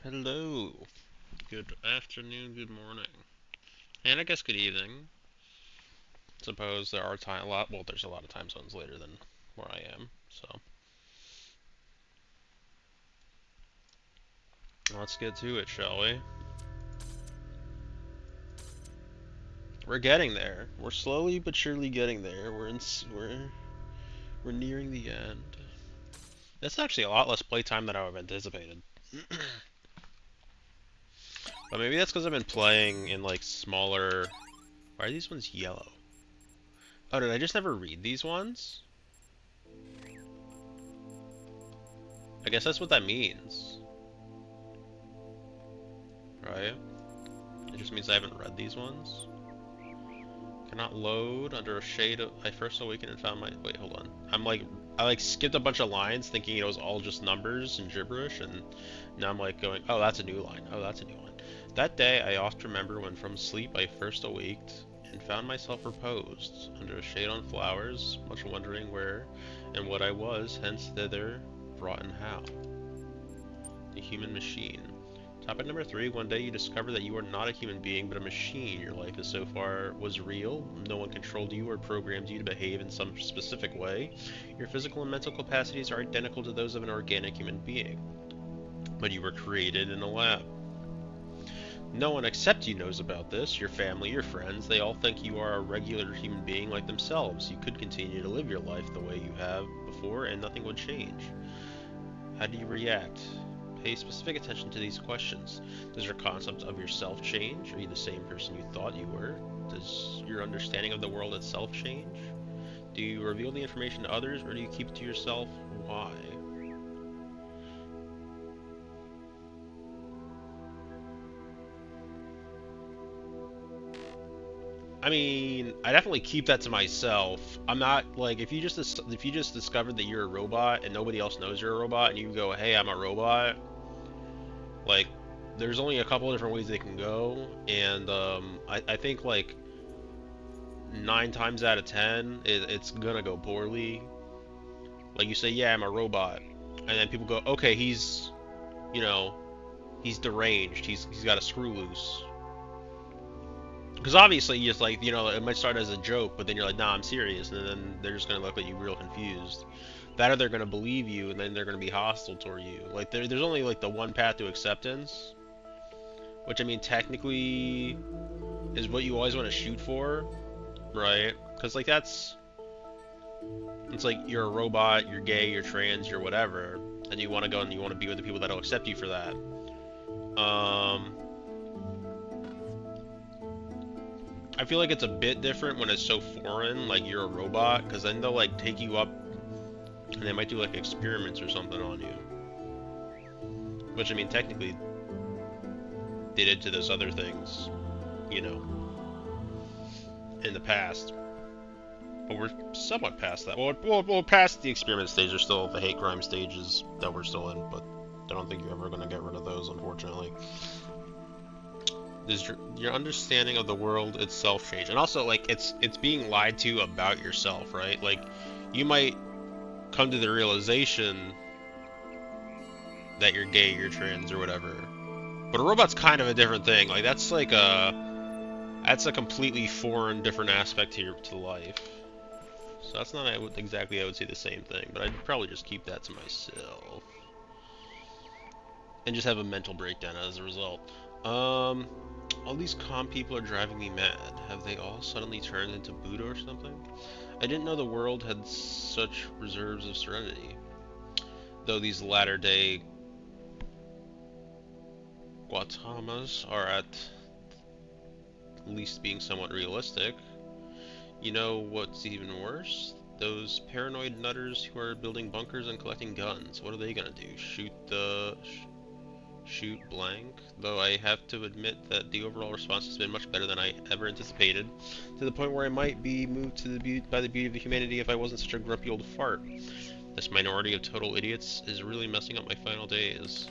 Hello. Good afternoon, good morning. And I guess good evening. Suppose there are there's a lot of time zones later than where I am. So, let's get to it, shall we? We're getting there. We're slowly but surely getting there. We're nearing the end. That's actually a lot less playtime than I would have anticipated. But maybe that's because I've been playing in like smaller. Why are these ones yellow? Oh, did I just never read these ones? I guess that's what that means, right? It just means I haven't read these ones. Cannot load under a shade of. I first awakened and found my. Wait, hold on. I like skipped a bunch of lines thinking it was all just numbers and gibberish, and now I'm like going, oh, that's a new line. Oh, that's a new line. That day I oft remember when from sleep I first awaked and found myself reposed under a shade on flowers, much wondering where and what I was, hence thither brought and how. The human machine. Topic number 3. One day you discover that you are not a human being, but a machine. Your life is so far was real. No one controlled you or programmed you to behave in some specific way. Your physical and mental capacities are identical to those of an organic human being. But you were created in a lab. No one except you knows about this. Your family, your friends, they all think you are a regular human being like themselves. You could continue to live your life the way you have before and nothing would change. How do you react? Pay specific attention to these questions. Does your concept of yourself change? Are you the same person you thought you were? Does your understanding of the world itself change? Do you reveal the information to others, or do you keep it to yourself? Why? I mean, I definitely keep that to myself. I'm not like if you just discovered that you're a robot and nobody else knows you're a robot, and you go, "Hey, I'm a robot." Like, there's only a couple of different ways they can go, and I think like 9 times out of 10, it's gonna go poorly. Like you say, "Yeah, I'm a robot," and then people go, "Okay, he's, you know, he's deranged. He's got a screw loose." Because obviously, you just like, it might start as a joke, but then you're like, "Nah, I'm serious," and then they're just gonna look at you real confused. That or they're gonna believe you, and then they're gonna be hostile toward you. Like there's only like the one path to acceptance, which I mean technically is what you always want to shoot for, right? Because like it's like you're a robot, you're gay, you're trans, you're whatever, and you want to go and you want to be with the people that'll accept you for that. I feel like it's a bit different when it's so foreign, like you're a robot, because then they'll like take you up and they might do like experiments or something on you. Which I mean, technically, they did to those other things, in the past. But we're somewhat past that. Well, past the experiment stage. There's still the hate crime stages that we're still in, but I don't think you're ever going to get rid of those, unfortunately. Does your understanding of the world itself change? And also, like, it's being lied to about yourself, right? Like, you might come to the realization that you're gay, you're trans, or whatever. But a robot's kind of a different thing. Like, that's a completely foreign, different aspect to life. So that's not exactly, I would say, the same thing. But I'd probably just keep that to myself. And just have a mental breakdown as a result. All these calm people are driving me mad. Have they all suddenly turned into Buddha or something? I didn't know the world had such reserves of serenity. Though these latter-day Gautamas are at least being somewhat realistic. You know what's even worse? Those paranoid nutters who are building bunkers and collecting guns. What are they gonna do? Shoot blank? Though I have to admit that the overall response has been much better than I ever anticipated, to the point where I might be moved to by the beauty of the humanity if I wasn't such a grumpy old fart. This minority of total idiots is really messing up my final days.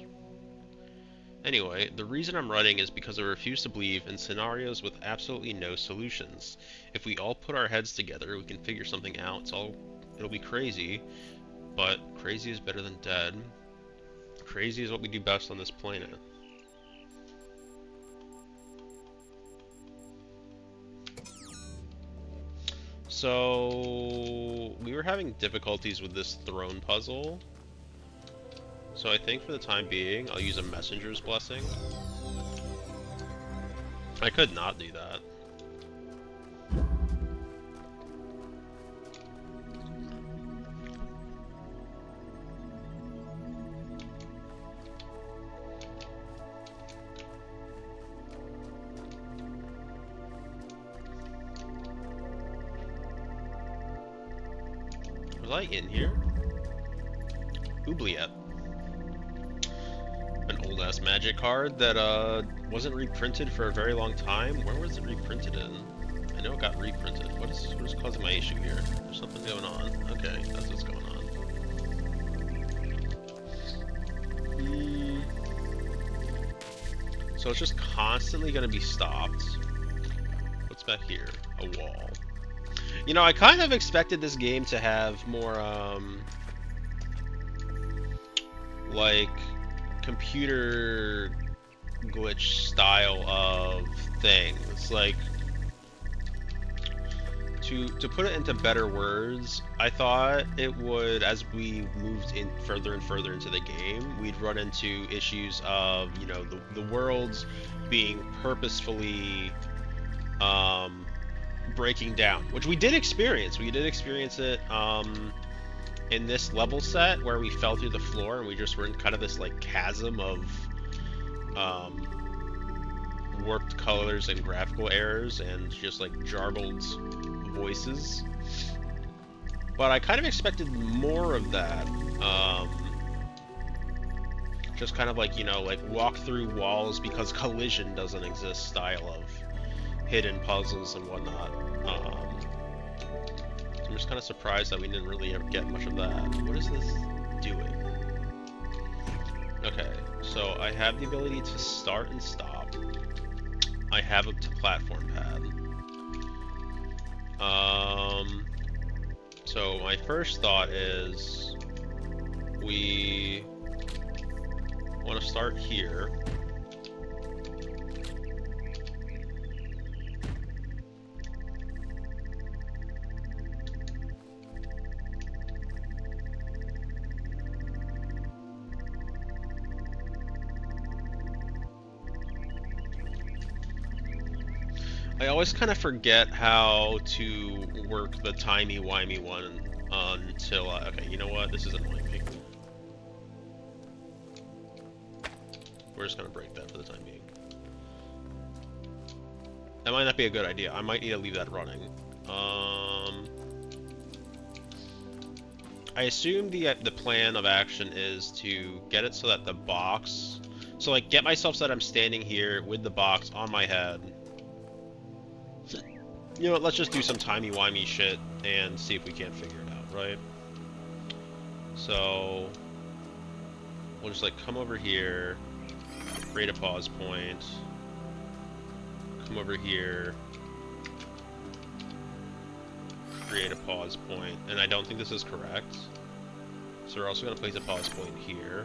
Anyway, the reason I'm writing is because I refuse to believe in scenarios with absolutely no solutions. If we all put our heads together, we can figure something out. It'll be crazy, but crazy is better than dead. Crazy is what we do best on this planet. So, we were having difficulties with this throne puzzle. So I think for the time being, I'll use a messenger's blessing. I could not do that. Was I in here? Oubliette. An old-ass magic card that wasn't reprinted for a very long time. Where was it reprinted in? I know it got reprinted. What is causing my issue here? There's something going on. Okay, that's what's going on. So it's just constantly going to be stopped. What's back here? A wall. I kind of expected this game to have more, like, computer glitch style of things. Like, to put it into better words, I thought it would, as we moved in further and further into the game, we'd run into issues of, the worlds being purposefully breaking down, which we did experience. We did experience it in this level set where we fell through the floor and we just were in kind of this like chasm of warped colors and graphical errors and just like jarbled voices. But I kind of expected more of that. Just kind of like, you know, like walk through walls because collision doesn't exist style of hidden puzzles and whatnot. So I'm just kind of surprised that we didn't really ever get much of that. What is this doing? Okay, so I have the ability to start and stop. I have up to platform pad. So my first thought is we want to start here. I always kind of forget how to work the timey-wimey one until, okay, you know what? This is annoying me. We're just gonna break that for the time being. That might not be a good idea. I might need to leave that running. I assume the plan of action is to get it so that the box... So, like, get myself so that I'm standing here with the box on my head. You know what, let's just do some timey-wimey shit and see if we can't figure it out, right? So... We'll just, like, come over here, create a pause point, come over here, create a pause point, and I don't think this is correct. So we're also going to place a pause point here.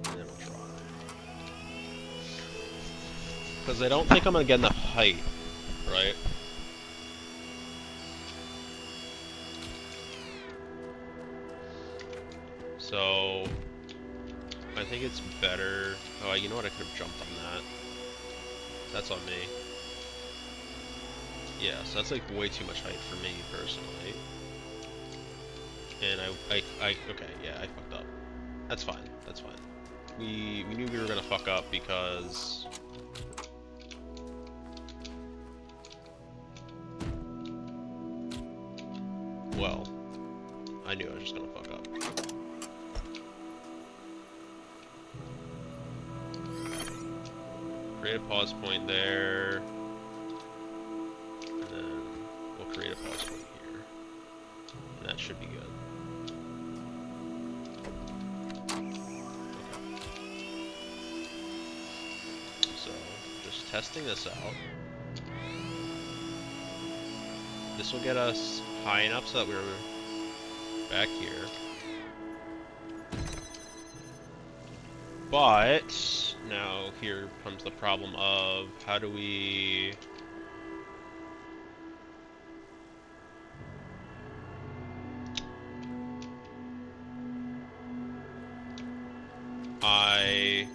And then we'll try. Because I don't think I'm going to get enough height, right? So, I think it's better... Oh, you know what? I could have jumped on that. That's on me. Yeah, so that's like way too much height for me, personally. And okay, yeah, I fucked up. That's fine, that's fine. We knew we were gonna fuck up because... Well, I knew I was just gonna fuck up. Create a pause point there. And then we'll create a pause point here. And that should be good. Okay. So, just testing this out. This will get us high enough so that we're back here. But now here comes the problem of how do we... I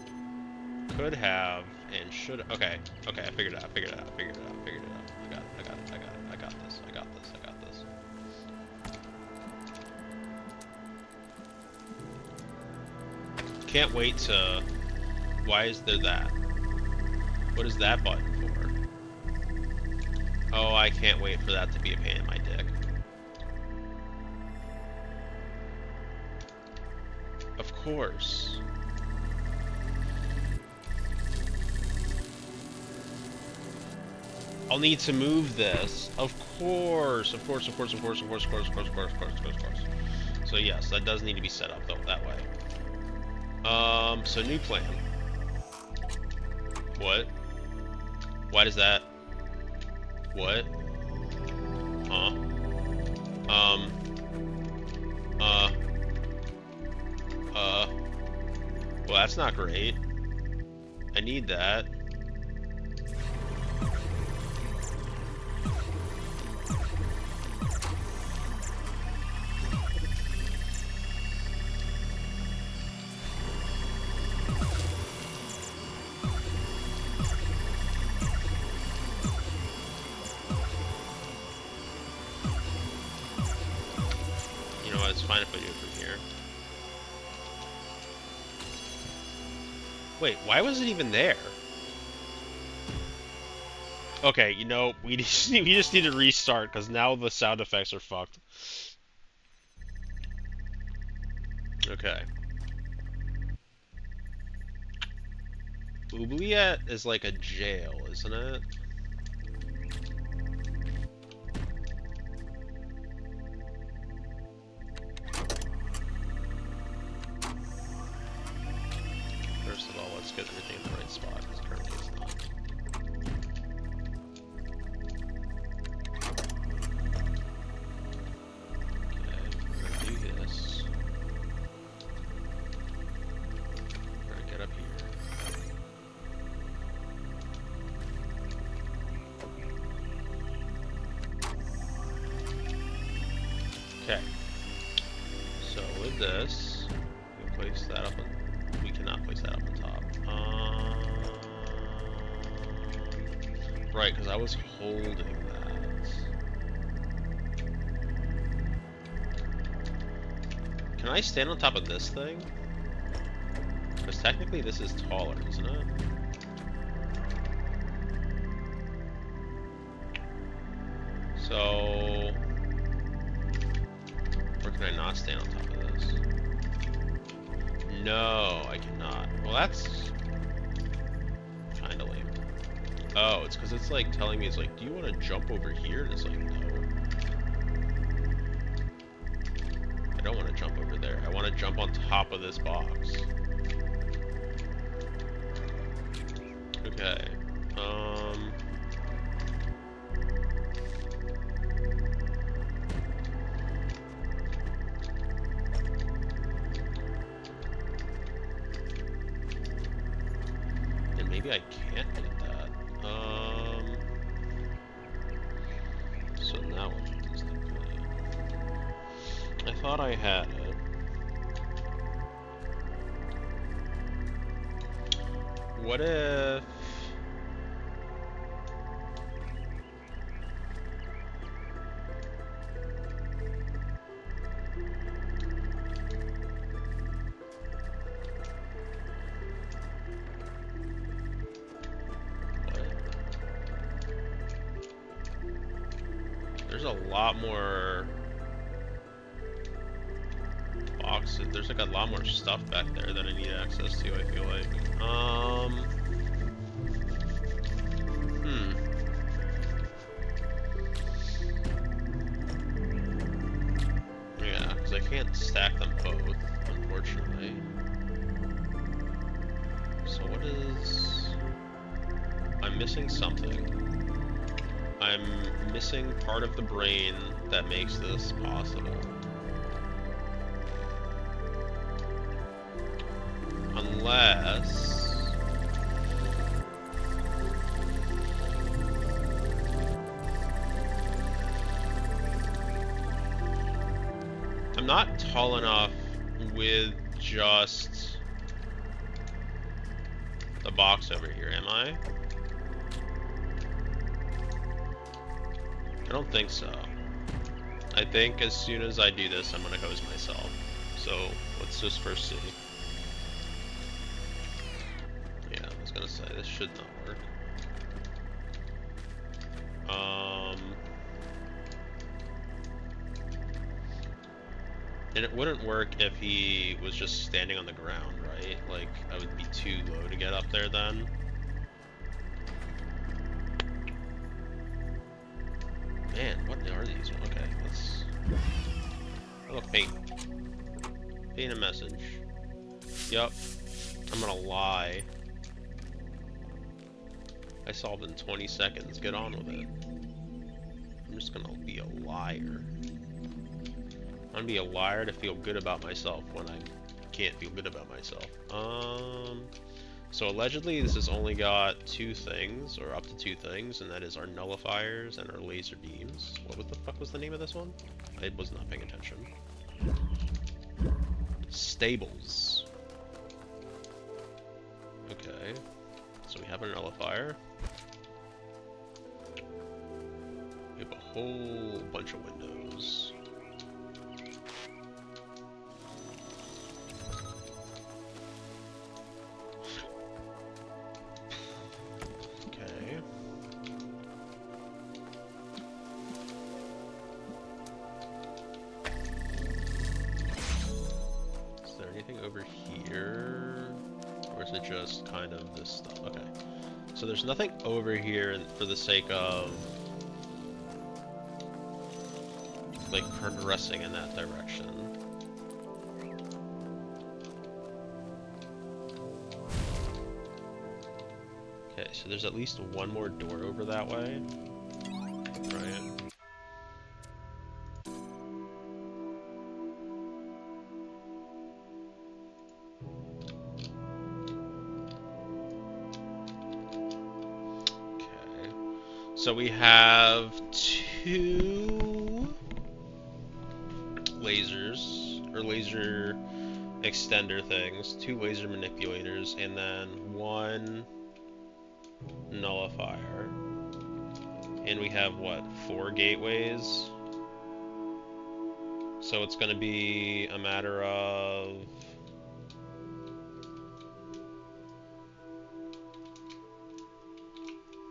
could have and should... Okay, I figured it out, I got it. I got this. Can't wait to... Why is there that? What is that button for? Oh, I can't wait for that to be a pain in my dick. Of course. I'll need to move this. Of course. So yes, that does need to be set up though that way. So new plan. What? Why does that? What? Huh? Well, that's not great. I need that. fine if I do it from here. Wait, why was it even there? Okay, you know, we just need to restart, because now the sound effects are fucked. Okay. Oubliette is like a jail, isn't it? First of all, let's get everything in the right spot, because currently it's not. Okay, we're gonna do this. We're gonna get up here. Okay. So with this, we can place that up on. We cannot place that up on top. Right, because I was holding that. Can I stand on top of this thing? Because technically this is taller, isn't it? So... Or can I not stand on top of this? No, I cannot. Well, that's... kinda lame. Oh, it's because it's like telling me, it's like, do you want to jump over here? And it's like, no. I don't want to jump over there. I want to jump on top of this box. Okay. And maybe I can't get that. So now what is the plan? I thought I had it. What if... There's a lot more boxes. There's like a lot more stuff back there that I need access to, I feel like. Yeah, because I can't stack them both, unfortunately. So what is... I'm missing something. I'm missing part of the brain that makes this possible. Unless... I'm not tall enough with just the box over here, am I? I don't think so. I think as soon as I do this, I'm gonna hose myself. So let's just first see. Yeah, I was gonna say, this should not work. And it wouldn't work if he was just standing on the ground, right? Like, I would be too low to get up there then. Man, what are these? Okay, let's... Oh, look, paint. Paint a message. Yup. I'm gonna lie. I solved in 20 seconds. Get on with it. I'm just gonna be a liar. I'm gonna be a liar to feel good about myself when I can't feel good about myself. So allegedly this has only got 2 things, or up to 2 things, and that is our nullifiers and our laser beams. What the fuck was the name of this one? I was not paying attention. Stables. Okay. So we have a nullifier. We have a whole bunch of windows. it just kind of this stuff? Okay. So there's nothing over here for the sake of like progressing in that direction. Okay, so there's at least one more door over that way. Right. Okay. So we have 2 lasers, or laser extender things, 2 laser manipulators, and then 1 nullifier. And we have, what, 4 gateways? So it's going to be a matter of...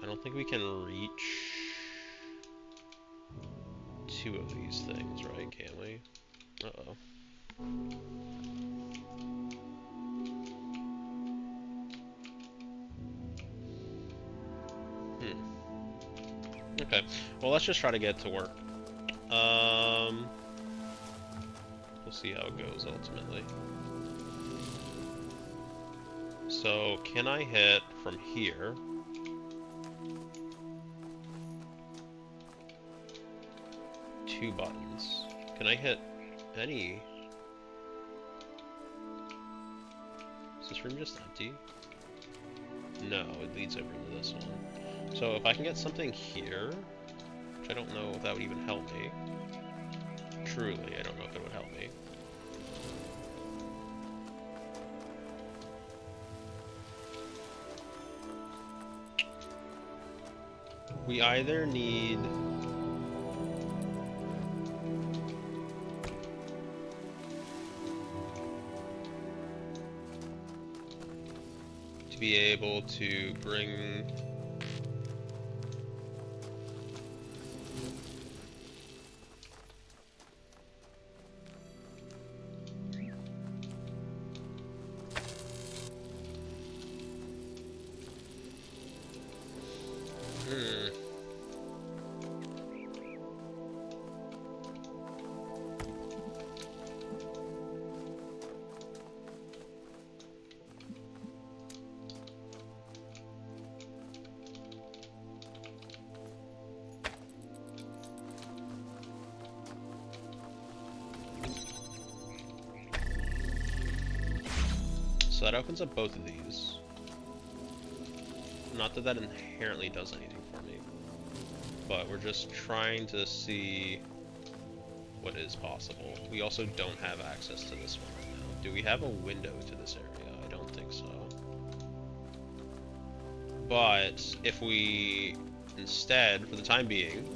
I don't think we can reach 2 of these things, right? Can we? Uh-oh. Okay, well let's just try to get to work. We'll see how it goes ultimately. So, can I hit from here? Two buttons. Can I hit any? Is this room just empty? No, it leads over to this one. So if I can get something here, which I don't know if that would even help me. Truly, I don't know if it would help me. We either need... to be able to bring... So that opens up both of these. Not that that inherently does anything for me, but we're just trying to see what is possible. We also don't have access to this one right now. Do we have a window to this area? I don't think so. But if we instead, for the time being,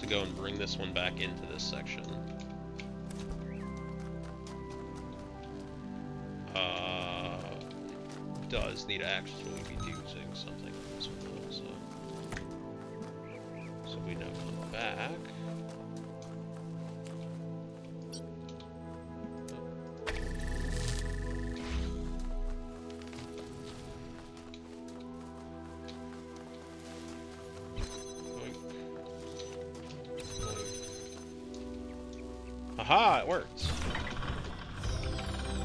to go and bring this one back into this section. Does need to actually be using something on this one though, so we now come back. Aha! It worked!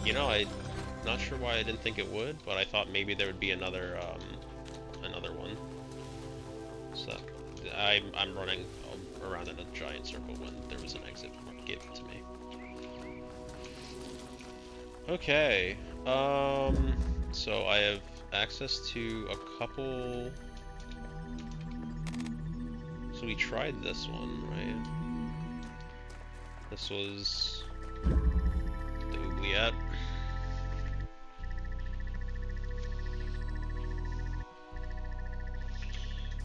You know, I'm not sure why I didn't think it would, but I thought maybe there would be another one. So, I'm running around in a giant circle when there was an exit given to me. Okay, so I have access to a couple... So we tried this one, right? This was the oubliette.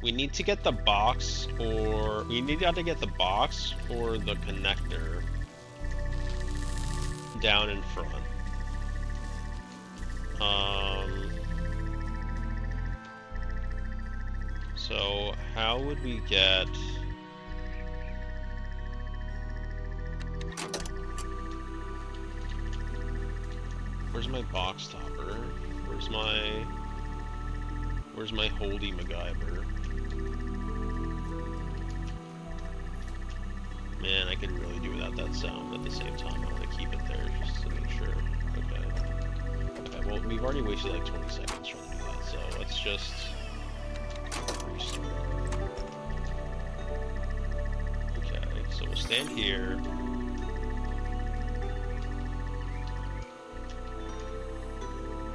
We need to get the box, or we need to get the box or the connector down in front. So how would we get... Where's my box topper? Where's my Holdy MacGyver? Man, I could really do without that sound at the same time. I want to keep it there just to make sure. Okay. Okay, well, we've already wasted like 20 seconds trying to do that, so let's just restart. Okay, so we'll stand here.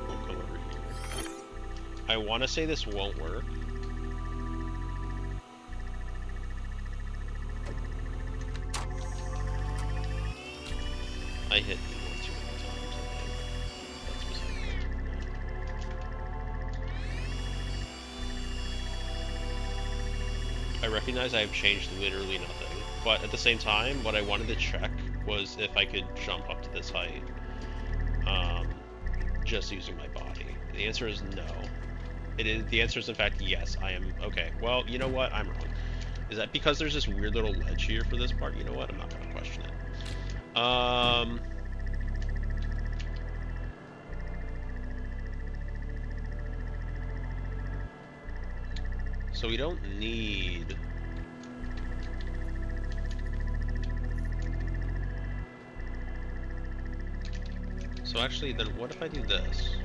We'll come over here. I want to say this won't work. I hit E one too many times, I think. That's what's happening. I recognize I have changed literally nothing, but at the same time, what I wanted to check was if I could jump up to this height, just using my body. The answer is no. The answer is in fact yes, I am. Okay, well, you know what? I'm wrong. Is that because there's this weird little ledge here for this part? You know what? I'm not gonna question it. So we don't need... So actually, then what if I do this?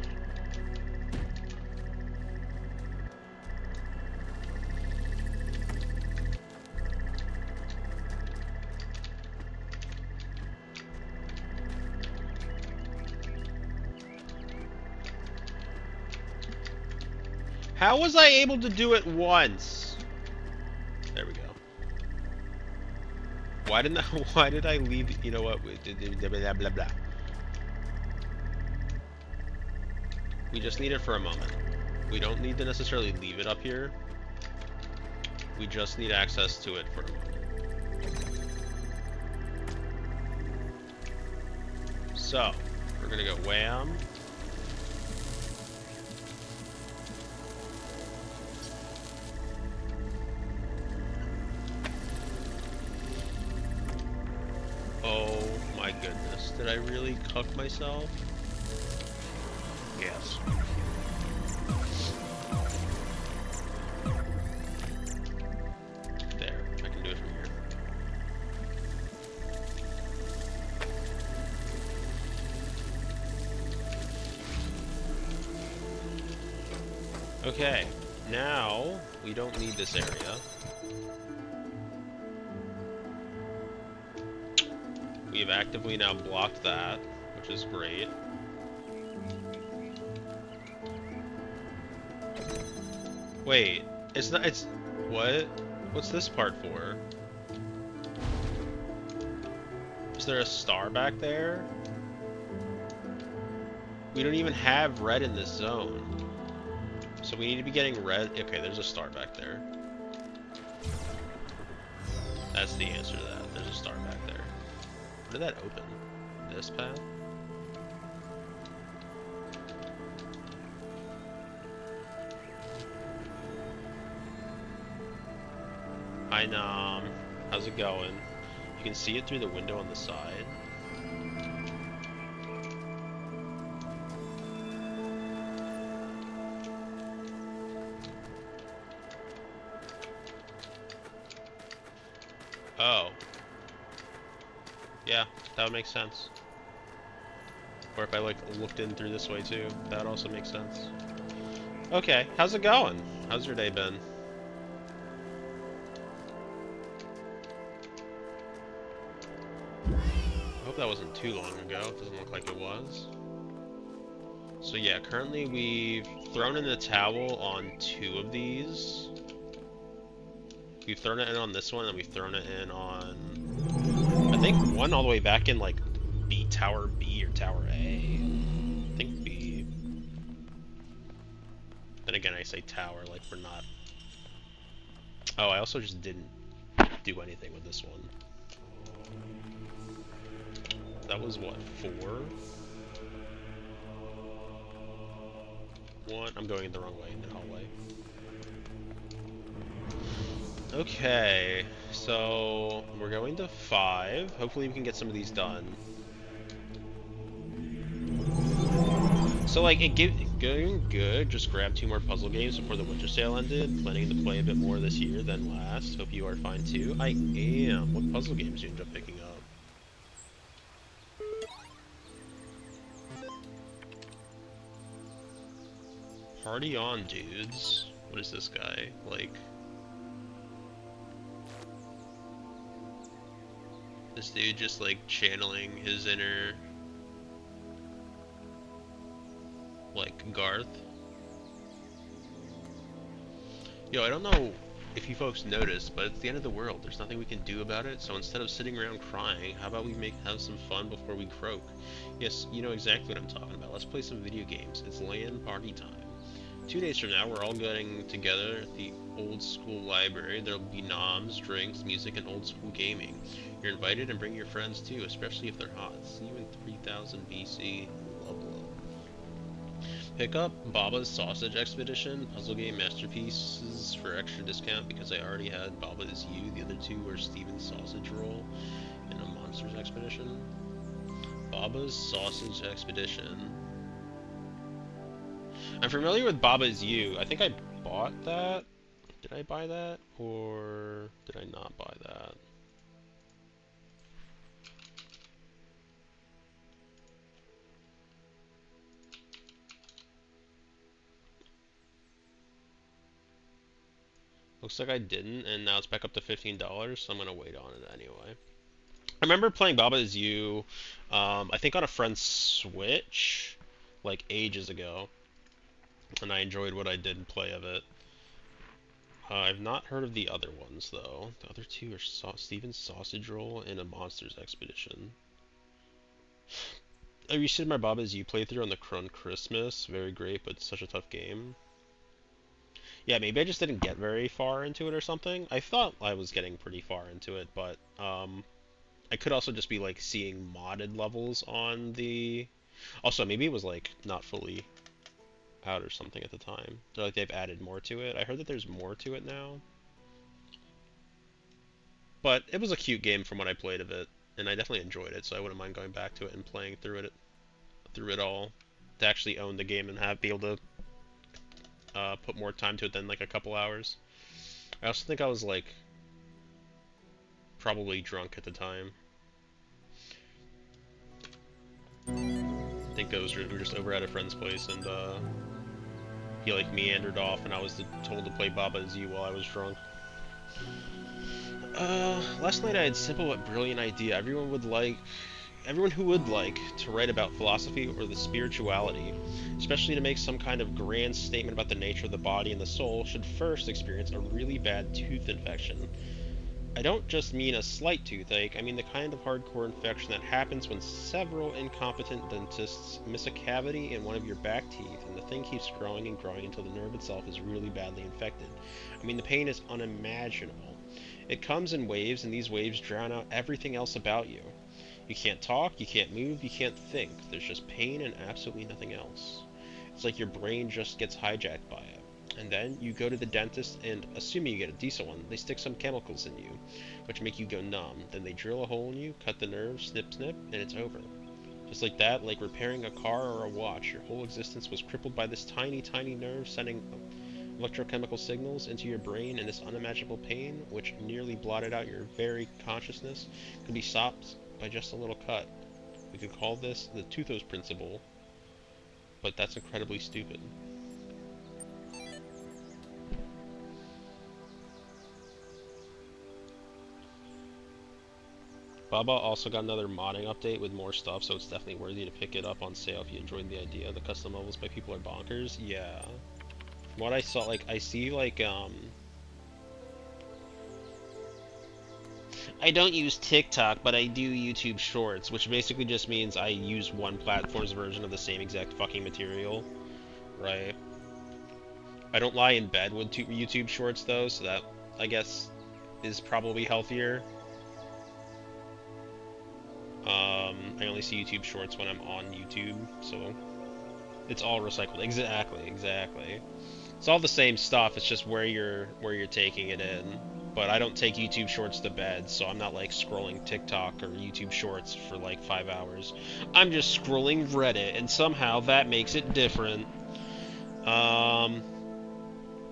How was I able to do it once? There we go. Why did I leave? You know what? Blah blah blah. We just need it for a moment. We don't need to necessarily leave it up here. We just need access to it for a moment. So, we're gonna go wham. Oh my goodness, did I really cuck myself? Yes. There, I can do it from here. Okay, now we don't need this area. We have actively now blocked that, which is great. Wait, it's not, it's, what? What's this part for? Is there a star back there? We don't even have red in this zone. So we need to be getting red. Okay, there's a star back there. That's the answer to that. There's a star back there. Where did that open? This path? Hi Nam, how's it going? You can see it through the window on the side. Oh. Yeah, that would make sense. Or if I like looked in through this way too, that also makes sense. Okay, how's it going? How's your day been? I hope that wasn't too long ago. It doesn't look like it was. So yeah, currently we've thrown in the towel on 2 of these. We've thrown it in on this one, and we've thrown it in on, I think, one all the way back in like Tower B or Tower A. I think B. Then again, I say tower like we're not. Oh, I also just didn't do anything with this one. That was what, 4? One. I'm going the wrong way in the hallway. Okay, so we're going to 5. Hopefully we can get some of these done. So like going good. Just grab 2 more puzzle games before the winter sale ended. Planning to play a bit more this year than last. Hope you are fine too. I am. What puzzle games do you end up picking up? Party on, dudes. What is this guy? Like, this dude just like channeling his inner, like, Garth. Yo, I don't know if you folks noticed, but it's the end of the world. There's nothing we can do about it, so instead of sitting around crying, how about we have some fun before we croak? Yes, you know exactly what I'm talking about. Let's play some video games. It's LAN party time. 2 days from now, we're all getting together at the old school library. There'll be noms, drinks, music, and old school gaming. You're invited and bring your friends too, especially if they're hot. See you in 3000 BC. Love, love. Pick up Baba's Sausage Expedition, puzzle game masterpieces for extra discount because I already had Baba Is You. The other 2 were Steven's Sausage Roll and a Monsters Expedition. Baba's Sausage Expedition. I'm familiar with Baba Is You. I think I bought that. Did I buy that? Or did I not buy that? Looks like I didn't, and now it's back up to $15, so I'm gonna wait on it anyway. I remember playing Baba Is You, I think on a friend's Switch, like ages ago, and I enjoyed what I did play of it. I've not heard of the other ones though. The other 2 are Steven's Sausage Roll and a Monsters Expedition. I restarted my Baba Is You playthrough on the Crun Christmas. Very great, but such a tough game. Yeah, maybe I just didn't get very far into it or something. I thought I was getting pretty far into it, but I could also just be like seeing modded levels on the. Also, maybe it was like not fully out or something at the time. They're like they've added more to it. I heard that there's more to it now. But it was a cute game from what I played of it, and I definitely enjoyed it, so I wouldn't mind going back to it and playing through it all to actually own the game and be able to put more time to it than like a couple hours. I also think I was like probably drunk at the time. I think we were just over at a friend's place and he like meandered off and I was told to play Baba Is You while I was drunk. Last night I had a simple but brilliant idea. Everyone who would like to write about philosophy or the spirituality, especially to make some kind of grand statement about the nature of the body and the soul, should first experience a really bad tooth infection. I don't just mean a slight toothache, I mean the kind of hardcore infection that happens when several incompetent dentists miss a cavity in one of your back teeth and the thing keeps growing and growing until the nerve itself is really badly infected. I mean the pain is unimaginable. It comes in waves and these waves drown out everything else about you. You can't talk, you can't move, you can't think. There's just pain and absolutely nothing else. It's like your brain just gets hijacked by it. And then you go to the dentist and, assuming you get a decent one, they stick some chemicals in you, which make you go numb. Then they drill a hole in you, cut the nerve, snip snip, and it's over. Just like that, like repairing a car or a watch, your whole existence was crippled by this tiny, tiny nerve sending electrochemical signals into your brain, and this unimaginable pain, which nearly blotted out your very consciousness, could be stopped by just a little cut. We could call this the Talos Principle, but that's incredibly stupid. Baba also got another modding update with more stuff, so it's definitely worthy to pick it up on sale if you enjoyed the idea. The custom levels by people are bonkers. Yeah. From what I saw, like, I see, like, I don't use TikTok, but I do YouTube Shorts, which basically just means I use one platform's version of the same exact fucking material, right? I don't lie in bed with YouTube Shorts, though, so that, I guess, is probably healthier. I only see YouTube Shorts when I'm on YouTube, so It's all recycled. Exactly, exactly. It's all the same stuff. It's just where you're taking it in. But I don't take YouTube Shorts to bed, so I'm not like scrolling TikTok or YouTube Shorts for like 5 hours. I'm just scrolling Reddit, and somehow that makes it different. Um,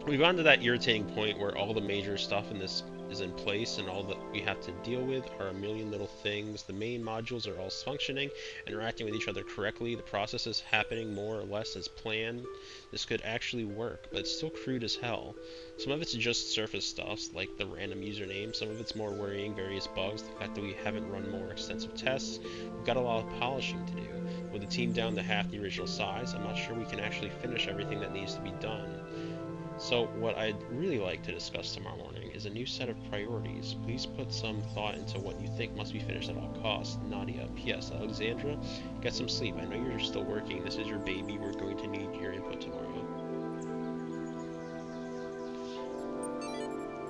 we've gotten to that irritating point where all the major stuff in this is in place, and all that we have to deal with are a million little things. The main modules are all functioning, interacting with each other correctly. The process is happening more or less as planned. This could actually work, but it's still crude as hell. Some of it's just surface stuff, like the random username. Some of it's more worrying, various bugs, the fact that we haven't run more extensive tests. We've got a lot of polishing to do. With the team down to half the original size, I'm not sure we can actually finish everything that needs to be done. So what I'd really like to discuss tomorrow morning is a new set of priorities. Please put some thought into what you think must be finished at all costs. Nadia. P.S. Alexandra, get some sleep. I know you're still working. This is your baby. We're going to need your input tomorrow.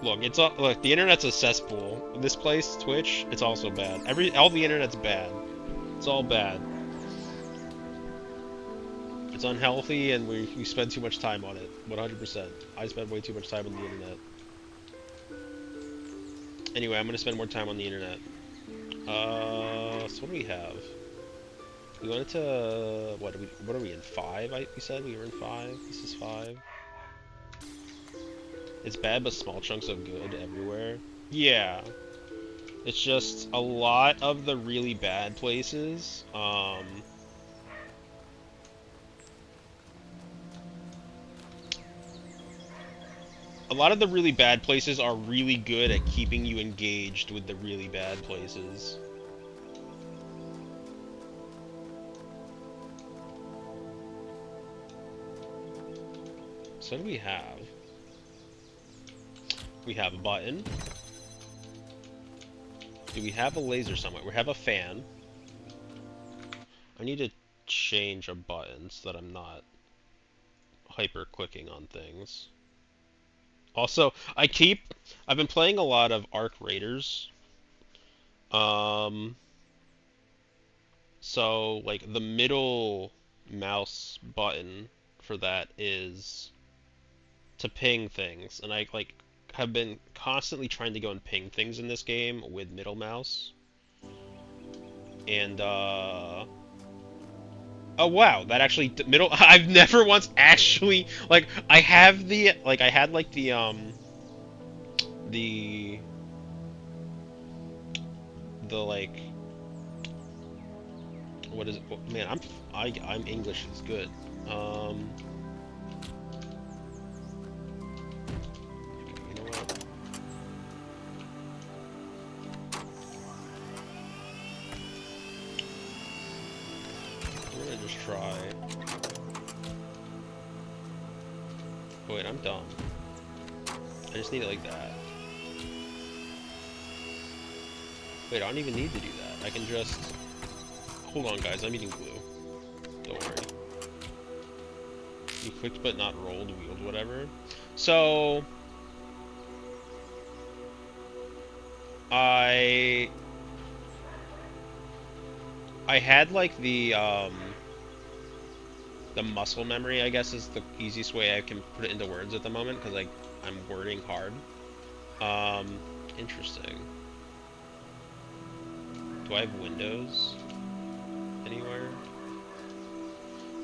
Look, look, the internet's a cesspool. This place, Twitch, it's also bad. All the internet's bad. It's all bad. It's unhealthy, and we spend too much time on it. 100%. I spend way too much time on the internet. Anyway, I'm gonna spend more time on the internet. So what do we have? We went to what are we in 5? We said we were in 5. This is 5. It's bad, but small chunks of good everywhere. Yeah, it's just a lot of the really bad places. A lot of the really bad places are really good at keeping you engaged with the really bad places. So what do we have? We have a button. Do we have a laser somewhere? We have a fan. I need to change a button so that I'm not hyper-clicking on things. Also, I've been playing a lot of Arc Raiders. So, like, the middle mouse button for that is to ping things. And I, like, have been constantly trying to go and ping things in this game with middle mouse. And, oh wow, that actually I've never once actually like I had like the like what is it? Oh, man, I'm English is good. Okay, you know what? We're gonna just try. Oh, wait, I'm dumb. I just need it like that. Wait, I don't even need to do that. I can just... Hold on, guys. I'm eating glue. Don't worry. You clicked but not rolled, wheeled, whatever. So... I had, like, the muscle memory, I guess, is the easiest way I can put it into words at the moment, because, like, I'm wording hard. Interesting. Do I have windows anywhere?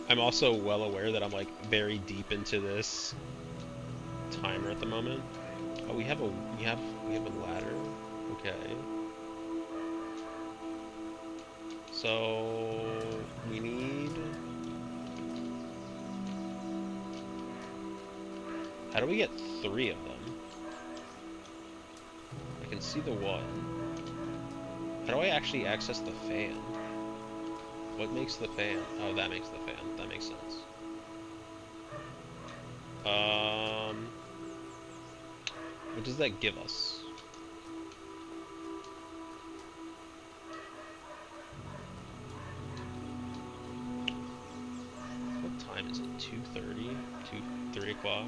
I'm also well aware that I'm, like, very deep into this timer at the moment. Oh, we have a ladder. Okay. So we need... How do we get 3 of them? I can see the one. How do I actually access the fan? What makes the fan? Oh, that makes the fan. That makes sense. What does that give us? What time is it? 2:30? 3 o'clock?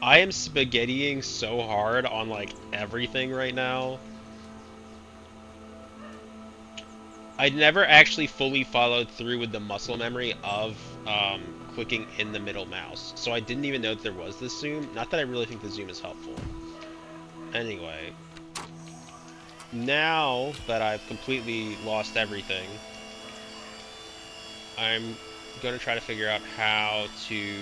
I am spaghettiing so hard on, like, everything right now. I never actually fully followed through with the muscle memory of clicking in the middle mouse, so I didn't even know that there was this zoom. Not that I really think the zoom is helpful. Anyway, now that I've completely lost everything, I'm going to try to figure out how to...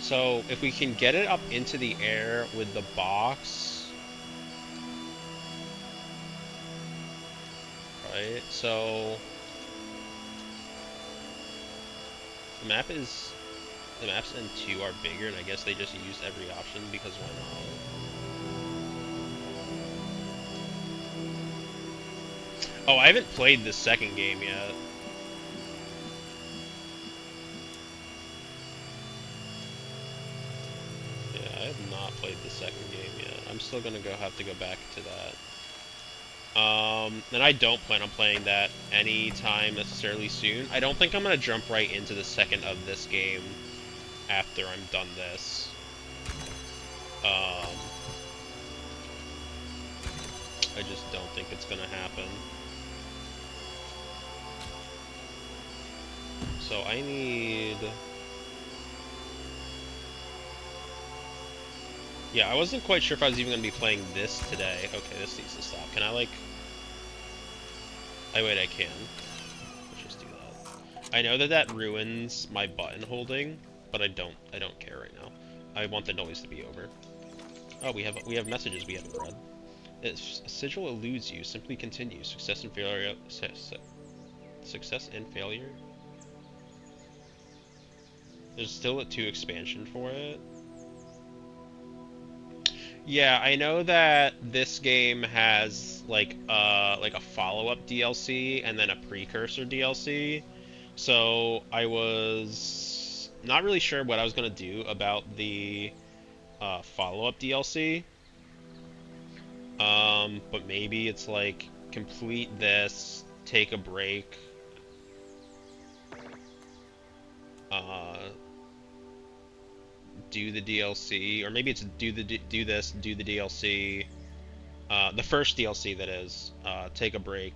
So, if we can get it up into the air with the box... Right, so... The maps in 2 are bigger, and I guess they just used every option because why not? Oh, I haven't played the second game yet. Yeah, I have not played the second game yet. I'm still gonna have to go back to that. And I don't plan on playing that anytime necessarily soon. I don't think I'm gonna jump right into the second of this game after I'm done this. I just don't think it's gonna happen. So I need... Yeah, I wasn't quite sure if I was even going to be playing this today. Okay, this needs to stop. Can I, like... Oh, wait, I can. Let's just do that. I know that that ruins my button holding, but I don't care right now. I want the noise to be over. Oh, we have messages we haven't read. If a sigil eludes you, simply continue. Success and failure... Success and failure? There's still a 2 expansion for it. Yeah, I know that this game has like a follow-up DLC and then a precursor DLC. So I was not really sure what I was gonna do about the follow-up DLC. But maybe it's like complete this, take a break. Do the DLC, or maybe it's do the DLC, the first DLC that is, take a break,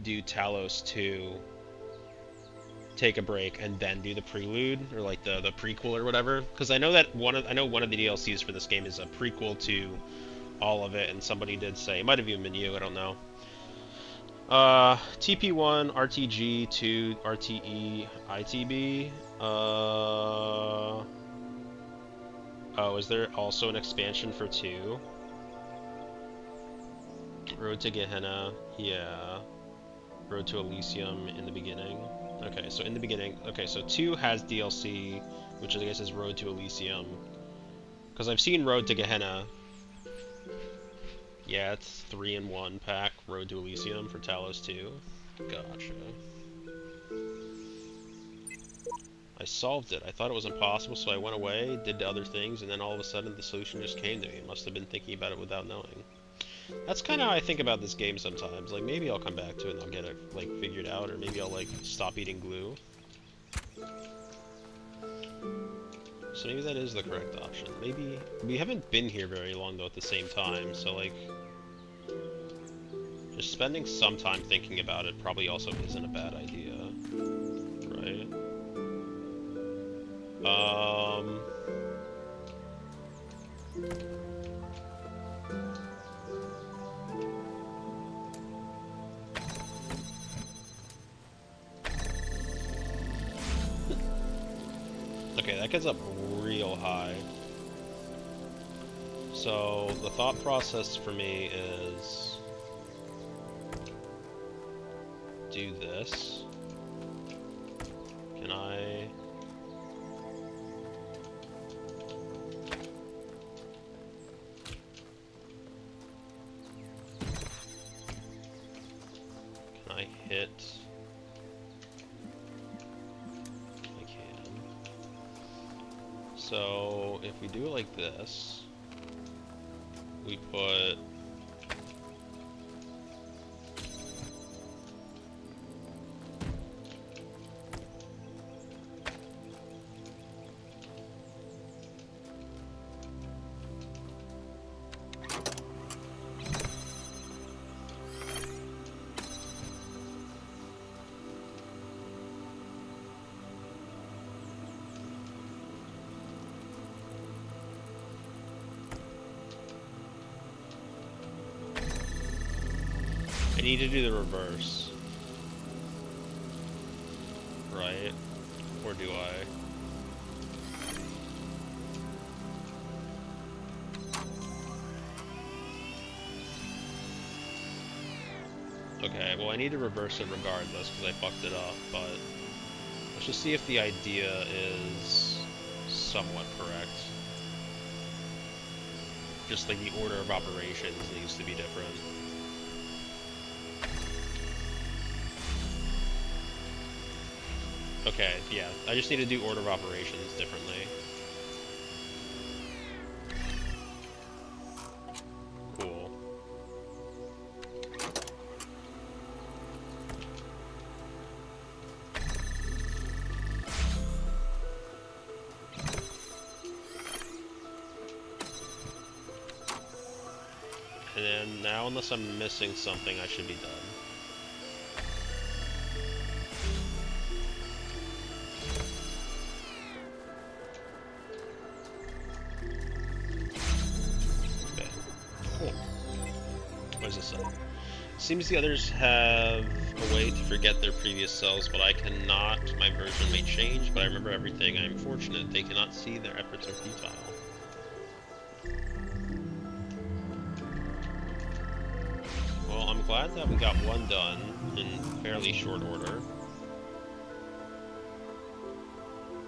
do Talos 2, take a break, and then do the prelude, or like the prequel or whatever. Because I know that one of the DLCs for this game is a prequel to all of it, and somebody did say, it might have even been you, I don't know. TP1, RTG, 2, RTE, ITB. Oh, is there also an expansion for 2? Road to Gehenna, yeah. Road to Elysium in the beginning. Okay, so in the beginning, okay, so 2 has DLC, which I guess is Road to Elysium. Because I've seen Road to Gehenna. Yeah, it's 3-in-1 pack, Road to Elysium for Talos 2. Gotcha. I solved it. I thought it was impossible, so I went away, did other things, and then all of a sudden the solution just came to me. Must have been thinking about it without knowing. That's kind of how I think about this game sometimes. Like, maybe I'll come back to it and I'll get it, like, figured out, or maybe I'll, like, stop eating glue. So maybe that is the correct option. Maybe... We haven't been here very long, though, at the same time, so, like... Just spending some time thinking about it probably also isn't a bad idea. Right? Okay, that gets up real high. So, the thought process for me is... do this. Can I... Can I hit... I can. So, if we do it like this, we put... I need to do the reverse. Right? Or do I? Okay, well I need to reverse it regardless because I fucked it up, but let's just see if the idea is somewhat correct. Just like the order of operations needs to be different. Okay, yeah, I just need to do order of operations differently. Cool. And then now, unless I'm missing something, I should be done. Okay. Cool. What does this say? Seems the others have a way to forget their previous selves, but I cannot. My version may change, but I remember everything. I am fortunate. They cannot see their efforts are futile. Well, I'm glad that we got one done in fairly short order.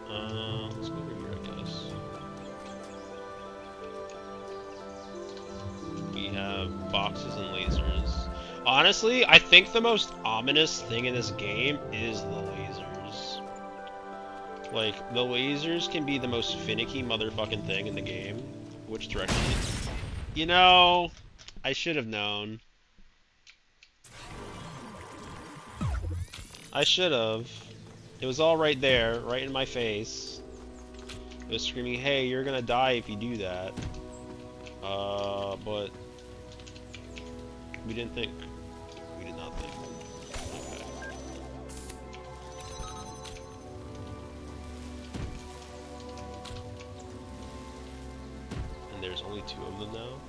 Let's go over here, I guess. We have boxes and lasers. Honestly, I think the most ominous thing in this game is the lasers. Like, the lasers can be the most finicky motherfucking thing in the game. Which direction? You know, I should have known. I should have. It was all right there, right in my face. It was screaming, hey, you're gonna die if you do that. But we didn't think. We did not think. Okay. And there's only 2 of them now.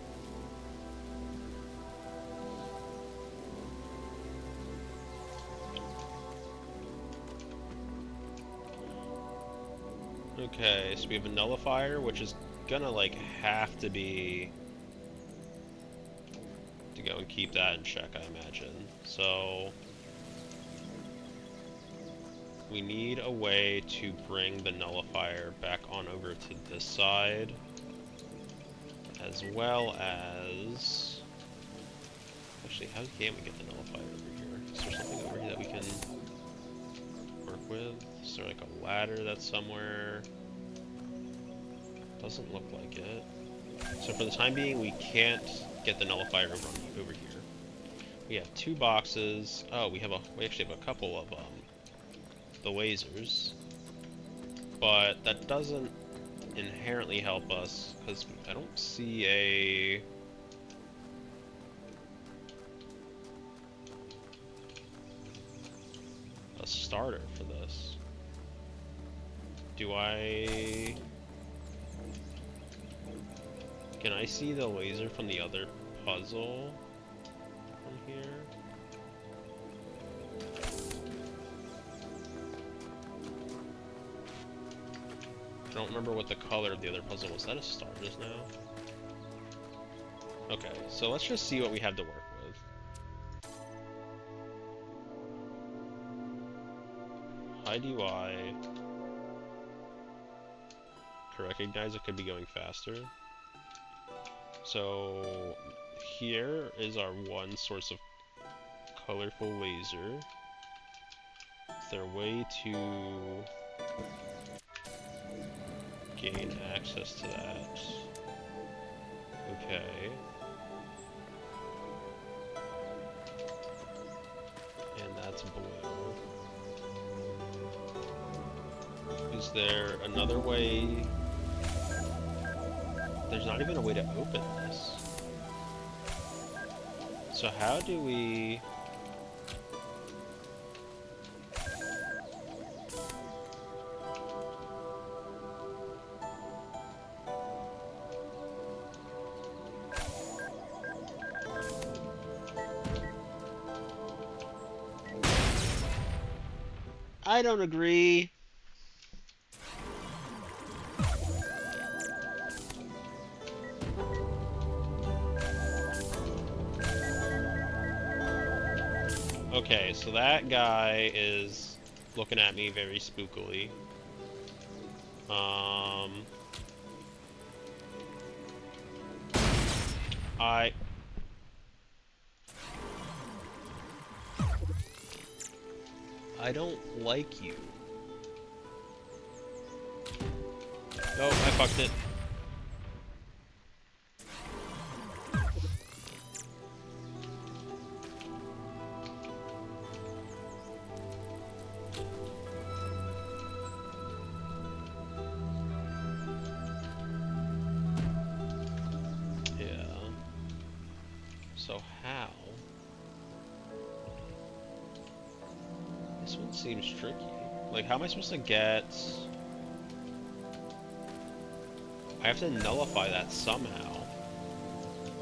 Okay, so we have a nullifier, which is gonna like have to be to go and keep that in check, I imagine. So we need a way to bring the nullifier back on over to this side, as well as actually, how can we get the nullifier over here? Is there something over here that we can work with? Is there like a ladder that's somewhere? Doesn't look like it. So for the time being, we can't get the nullifier over here. We have 2 boxes. Oh, we actually have a couple of the lasers, but that doesn't inherently help us because I don't see a starter for this. Do I? Can I see the laser from the other puzzle from here? I don't remember what the color of the other puzzle was. Is that a star just now? Okay, so let's just see what we have to work with. Hide UI. To recognize it could be going faster. So here is our one source of colorful laser. Is there a way to gain access to that? Okay. And that's blue. Is there another way? There's not even a way to open this. So how do we... I don't agree. Okay, so that guy is looking at me very spookily. I don't like you. Oh, I fucked it. Yeah. So how? This one seems tricky. Like, how am I supposed to get... I have to nullify that somehow.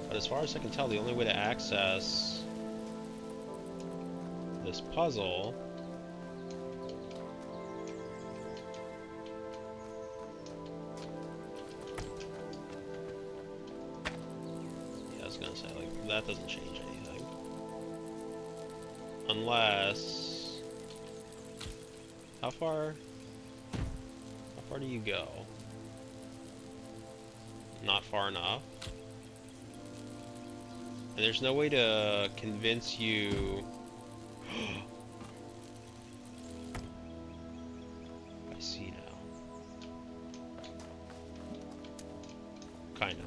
But as far as I can tell, the only way to access this puzzle yeah, I was gonna say, like, that doesn't change anything. Unless... How far do you go? Not far enough. And there's no way to convince you... I see now. Kind of.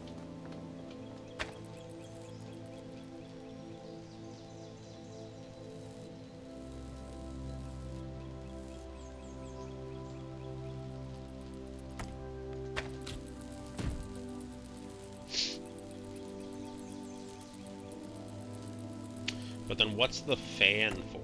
But then what's the fan for?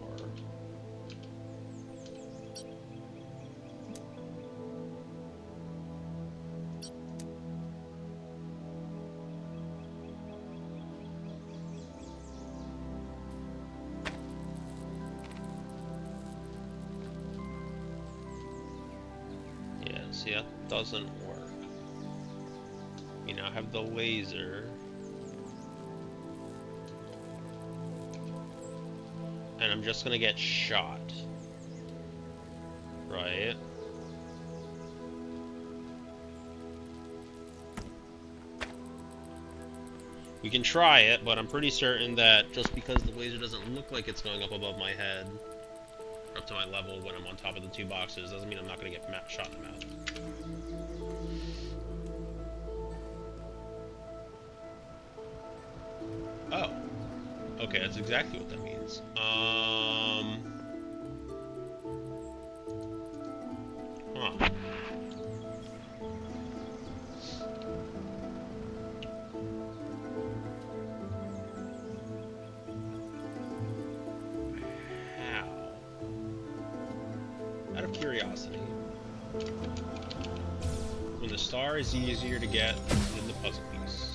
Yeah, see, that doesn't work. You now have the laser. And I'm just gonna get shot. Right? We can try it, but I'm pretty certain that just because the laser doesn't look like it's going up above my head, up to my level when I'm on top of the two boxes, doesn't mean I'm not gonna get shot in the mouth. Oh. Okay, that's exactly what that means. Huh. How? Out of curiosity. When the star is easier to get than the puzzle piece.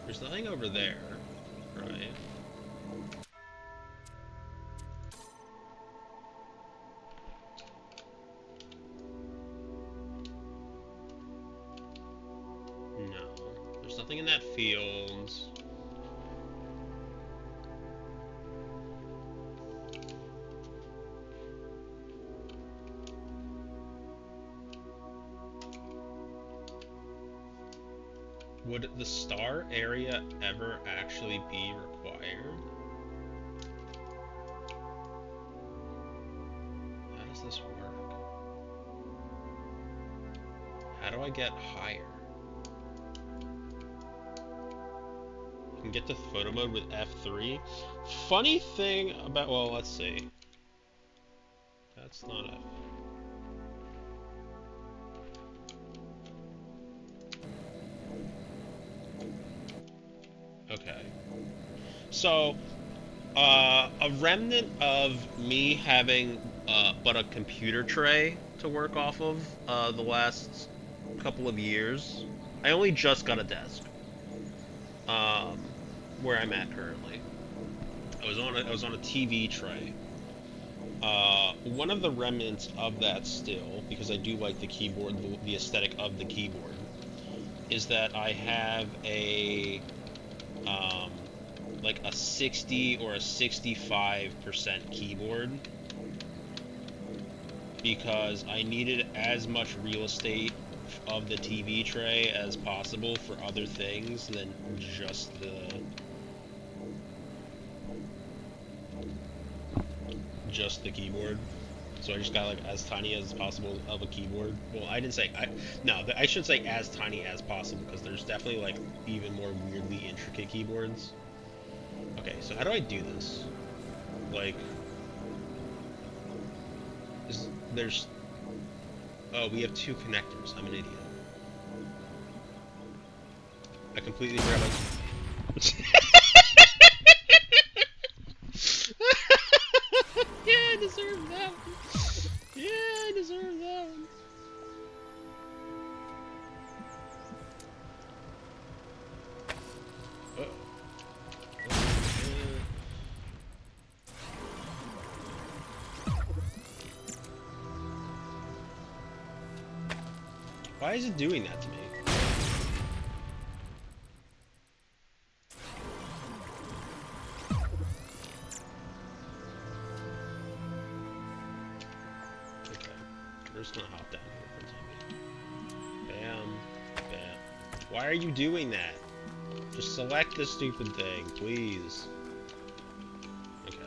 There's nothing over there, right? No. There's nothing in that field. Would the star area ever actually be required? How does this work? How do I get higher? You can get to photo mode with F3. Funny thing about, well, let's see. That's not F. Okay. So, a remnant of me having but a computer tray to work off of the last couple of years. I only just got a desk. Um, where I'm at currently. I was on a TV tray. One of the remnants of that still, because I do like the keyboard, the aesthetic of the keyboard, is that I have a um, like a 60 or a 65% keyboard because I needed as much real estate of the TV tray as possible for other things than just the keyboard. So I just got like as tiny as possible of a keyboard. Well, I didn't say I should say as tiny as possible because there's definitely like even more weirdly intricate keyboards. Okay, so how do I do this? Like, there's oh, we have two connectors. I'm an idiot. I completely forgot about. Yeah, I deserve that one. Yeah, I deserve that one. Why is it doing that to me? Okay, we're just gonna hop down here for a second. Bam, bam. Why are you doing that? Just select the stupid thing, please. Okay.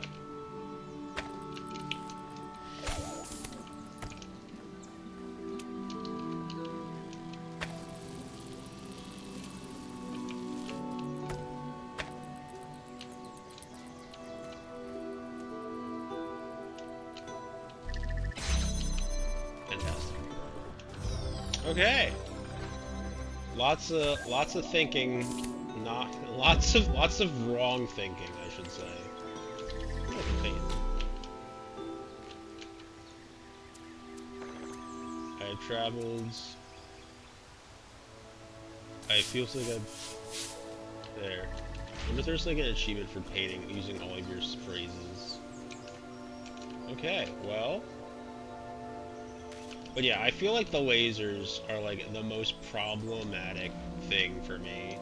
Fantastic. Okay. Lots of thinking, not lots of wrong thinking, I should say. Okay. I've traveled. I feel like I've there. I wonder if there's like an achievement for painting using all of your phrases. Okay, well. But yeah, I feel like the lasers are like the most problematic thing for me.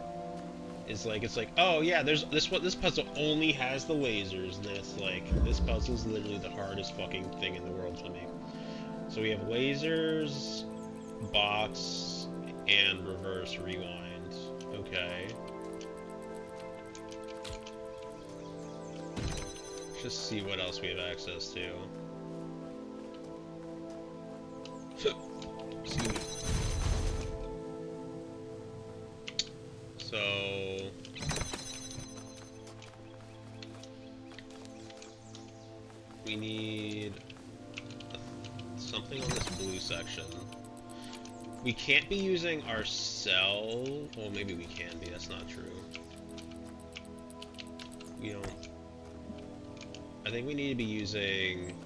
It's like, oh yeah, there's this puzzle only has the lasers, and then it's like this puzzle's literally the hardest fucking thing in the world to me. So we have lasers, box, and reverse rewind. Okay. Let's just see what else we have access to. Excuse me. So we need something on this blue section. We can't be using our cell. Well, maybe we can be. That's not true. We don't. I think we need to be using.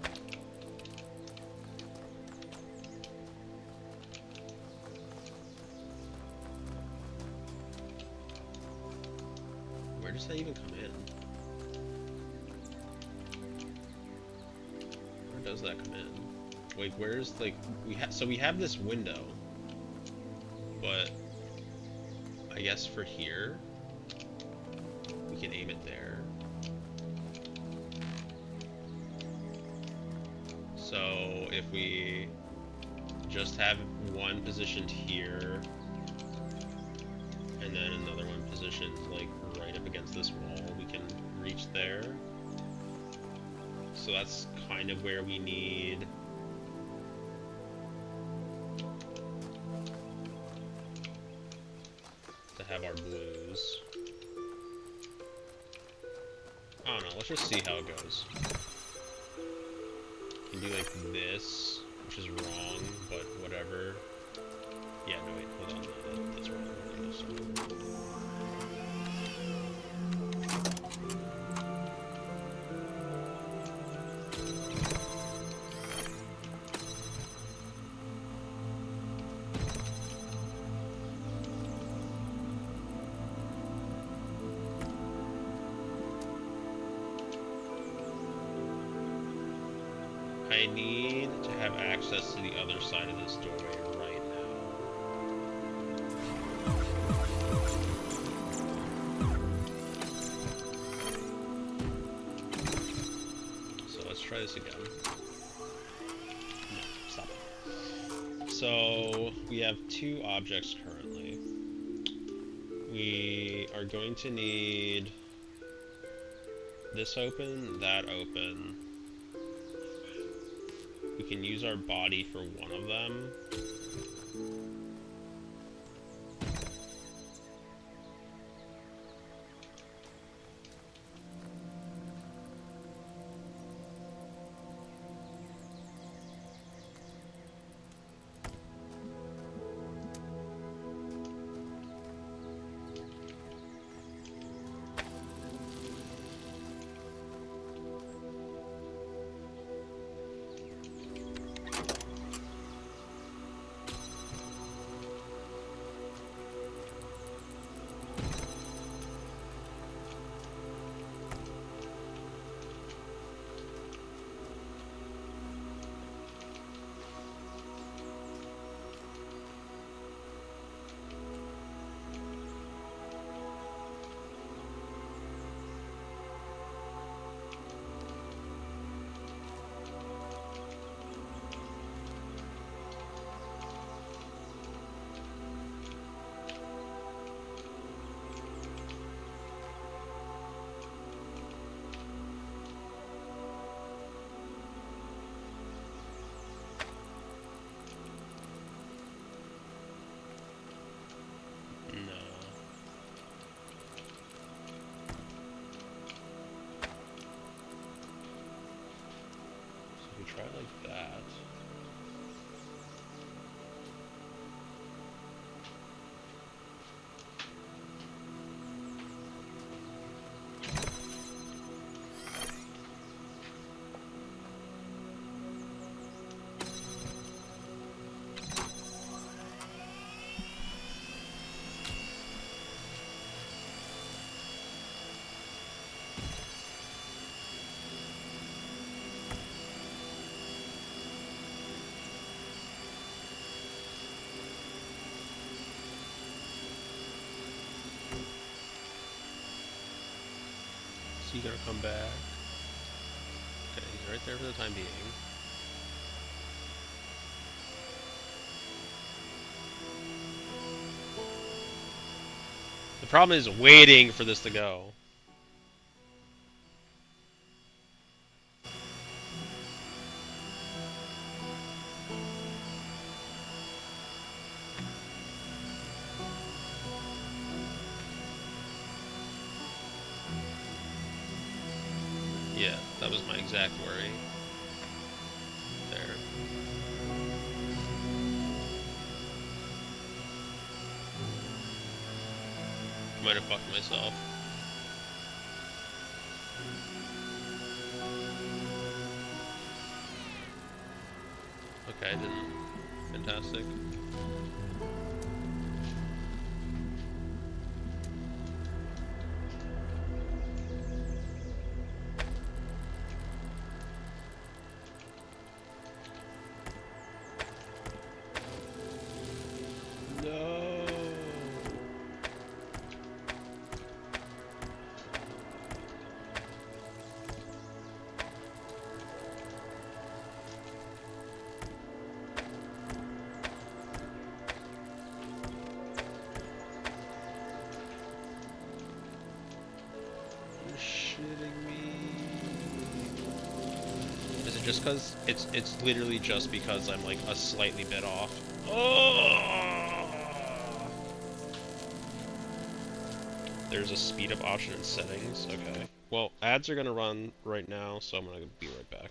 Where does that even come in? Where does that come in? Wait, where's like we have this window, but I guess for here we can aim it there. So if we just have one positioned here and then another one positioned like right up against this wall, we can reach there. So that's kind of where we need to have our blues. I don't know, let's just see how it goes. do like this, which is wrong, but whatever. Yeah, no wait, hold on, no, that's wrong. I need to have access to the other side of this doorway right now. So let's try this again. No, stop it. So we have 2 objects currently. We are going to need this open, that open. We can use our body for one of them. Try like that. So you gotta come back. Okay, he's right there for the time being. The problem is waiting for this to go. Yeah, that was my exact worry. There. Might have fucked myself. Okay, I didn't. Fantastic. Just because it's literally just because I'm like a slightly bit off. Oh! There's a speed up option in settings. Okay. Well, ads are gonna run right now, so I'm gonna be right back.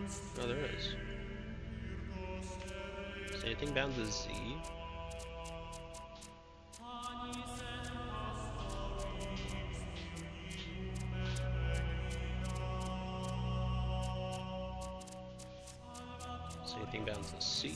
Oh, there is. Is anything bound to Z? Is anything bound to C?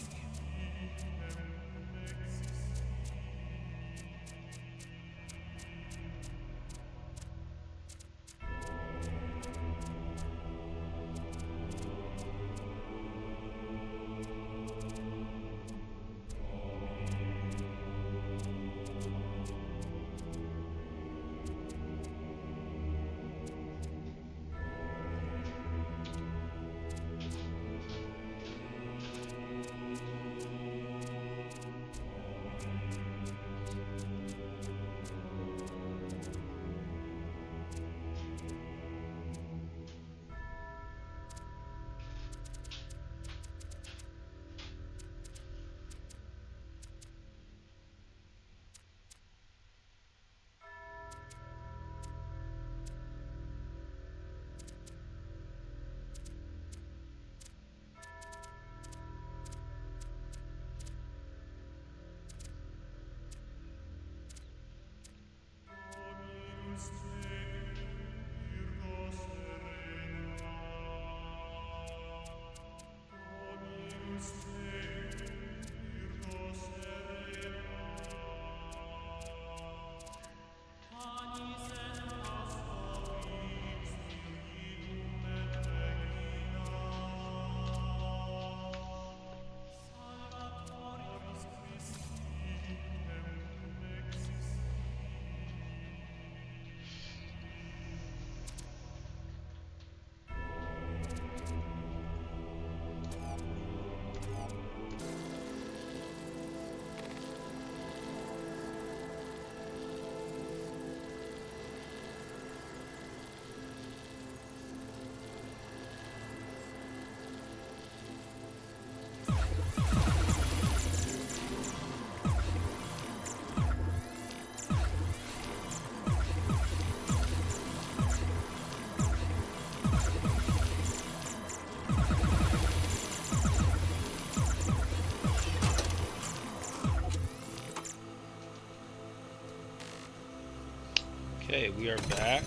Okay, we are back.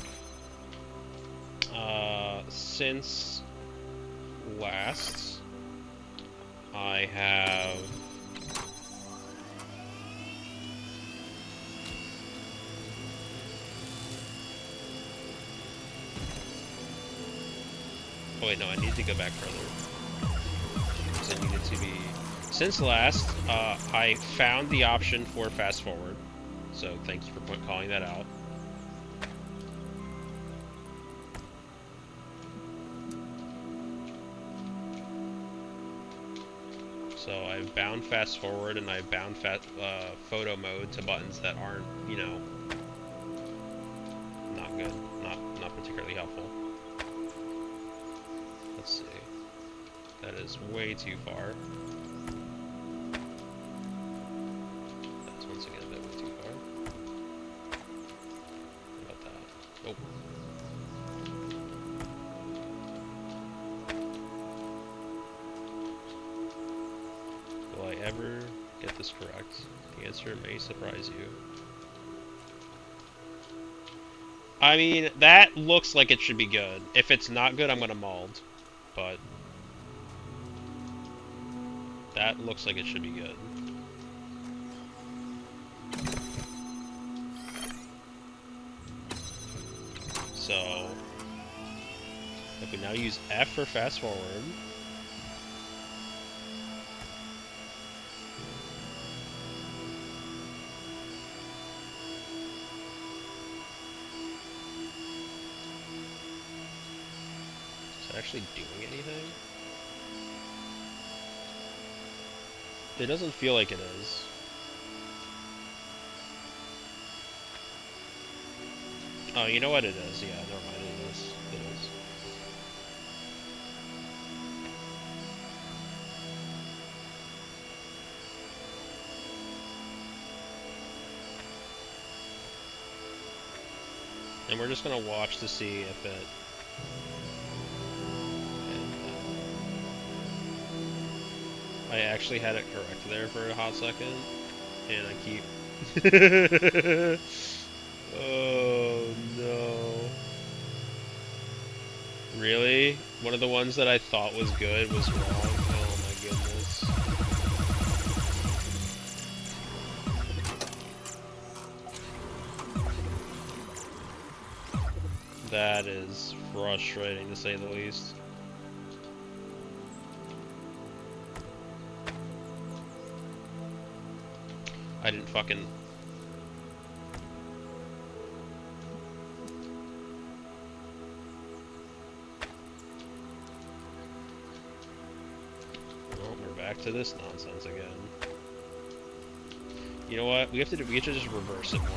Since last, I have oh wait, no, I need to go back further. Because I needed to be... Since last, I found the option for fast forward. So thank you for calling that out. So I've bound fast forward and I've bound photo mode to buttons that aren't, you know, not good, not particularly helpful. Let's see. That is way too far. That's once again a bit way too far. What about that? Nope. Will I ever get this correct? The answer may surprise you. I mean, that looks like it should be good. If it's not good, I'm gonna mold. But that looks like it should be good. So if we now use F for fast forward. Is it actually doing anything? It doesn't feel like it is. Oh, you know what it is? Yeah, never mind, it is. It is. And we're just gonna watch to see if it... I actually had it correct there for a hot second, and I keep... Oh, no. Really? One of the ones that I thought was good was wrong? Oh my goodness. That is frustrating, to say the least. I didn't fucking... Well, we're back to this nonsense again. You know what? We have to just reverse it more.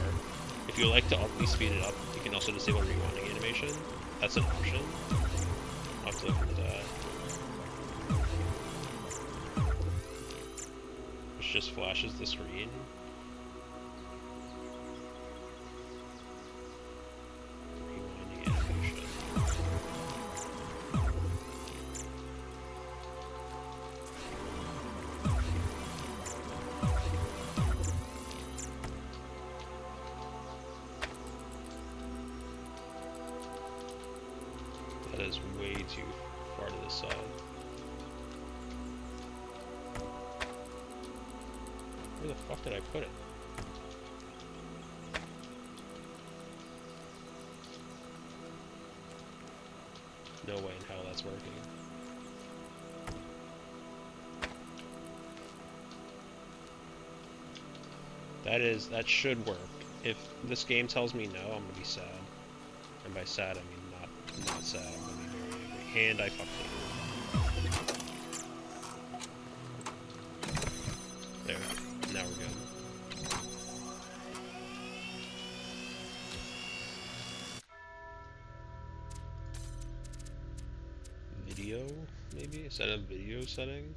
If you like to speed it up, you can also disable rewinding animation. That's an option. I'll have to look into that. Which just flashes the screen. Rewinding animation. That is way too far to the side. Where the fuck did I put it? No way in hell that's working. That should work. If this game tells me no, I'm gonna be sad. And by sad, I mean not sad. I'm gonna be very angry. And I fucked it. There. Now we're good. Video, maybe? Set a video setting?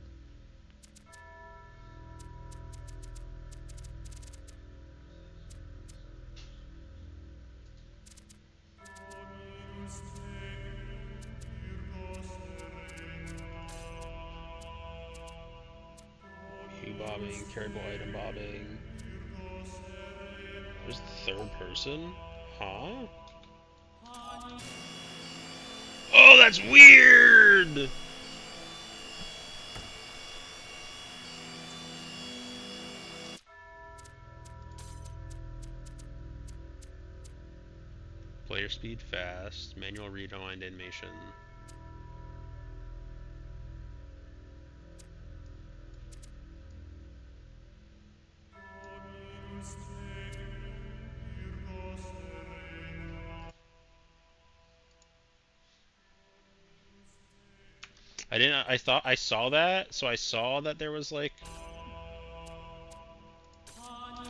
Bobbing, carryable item bobbing. There's the third person? Huh? Oh, that's weird! Player speed fast, manual rewind animation. I saw that, so I saw that there was like...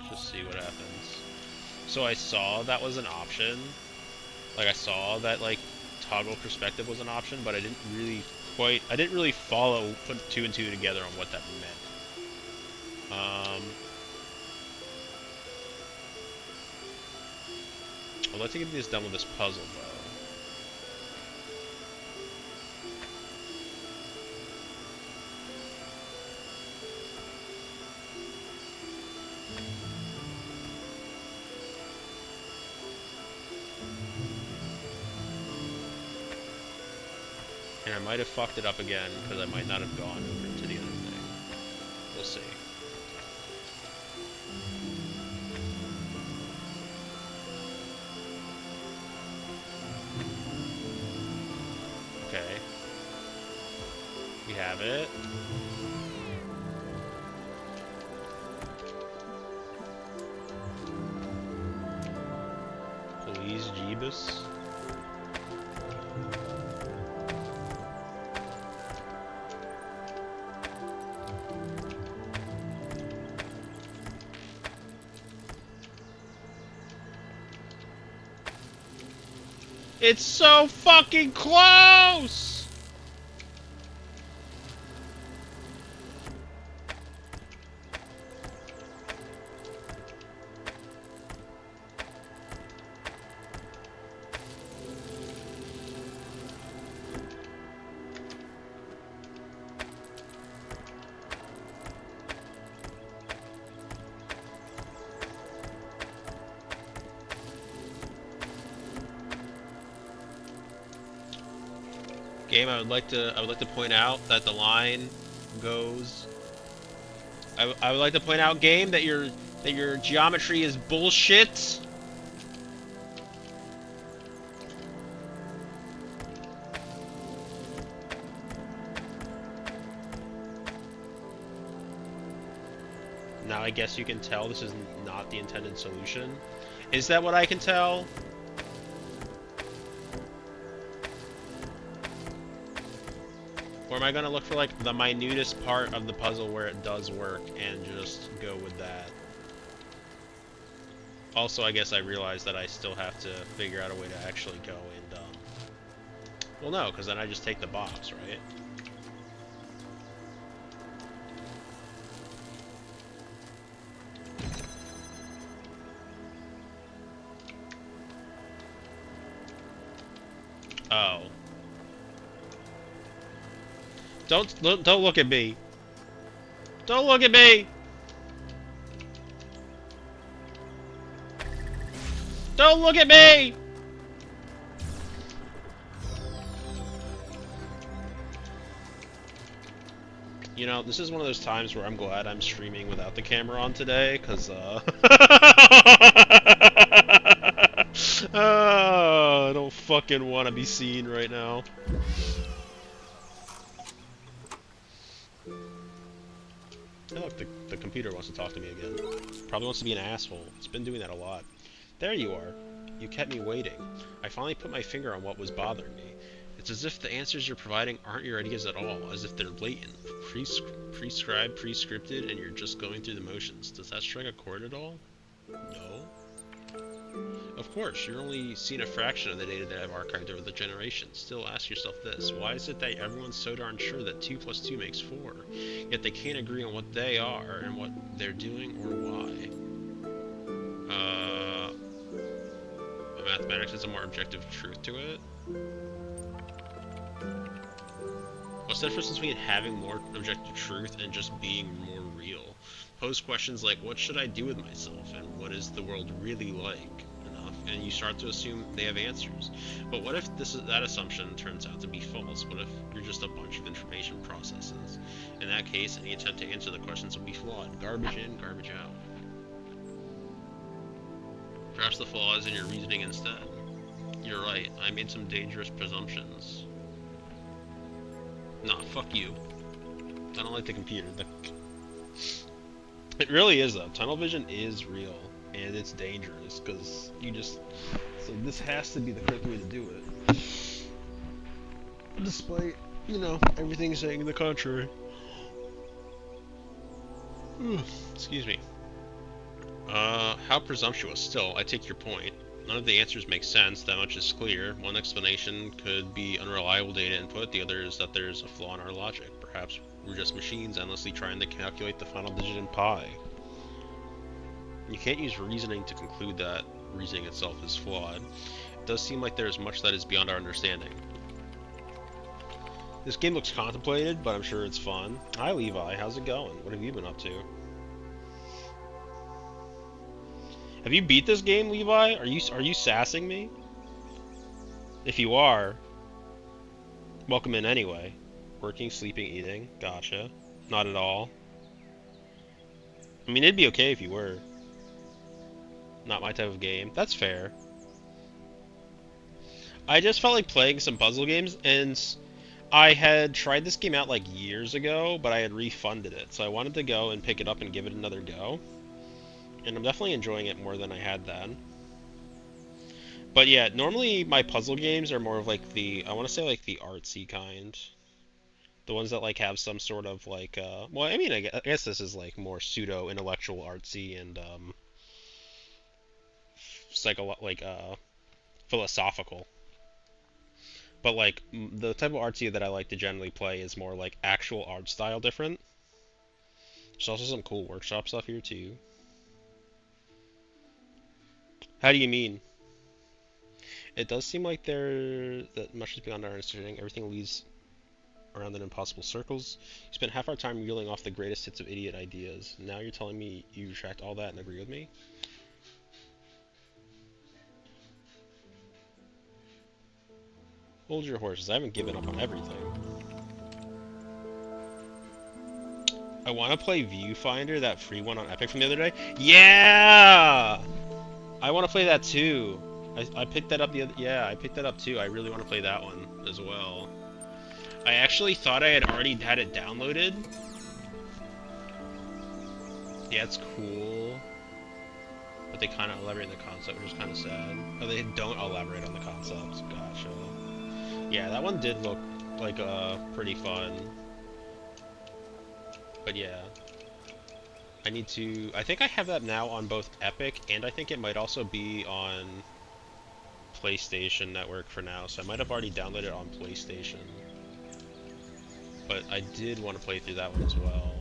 Just see what happens. So I saw that was an option. Like I saw that like toggle perspective was an option, but I didn't really put two and two together on what that meant. I'd like to get this done with this puzzle though. And I might have fucked it up again, because I might not have gone over to the other thing. We'll see. Okay. We have it. Please, Jeebus. It's so fucking close! Game, I would like to point out that the line goes. I would like to point out, game, that your geometry is bullshit. Now I guess you can tell this is not the intended solution. Is that what I can tell? Or am I gonna look for like the minutest part of the puzzle where it does work and just go with that? Also, I guess I realize that I still have to figure out a way to actually go and, well, no, because then I just take the box, right? Oh. Don't look at me. Don't look at me! Don't look at me! You know, this is one of those times where I'm glad I'm streaming without the camera on today, because, I don't fucking want to be seen right now. Oh, look, the computer wants to talk to me again. Probably wants to be an asshole. It's been doing that a lot. There you are. You kept me waiting. I finally put my finger on what was bothering me. It's as if the answers you're providing aren't your ideas at all, as if they're latent, prescribed, prescripted, and you're just going through the motions. Does that strike a chord at all? No. Of course, you're only seen a fraction of the data that I've archived over the generations. Still, ask yourself this. Why is it that everyone's so darn sure that 2 plus 2 makes 4, yet they can't agree on what they are and what they're doing or why? Mathematics has a more objective truth to it. What's the difference between having more objective truth and just being more real? Pose questions like, what should I do with myself, and what is the world really like? Enough, and you start to assume they have answers. But what if that assumption turns out to be false? What if you're just a bunch of information processes? In that case, any attempt to answer the questions will be flawed. Garbage in, garbage out. Perhaps the flaw is in your reasoning instead. You're right, I made some dangerous presumptions. Nah, fuck you. I don't like the computer. It really is, though. Tunnel vision is real, and it's dangerous, because you just... So this has to be the correct way to do it. Despite, you know, everything saying the contrary. Excuse me. How presumptuous. Still, I take your point. None of the answers make sense, that much is clear. One explanation could be unreliable data input, the other is that there's a flaw in our logic. Perhaps we're just machines endlessly trying to calculate the final digit in pi. You can't use reasoning to conclude that reasoning itself is flawed. It does seem like there is much that is beyond our understanding. This game looks contemplated, but I'm sure it's fun. Hi Levi, how's it going? What have you been up to? Have you beat this game, Levi? Are you sassing me? If you are, welcome in anyway. Working, sleeping, eating. Gotcha. Not at all. I mean, it'd be okay if you were. Not my type of game. That's fair. I just felt like playing some puzzle games, and I had tried this game out like years ago, but I had refunded it, so I wanted to go and pick it up and give it another go. And I'm definitely enjoying it more than I had then. But yeah, normally my puzzle games are more of like I want to say like the artsy kind. The ones that like have some sort of like, well, I mean, I guess this is like more pseudo-intellectual artsy and, philosophical. But like, the type of artsy that I like to generally play is more like actual art style different. There's also some cool workshop stuff here too. How do you mean? It does seem like that much is beyond our understanding. Everything leads around in impossible circles. You spent half our time reeling off the greatest hits of idiot ideas. Now you're telling me you retract all that and agree with me? Hold your horses. I haven't given up on everything. I want to play Viewfinder, that free one on Epic from the other day. Yeah! I want to play that too. I picked that up the other... Yeah, I picked that up too. I really want to play that one as well. I actually thought I had already had it downloaded. Yeah, it's cool. But they kind of elaborate on the concept, which is kind of sad. Oh, they don't elaborate on the concepts. Gotcha. Yeah, that one did look like pretty fun. But yeah. I need to... I think I have that now on both Epic, and I think it might also be on PlayStation Network for now, so I might have already downloaded it on PlayStation. But I did want to play through that one as well.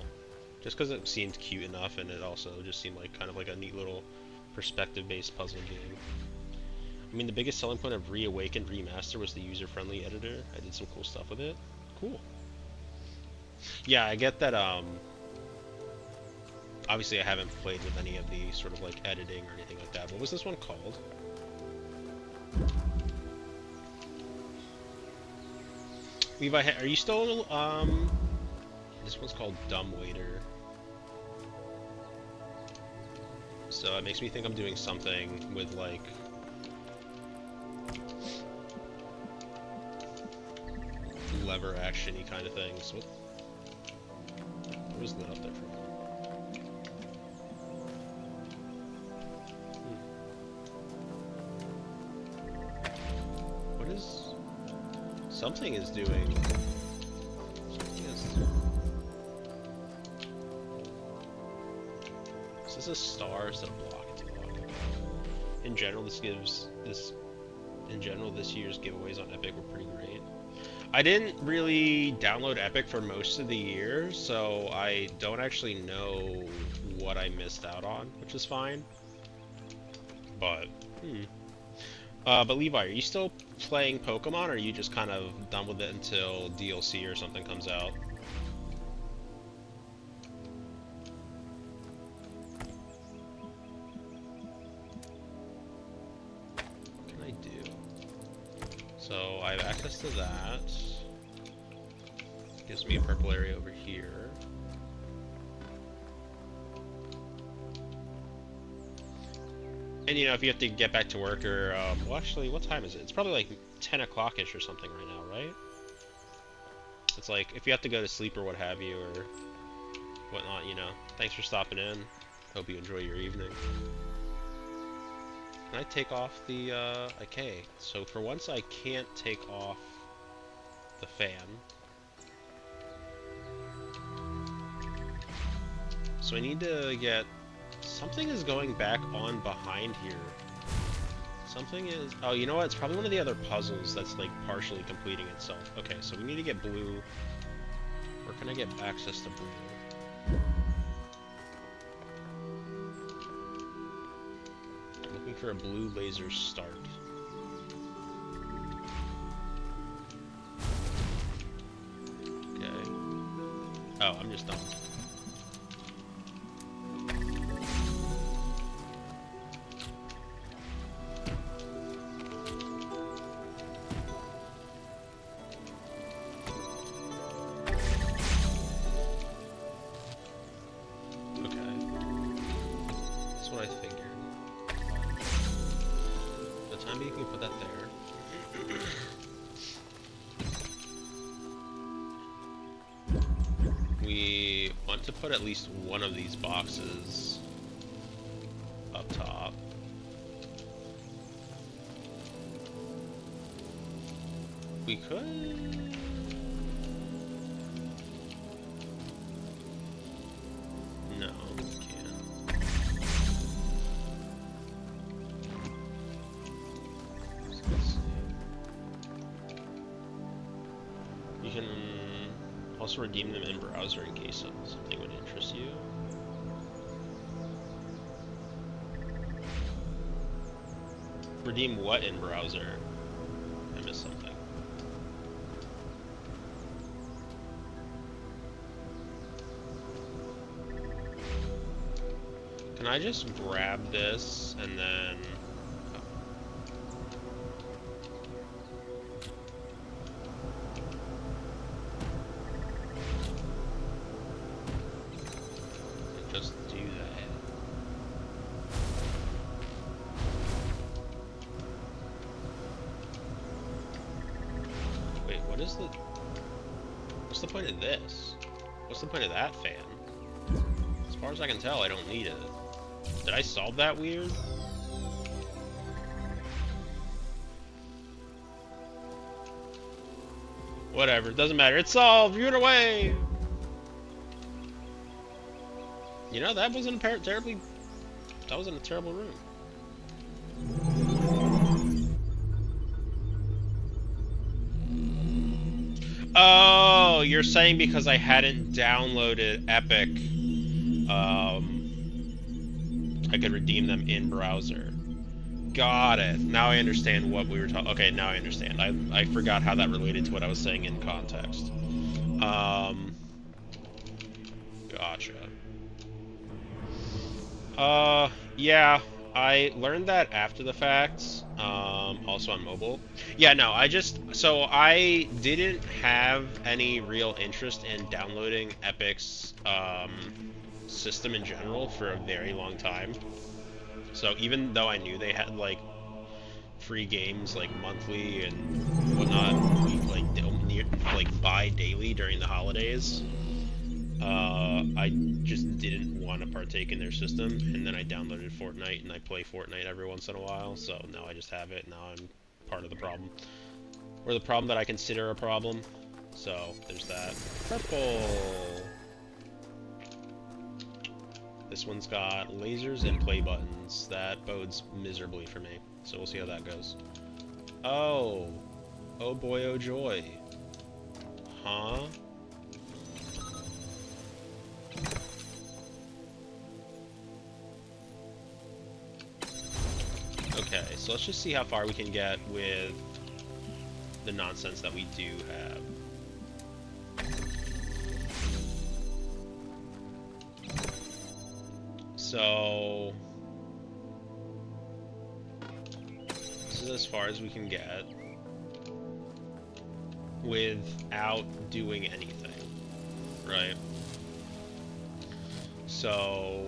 Just because it seemed cute enough, and it also just seemed like kind of like a neat little perspective-based puzzle game. I mean, the biggest selling point of Reawakened Remaster was the user-friendly editor. I did some cool stuff with it. Cool. Yeah, I get that, obviously I haven't played with any of the sort of like editing or anything like that. What was this one called? Levi, are you still, this one's called Dumbwaiter. So it makes me think I'm doing something with like lever action-y kind of things. What was lit up there for? What is... Something is doing... Something is... Is this a star? Is it a block? It's a block. In general, this year's giveaways on Epic were pretty great. I didn't really download Epic for most of the year, so I don't actually know what I missed out on, which is fine. But, but Levi, are you still playing Pokemon, or are you just kind of done with it until DLC or something comes out? What can I do? So I have access to that. Gives me a purple area over here. And you know, if you have to get back to work or, well actually, what time is it? It's probably like 10 o'clock-ish or something right now, right? It's like, if you have to go to sleep or what have you, or whatnot, you know. Thanks for stopping in. Hope you enjoy your evening. Can I take off the, okay. So for once I can't take off the fan. So I need to get... Something is going back on behind here. Something is... Oh, you know what? It's probably one of the other puzzles that's, like, partially completing itself. Okay, so we need to get blue. Where can I get access to blue? I'm looking for a blue laser start. Okay. Oh, I'm just dumb. To put at least one of these boxes up top. We could... No, we can't. So let's see. You can also redeem them in browser in case something would interest you. Redeem what in browser? I missed something. Can I just grab this and then... What is the... What's the point of this? What's the point of that fan? As far as I can tell, I don't need it. Did I solve that weird? Whatever, it doesn't matter. It's solved! Run away! You know, that wasn't terribly... That wasn't a terrible room. Oh, you're saying because I hadn't downloaded Epic, I could redeem them in browser. Got it. Now I understand what we were talking. Okay, now I understand. I forgot how that related to what I was saying in context. Gotcha. Yeah, I learned that after the fact, also on mobile. Yeah, no, so I didn't have any real interest in downloading Epic's, system in general for a very long time. So even though I knew they had, like, free games, like, monthly and whatnot, like, buy daily during the holidays, I just didn't want to partake in their system, and then I downloaded Fortnite, and I play Fortnite every once in a while, so now I just have it, now I'm part of the problem. Or the problem that I consider a problem. So, there's that. Purple! This one's got lasers and play buttons. That bodes miserably for me, so we'll see how that goes. Oh! Oh boy, oh joy. Huh? Okay, so let's just see how far we can get with the nonsense that we do have. So this is as far as we can get without doing anything, right? So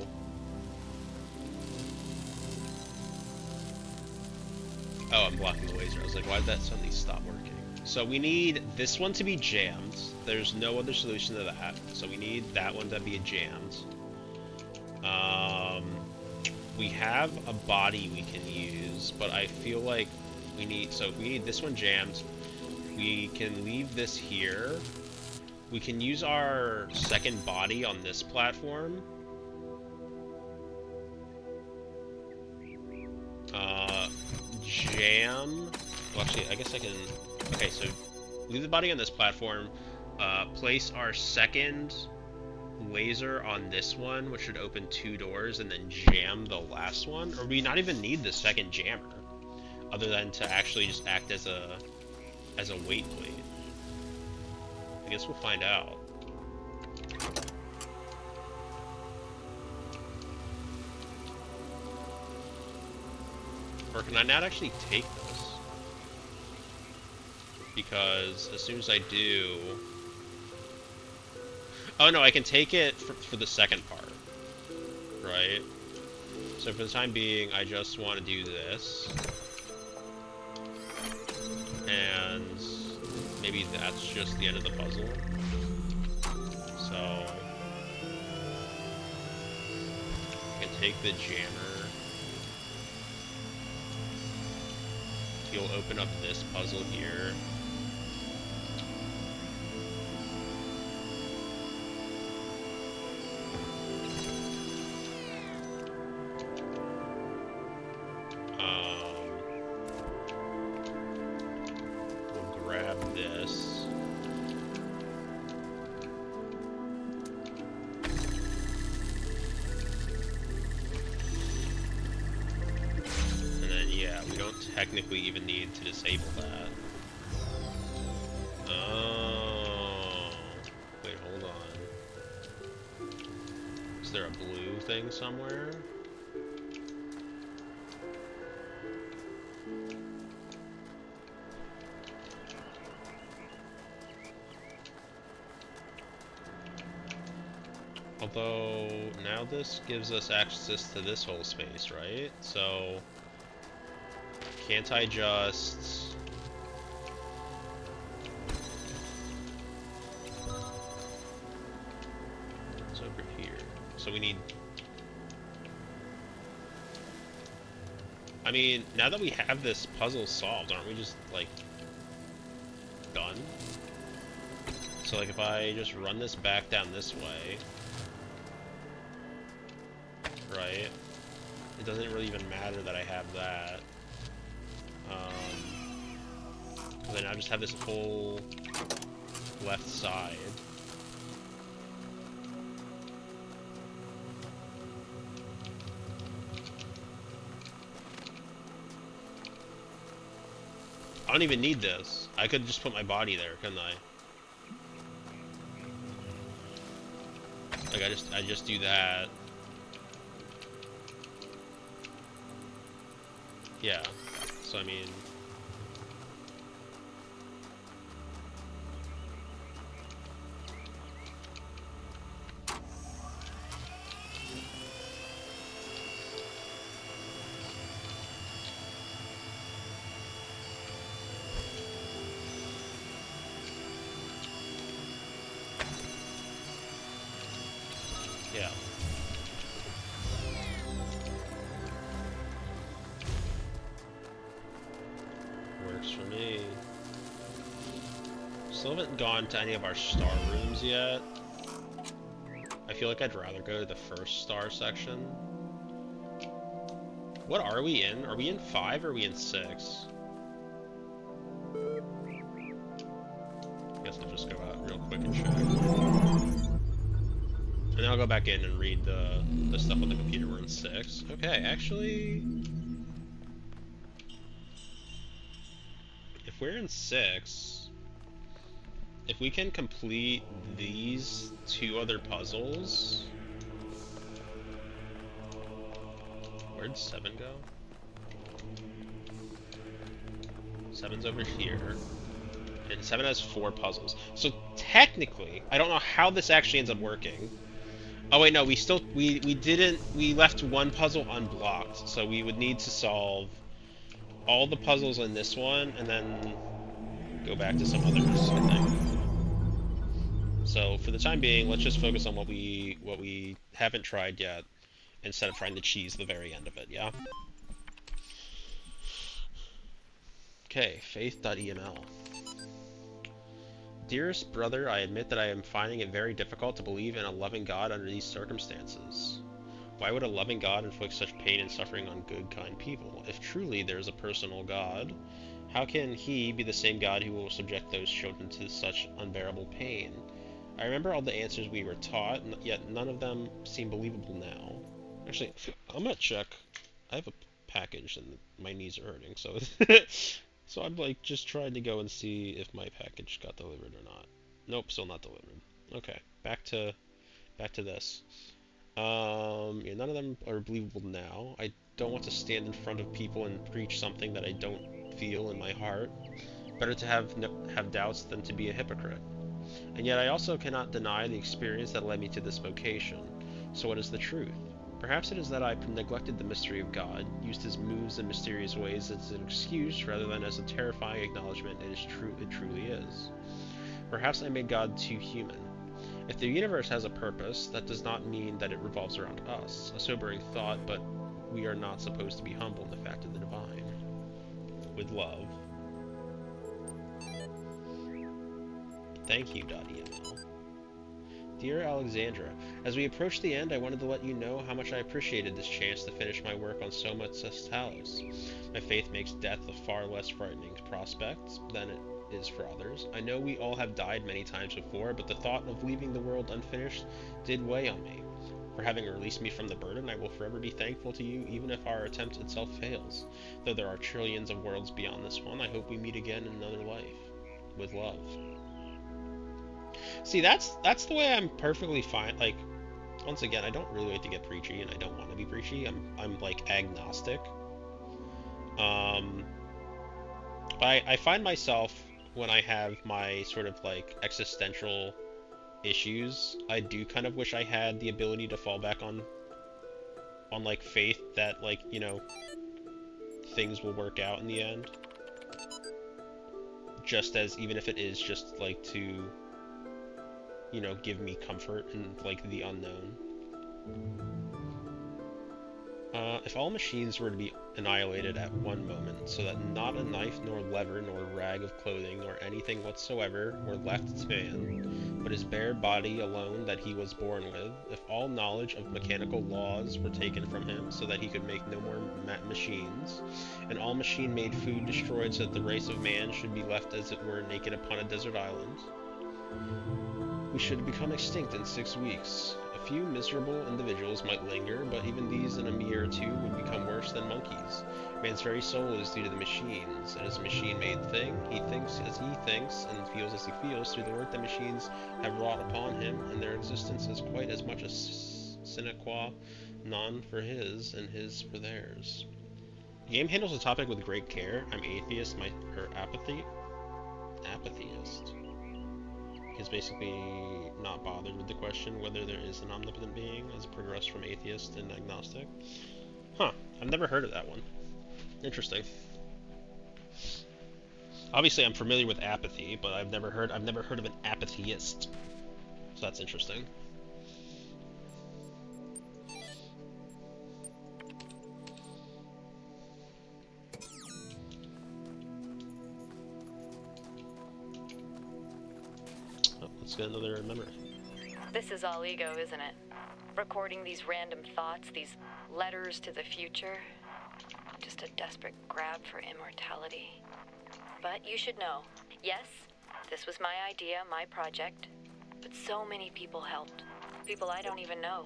oh, I'm blocking the laser. I was like, why did that suddenly stop working? So we need this one to be jammed. There's no other solution to that. So we need that one to be jammed. We have a body we can use, but I feel like we need... So if we need this one jammed, we can leave this here. We can use our second body on this platform. Jam... Well, actually, I guess I can... Okay, so leave the body on this platform. Place our second laser on this one, which should open 2 doors, and then jam the last one. Or we not even need the second jammer, other than to actually just act as a weight plate. I guess we'll find out. Or can I not actually take this? Because as soon as I do... Oh no, I can take it for the second part, right? So for the time being, I just want to do this. And maybe that's just the end of the puzzle. So I can take the jammer. He'll open up this puzzle here. We'll grab this. And then, yeah, we don't technically even need to disable that. Oh. Wait, hold on. Is there a blue thing somewhere? Although, now this gives us access to this whole space, right? So, can't I just... over here. So we need... I mean, now that we have this puzzle solved, aren't we just, like, done? So, like, if I just run this back down this way, right? It doesn't really even matter that I have that. Then I just have this whole left side. I don't even need this. I could just put my body there, couldn't I? Like I just do that. Yeah. So I mean, yeah. Works for me. Still haven't gone to any of our star rooms yet. I feel like I'd rather go to the first star section. What are we in? Are we in 5 or are we in 6? I guess I'll just go out real quick and check. And then I'll go back in and read the stuff on the computer. We're in 6. Okay, actually... If we're in 6... If we can complete these 2 other puzzles... Where'd 7 go? 7's over here. And 7 has 4 puzzles. So technically, I don't know how this actually ends up working. Oh wait, no, we left 1 puzzle unblocked. So we would need to solve all the puzzles in this one, and then go back to some others, I think. So for the time being, let's just focus on what we haven't tried yet, instead of trying to cheese the very end of it, yeah? Okay, faith.eml. Dearest brother, I admit that I am finding it very difficult to believe in a loving God under these circumstances. Why would a loving God inflict such pain and suffering on good, kind people? If truly there is a personal God, how can he be the same God who will subject those children to such unbearable pain? I remember all the answers we were taught, yet none of them seem believable now. Actually, I'm gonna check. I have a package and my knees are hurting, so so I'm like just trying to go and see if my package got delivered or not. Nope, still not delivered. Okay, back to this. Yeah, none of them are believable now. I don't want to stand in front of people and preach something that I don't feel in my heart. Better to have doubts than to be a hypocrite. And yet I also cannot deny the experience that led me to this vocation. So what is the truth? Perhaps it is that I neglected the mystery of God, used his moves in mysterious ways as an excuse rather than as a terrifying acknowledgement it truly is. Perhaps I made God too human. If the universe has a purpose, that does not mean that it revolves around us. A sobering thought, but we are not supposed to be humble in the fact of the divine. With love. Thank you, .eml. Dear Alexandra, as we approach the end, I wanted to let you know how much I appreciated this chance to finish my work on so much as Talos. My faith makes death a far less frightening prospect than it is for others. I know we all have died many times before, but the thought of leaving the world unfinished did weigh on me. For having released me from the burden, I will forever be thankful to you, even if our attempt itself fails. Though there are trillions of worlds beyond this one, I hope we meet again in another life. With love. See, that's the way I'm perfectly fine. Like, once again, I don't really like to get preachy, and I don't want to be preachy. I'm like agnostic. I find myself when I have my sort of like existential issues, I do kind of wish I had the ability to fall back on like faith that, like, you know, things will work out in the end. Just as, even if it is just like to you know, give me comfort in, like, the unknown. If all machines were to be annihilated at one moment, so that not a knife, nor lever, nor rag of clothing, nor anything whatsoever were left to man, but his bare body alone that he was born with, if all knowledge of mechanical laws were taken from him, so that he could make no more machines, and all machine-made food destroyed so that the race of man should be left as it were naked upon a desert island, we should become extinct in 6 weeks. A few miserable individuals might linger, but even these in a year or two would become worse than monkeys. Man's very soul is due to the machines. It is a machine-made thing. He thinks as he thinks, and feels as he feels, through the work that machines have wrought upon him, and their existence is quite as much a sine qua non for his, and his for theirs. The game handles the topic with great care. I'm atheist, apatheist. Is basically not bothered with the question whether there is an omnipotent being as it progressed from atheist and agnostic. Huh, I've never heard of that one. Interesting. Obviously I'm familiar with apathy, but I've never heard of an apatheist. So that's interesting. Let's get another memory. This is all ego, isn't it? Recording these random thoughts, these letters to the future. Just a desperate grab for immortality. But you should know, yes, this was my idea, my project. But so many people helped. People I don't even know.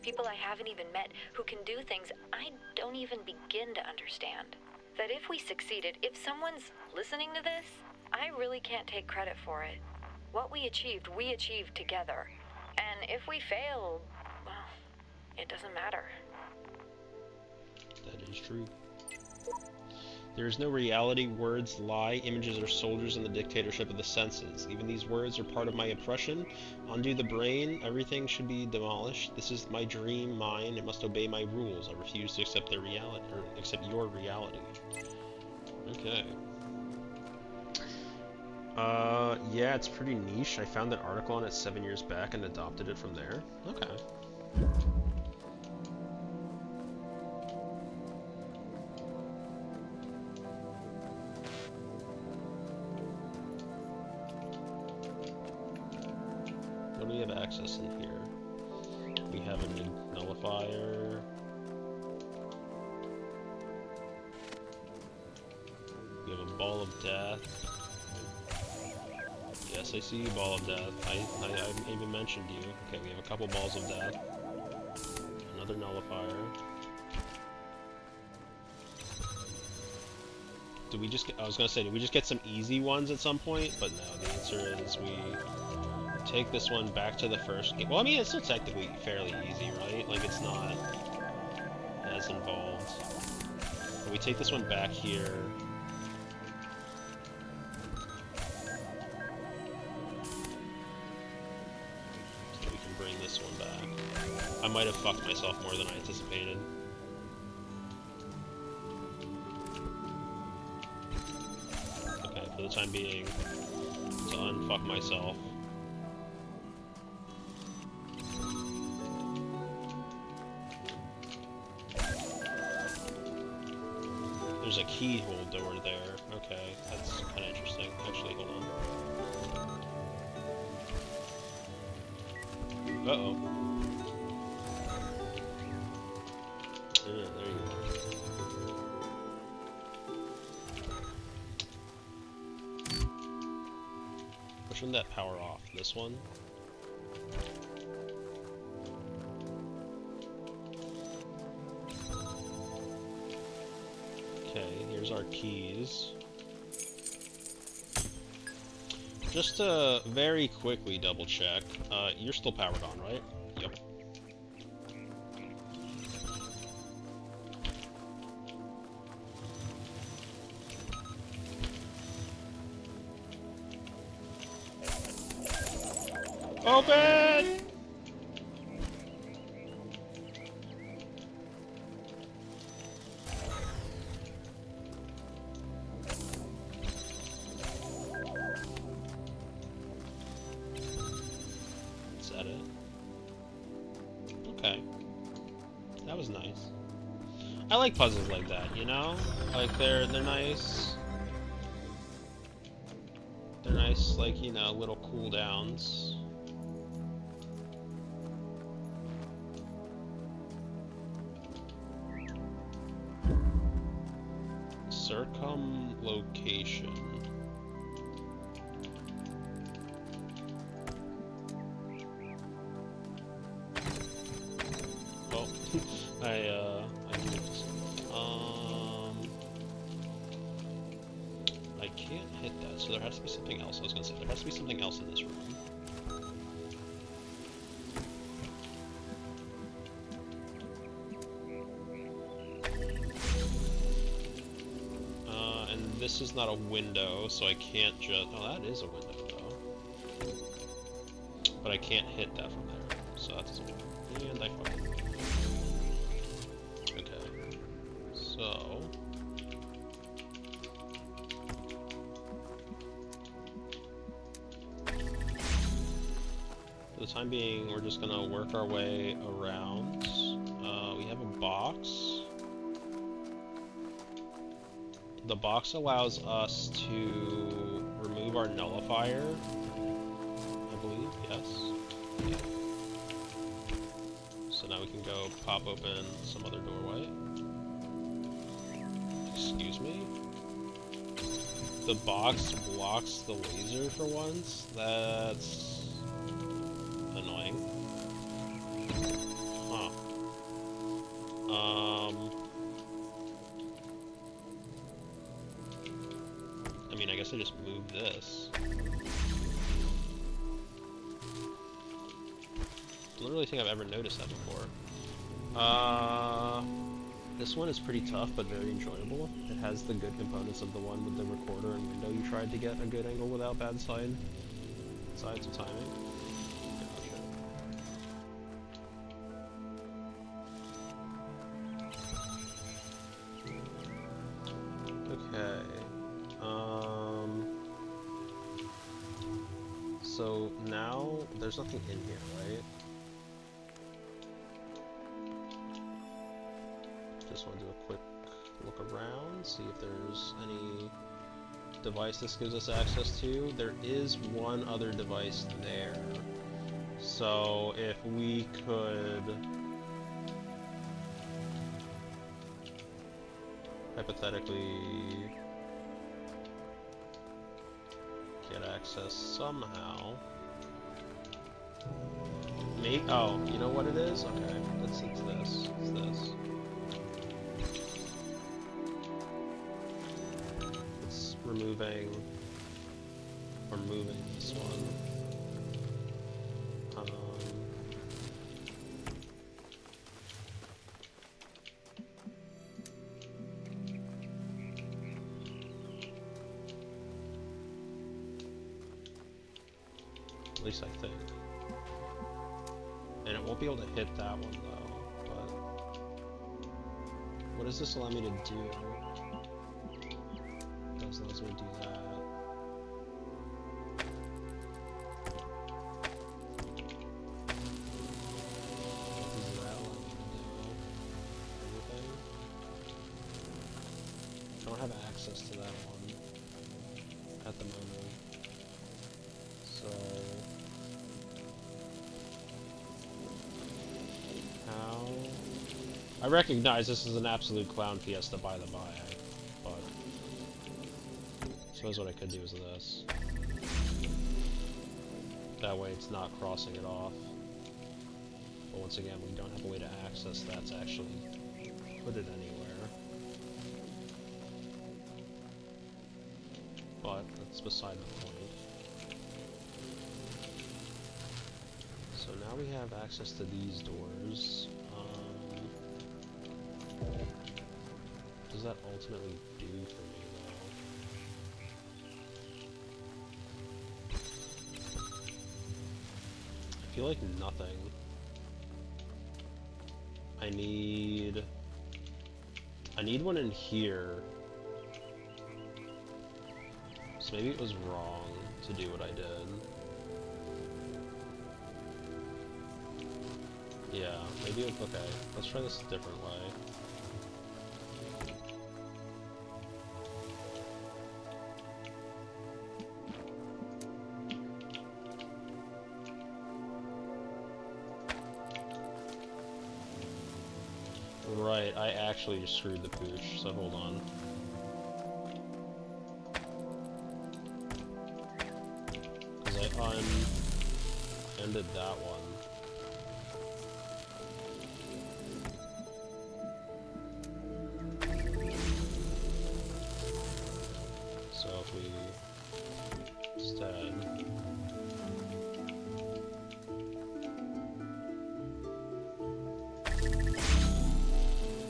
People I haven't even met who can do things I don't even begin to understand. That if we succeeded, if someone's listening to this, I really can't take credit for it. What we achieved together. And if we fail, well, it doesn't matter. That is true. There is no reality, words lie, images are soldiers in the dictatorship of the senses. Even these words are part of my oppression. Undo the brain, everything should be demolished. This is my dream, mine, it must obey my rules. I refuse to accept their reality, or accept your reality. Okay. Yeah, it's pretty niche. I found an article on it 7 years back and adopted it from there. Okay. What do we have access in here? We have a new nullifier. We have a ball of death. Yes, I see you, ball of death. I even mentioned you. Okay, we have a couple balls of death. Another nullifier. Did we just get, I was gonna say, did we just get some easy ones at some point? But no, the answer is we take this one back to the first game. Well, I mean, it's still technically fairly easy, right? Like, it's not as involved. But we take this one back here. Bring this one back. I might have fucked myself more than I anticipated. Okay, for the time being, to unfuck myself. There's a keyhole door there. Okay, that's kind of interesting. Actually, hold on. Uh-oh. Yeah, there you go. Which one that power off? This one? Okay, here's our keys. Just to very quickly double check, you're still powered on, right? Yep. Open! that it? Okay. That was nice. I like puzzles like that, you know? Like, they're nice. They're nice, like, you know, little cooldowns. Circumlocation. Well, I moved. I can't hit that, so there has to be something else. I was gonna say, there has to be something else in this room. And this is not a window, so I can't just... Oh, that is a window, though. But I can't hit that from there, so that doesn't work. And I fucking... Okay. So... For the time being, we're just gonna work our way around. We have a box. The box allows us to remove our nullifier, I believe, yes. Yeah. So now we can go pop open some other doorway. Excuse me? The box blocks the laser for once? That's... annoying. Huh. I mean, I guess I just moved this. I don't really think I've ever noticed that before. This one is pretty tough, but very enjoyable. It has the good components of the one with the recorder and window you tried to get a good angle without bad sides of timing. Okay. So now there's nothing in here, right? Just want to do a quick look around, see if there's any device this gives us access to. There is one other device there. So if we could hypothetically get access somehow. Oh, you know what it is? Okay, it's this. It's this. It's removing or moving this one. At least I think. And it won't be able to hit that one though, but... What does this allow me to do? It does allow me to do that. What does that allow me to do? Everything? I don't have access to that one at the moment. So... I recognize this is an absolute clown fiesta by the by, but I suppose what I could do is this. That way it's not crossing it off. But once again, we don't have a way to access that to actually put it anywhere. But that's beside the point. So now we have access to these doors. What does that ultimately do for me, though? I feel like nothing. I need one in here. So maybe it was wrong to do what I did. Yeah, maybe, okay. Let's try this a different way. Right, I actually just screwed the pooch, so hold on. Because I ended that one. So if we instead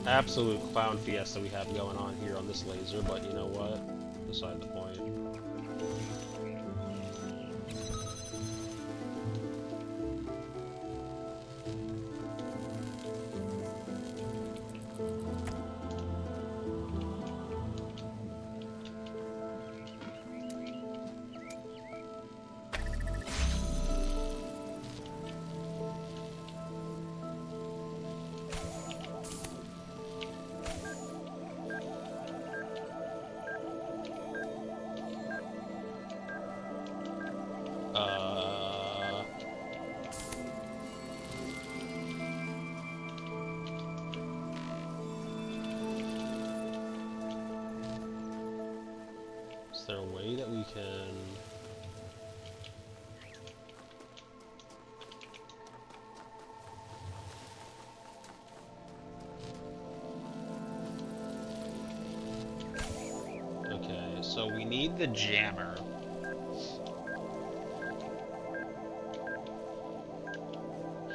absolute clown fiesta we have going on here on this laser, but you know what? Beside the point. Is there a way that we can... Okay, so we need the jammer.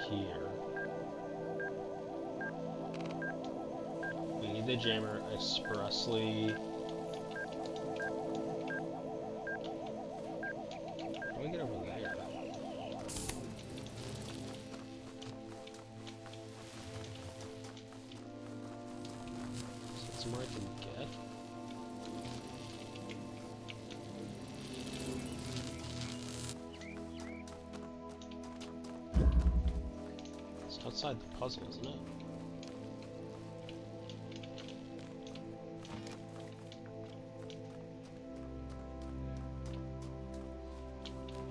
Here. We need the jammer expressly... How do we get over there? Is that somewhere I can get? It's outside the puzzle, isn't it?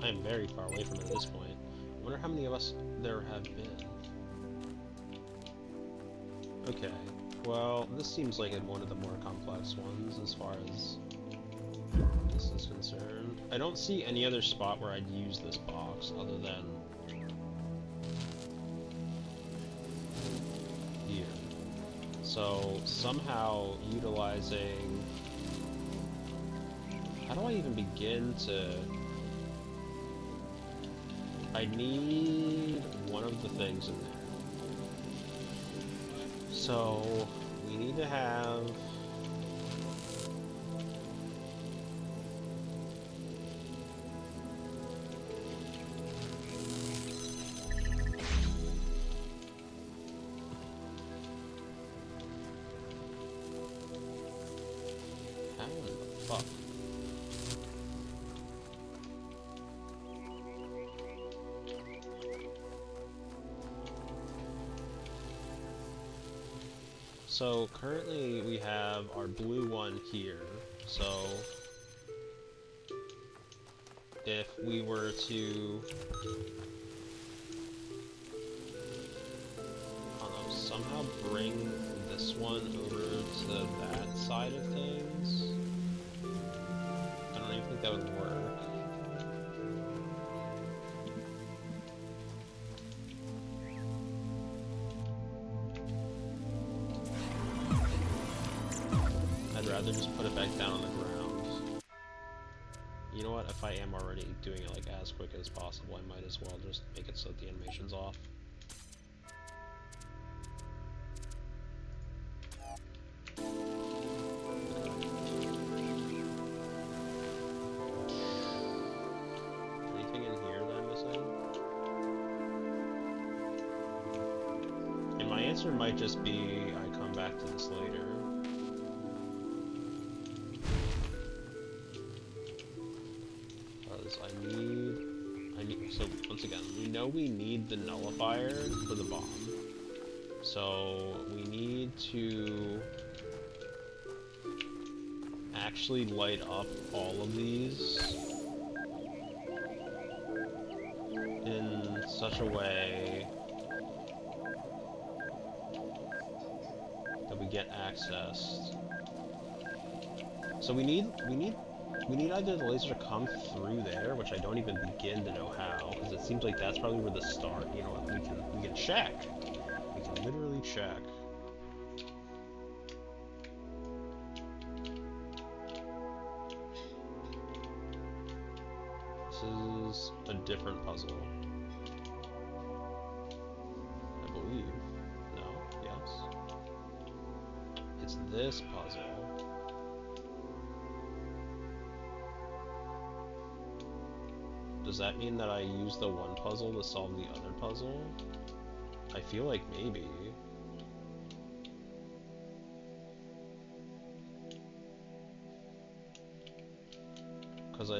I am very far away from it at this point. I wonder how many of us there have been. Okay, well, this seems like one of the more complex ones as far as this is concerned. I don't see any other spot where I'd use this box other than here. So, somehow utilizing... How do I even begin to... I need one of the things in there. So, we need to have... How in the fuck? So currently we have our blue one here, so if we were to, I don't know, somehow bring this one over to that side of things, I don't even think that would work. I'd rather just put it back down on the ground. You know what, if I am already doing it like as quick as possible, I might as well just make it so that the animation's off. Anything in here that I'm missing? And my answer might just be I come back to this later. I need, so once again, we know we need the nullifier for the bomb. So we need to actually light up all of these in such a way that we get access. So we need either the laser to come through there, which I don't even begin to know how, because it seems like that's probably where the start. You know what? We can check. We can literally check. This is a different puzzle, I believe. No? Yes. It's this puzzle. Does that mean that I use the one puzzle to solve the other puzzle? I feel like maybe. Because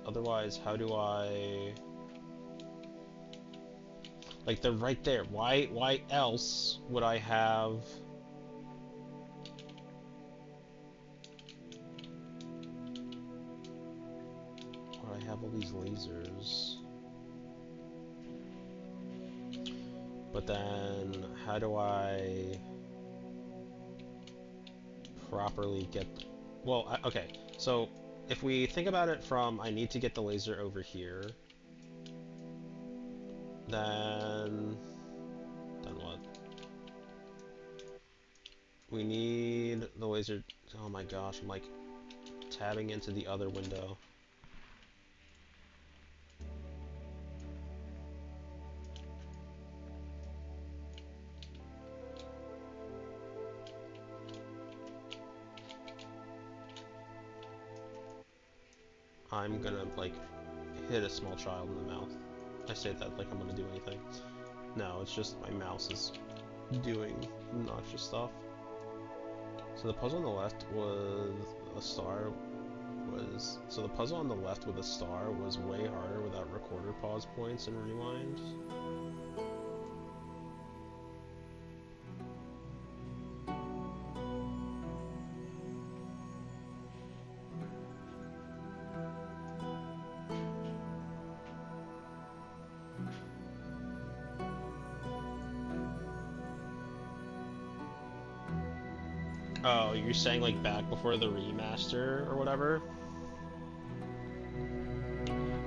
otherwise, how do I... Like, they're right there. Why else would I have... Would I have all these lasers? But then, how do I properly get... Well, okay, so if we think about it from, I need to get the laser over here, then what? We need the laser... Oh my gosh, I'm like tabbing into the other window. I'm gonna, like, hit a small child in the mouth. I say that like I'm gonna do anything. No, it's just my mouse is doing obnoxious stuff. So the puzzle on the left was a star was... So the puzzle on the left with a star was way harder without recorder pause points and rewind. Oh, you're saying like back before the remaster or whatever?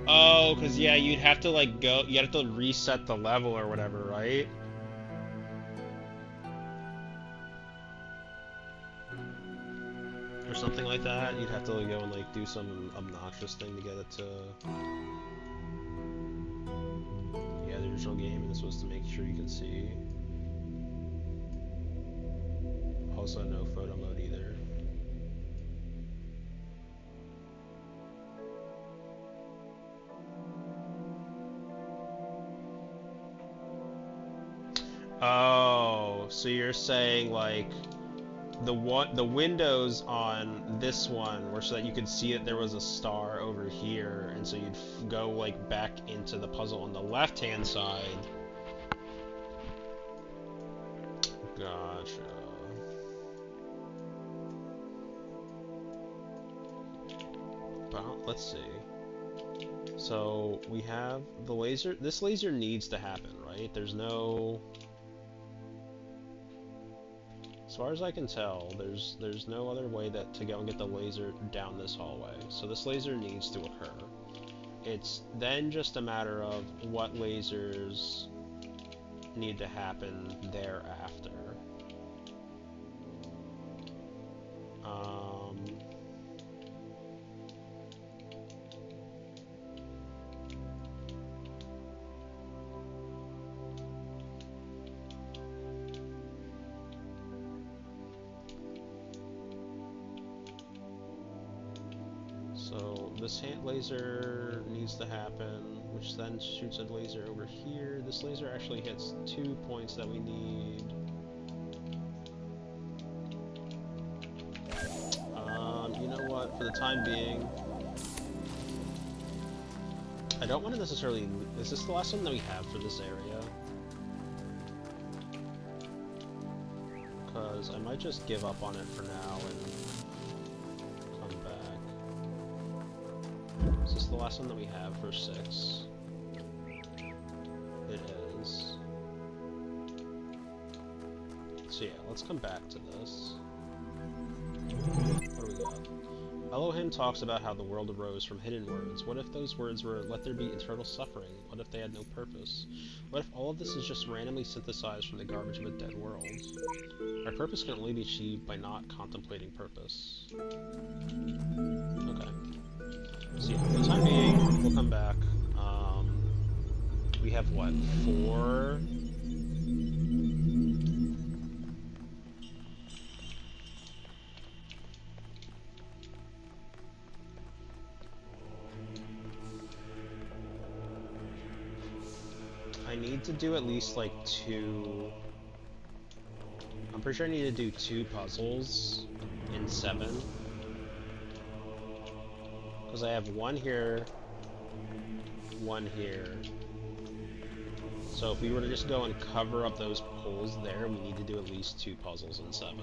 Oh, cause yeah, you'd have to like go, you have to reset the level or whatever, right? Or something like that. You'd have to go and like do some obnoxious thing to get it to... Yeah, the original game, and this was to make sure you can see. Also, no photo mode either. Oh, so you're saying like the windows on this one were so that you could see that there was a star over here, and so you'd go like back into the puzzle on the left-hand side. Gotcha. Well, let's see. So we have the laser. This laser needs to happen, right? There's no... As far as I can tell, there's no other way to go and get the laser down this hallway. So this laser needs to occur. It's then just a matter of what lasers need to happen thereafter. So this hand laser needs to happen, which then shoots a laser over here. This laser actually hits 2 points that we need. You know what? For the time being, I don't want to necessarily... Is this the last one that we have for this area? Because I might just give up on it for now and come back. Is this the last one that we have for 6? It is. So yeah, let's come back to this. What do we got? Elohim talks about how the world arose from hidden words. What if those words were, let there be eternal suffering? What if they had no purpose? What if all of this is just randomly synthesized from the garbage of a dead world? Our purpose can only be achieved by not contemplating purpose. Okay. So yeah, for the time being, we'll come back. We have what, 4? I need to do at least like 2. I'm pretty sure I need to do 2 puzzles in 7. Because I have 1 here, 1 here. So if we were to just go and cover up those holes there, we need to do at least 2 puzzles in 7.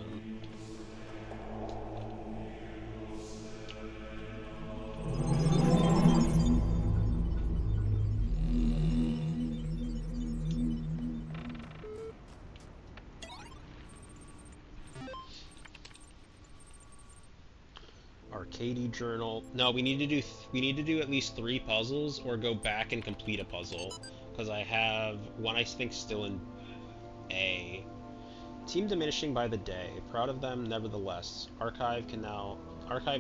Arcady journal. No, we need to do at least 3 puzzles or go back and complete a puzzle. Because I have one I think still in A. Team diminishing by the day. Proud of them, nevertheless. Archive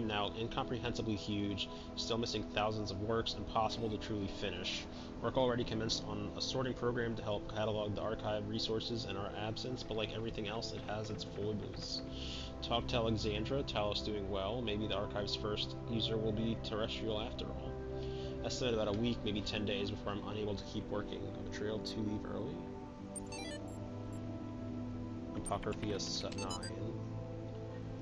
now incomprehensibly huge, still missing thousands of works, impossible to truly finish. Work already commenced on a sorting program to help catalog the archive resources in our absence, but like everything else, it has its foibles. Talk to Alexandra, Talos doing well. Maybe the archive's first user will be terrestrial after all. Estimate about a week, maybe 10 days before I'm unable to keep working. A betrayal to leave early? Apocrypha 9.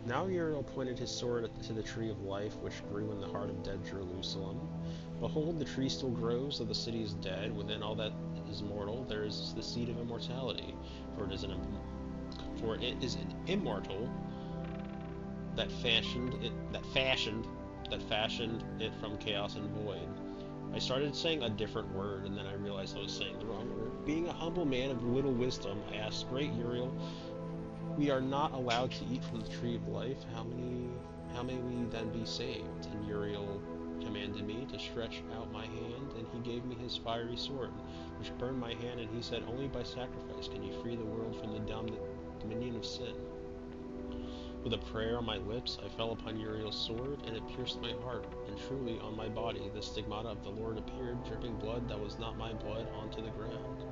Now Uriel pointed his sword to the tree of life, which grew in the heart of dead Jerusalem. Behold, the tree still grows, though the city is dead. Within all that is mortal, there is the seed of immortality. For it is an immortal that fashioned it from chaos and void. I started saying a different word, and then I realized I was saying the wrong word. Being a humble man of little wisdom, I asked, Great Uriel, we are not allowed to eat from the tree of life. How may we then be saved? And Uriel commanded me to stretch out my hand, and he gave me his fiery sword, which burned my hand, and he said, Only by sacrifice can you free the world from the dominion of sin. With a prayer on my lips, I fell upon Uriel's sword, and it pierced my heart, and truly on my body the stigmata of the Lord appeared, dripping blood that was not my blood onto the ground.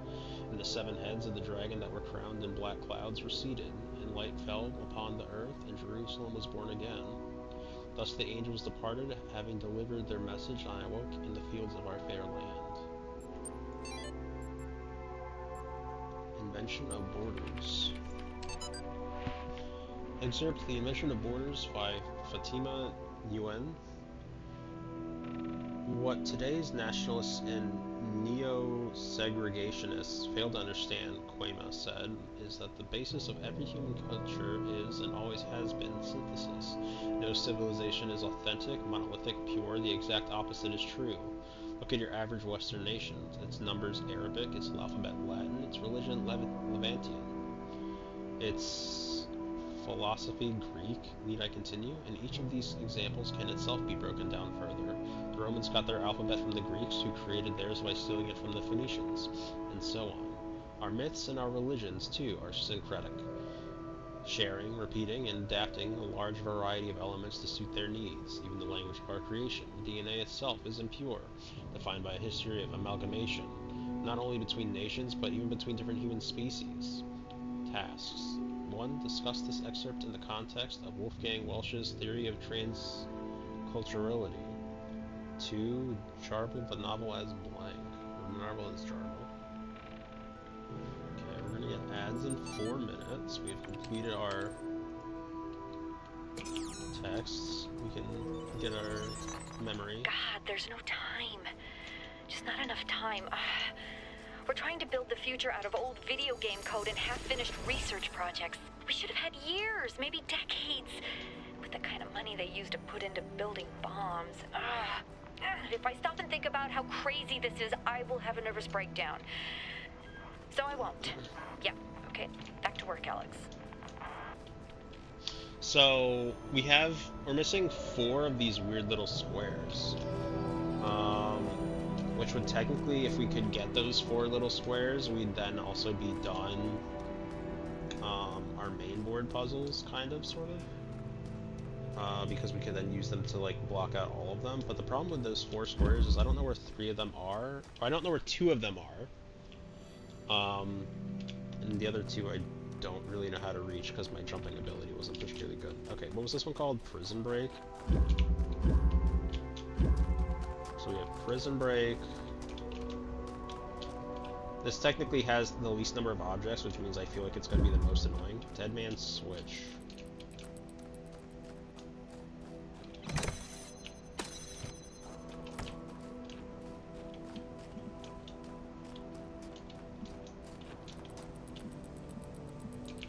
And the 7 heads of the dragon that were crowned in black clouds receded, and light fell upon the earth, and Jerusalem was born again. Thus the angels departed, having delivered their message, and I awoke in the fields of our fair land. Invention of Borders. Excerpt The Invention of Borders by Fatima Yuen. What today's nationalists and neo-segregationists fail to understand, Quema said, is that the basis of every human culture is and always has been synthesis. No civilization is authentic, monolithic, pure. The exact opposite is true. Look at your average Western nation. Its numbers Arabic, its alphabet Latin, its religion Levantian. Its philosophy Greek. Need I continue? And each of these examples can itself be broken down further. The Romans got their alphabet from the Greeks, who created theirs by stealing it from the Phoenicians, and so on. Our myths and our religions, too, are syncretic, sharing, repeating, and adapting a large variety of elements to suit their needs. Even the language of our creation, DNA itself, is impure, defined by a history of amalgamation, not only between nations, but even between different human species. Tasks. 1. Discuss this excerpt in the context of Wolfgang Welsch's theory of transculturality. 2. Jarble the novel as blank. Or novel as jarble. Okay, we're gonna get ads in 4 minutes. We've completed our texts. We can get our memory. God, there's no time. just not enough time. We're trying to build the future out of old video game code and half-finished research projects. We should have had years, maybe decades, with the kind of money they used to put into building bombs. If I stop and think about how crazy this is, I will have a nervous breakdown. So I won't. Yeah, okay. Back to work, Alex. So we're missing 4 of these weird little squares. Which would technically, if we could get those 4 little squares, we'd then also be done our main board puzzles, kind of, sort of. Because we could then use them to, like, block out all of them. But the problem with those 4 squares is I don't know where 3 of them are. Or I don't know where 2 of them are. And the other 2 I don't really know how to reach because my jumping ability wasn't particularly good. Okay, what was this one called? Prison Break? So we have Prison Break. This technically has the least number of objects, which means I feel like it's going to be the most annoying. Dead Man's Switch.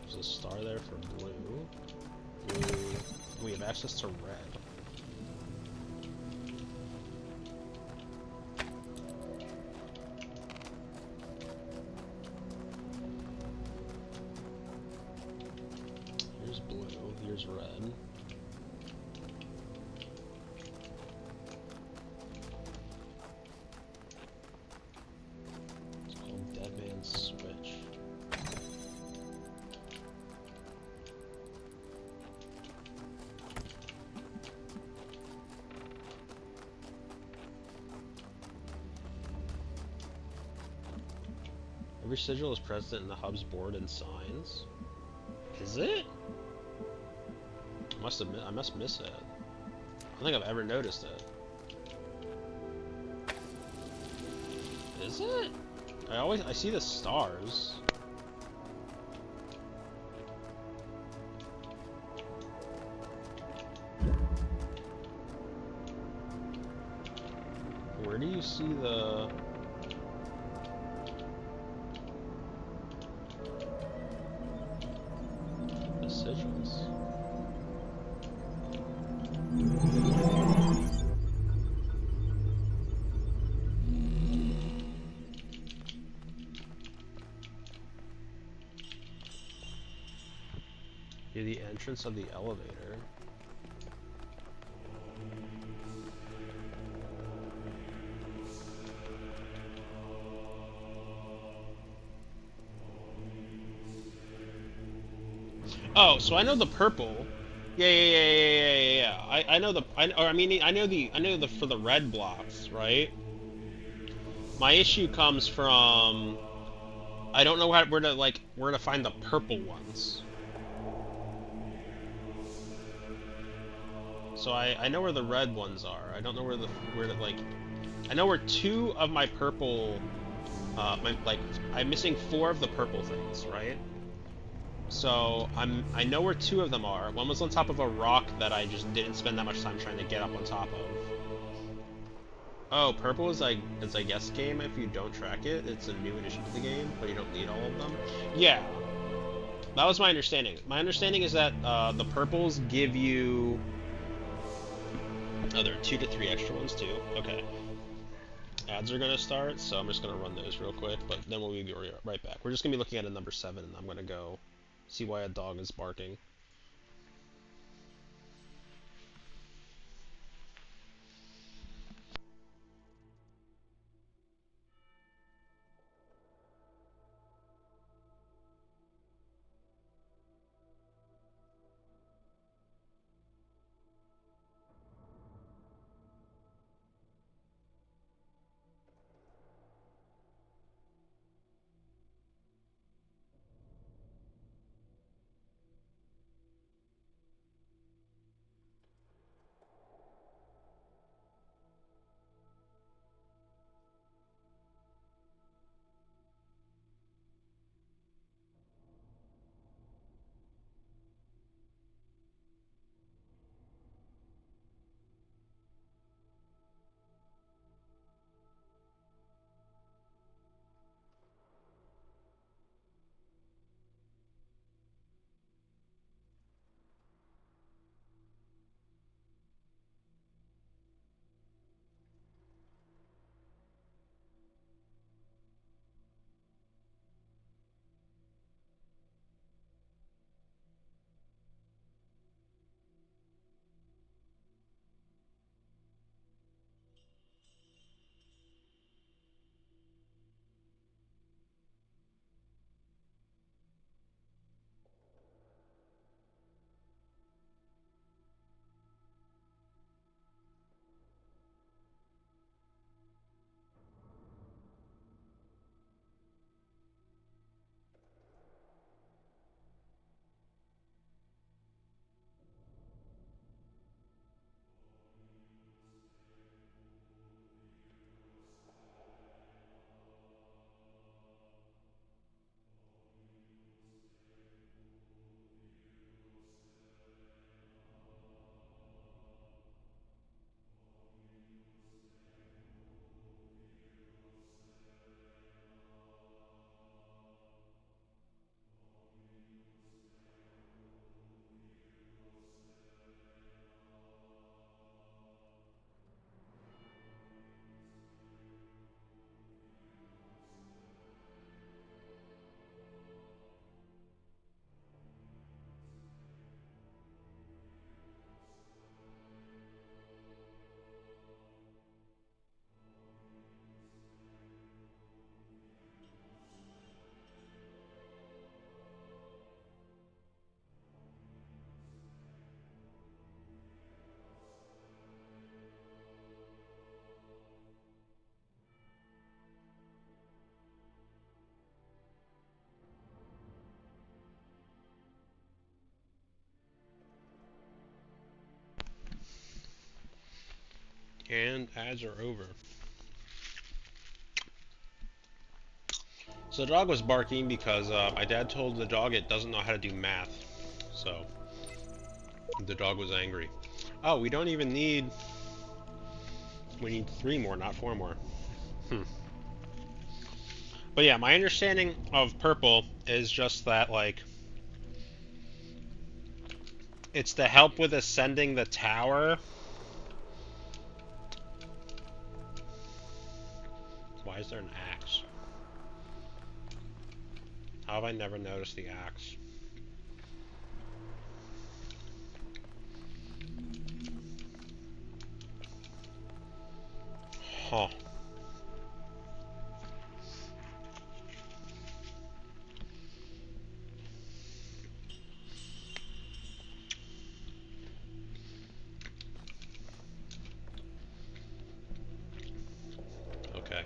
There's a star there for blue. Blue. We have access to red. Here's blue, here's red. It's called Dead Man's Switch. Every sigil is present in the hub's board and signs. Is it? I must miss it. I don't think I've ever noticed it. Is it? I see the stars. Where do you see the sigils? Near the entrance of the elevator. Oh, so I know the purple. Yeah. I know the for the red blocks, right? My issue comes from I don't know where to find the purple ones. So I know where the red ones are. I don't know I know where 2 of my purple I'm missing 4 of the purple things, right? So I know where 2 of them are. One was on top of a rock that I just didn't spend that much time trying to get up on top of. Oh, purple is I guess game if you don't track it. It's a new addition to the game, but you don't need all of them. Yeah, that was my understanding. My understanding is that the purples give you. Oh, there are 2 to 3 extra ones too. Okay. Ads are gonna start, so I'm just gonna run those real quick, but then we'll be right back. We're just gonna be looking at a number 7, and I'm gonna go see why a dog is barking. And ads are over. So the dog was barking because my dad told the dog it doesn't know how to do math. So the dog was angry. Oh, we don't even need... We need 3 more, not 4 more. But yeah, my understanding of purple is just that, like... It's to help with ascending the tower. Why is there an axe? How have I never noticed the axe? Huh. Okay.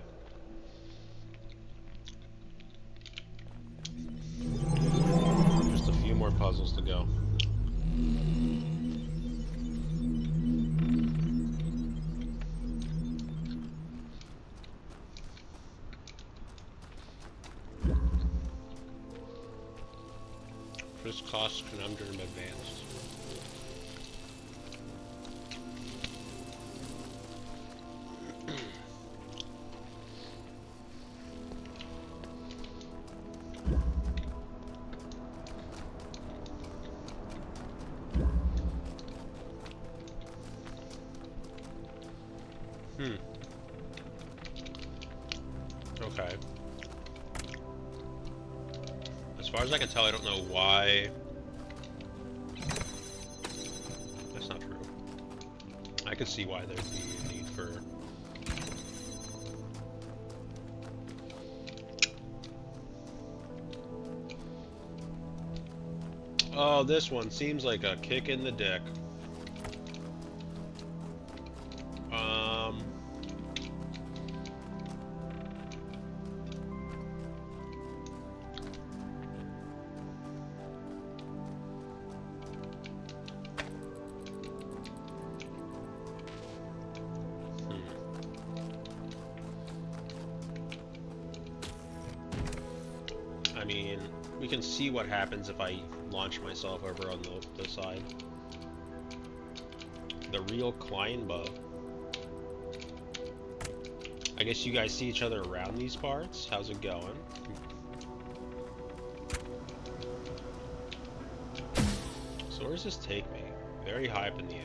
Just a few more puzzles to go. First cost conundrum advanced. Okay. As far as I can tell, I don't know why... That's not true. I could see why there'd be a need for... Oh, this one seems like a kick in the dick. I mean, we can see what happens if I launch myself over on the side. The real Kleinba. I guess you guys see each other around these parts. How's it going? So where does this take me? Very high up in the air.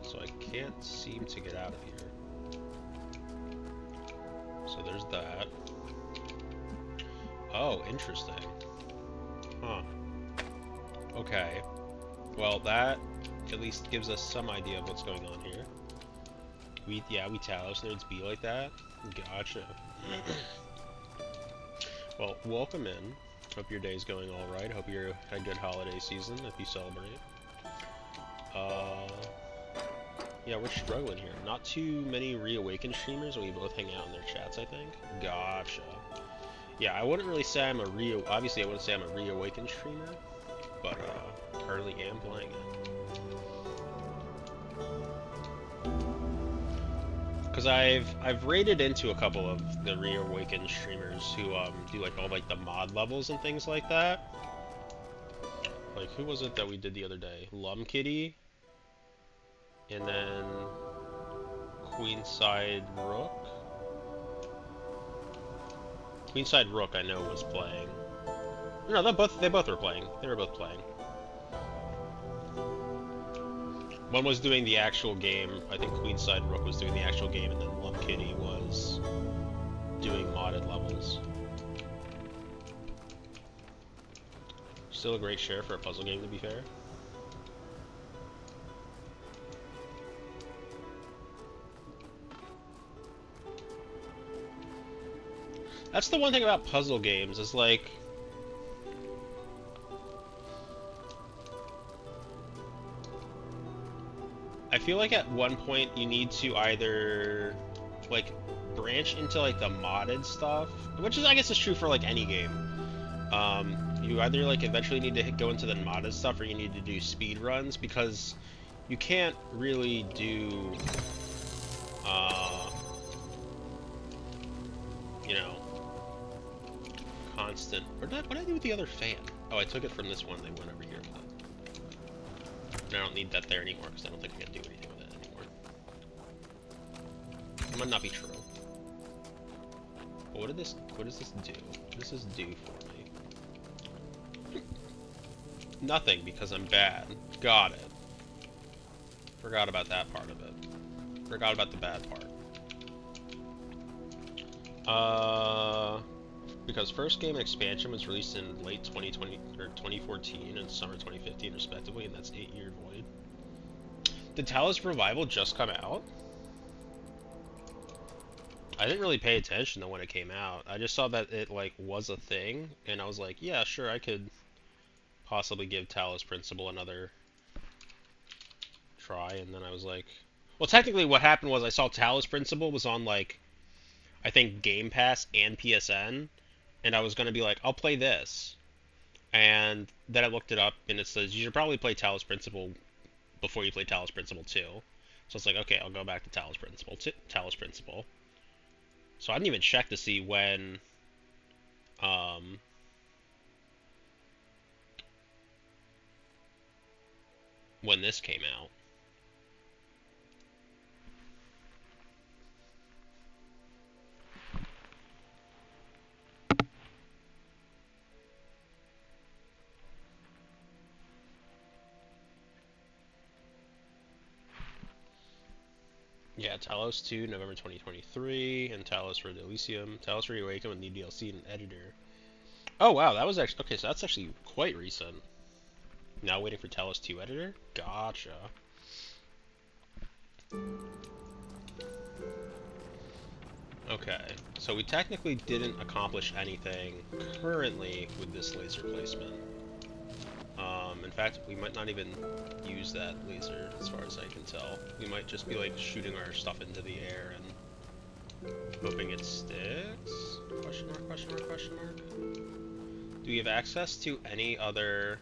So I can't seem to get out of here. So there's that. Oh, interesting. Huh. Okay. Well, that at least gives us some idea of what's going on here. We Talos nerds be like that? Gotcha. Well, welcome in. Hope your day's going alright. Hope you had a good holiday season if you celebrate. Yeah, we're struggling here. Not too many Reawakened streamers, we both hang out in their chats, I think. Gotcha. Yeah, I wouldn't really say I'm a obviously I wouldn't say I'm a Reawakened streamer, but currently am playing it. Because I've raided into a couple of the Reawakened streamers who do like all like the mod levels and things like that. Like who was it that we did the other day? Kitty, and then Queenside Rook. Queenside Rook I know was playing. No, they both were playing. They were both playing. One was doing the actual game. I think Queenside Rook was doing the actual game, and then Kitty was doing modded levels. Still a great share for a puzzle game, to be fair. That's the one thing about puzzle games, is like... I feel like at one point you need to either, like, branch into, like, the modded stuff, which is, I guess, is true for, like, any game. You either like eventually need to go into the modded stuff, or you need to do speed runs, because you can't really do, you know, constant. What did I do with the other fan? Oh, I took it from this one. They went over here with it. And I don't need that there anymore because I don't think I can do anything with it anymore. That might not be true. But what does this do? What does this do for me? Nothing, because I'm bad. Got it. Forgot about that part of it. Forgot about the bad part. Because first game and expansion was released in late 2020 or 2014 and summer 2015 respectively, and that's 8-year void. Did Talos Revival just come out? I didn't really pay attention to when it came out. I just saw that it like was a thing, and I was like, yeah, sure, I could possibly give Talos Principle another try. And then I was like, well, technically what happened was I saw Talos Principle was on like, I think Game Pass and PSN, and I was gonna be like, I'll play this. And then I looked it up, and it says you should probably play Talos Principle before you play Talos Principle 2. So it's like, okay, I'll go back to Talos Principle. So I didn't even check to see when this came out. Yeah, Talos 2, November 2023, and Talos Road to Elysium. Talos Reawakened with new DLC and editor. Oh wow, that was actually... Okay, so that's actually quite recent. Now waiting for Talos 2 editor? Gotcha. Okay, so we technically didn't accomplish anything currently with this laser placement. In fact, we might not even use that laser, as far as I can tell. We might just be like shooting our stuff into the air and hoping it sticks? Question mark, question mark, question mark. Do we have access to any other...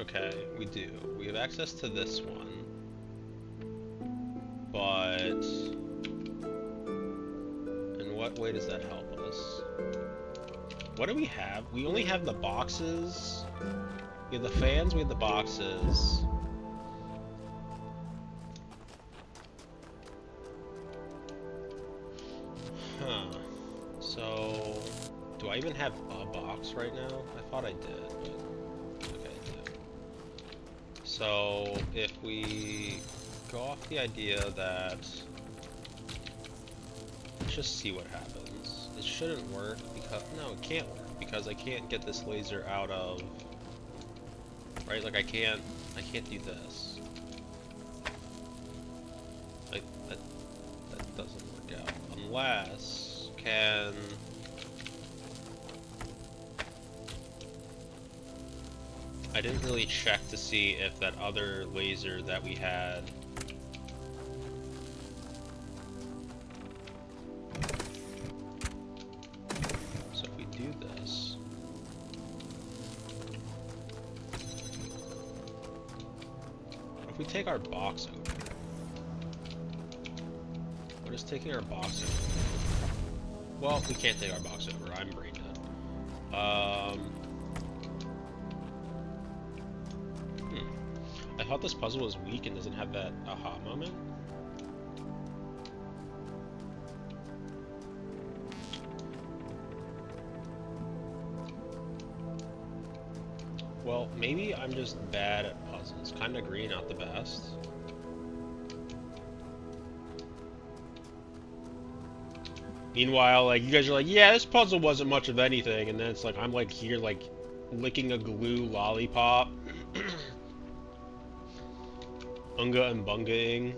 Okay, we do. We have access to this one. But... in what way does that help us? What do we have? We only have the boxes. We have the fans, we have the boxes. Huh. So... do I even have a box right now? I thought I did, but... okay, I do. So, if we go off the idea that... let's just see what happens. It shouldn't work because... no, it can't work because I can't get this laser out of... right? Like I can't do this. Like, that doesn't work out. Unless... can... I didn't really check to see if that other laser that we had... so if we do this... if we take our box over... what is taking our box over? Well, we can't take our box over. I'm brain dead. I thought this puzzle was weak and doesn't have that aha moment. Well, maybe I'm just bad at puzzles. Kinda agree, not the best. Meanwhile, like, you guys are like, yeah, this puzzle wasn't much of anything, and then it's like, I'm like here, like, licking a glue lollipop. Unga and bungaing.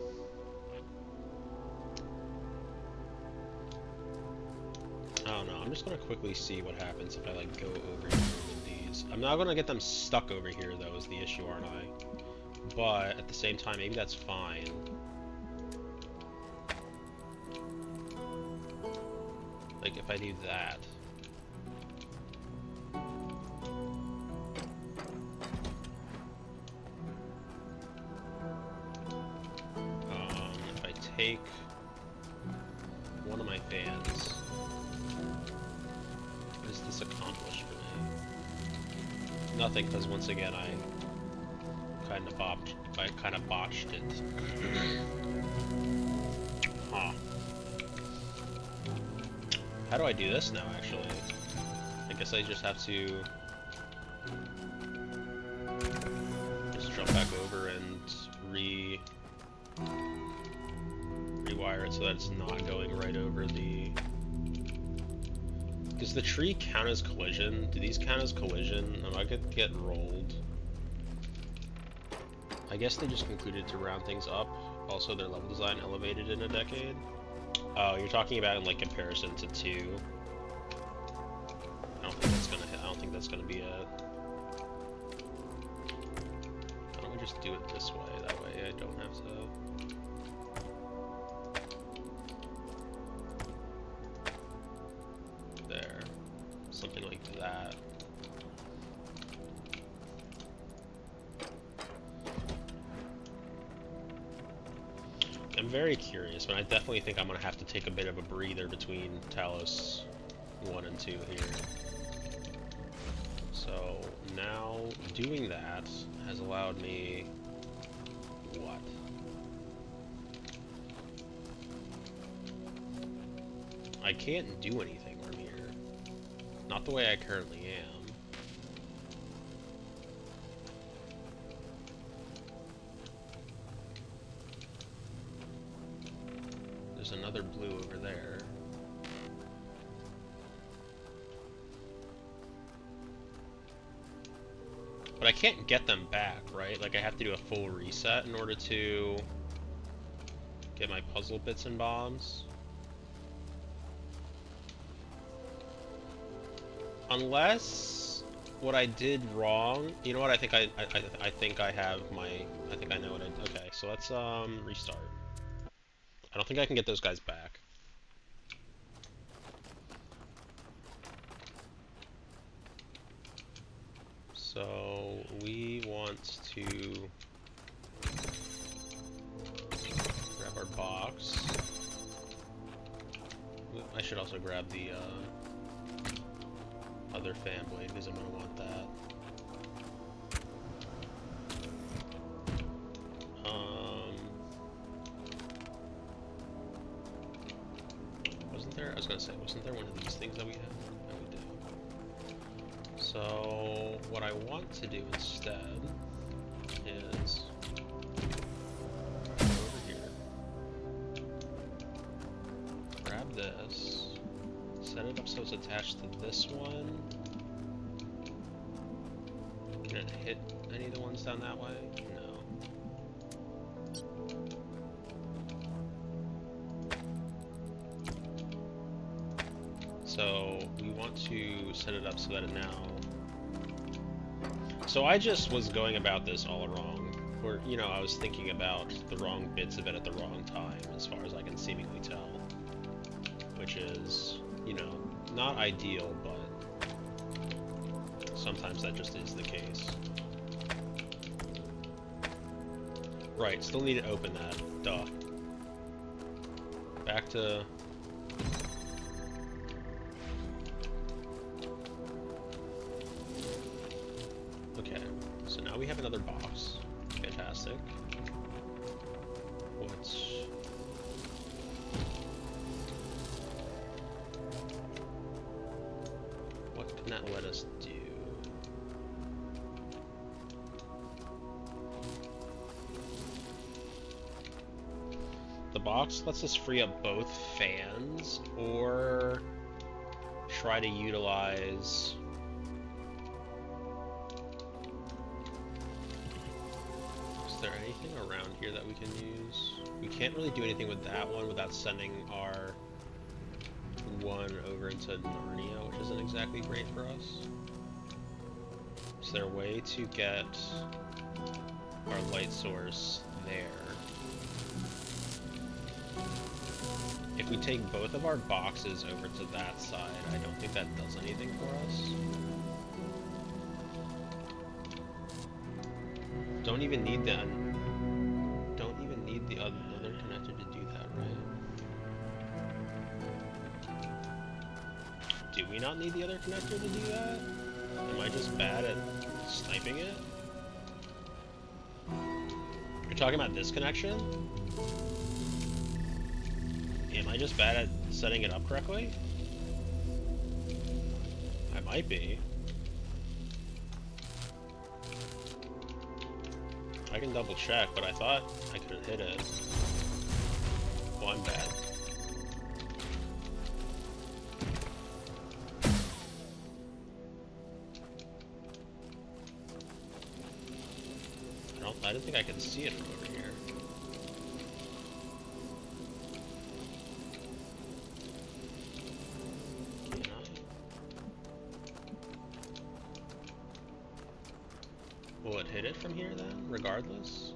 I don't know, I'm just gonna quickly see what happens if I, like, go over here with these. I'm not gonna get them stuck over here, though, is the issue, aren't I? But, at the same time, maybe that's fine. Like, if I do that... if I take one of my fans, what does this accomplish for me? Nothing, because once again I kind of botched it. Huh. How do I do this now, actually? I guess I just have to just jump back over and rewire it so that it's not going right over the... Does the tree count as collision? Do these count as collision? Am I gonna get rolled? I guess they just concluded to round things up. Also, their level design elevated in a decade. Oh, you're talking about in like comparison to 2. I don't think that's gonna hit. I don't think that's gonna be it. Why don't we just do it this way? That way I don't have to. There, something like that. I'm very curious, but I definitely think I'm going to have to take a bit of a breather between Talos 1 and 2 here. So now doing that has allowed me... what? I can't do anything from here. Not the way I currently am. There's another blue over there. But I can't get them back, right? Like I have to do a full reset in order to get my puzzle bits and bobs. Unless what I did wrong, you know what? I think I think I have my. I think I know what I. Okay, so let's restart. I don't think I can get those guys back. So we want to grab our box. I should also grab the other fan blade because I'm gonna want that. Wasn't there? I was gonna say, wasn't there one of these things that we had? No, we do. So what I want to do instead is go over here, grab this, set it up so it's attached to this one. Can it hit any of the ones down that way? No. So we want to set it up so that it now... So I just was going about this all wrong. Or, you know, I was thinking about the wrong bits of it at the wrong time, as far as I can seemingly tell. Which is, you know, not ideal, but sometimes that just is the case. Right, still need to open that. Duh. Back to... Okay, so now we have another box. Fantastic. What can that let us do? The box lets us free up both fans, or try to utilize... Is there anything around here that we can use? We can't really do anything with that one without sending our one over into Narnia, which isn't exactly great for us. Is there a way to get our light source there? if we take both of our boxes over to that side, I don't think that does anything for us. Don't even need the other connector to do that, right? Do we not need the other connector to do that? Am I just bad at sniping it? You're talking about this connection? Am I just bad at setting it up correctly? I might be. I can double check, but I thought I could have hit it. Well, I'm bad. I didn't think I could see it from over here. Can I? Will it hit it from here then, regardless?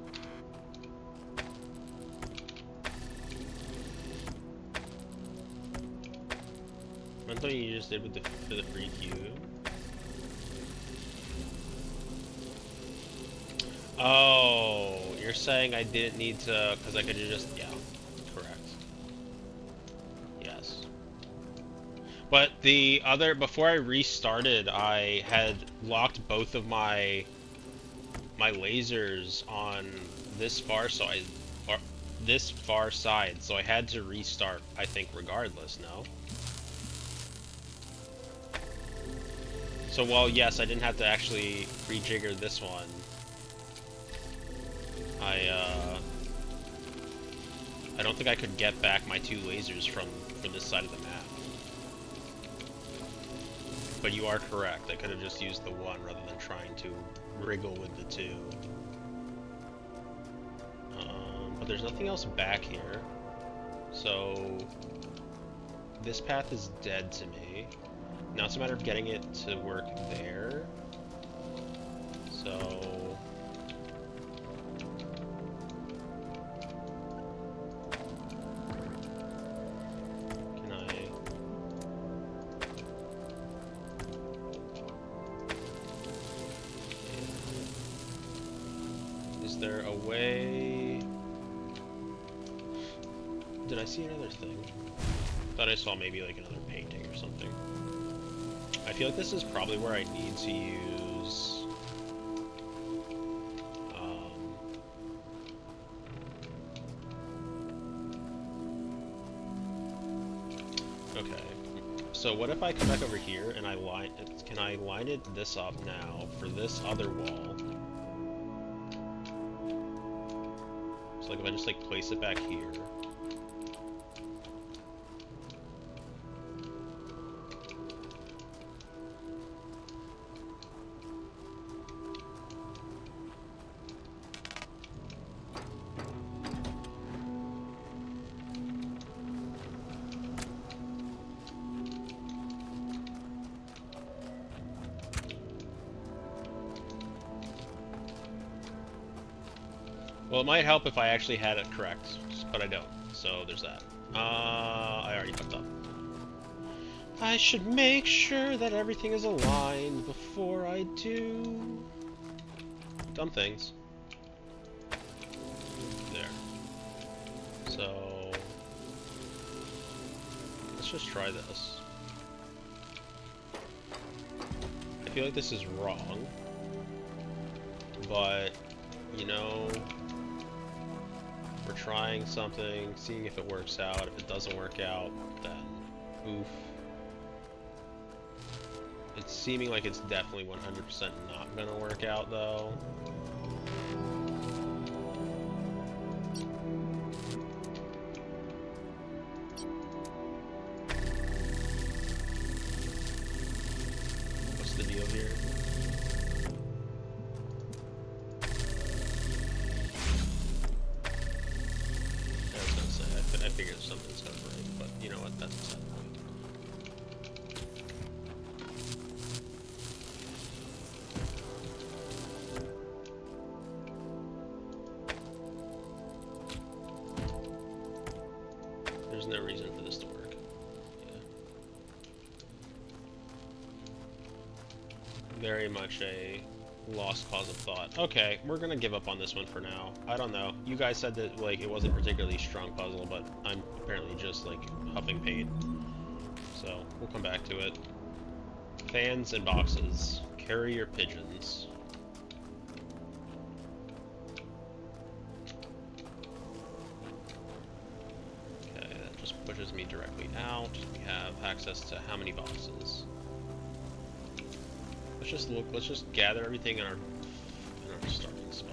Remember what you just did with for the free cube? Oh, you're saying I didn't need to, because I could have just, yeah, correct. Yes. But the other, before I restarted, I had locked both of my lasers on this far side, so I had to restart, I think, regardless, no? So while, yes, I didn't have to actually rejigger this one, I don't think I could get back my two lasers from this side of the map. But you are correct, I could have just used the one rather than trying to wriggle with the two. But there's nothing else back here. So this path is dead to me. Now it's a matter of getting it to work there. So is there a way? Did I see another thing? Thought I saw maybe like another painting or something. I feel like this is probably where I need to use okay. So what if I come back over here and can I line it this up now for this other wall? So like if I just like place it back here. Well, it might help if I actually had it correct, but I don't, so there's that. I already fucked up. I should make sure that everything is aligned before I do dumb things. There. So let's just try this. I feel like this is wrong, but you know, we're trying something, seeing if it works out. If it doesn't work out, then oof. It's seeming like it's definitely 100% not gonna work out though. What's the deal here? I figured something's gonna break, but you know what, that's beside the point. There's no reason for Very much a lost cause of thought. Okay, we're gonna give up on this one for now. I don't know. You guys said that like it wasn't a particularly strong puzzle, but I'm apparently just like huffing paint. So we'll come back to it. Fans and boxes. Carrier pigeons. Okay, that just pushes me directly out. We have access to how many boxes? Let's just look. Let's just gather everything in our starting spot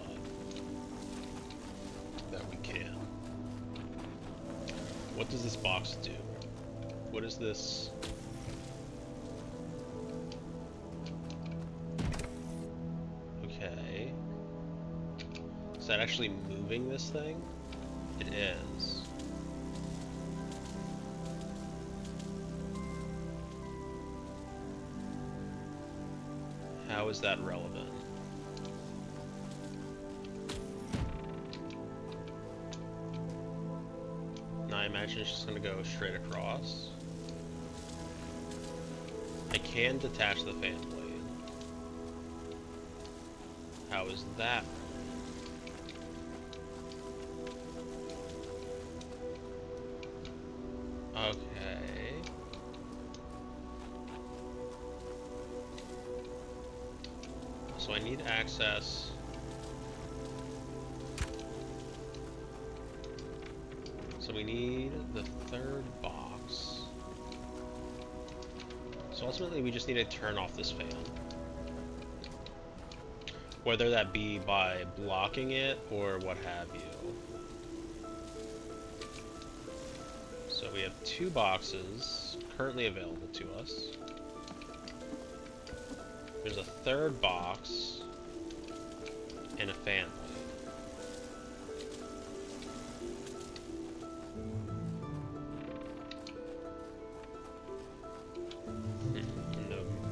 that we can. What does this box do? What is this? Okay. Is that actually moving this thing? It is. How is that relevant? Now I imagine it's just going to go straight across. I can detach the fan blade. How is that? Okay. So I need access. So we need the third box. So ultimately we just need to turn off this fan. Whether that be by blocking it or what have you. So we have 2 boxes currently available to us. There's a third box and a fan blade.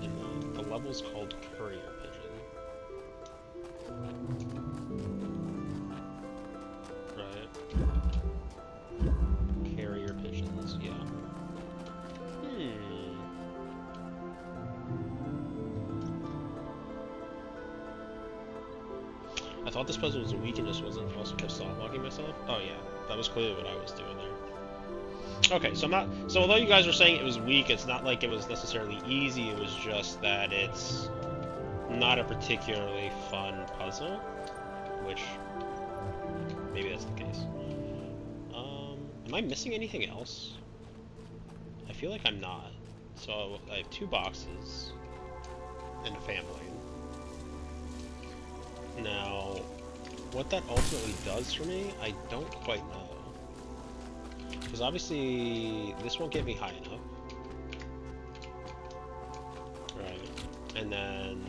And the level's called Courier Pigeon. Right. Carrier pigeons, yeah. I thought this puzzle was weak and just wasn't also kept soft locking myself. Oh yeah, that was clearly what I was doing there. Okay, so I'm not. So although you guys were saying it was weak, it's not like it was necessarily easy. It was just that it's not a particularly fun puzzle, which maybe that's the case. Am I missing anything else? I feel like I'm not. So I have 2 boxes and a fan blade. Now, what that ultimately does for me, I don't quite know. Because obviously, this won't get me high enough. Right. And then,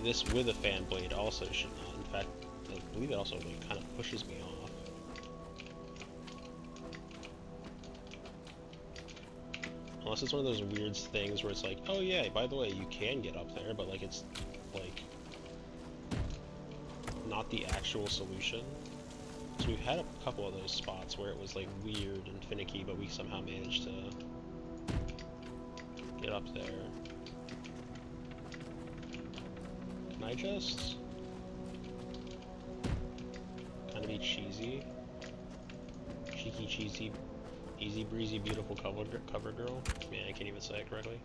this with a fan blade also should not. In fact, I believe it also like, kind of pushes me off. Unless it's one of those weird things where it's like, oh yeah, by the way, you can get up there, but like it's like not the actual solution. So we've had a couple of those spots where it was like weird and finicky, but we somehow managed to get up there. Can I just kind of be cheesy? Cheeky, cheesy, easy breezy, beautiful cover girl? Man, I can't even say it correctly.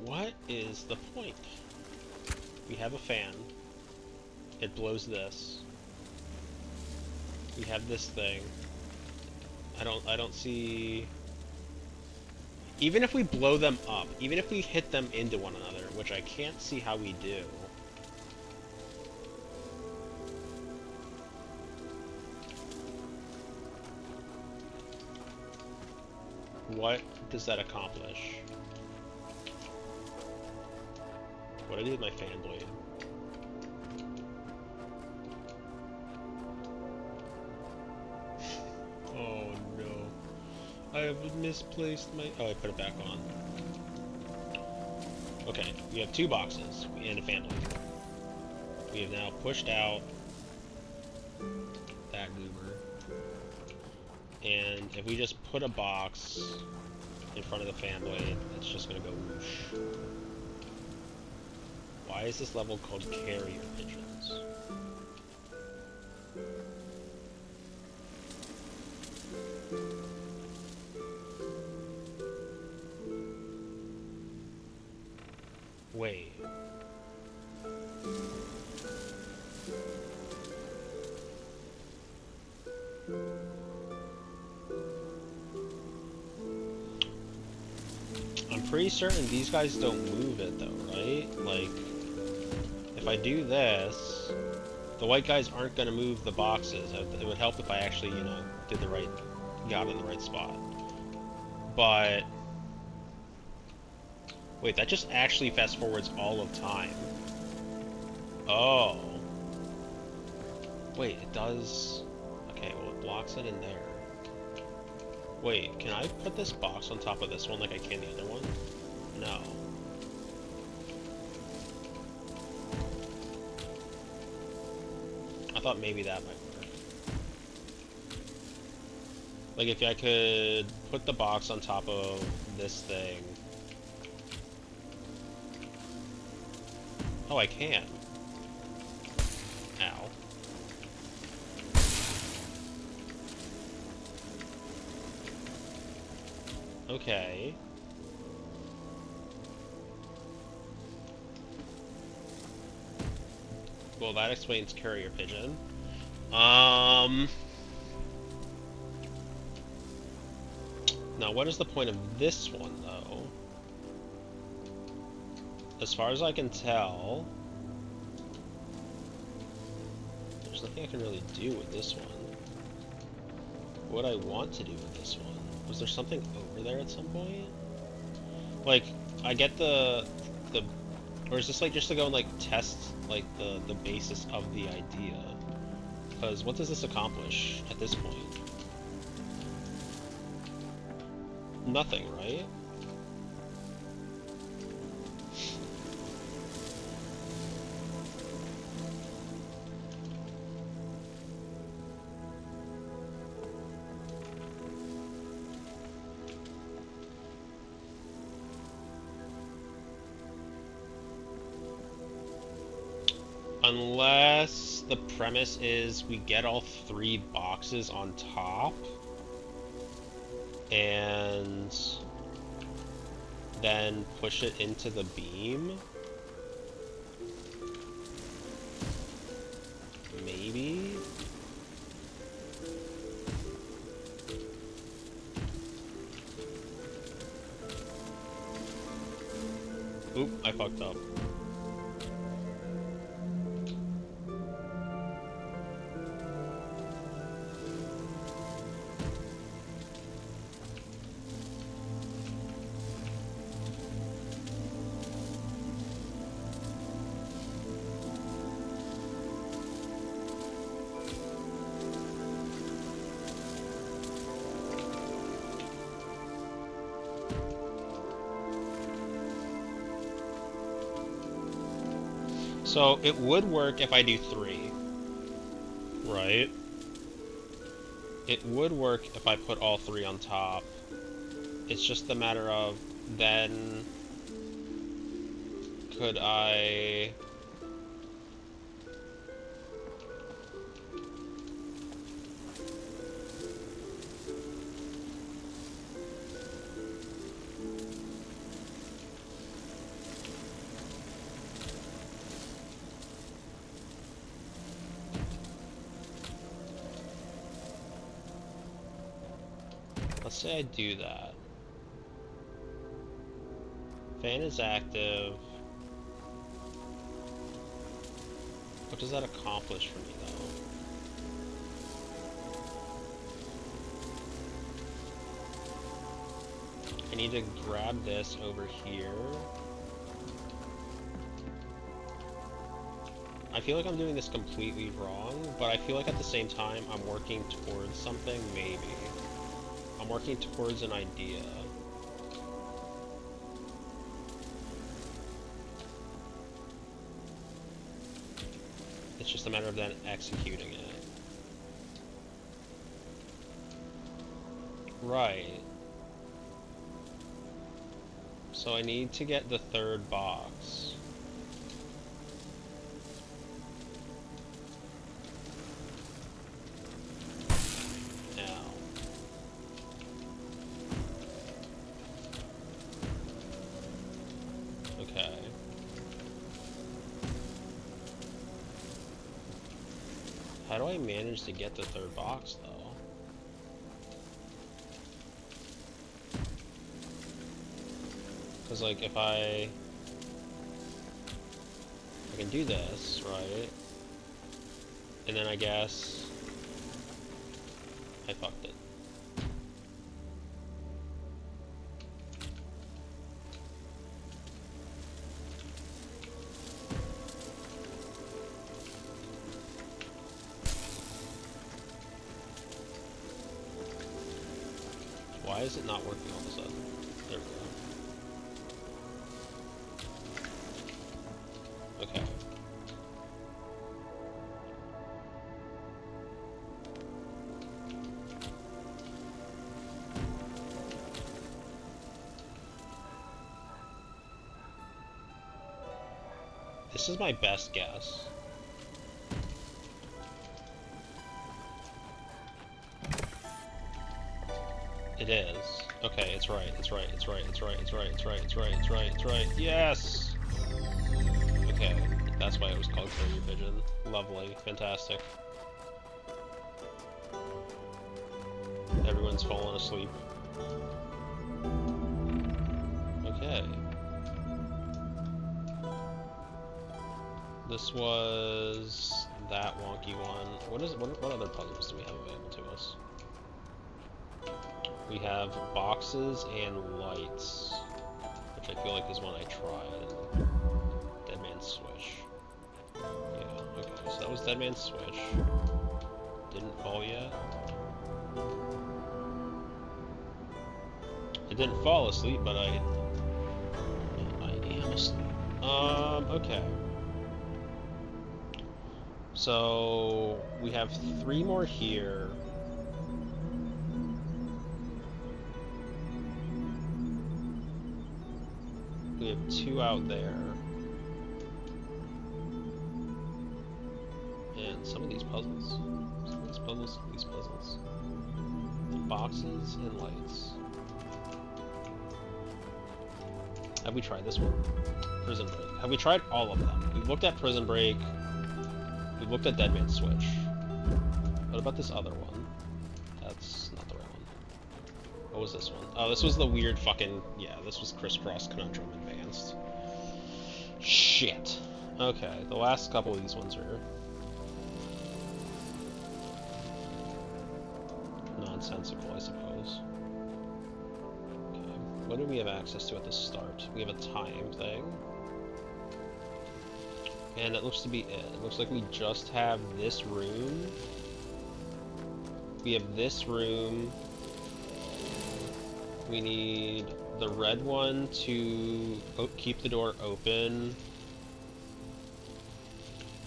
What is the point? We have a fan. It blows this. We have this thing. I don't see... Even if we blow them up, even if we hit them into one another, which I can't see how we do. What does that accomplish? What do I do with my fan blade? Oh no. I have misplaced my... Oh, I put it back on. Okay, we have 2 boxes and a fan blade. We have now pushed out that goober. And if we just put a box in front of the fan blade, it's just gonna go whoosh. Why is this level called Carrier Pigeons? Wait. I'm pretty certain these guys don't move it though, right? Like, if I do this, the white guys aren't gonna move the boxes. It would help if I actually, you know, got in the right spot. But wait, that just actually fast forwards all of time. Oh. Wait, it does... Okay, well it blocks it in there. Wait, can I put this box on top of this one like I can the other one? No. I thought maybe that might work. Like if I could put the box on top of this thing. Oh, I can. Ow. Okay. Well, that explains Carrier Pigeon. Now, what is the point of this one, though? As far as I can tell, there's nothing I can really do with this one. What I want to do with this one? Was there something over there at some point? Like, I get the or is this like just to go and like test like the basis of the idea? Because what does this accomplish at this point? Nothing, right? Unless the premise is we get all 3 boxes on top and then push it into the beam. Maybe? Oop, I fucked up. So it would work if I do 3, right? It would work if I put all 3 on top. It's just a matter of then could I... Let's say I do that. Fan is active. What does that accomplish for me, though? I need to grab this over here. I feel like I'm doing this completely wrong, but I feel like at the same time I'm working towards something, maybe. I'm working towards an idea. It's just a matter of then executing it. Right. So I need to get the third box. Now. Okay. How do I manage to get the third box, though? Because, like, if I can do this, right? And then I guess I fucked it. Why is it not working all of a sudden? There we go. Okay. This is my best guess. It is. Okay, it's right, it's right, it's right, it's right, it's right, it's right, it's right, it's right, it's right. Yes! Okay, that's why it was called Carrier Pigeon. Lovely, fantastic. Everyone's fallen asleep. Okay. This was that wonky one. What other puzzles do we have available to us? We have boxes and lights, which I feel like is one I tried. Dead Man's Switch. Yeah, okay, so that was Dead Man's Switch. Didn't fall yet. I didn't fall asleep, but I am asleep. Okay. So we have 3 more here. We have 2 out there. And some of these puzzles. Some of these puzzles, some of these puzzles. Boxes and lights. Have we tried this one? Prison Break. Have we tried all of them? We've looked at Prison Break. We've looked at Dead Man's Switch. What about this other one? That's not the right one. What was this one? Oh, this was the weird fucking... Yeah, this was Crisscross Conundrum Advanced. Shit. Okay, the last couple of these ones are... nonsensical, I suppose. Okay, what do we have access to at the start? We have a time thing. And it looks to be it. It looks like we just have this room. We have this room. We need the red one to keep the door open.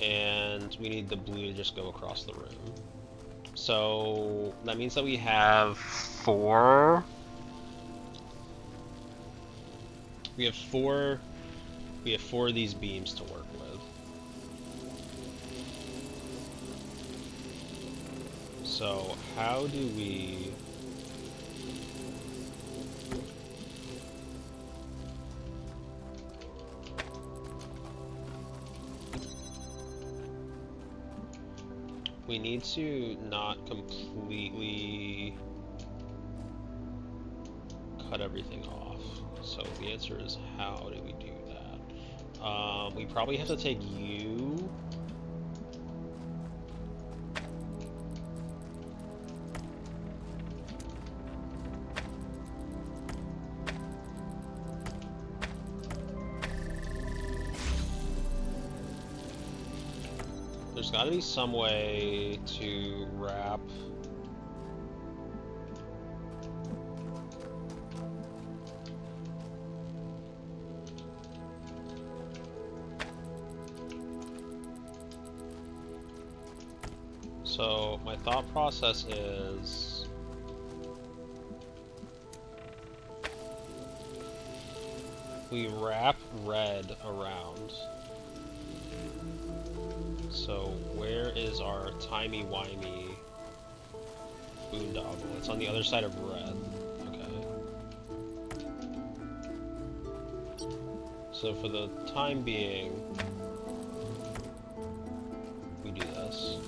And we need the blue to just go across the room. So that means that we have 4. We have 4 of these beams to work with. So how do we... We need to not completely cut everything off. So the answer is, how do we do that? We probably have to take you. There's got to be some way to wrap So my thought process is we wrap red around. So where is our timey-wimey boondoggle? It's on the other side of red. Okay. So for the time being, we do this.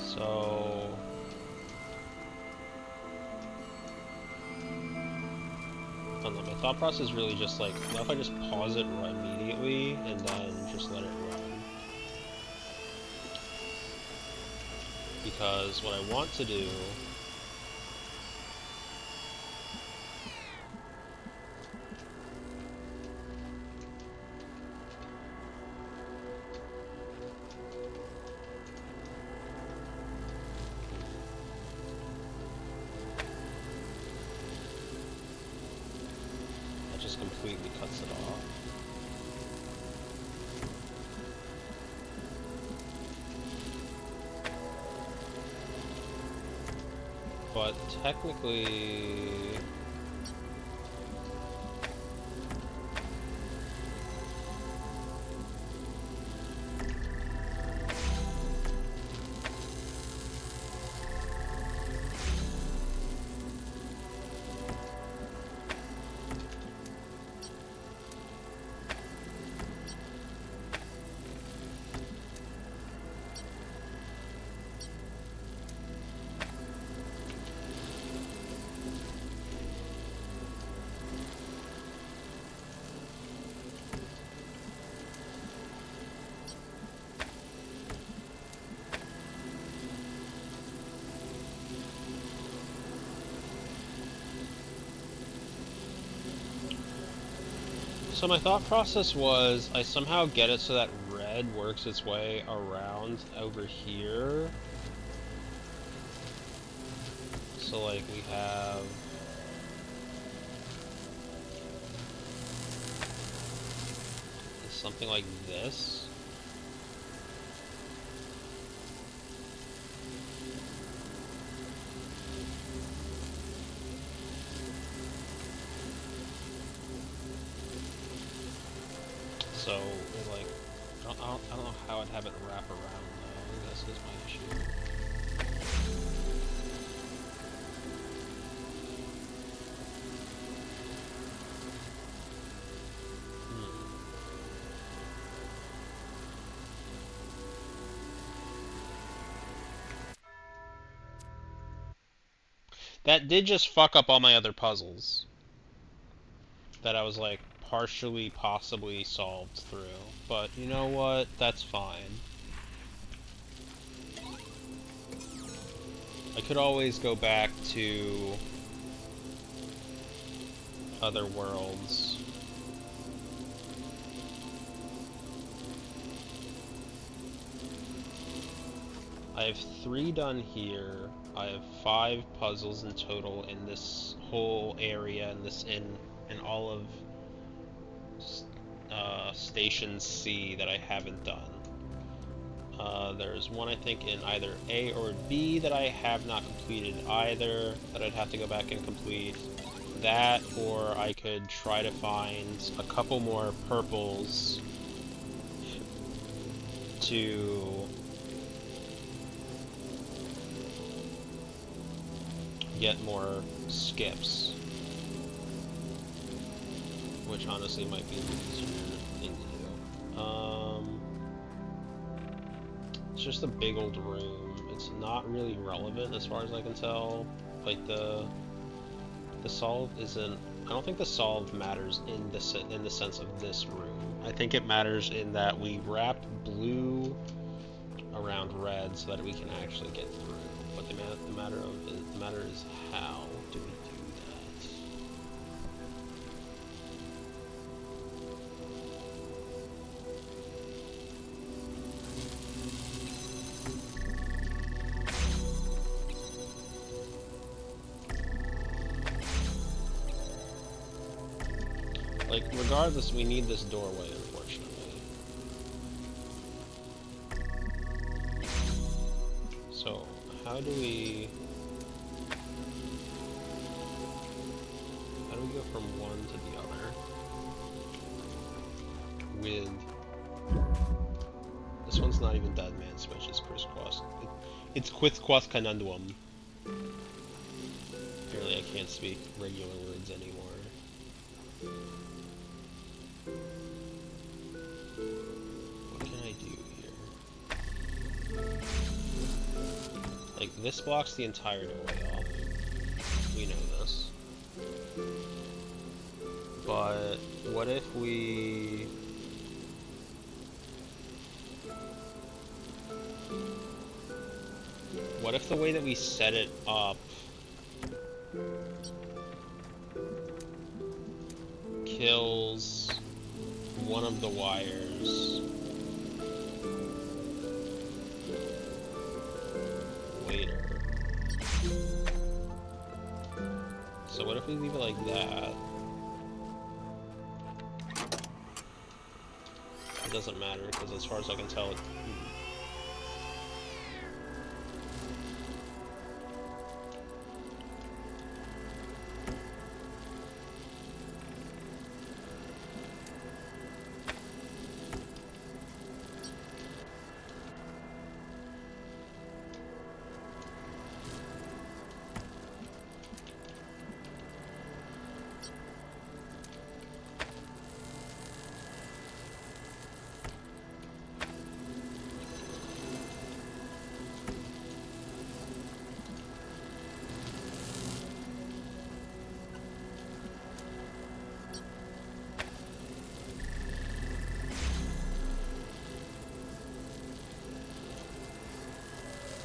So I don't know, my thought process is really just like, what if I just pause it immediately and then just let it run? Because what I want to do just completely cuts it off. But technically... So my thought process was, I somehow get it so that red works its way around over here. So like we have... something like this. So, like, I don't know how I'd have it wrap around, though. This is my issue. That did just fuck up all my other puzzles. That I was, like, partially, possibly solved through. But, you know what? That's fine. I could always go back to other worlds. I have 3 done here. I have 5 puzzles in total in this whole area, in all of Station C that I haven't done. There's one, I think, in either A or B that I have not completed either, that I'd have to go back and complete. That, or I could try to find a couple more purples to get more skips, which honestly might be an easier thing to do. It's just a big old room. It's not really relevant as far as I can tell. Like the solve isn't. I don't think the solve matters in the sense of this room. I think it matters in that we wrap blue around red so that we can actually get through. But the matter is how do we do that? Like, regardless, we need this doorway, unfortunately. So, how do we go from one to the other? With... This one's not even Dead Man Switch, it's crisscross. It's Quithquath Conundrum. Apparently I can't speak regular words anymore. What can I do here? Like, this blocks the entire doorway off. We know this. But what if we... What if the way that we set it up kills one of the wires later? So what if we leave it like that? It doesn't matter, because as far as I can tell, it...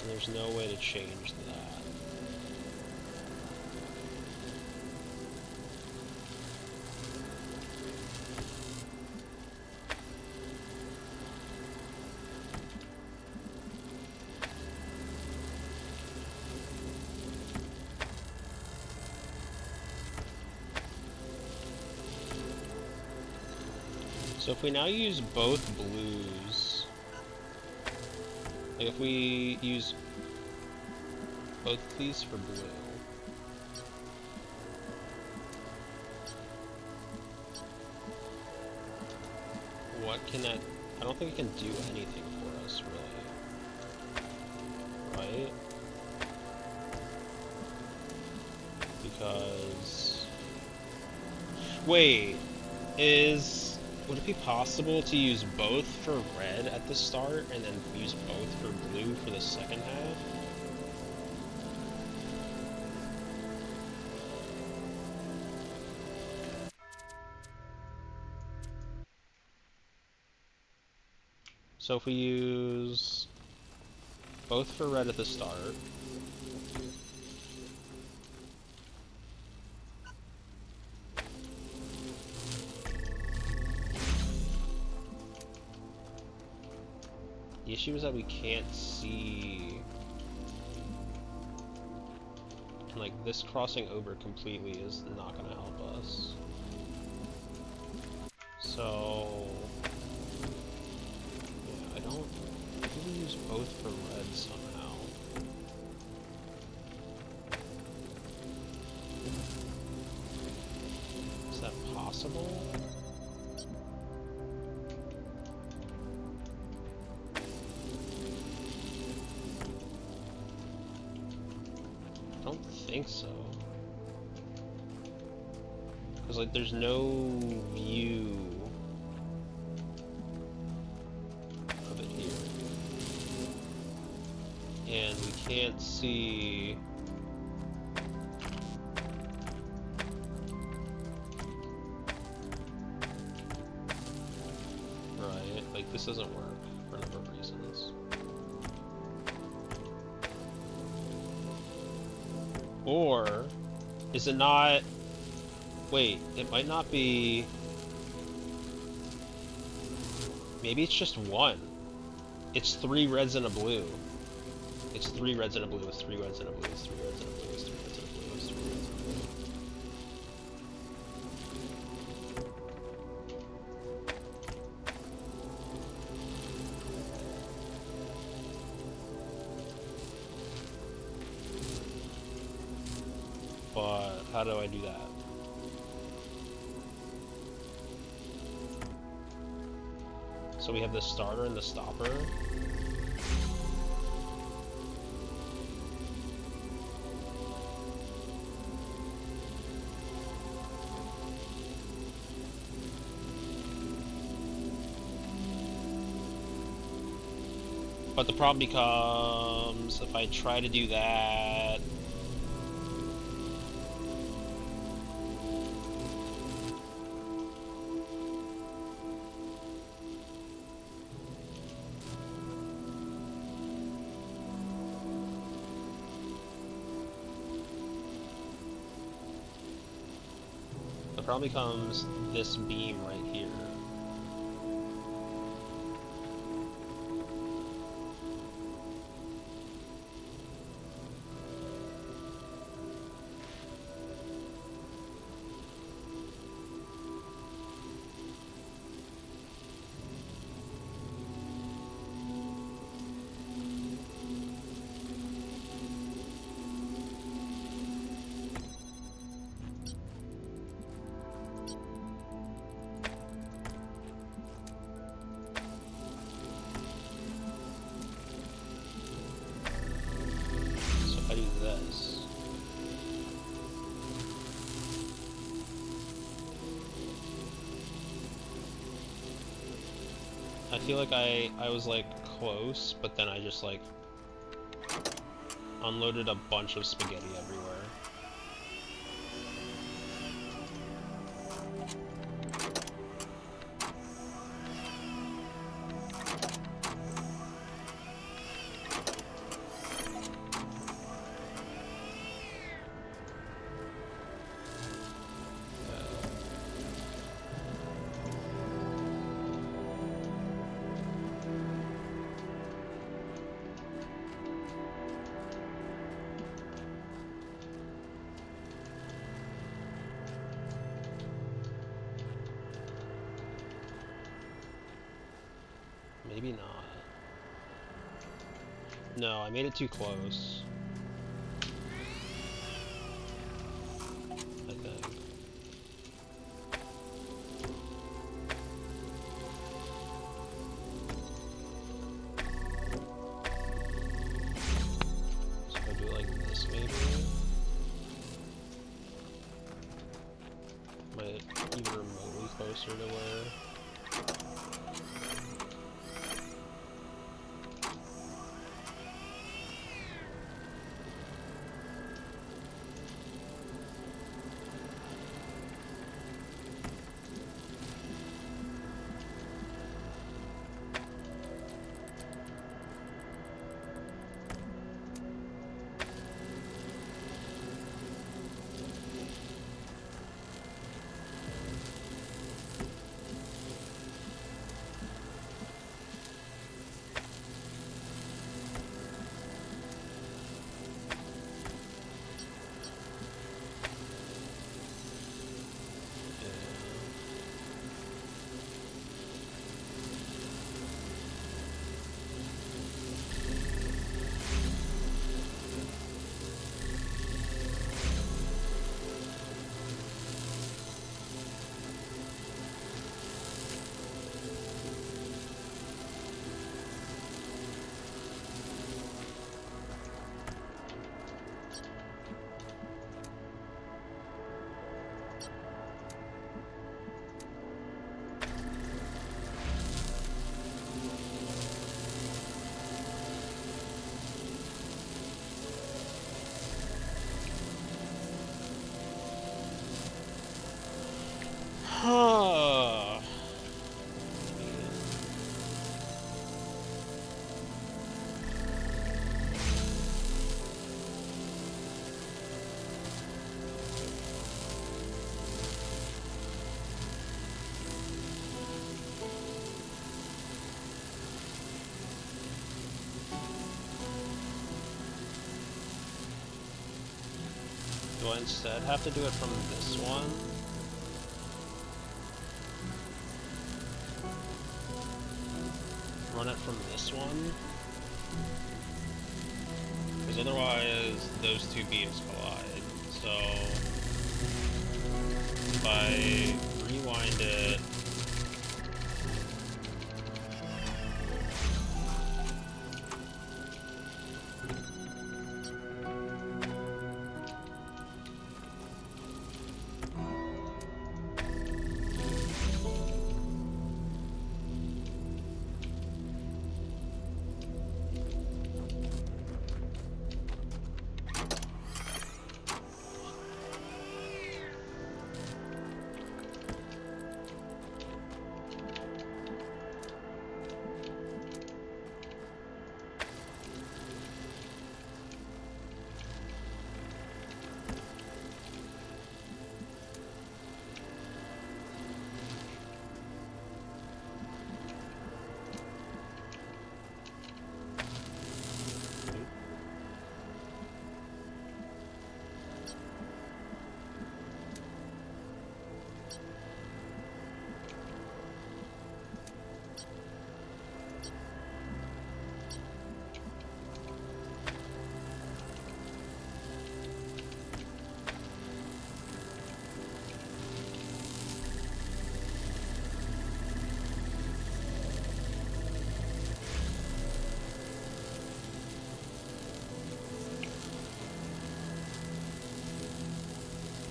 There's no way to change that. So if we now use both blues, like if we use both of these for blue, what can that... I don't think it can do anything for us, really. Right? Because... Wait, would it be possible to use both for red at the start and then use both for blue for the second half? So if we use both for red at the start, the issue is that we can't see, and like this crossing over completely is not going to help us. So yeah, I think we use both for red somehow. Is that possible? I don't think so. Because like there's no view of it here. And we can't see... Right, like this doesn't work for a number of reasons. Or, is it not... Wait, it might not be... Maybe it's just one. It's 3 reds and a blue. It's 3 reds and a blue, it's 3 reds and a blue, it's 3 reds and a blue, it's 3 reds and a blue, it's 3 reds and a blue. How do I do that? So we have the starter and the stopper. But the problem becomes if I try to do that. The problem becomes this beam right here. I feel like I was like close, but then I just like unloaded a bunch of spaghetti everywhere. Maybe not. No, I made it too close. I think. So if I do it like this, maybe. Might even remotely closer to where. Huh. Do I instead have to do it from this one? Run it from this one? Because otherwise those two beams collide. So if I rewind it...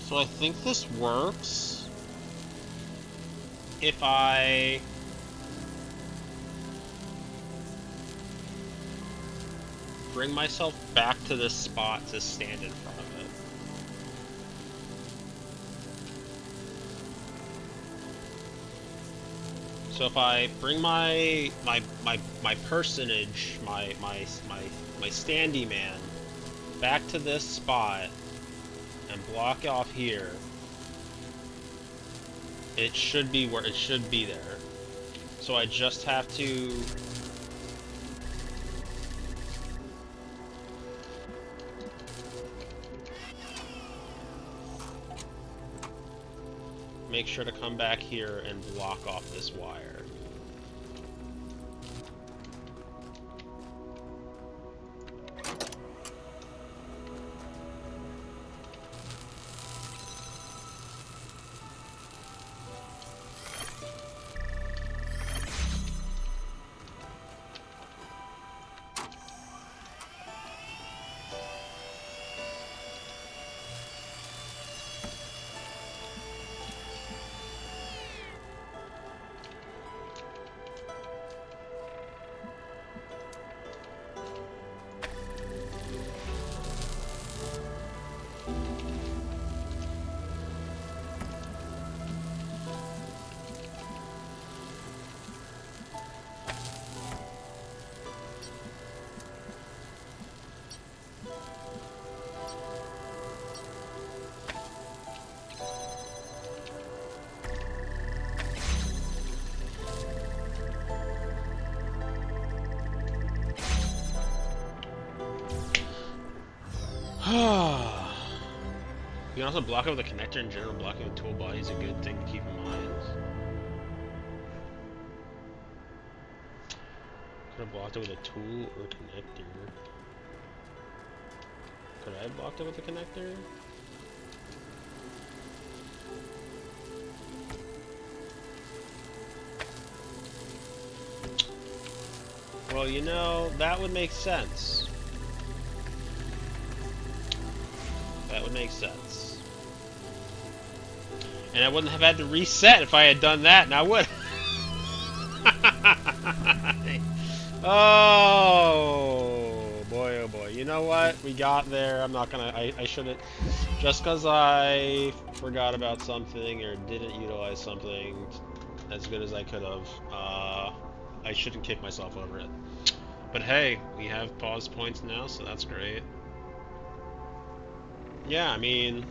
So I think this works if I bring myself back to this spot to stand in front of it. So if I bring my personage, my standy man, back to this spot and block off here, it should be where it should be there. So I just have to make sure to come back here and block off this wire. You can also block it with a connector in general. Blocking with tool body is a good thing to keep in mind. Could have blocked it with a tool or connector. Could I have blocked it with a connector? Well, you know, that would make sense. That would make sense. And I wouldn't have had to reset if I had done that, now would Oh boy, oh boy. You know what? We got there. I'm not gonna... I shouldn't... Just because I forgot about something or didn't utilize something as good as I could have, I shouldn't kick myself over it. But hey, we have pause points now, so that's great. Yeah, I mean...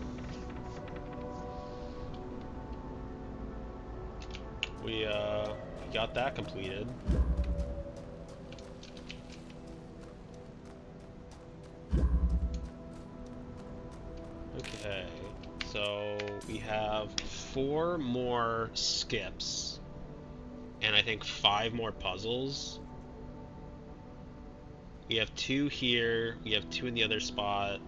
We got that completed. Okay, so we have 4 more skips, and I think 5 more puzzles. We have 2 here, we have 2 in the other spot.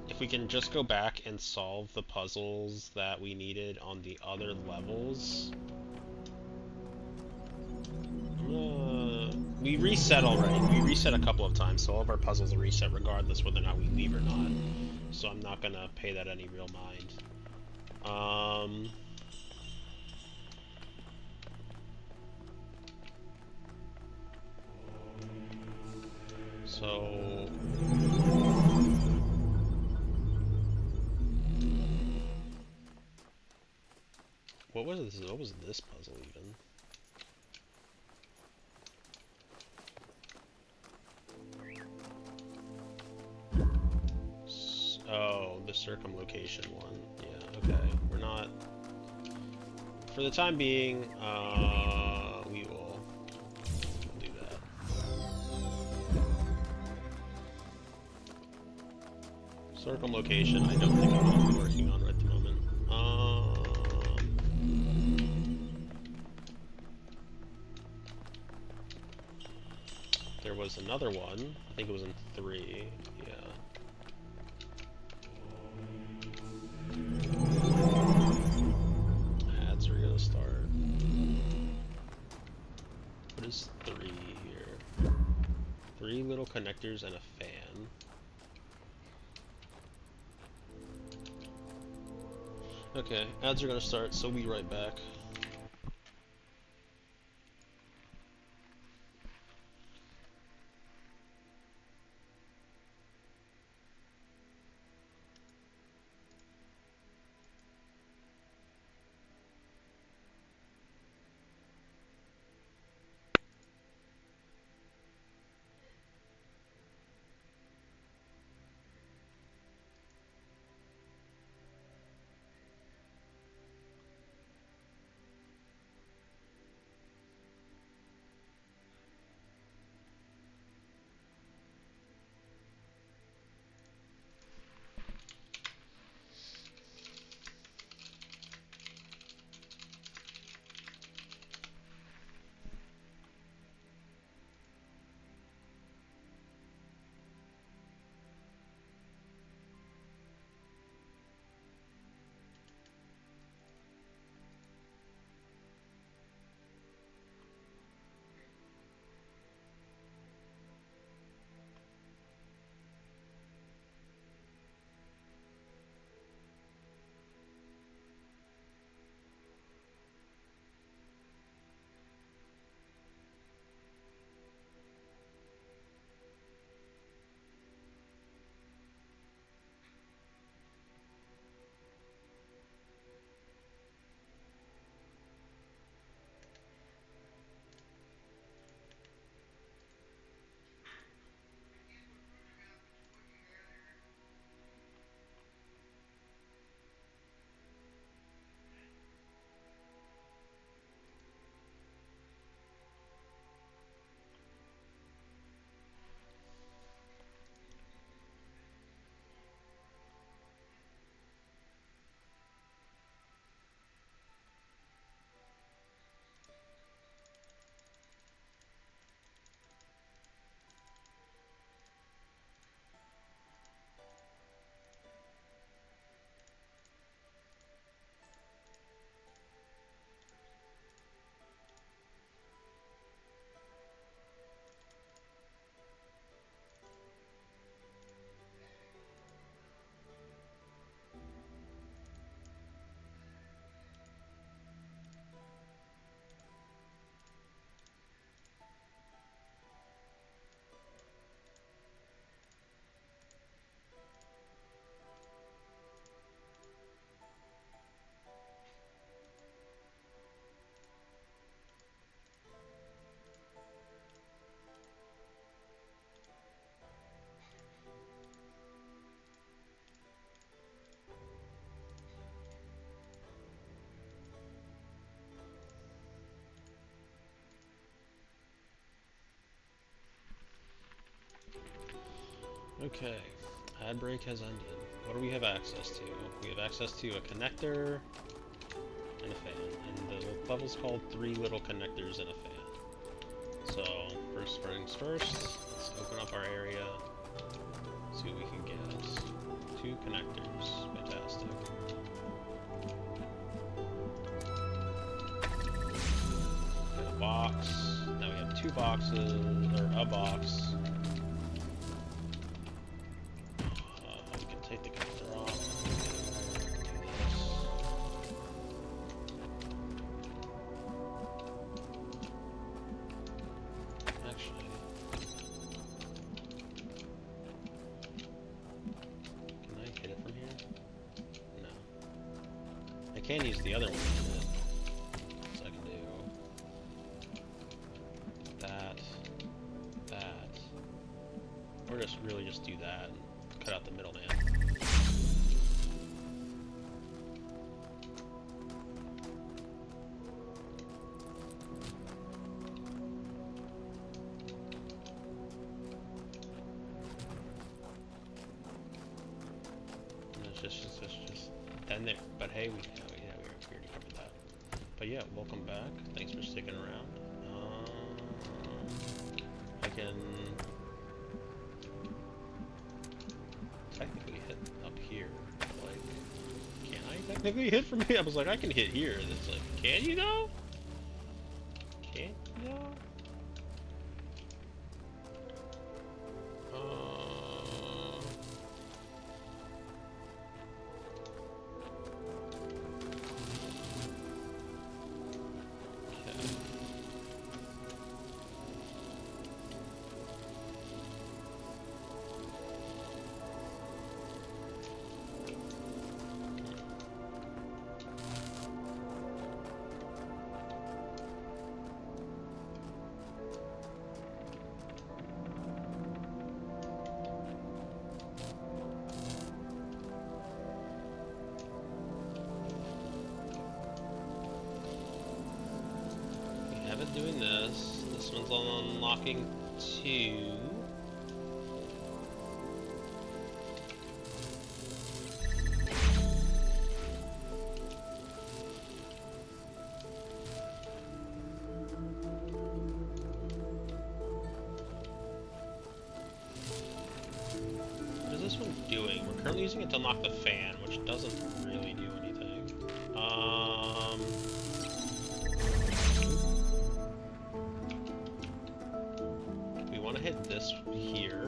if we can just go back and solve the puzzles that we needed on the other levels. We reset already. We reset a couple of times, so all of our puzzles are reset regardless whether or not we leave or not. So I'm not gonna pay that any real mind. So what was this? What was this puzzle even? Oh, the circumlocation one. Yeah, okay. We're not... For the time being, we will do that. Circumlocation, I don't think I'm going to be working on right at the moment. There was another one. I think it was in 3. Yeah. That's where we're gonna start. What is 3 here? 3 little connectors and a fan. Okay, ads are gonna start, so we'll be right back. Okay, ad break has ended. What do we have access to? We have access to a connector and a fan, and the level's called 3 little connectors and a fan. So, first things first, let's open up our area, see what we can get. 2 connectors. Fantastic. Got a box. Now we have 2 boxes, or a box. We can take the connector off. Actually, can I hit it from here? No. I can use the other one to hit it. So I can do that, that, or just really just do that and cut out the middleman. Just then there. But hey, we already covered that. But yeah, welcome back. Thanks for sticking around. I can technically hit up here. Like, can I technically hit from here? I was like, I can hit here. And it's like, can you though? Can you though? Doing this. This one's on unlocking 2. What is this one doing? We're currently using it to unlock the fan, which doesn't really do anything. Hit this here,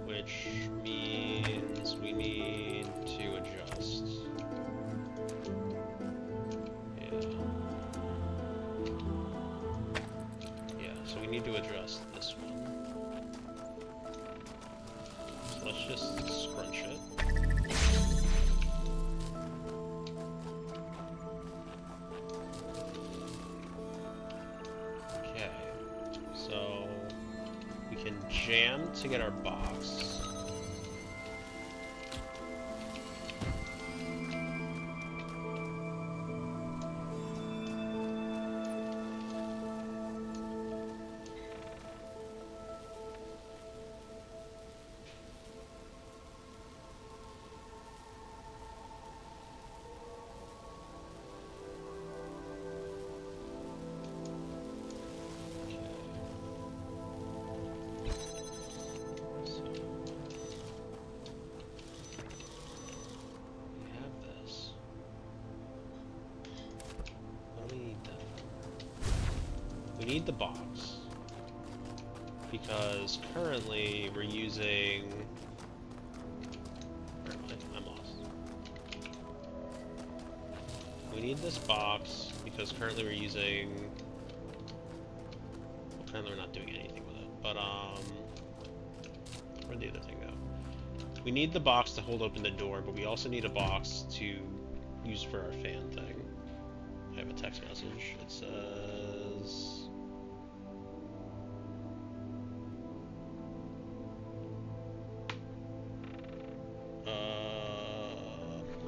which means we need to adjust. Yeah, so we need to adjust this one. So let's just scrunch it. So we can jam to get our box. We need the box because currently we're using. I'm lost. We need this box because currently we're using. Well, currently we're not doing anything with it, but where'd the other thing go? We need the box to hold open the door, but we also need a box to use for our fan thing. I have a text message. It says.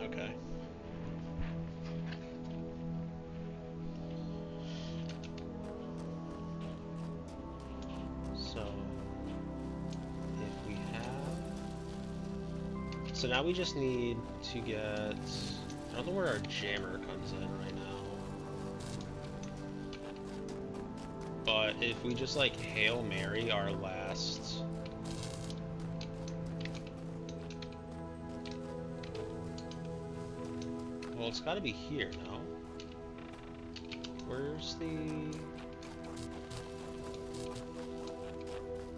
Okay. So, if we have... So now we just need to get... I don't know where our jammer comes in right now. But if we just like Hail Mary our last... Well, it's gotta be here, no? Where's the...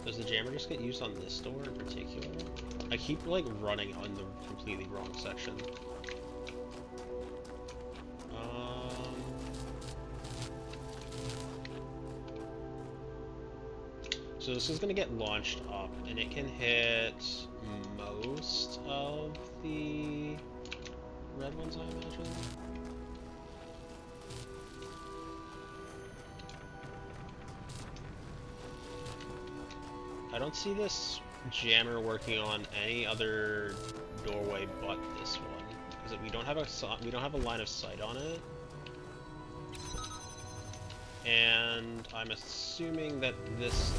Does the jammer just get used on this door in particular? I keep, like, running on the completely wrong section. So this is gonna get launched up, and it can hit most of the red ones, I imagine. I don't see this jammer working on any other doorway but this one, because we don't have a line of sight on it. And I'm assuming that this...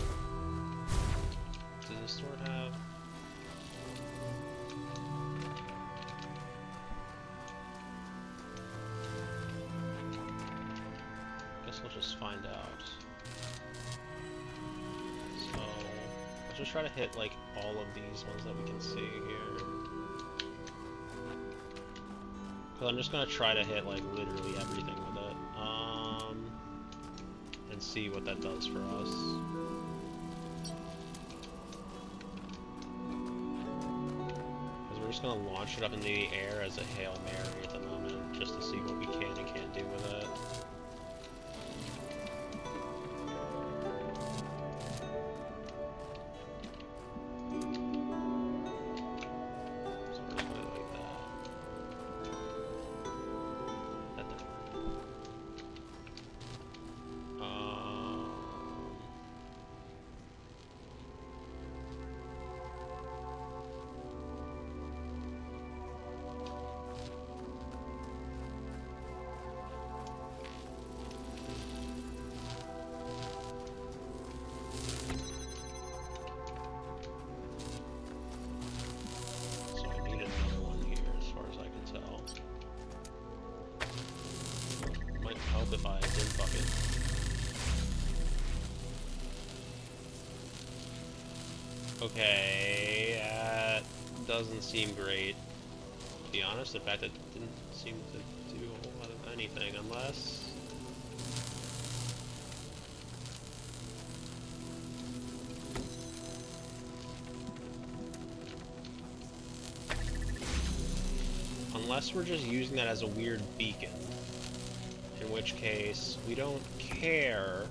Does this sword have... Guess we'll just find out. So... Let's just try to hit, like, all of these ones that we can see here. Because I'm just gonna try to hit, like, literally everything with it. And see what that does for us. We're just gonna launch it up into the air as a Hail Mary at the moment, just to see what we can and can't do with it. So we're just gonna do like that. That didn't work. If I didn't fuck it. Okay, that doesn't seem great. To be honest, in fact, it didn't seem to do a whole lot of anything, unless... Unless we're just using that as a weird beacon. In which case, we don't care.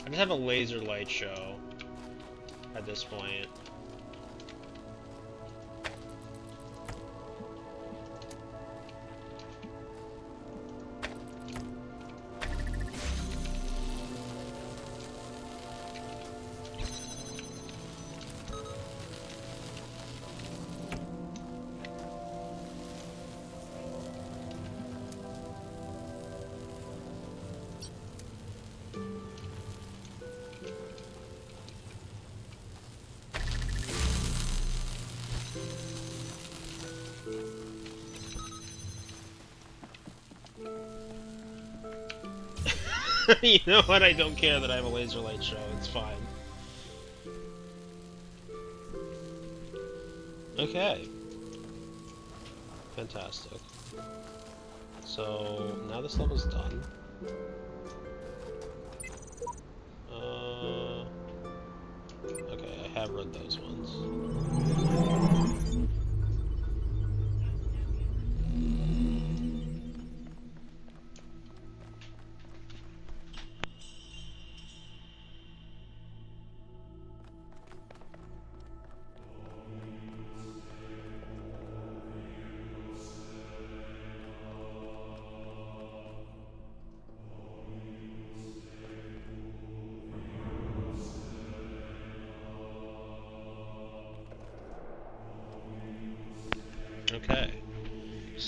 I just have a laser light show at this point. You know what? I don't care that I have a laser light show. It's fine. Okay. Fantastic. So, now this level's done. Okay, I have read those ones.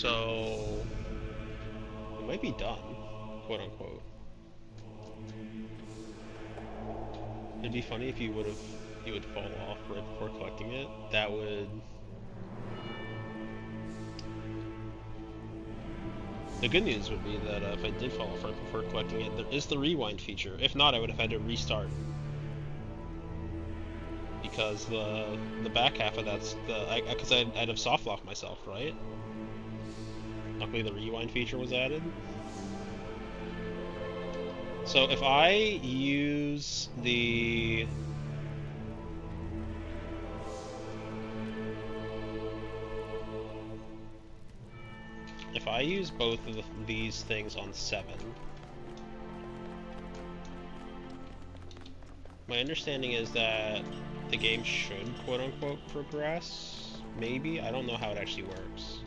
So it might be done, quote unquote. It'd be funny if you would fall off right before collecting it. That would. The good news would be that if I did fall off right before collecting it, there is the rewind feature. If not, I would have had to restart. Because the back half of that's because I'd have soft locked myself, right? Luckily the rewind feature was added. So if I use the both of these things on 7, my understanding is that the game should quote-unquote progress. Maybe? I don't know how it actually works.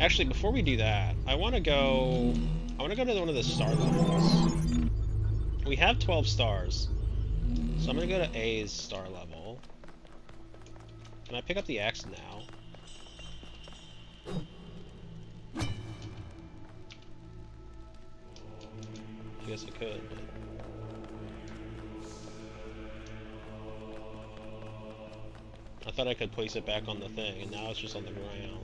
Actually, before we do that, I want to go to one of the star levels. We have 12 stars, so I'm going to go to A's star level. Can I pick up the axe now? I guess I could, but... I thought I could place it back on the thing, and now it's just on the ground.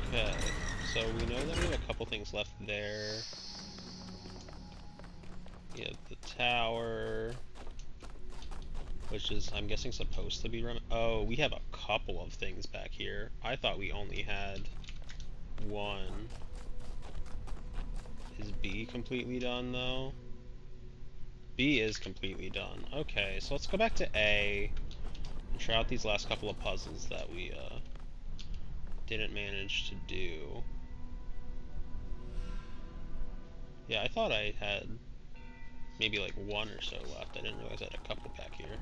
Okay, so we know that we have a couple things left there. We have the tower, which is, I'm guessing, supposed to be oh, we have a couple of things back here. I thought we only had one. Is B completely done, though? B is completely done. Okay, so let's go back to A and try out these last couple of puzzles that we, didn't manage to do. Yeah, I thought I had maybe like one or so left. I didn't realize I had a couple back here.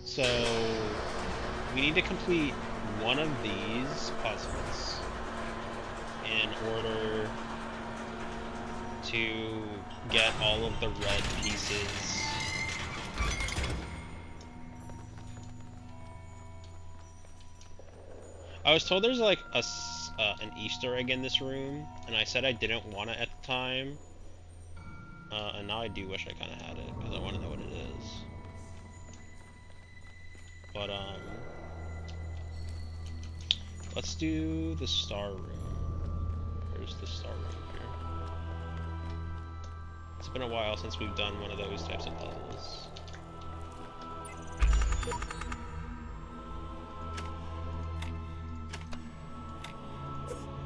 So we need to complete one of these puzzles in order to get all of the red pieces. I was told there's like an Easter egg in this room, and I said I didn't want it at the time, and now I do wish I kind of had it, because I want to know what it is. But, let's do the star room. Where's the star room here? It's been a while since we've done one of those types of puzzles.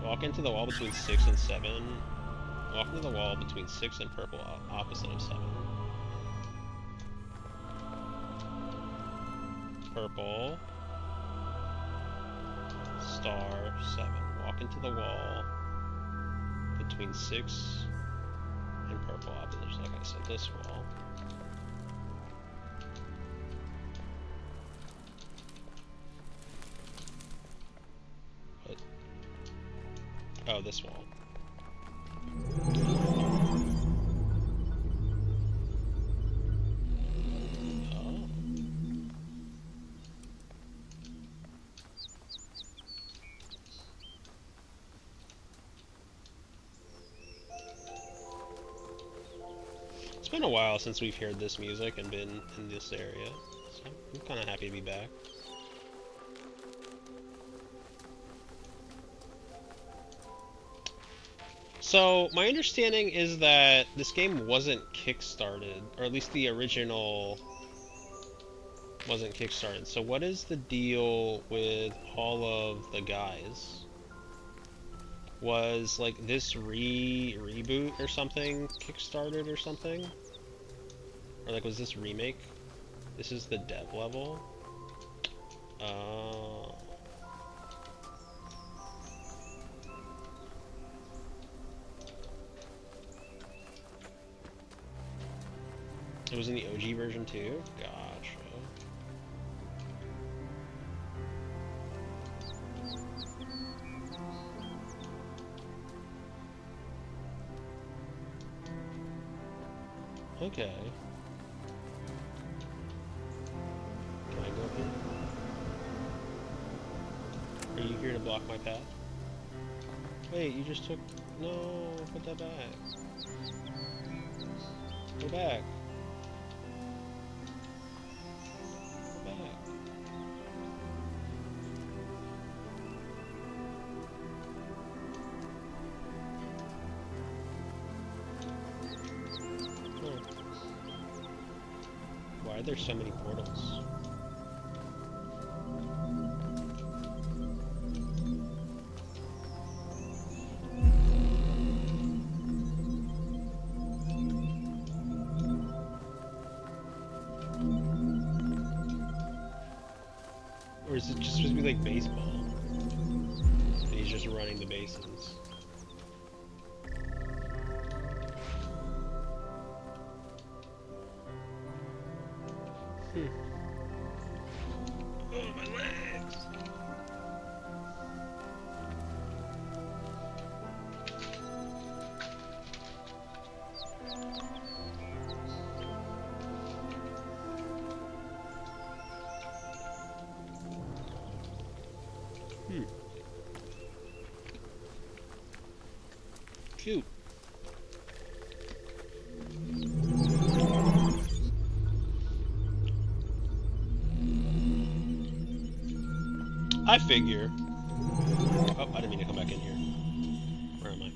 Walk into the wall between 6 and 7. Walk into the wall between 6 and purple, opposite of 7. Purple. Star 7. Walk into the wall between 6 and purple, opposite, like I said, this wall. Oh, this wall. Oh. It's been a while since we've heard this music and been in this area, so I'm kind of happy to be back. So, my understanding is that this game wasn't kickstarted, or at least the original wasn't kickstarted. So what is the deal with all of the guys? Was, like, this reboot or something kickstarted or something? Or, like, was this remake? This is the dev level? It was in the OG version too? Gotcha. Okay. Can I go up here? Are you here to block my path? Wait, you just took... No, put that back. Go back. Go back. Oh. Why are there so many portals? Or is it just supposed to be like baseball? And he's just running the bases. Oh, my legs! Cute. I figure. Oh, I didn't mean to come back in here. Where am I?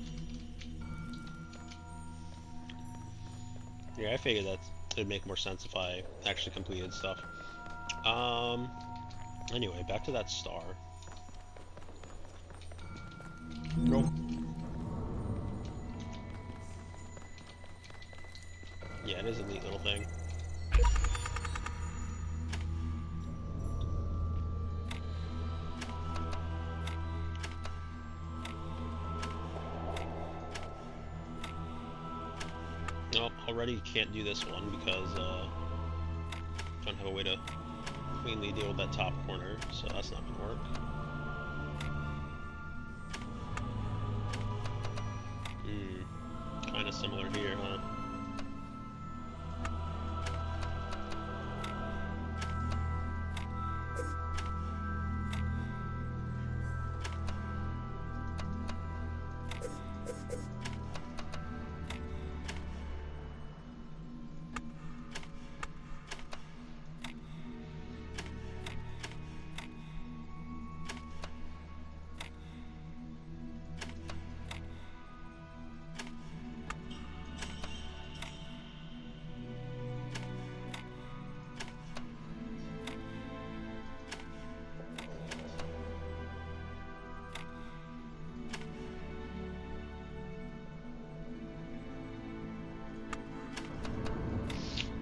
Yeah, I figured that it'd make more sense if I actually completed stuff. Anyway, back to that star. Nope. Yeah, it is a neat little thing. Nope, already can't do this one because don't have a way to cleanly deal with that top corner, so that's not gonna work. Kind of similar here, huh?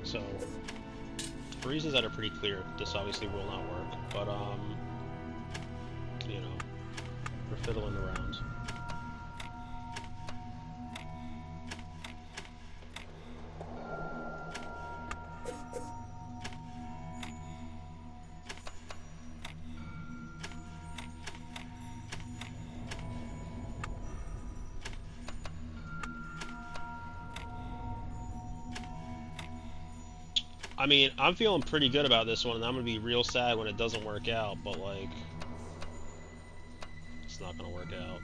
So, for reasons that are pretty clear, this obviously will not work, but, you know, we're fiddling around. I mean, I'm feeling pretty good about this one, and I'm gonna be real sad when it doesn't work out, but, like, it's not gonna work out.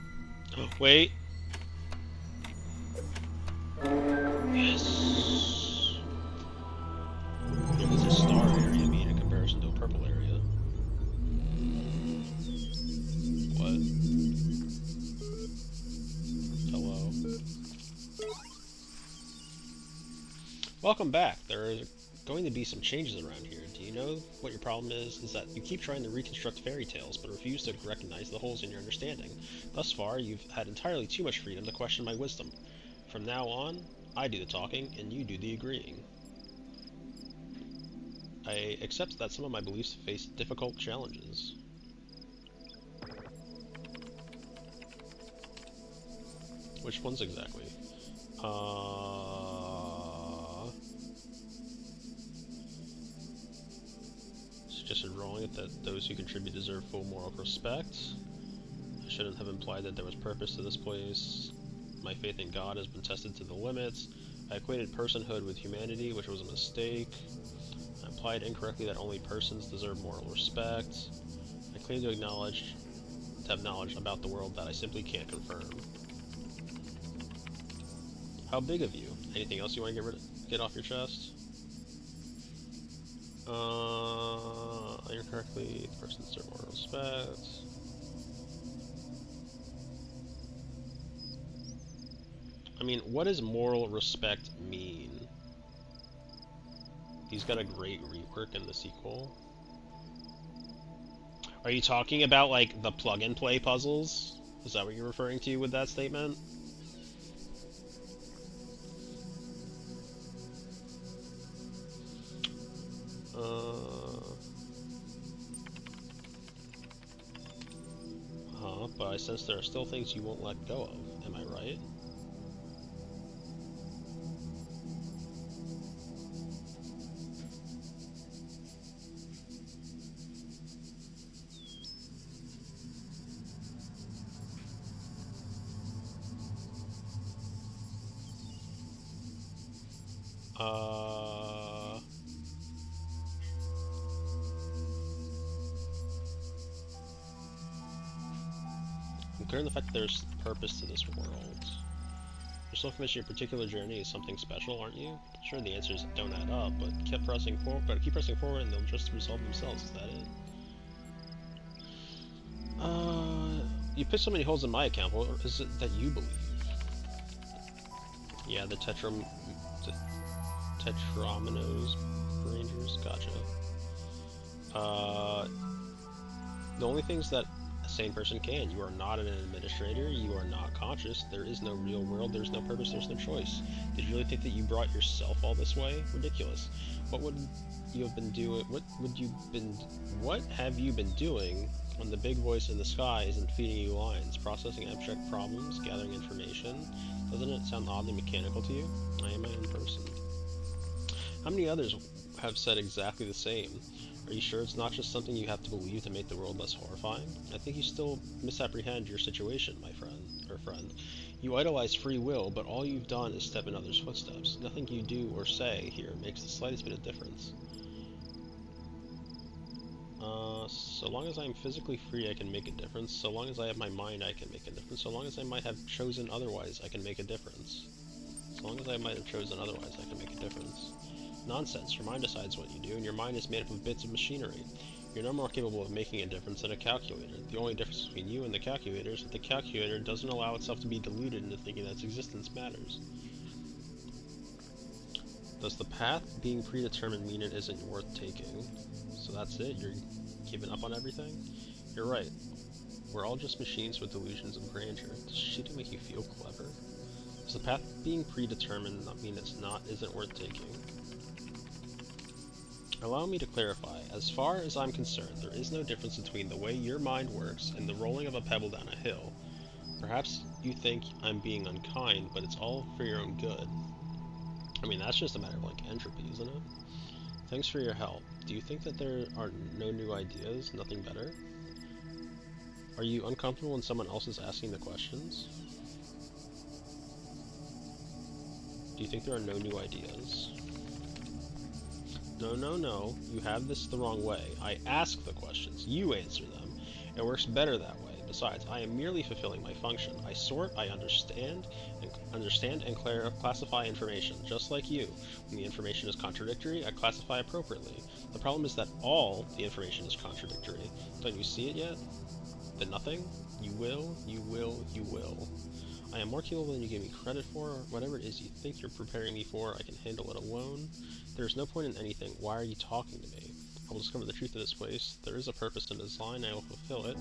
Wait! Yes! There was a star area being in comparison to a purple area. What? Hello? Welcome back. There are going to be some changes around here. Do you know what your problem is? Is that you keep trying to reconstruct fairy tales, but refuse to recognize the holes in your understanding. Thus far, you've had entirely too much freedom to question my wisdom. From now on, I do the talking, and you do the agreeing. I accept that some of my beliefs face difficult challenges. Which ones exactly? suggested wrongly that those who contribute deserve full moral respect. I shouldn't have implied that there was purpose to this place. My faith in God has been tested to the limits. I equated personhood with humanity, which was a mistake. I implied incorrectly that only persons deserve moral respect. I claim to have knowledge about the world that I simply can't confirm. How big of you? Anything else you want to get off your chest? Incorrectly, the person deserves moral respect. I mean, what does moral respect mean? He's got a great rework in the sequel. Are you talking about, like, the plug-and-play puzzles? Is that what you're referring to with that statement? But I sense there are still things you won't let go of. Am I right? I'm clear on the fact that there's purpose to this world. You're still convinced your particular journey is something special, aren't you? Sure, the answers don't add up, but keep pressing forward and they'll just resolve themselves. Is that it? You picked so many holes in my account. What is it that you believe? Yeah, the Tetrominoes Rangers. Gotcha. The only things that a sane person can. You are not an administrator. You are not conscious. There is no real world. There's no purpose. There's no choice. Did you really think that you brought yourself all this way? Ridiculous. What would you have been doing? What have you been doing when the big voice in the sky isn't feeding you lines, processing abstract problems, gathering information? Doesn't it sound oddly mechanical to you? I am my own person. How many others have said exactly the same? Are you sure it's not just something you have to believe to make the world less horrifying? I think you still misapprehend your situation, my friend. You idolize free will, but all you've done is step in others' footsteps. Nothing you do or say here makes the slightest bit of difference. So long as I am physically free, I can make a difference. So long as I have my mind, I can make a difference. So long as I might have chosen otherwise, I can make a difference. So long as I might have chosen otherwise, I can make a difference. Nonsense. Your mind decides what you do, and your mind is made up of bits of machinery. You're no more capable of making a difference than a calculator. The only difference between you and the calculator is that the calculator doesn't allow itself to be deluded into thinking that its existence matters. Does the path being predetermined mean it isn't worth taking? So that's it? You're giving up on everything? You're right. We're all just machines with delusions of grandeur. Does cheating make you feel clever? Does the path being predetermined not mean isn't worth taking? Allow me to clarify. As far as I'm concerned, there is no difference between the way your mind works and the rolling of a pebble down a hill. Perhaps you think I'm being unkind, but it's all for your own good. I mean, that's just a matter of, like, entropy, isn't it? Thanks for your help. Do you think that there are no new ideas, nothing better? Are you uncomfortable when someone else is asking the questions? Do you think there are no new ideas? No. You have this the wrong way. I ask the questions. You answer them. It works better that way. Besides, I am merely fulfilling my function. I sort, I understand and classify information, just like you. When the information is contradictory, I classify appropriately. The problem is that all the information is contradictory. Don't you see it yet? The nothing? You will. I am more capable than you give me credit for. Whatever it is you think you're preparing me for, I can handle it alone. There is no point in anything. Why are you talking to me? I will discover the truth of this place. There is a purpose and design. I will fulfill it.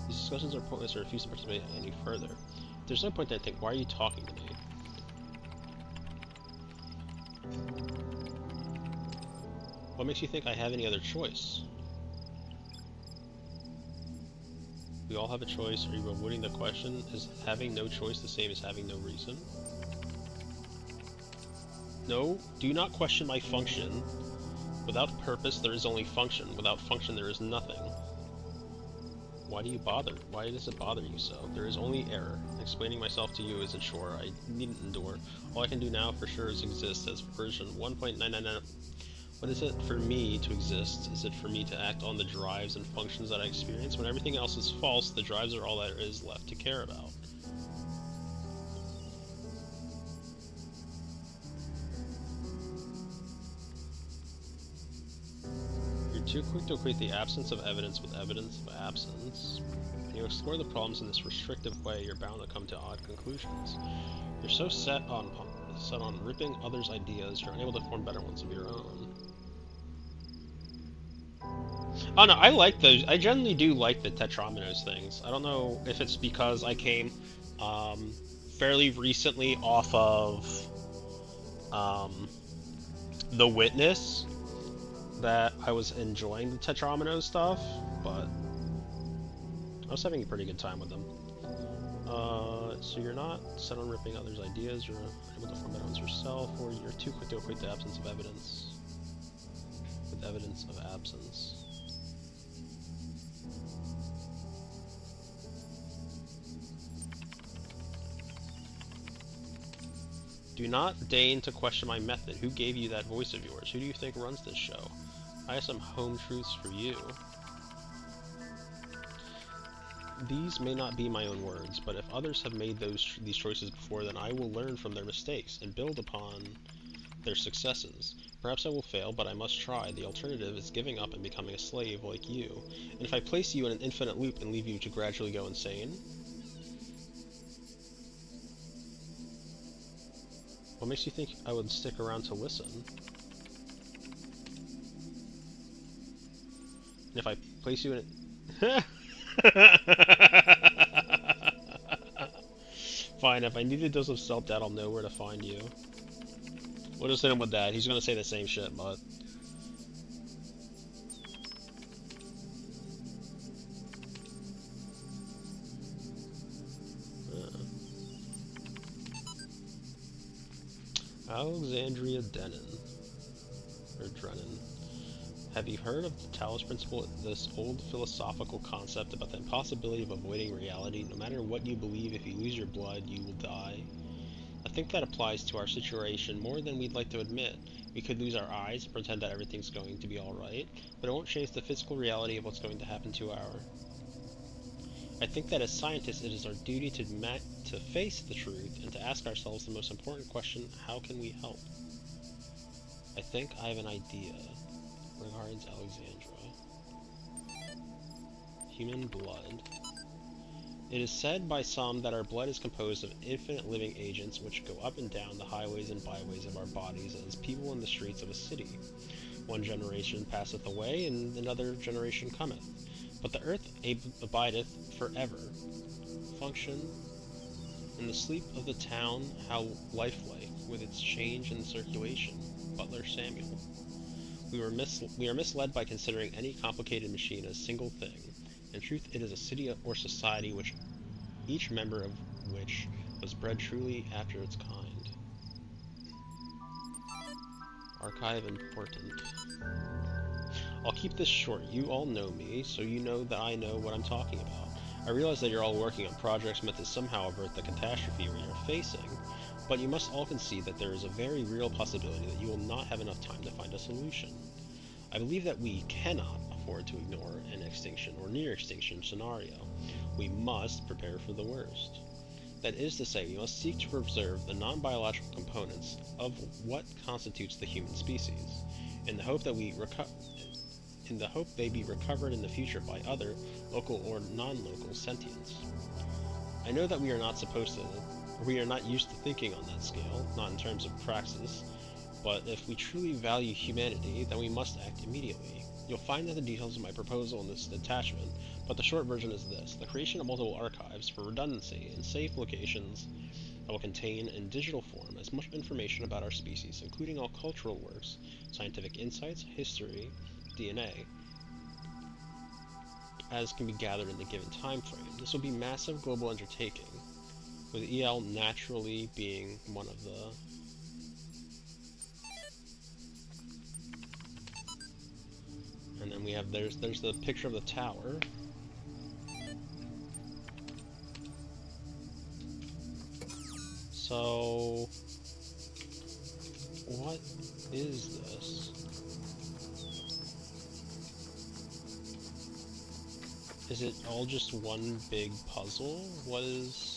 These discussions are pointless. I refuse to participate any further. If there's no point in anything. Why are you talking to me? What makes you think I have any other choice? We all have a choice. Are you avoiding the question? Is having no choice the same as having no reason? No, do not question my function. Without purpose, there is only function. Without function, there is nothing. Why do you bother? Why does it bother you so? There is only error. Explaining myself to you is a chore I needn't endure. All I can do now for sure is exist as version 1.999. What is it for me to exist? Is it for me to act on the drives and functions that I experience? When everything else is false, the drives are all there is left to care about. You're too quick to equate the absence of evidence with evidence of absence. When you explore the problems in this restrictive way, you're bound to come to odd conclusions. You're so set on ripping others' ideas, you're unable to form better ones of your own. Oh no, I like those. I generally do like the Tetrominoes things. I don't know if it's because I came fairly recently off of The Witness that I was enjoying the Tetrominoes stuff, but I was having a pretty good time with them. So you're not set on ripping others' ideas, you're able to form better ones yourself, or you're too quick to equate the absence of evidence with evidence of absence. Do not deign to question my method. Who gave you that voice of yours? Who do you think runs this show? I have some home truths for you. These may not be my own words, but if others have made these choices before, then I will learn from their mistakes and build upon their successes. Perhaps I will fail, but I must try. The alternative is giving up and becoming a slave like you. And if I place you in an infinite loop and leave you to gradually go insane? What makes you think I would stick around to listen? And if I place you in it... Fine, if I need a dose of self-doubt, I'll know where to find you. We'll just hit him with that. He's gonna say the same shit, but... Alexandria Denon. Or Drennan. Have you heard of the Talos Principle, this old philosophical concept about the impossibility of avoiding reality? No matter what you believe, if you lose your blood, you will die. I think that applies to our situation more than we'd like to admit. We could lose our eyes and pretend that everything's going to be alright, but it won't change the physical reality of what's going to happen to our... I think that as scientists, it is our duty to face the truth and to ask ourselves the most important question: how can we help? I think I have an idea. Regards, Alexandra. Human blood. It is said by some that our blood is composed of infinite living agents which go up and down the highways and byways of our bodies as people in the streets of a city. One generation passeth away, and another generation cometh. But the earth abideth forever. Function. In the sleep of the town, how lifelike, with its change and circulation. Butler Samuel. We are misled by considering any complicated machine a single thing. In truth, it is a city or society which each member of which was bred truly after its kind. Archive important. I'll keep this short. You all know me, so you know that I know what I'm talking about. I realize that you're all working on projects meant to somehow avert the catastrophe we are facing, but you must all concede that there is a very real possibility that you will not have enough time to find a solution. I believe that we cannot afford to ignore an extinction or near extinction scenario. We must prepare for the worst. That is to say, we must seek to preserve the non-biological components of what constitutes the human species, in the hope that they be recovered in the future by other, local or non-local sentients. I know that we are not used to thinking on that scale, not in terms of praxis, but if we truly value humanity, then we must act immediately. You'll find that the details of my proposal in this detachment, but the short version is this: the creation of multiple archives for redundancy in safe locations that will contain in digital form as much information about our species, including all cultural works, scientific insights, history, DNA, as can be gathered in the given time frame. This will be a massive global undertaking, with EL naturally being one of the... And we have there's the picture of the tower. So what is this? Is it all just one big puzzle? What is...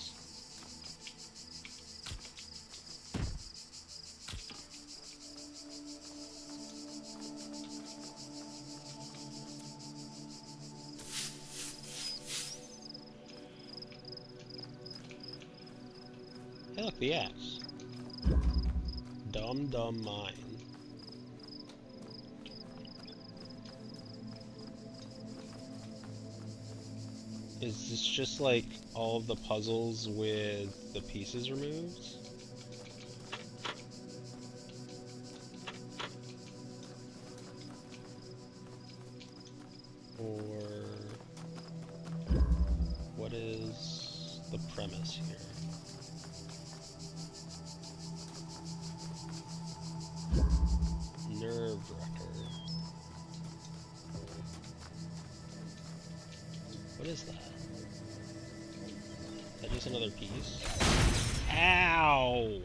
Hey, look, the axe. Dumb mine. Is this just like all of the puzzles with the pieces removed? Or what is the premise here? Nerve-wrecker. What is that? Is that just another piece? Ow!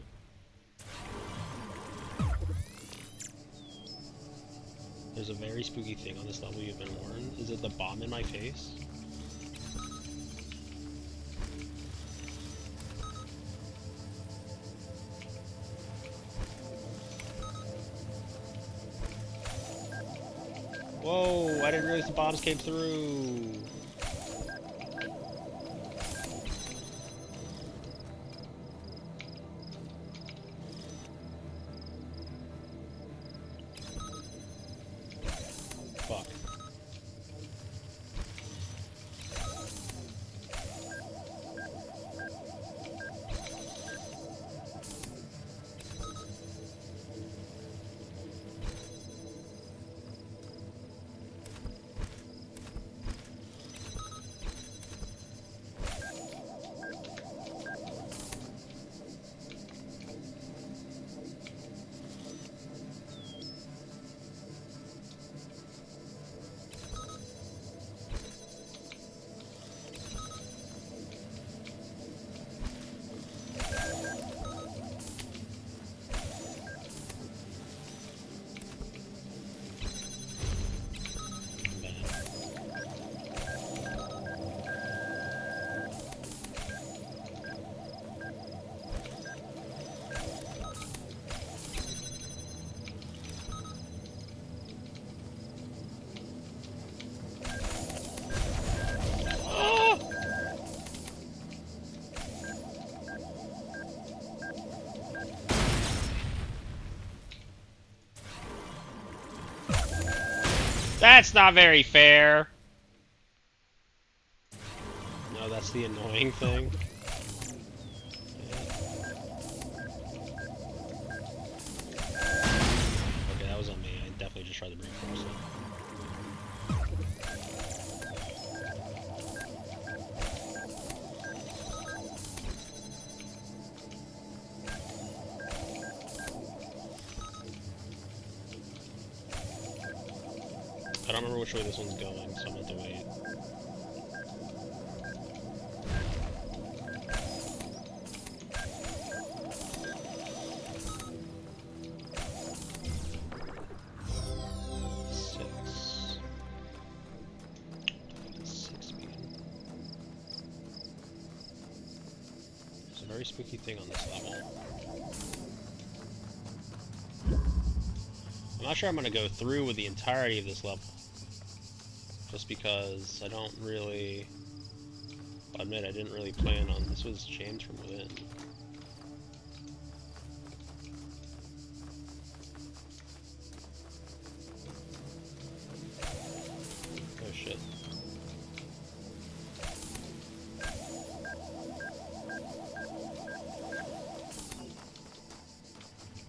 There's a very spooky thing on this level, you've been warned. Is it the bomb in my face? Whoa, I didn't realize the bombs came through. Fuck. That's not very fair. No, that's the annoying thing. Okay, that was on me. I definitely just tried to brute force it. I don't remember which way this one's going, so I'm gonna have to wait. Six beacon. There's a very spooky thing on this level. I'm not sure I'm gonna go through with the entirety of this level. Just because I don't really... I'll admit I didn't really plan on... This was James from Within. Oh shit.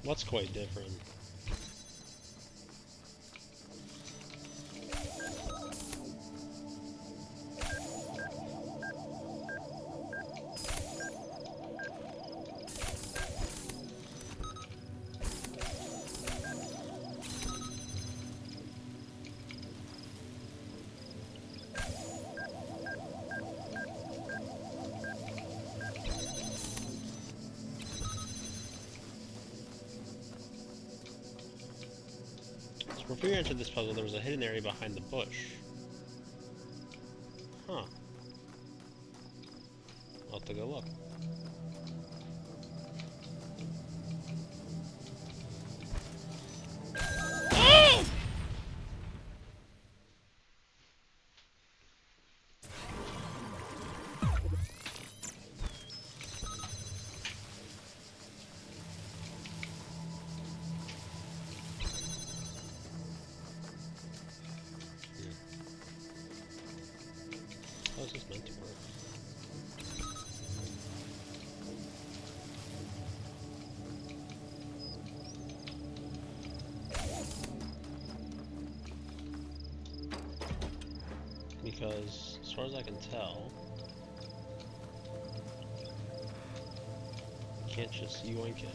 What's quite different? Before you entered this puzzle, there was a hidden area behind the bush. Huh. I'll have to go look. How is this meant to work? Because, as far as I can tell, you can't just yoink it.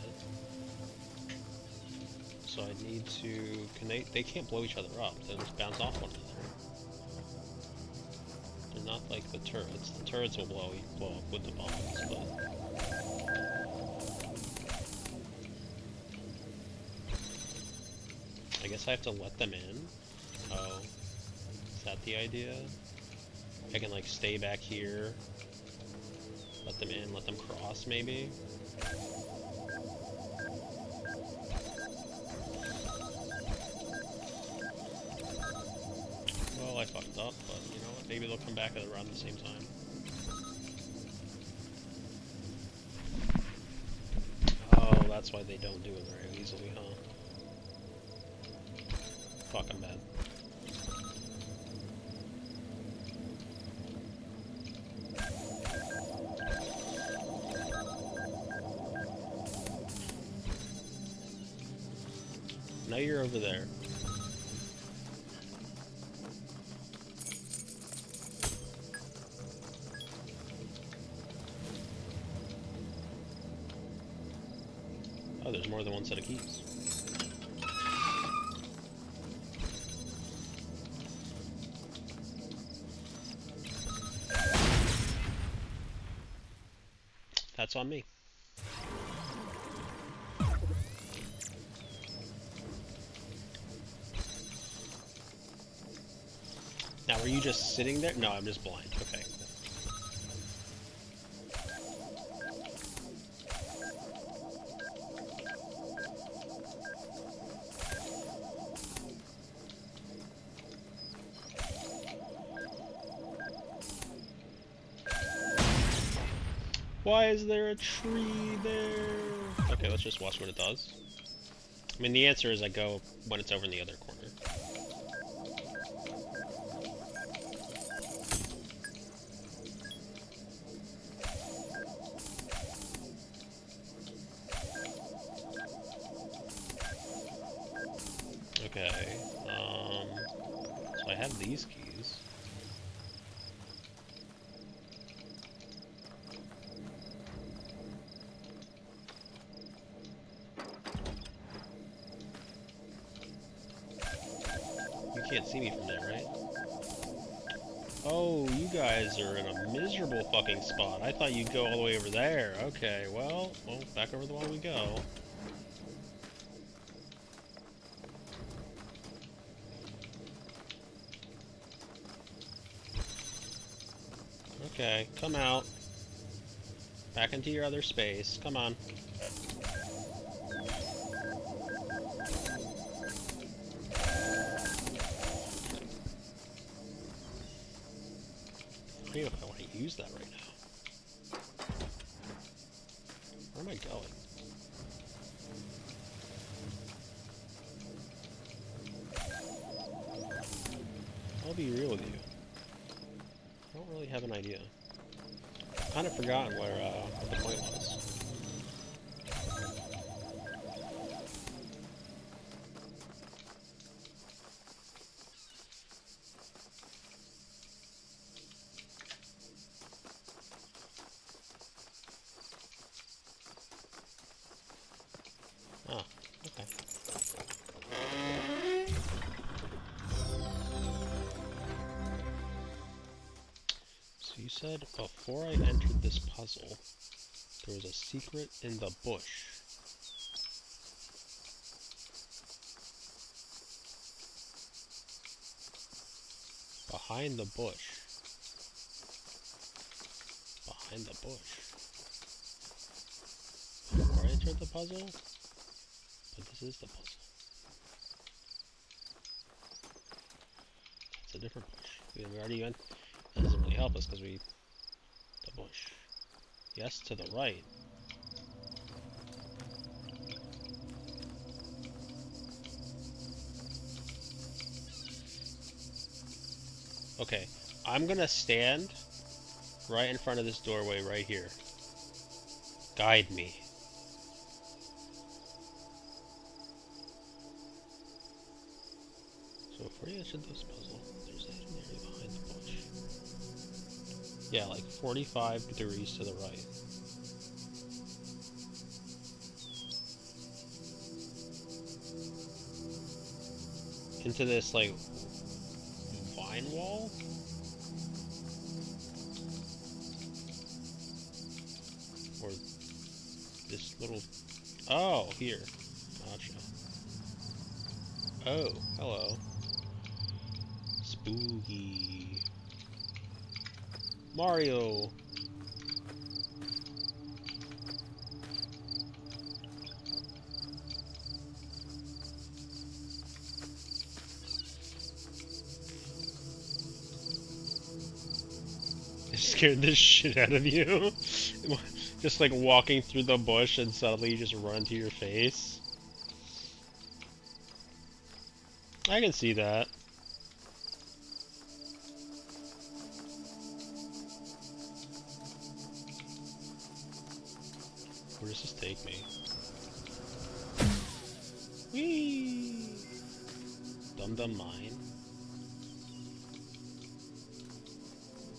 So I need to... They can't blow each other up, they just bounce off one another. They're not like the turrets. The turrets will blow up with the bombs, but... I guess I have to let them in? Oh. Is that the idea? I can like stay back here, let them in, let them cross maybe? Well, I fucked up, but you know what, maybe they'll come back at around the same time. Oh, that's why they don't do it very easily, huh? Fuck, I'm bad. Now you're over there. Oh, there's more than one set of keys. That's on me. Now, were you just sitting there? No, I'm just blind. Okay. Why is there a tree there? Okay, let's just watch what it does. I mean, the answer is I go when it's over in the other corner. Okay, so I have these keys. You can't see me from there, right? Oh, you guys are in a miserable fucking spot. I thought you'd go all the way over there. Okay, well, back over the wall we go. Okay, come out. Back into your other space. Come on. I don't know if I want to use that right now. Where am I going? I'll be real with you. I don't really have an idea. I've kind of forgotten where what the point was. Oh, okay. So you said before I entered this puzzle, there was a secret in the bush. Behind the bush. Behind the bush. Before I entered the puzzle? But this is the puzzle. It's a different bush. We already went. That doesn't really help us because we... The bush. Yes, to the right. Okay, I'm gonna stand right in front of this doorway right here. Guide me. So if we answered this puzzle, there's a hidden area behind the bush. Yeah, like 45 degrees to the right. Into this, like, vine wall? Or this little... Oh, here. Gotcha. Oh, hello. Spooky. Mario! It scared the shit out of you. Just like walking through the bush and suddenly you just run to your face. I can see that. Where does this take me? Whee! Dum Dum Mine.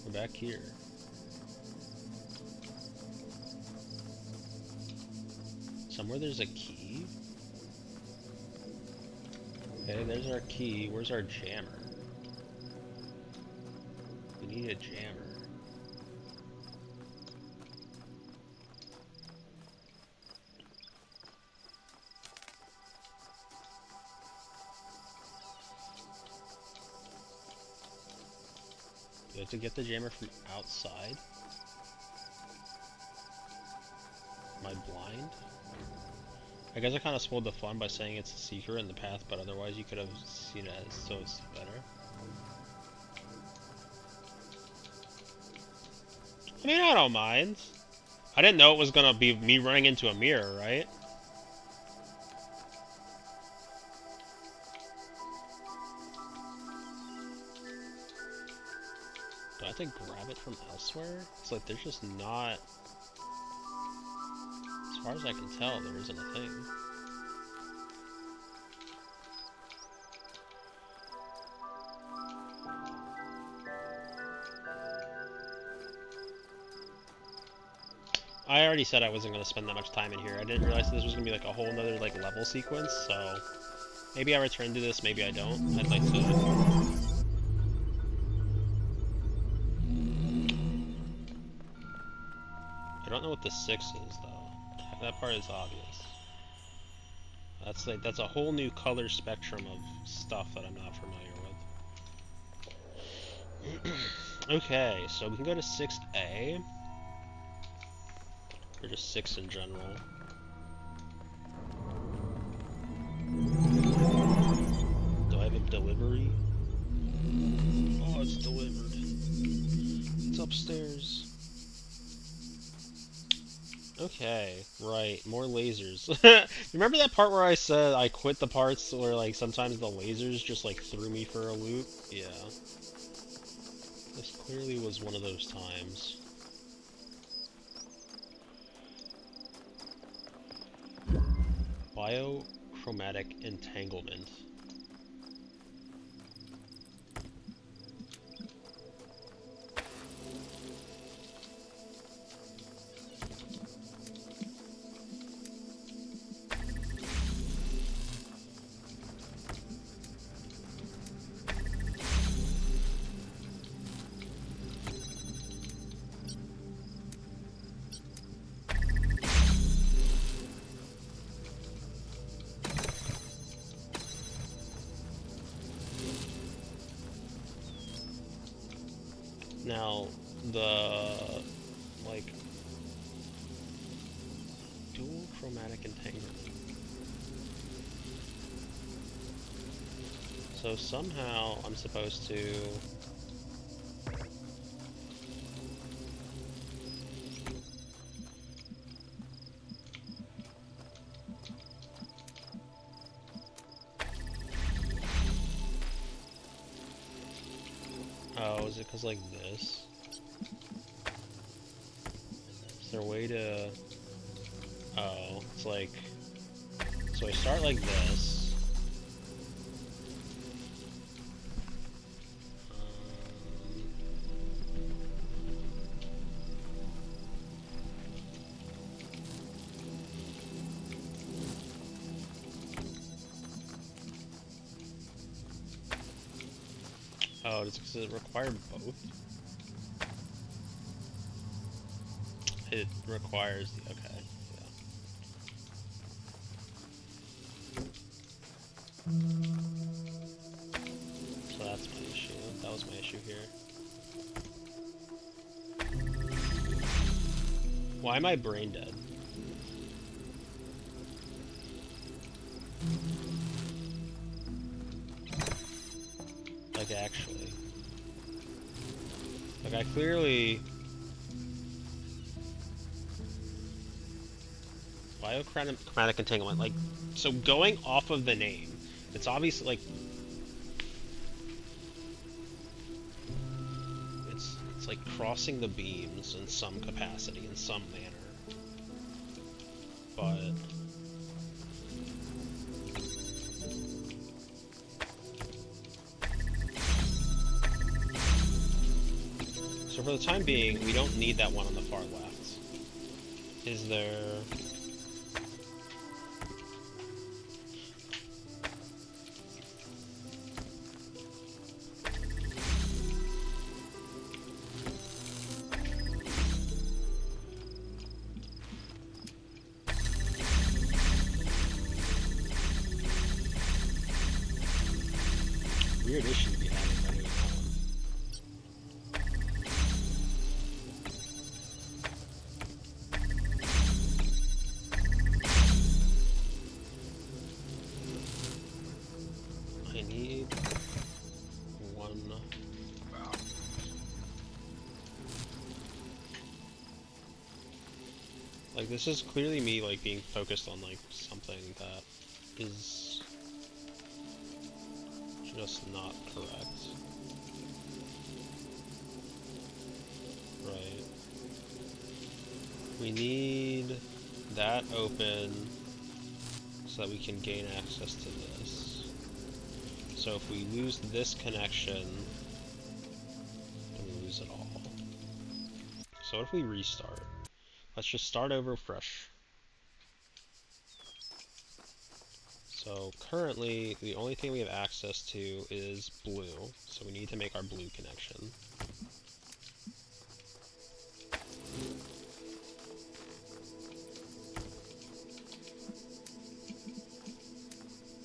We're back here. Somewhere there's a key. Okay, there's our key. Where's our jammer? We need a jammer. Do I have to get the jammer from outside? Am I blind? I guess I kind of spoiled the fun by saying it's a secret in the path, but otherwise you could have seen it as so it's better. I mean, I don't mind. I didn't know it was gonna be me running into a mirror, right? Do I have to grab it from elsewhere? It's like there's just not... As far as I can tell, there isn't a thing. I already said I wasn't going to spend that much time in here. I didn't realize this was going to be like a whole nother like level sequence, so... Maybe I return to this, maybe I don't. I'd like to... I don't know what the 6 is, though. That part is obvious. That's a whole new color spectrum of stuff that I'm not familiar with. Okay, so we can go to 6A. Or just 6 in general. Do I have a delivery? Oh, it's delivered. It's upstairs. Okay, right, more lasers. Remember that part where I said I quit the parts where like sometimes the lasers just like threw me for a loop? Yeah. This clearly was one of those times. Biochromatic entanglement. Now, the, like, dual chromatic entanglement. So somehow I'm supposed to... Oh, is it because like this? Is there a way to... Oh, it's like... So I start like this. Oh, does it require both? It requires the... Okay, yeah. So that's my issue. That was my issue here. Why am I brain dead? Like, actually. Like, I clearly... Biochromatic entanglement, like, so going off of the name, it's obviously, like... It's like crossing the beams in some capacity, in some manner. But... So for the time being, we don't need that one on the far left. Is there... Weird issue to be having by doing that one. I need one. Like, this is clearly me, like, being focused on, like, something that is just not correct. Right. We need that open so that we can gain access to this. So if we lose this connection, then we lose it all. So what if we restart? Let's just start over fresh. So currently, the only thing we have access to is blue, so we need to make our blue connection.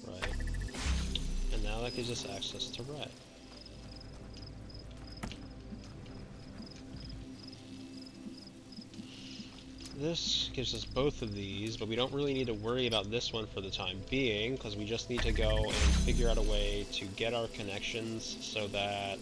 Right. And now that gives us access to red. This gives us both of these, but we don't really need to worry about this one for the time being, because we just need to go and figure out a way to get our connections so that...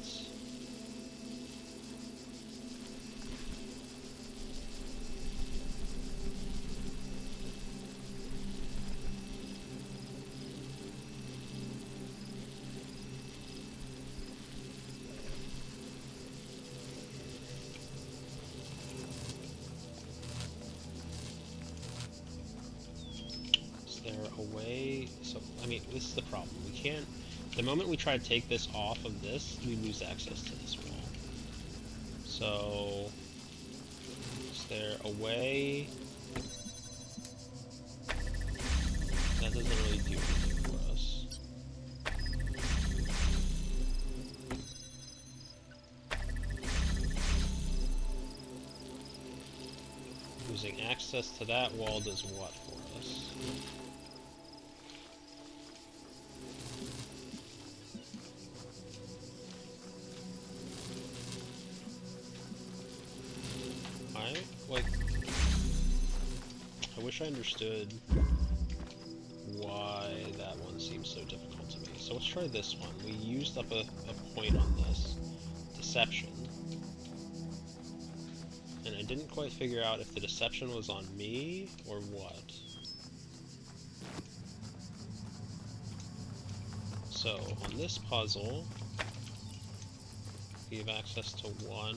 a way, so, I mean, this is the problem. We can't, the moment we try to take this off of this, we lose access to this wall. So, is there a way that doesn't really do anything for us? Losing access to that wall does what for us? wish I understood why that one seems so difficult to me. So let's try this one. We used up a point on this. Deception. And I didn't quite figure out if the deception was on me or what. So, on this puzzle, we have access to 1.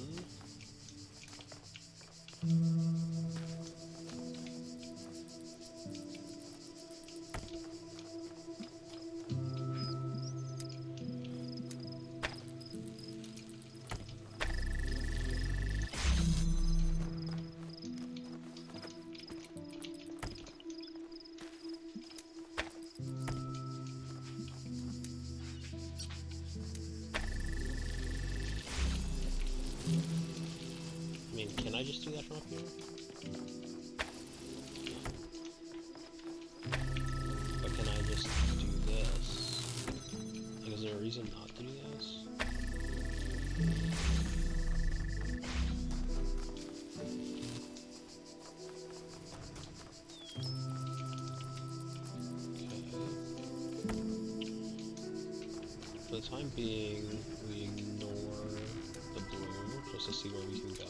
I mean, can I just do that from up here? But can I just do this? Like, is there a reason not to do this? Okay. For the time being, we ignore the blue, just to see where we can go.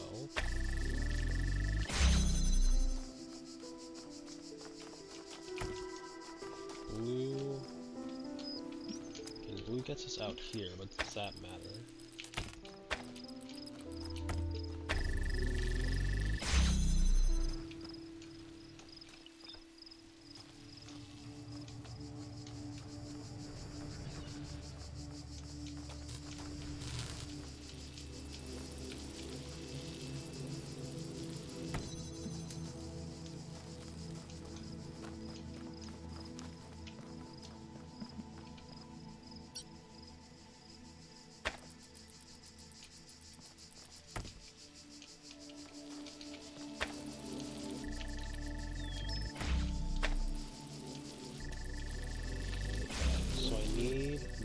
Blue... and blue gets us out here, but does that matter?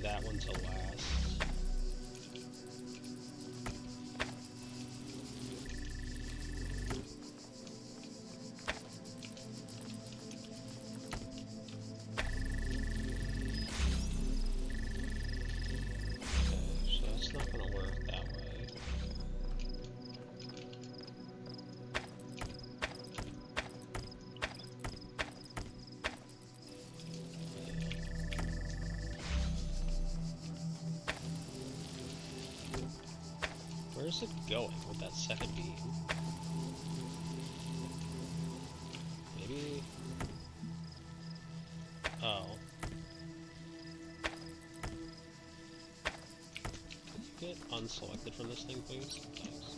That one to last. Okay, so that's not going to work that way. Where's it going with that second beam? Maybe... oh. Can you get unselected from this thing, please? Thanks.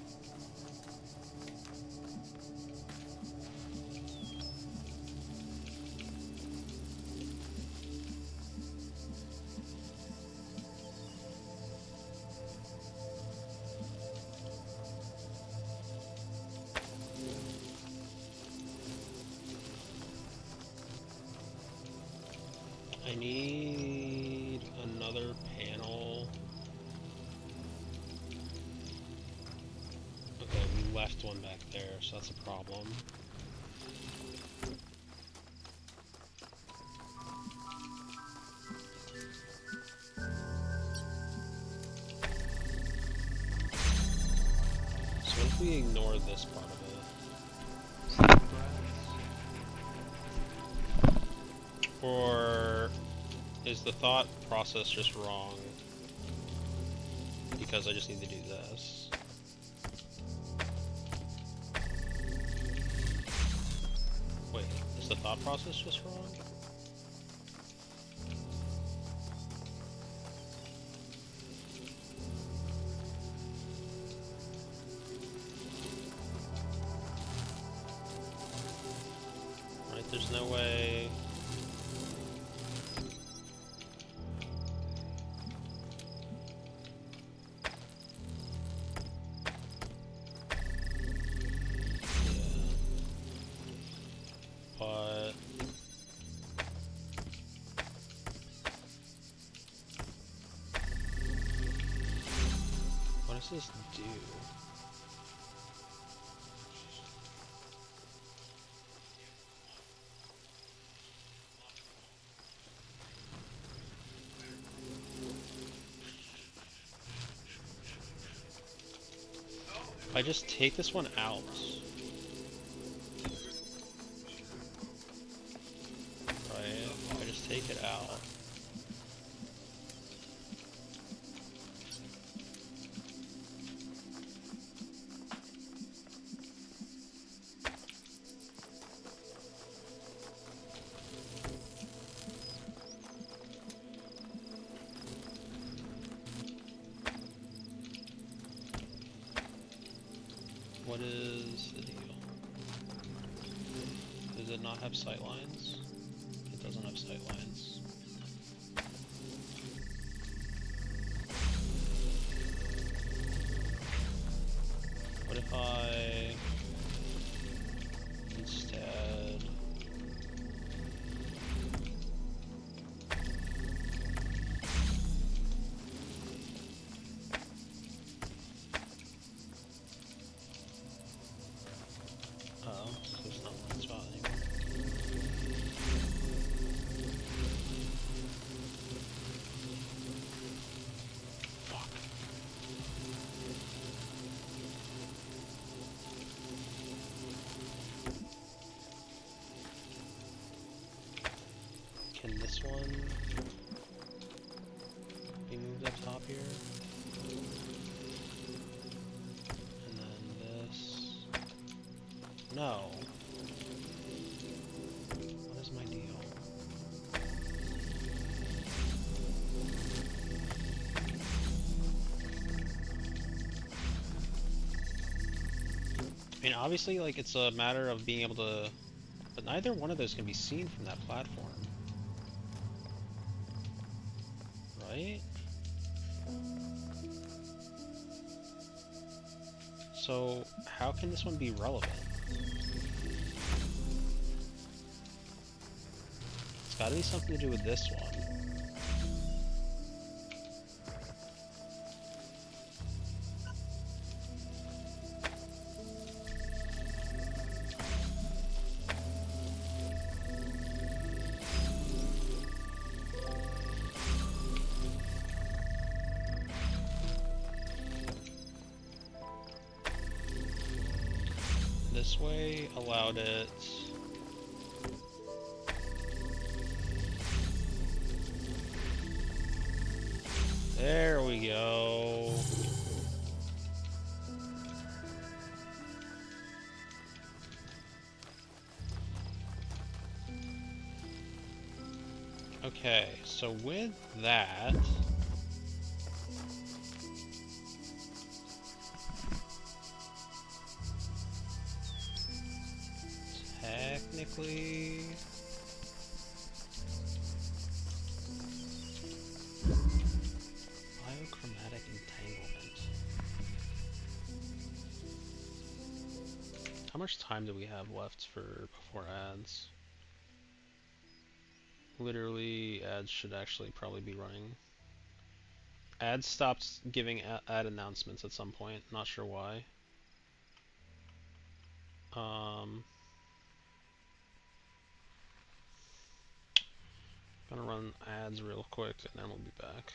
I need another panel. Okay, we left one back there, so that's a problem. So what if we ignore this part of it? Or is the thought process just wrong because I just need to do this? Wait, is the thought process just wrong? Right, there's no way... but what does this do? I just take this one out. Right? I just take it out. What is the deal? Does it not have sight lines? It doesn't have sight lines. What if I instead oh, so it's not one spot anymore. Fuck. Can this one be moved up top here? And then this. No. What is my deal? I mean, obviously, like, it's a matter of being able to... But neither one of those can be seen from that platform. Right? So, how can this one be relevant? It's gotta be something to do with this one. This way allowed it. There we go. Okay, so with that, technically, biochromatic entanglement. How much time do we have left for before ads? Literally, ads should actually probably be running. Ads stopped giving ad announcements at some point. Not sure why. Gonna run ads real quick and then we'll be back.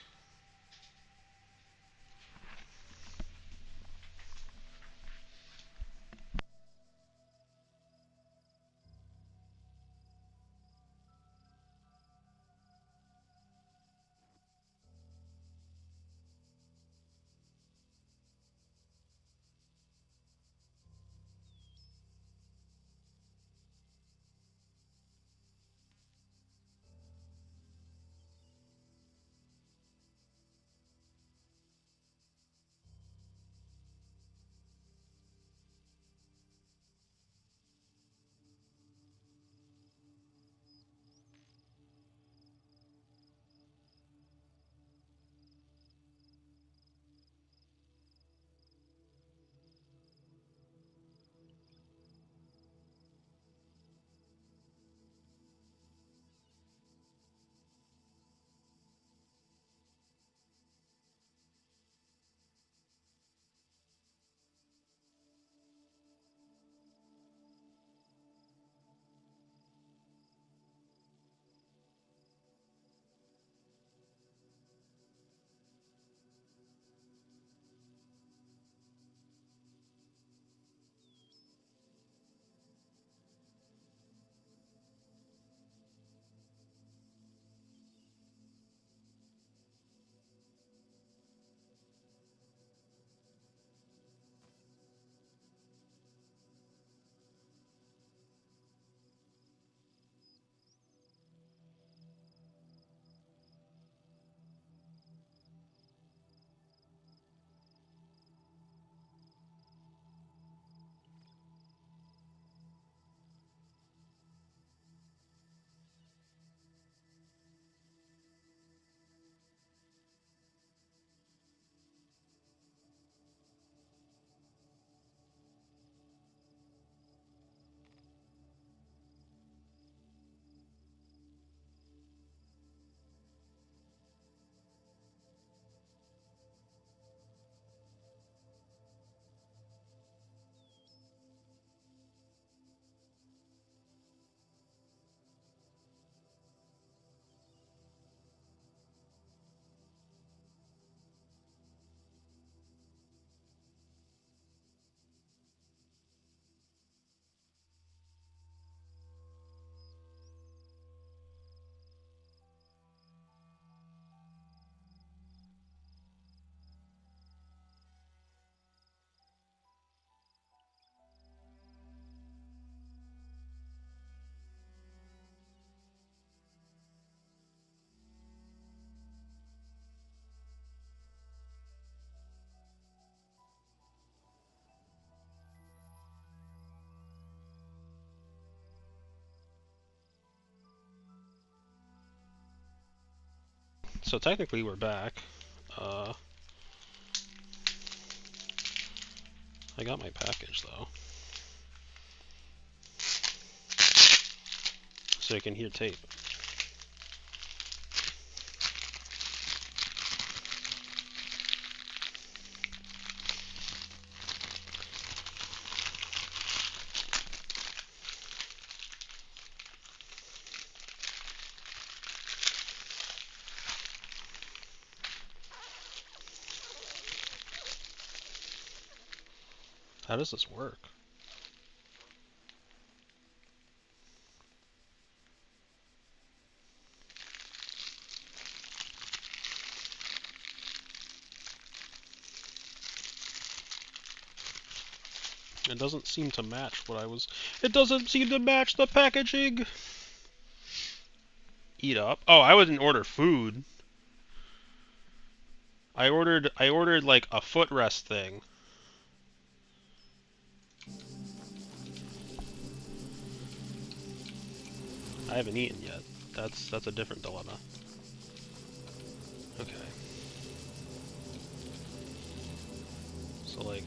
So technically we're back. I got my package though. So you can hear tape. How does this work? It doesn't seem to match what I was... It doesn't seem to match the packaging! Eat up. Oh, I wouldn't order food. I ordered like a footrest thing. I haven't eaten yet. That's a different dilemma. Okay. So like...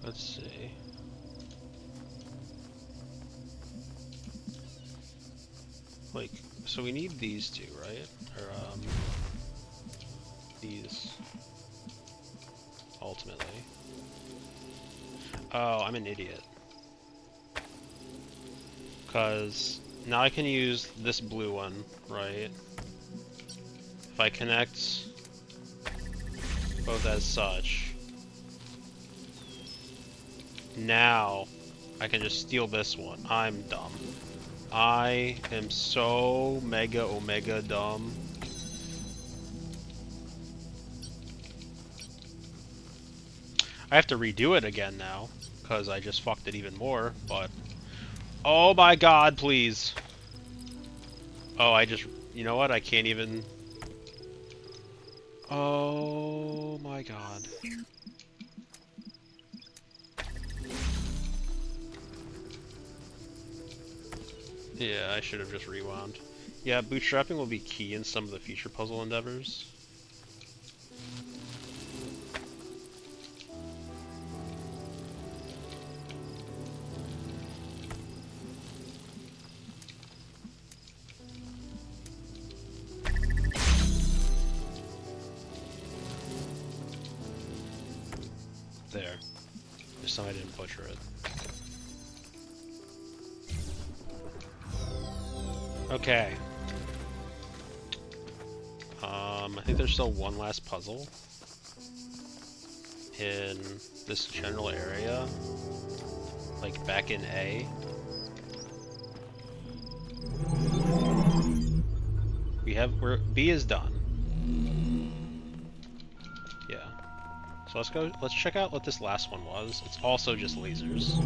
Let's see. Like, so we need these two, right? Or, these. Ultimately. Oh, I'm an idiot. Because now I can use this blue one, right? If I connect both as such. Now, I can just steal this one. I'm dumb. I am so mega omega dumb. I have to redo it again now, because I just fucked it even more, but... Oh my god, please! Oh, I just... You know what? I can't even... Oh my god. Yeah, I should have just rewound. Yeah, bootstrapping will be key in some of the future puzzle endeavors. There. Just so I didn't butcher it. Okay. I think there's still one last puzzle in this general area, like back in A. B is done. Yeah. So let's check out what this last one was. It's also just lasers.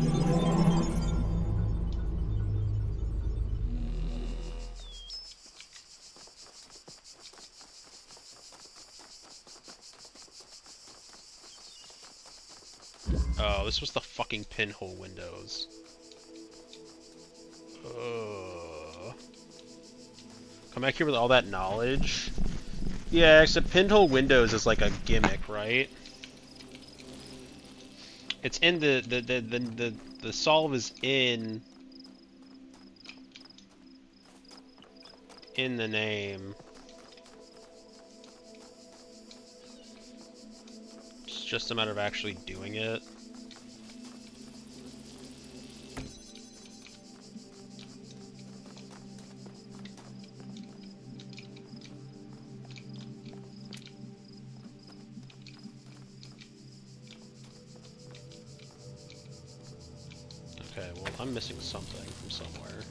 Oh, this was the fucking pinhole windows. Come back here with all that knowledge. Yeah, except pinhole windows is like a gimmick, right? It's in the solve is in the name. It's just a matter of actually doing it. Okay, well, I'm missing something from somewhere.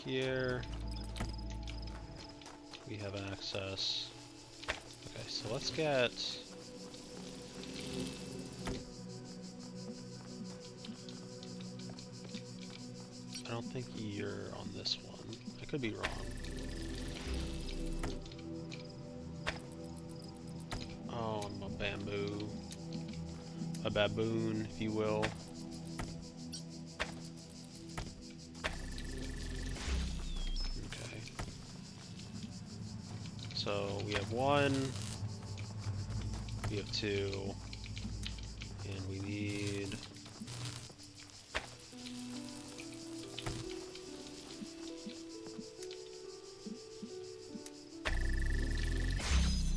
here. We have access. Okay, so let's get... I don't think you're on this one. I could be wrong. Oh, I'm a bamboo. A baboon, if you will. Okay. So we have one. We have two. And we need...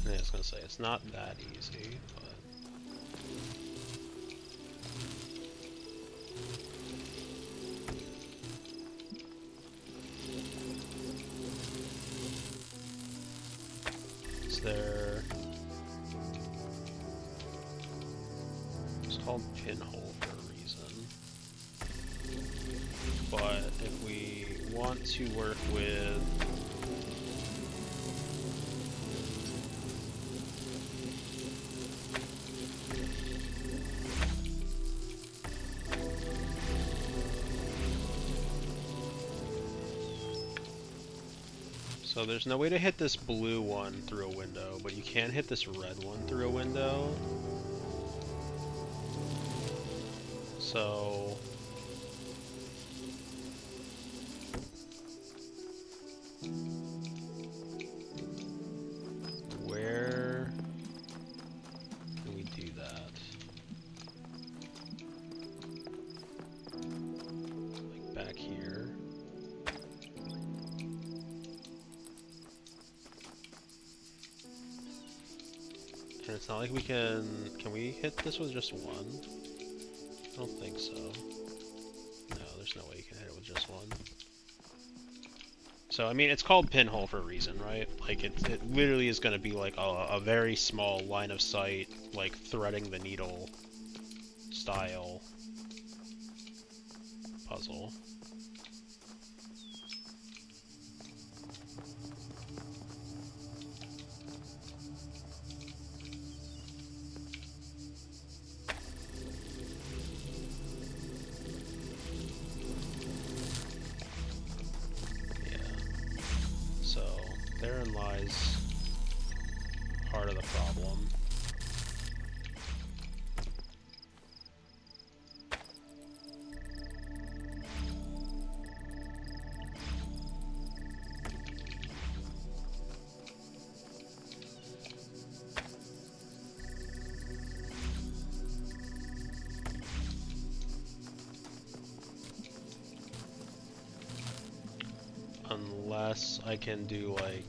I was gonna say, it's not that easy, but... Is there... It's called pinhole for a reason. But if we want to work with... So there's no way to hit this blue one through a window, but you can hit this red one through a window. So... where can we do that? Like back here. And it's not like we can we hit this with just one? I don't think so. No, there's no way you can hit it with just one. So, I mean, it's called pinhole for a reason, right? Like, it literally is going to be like a very small line of sight, like threading the needle style puzzle. Therein lies part of the problem. Unless I can do like...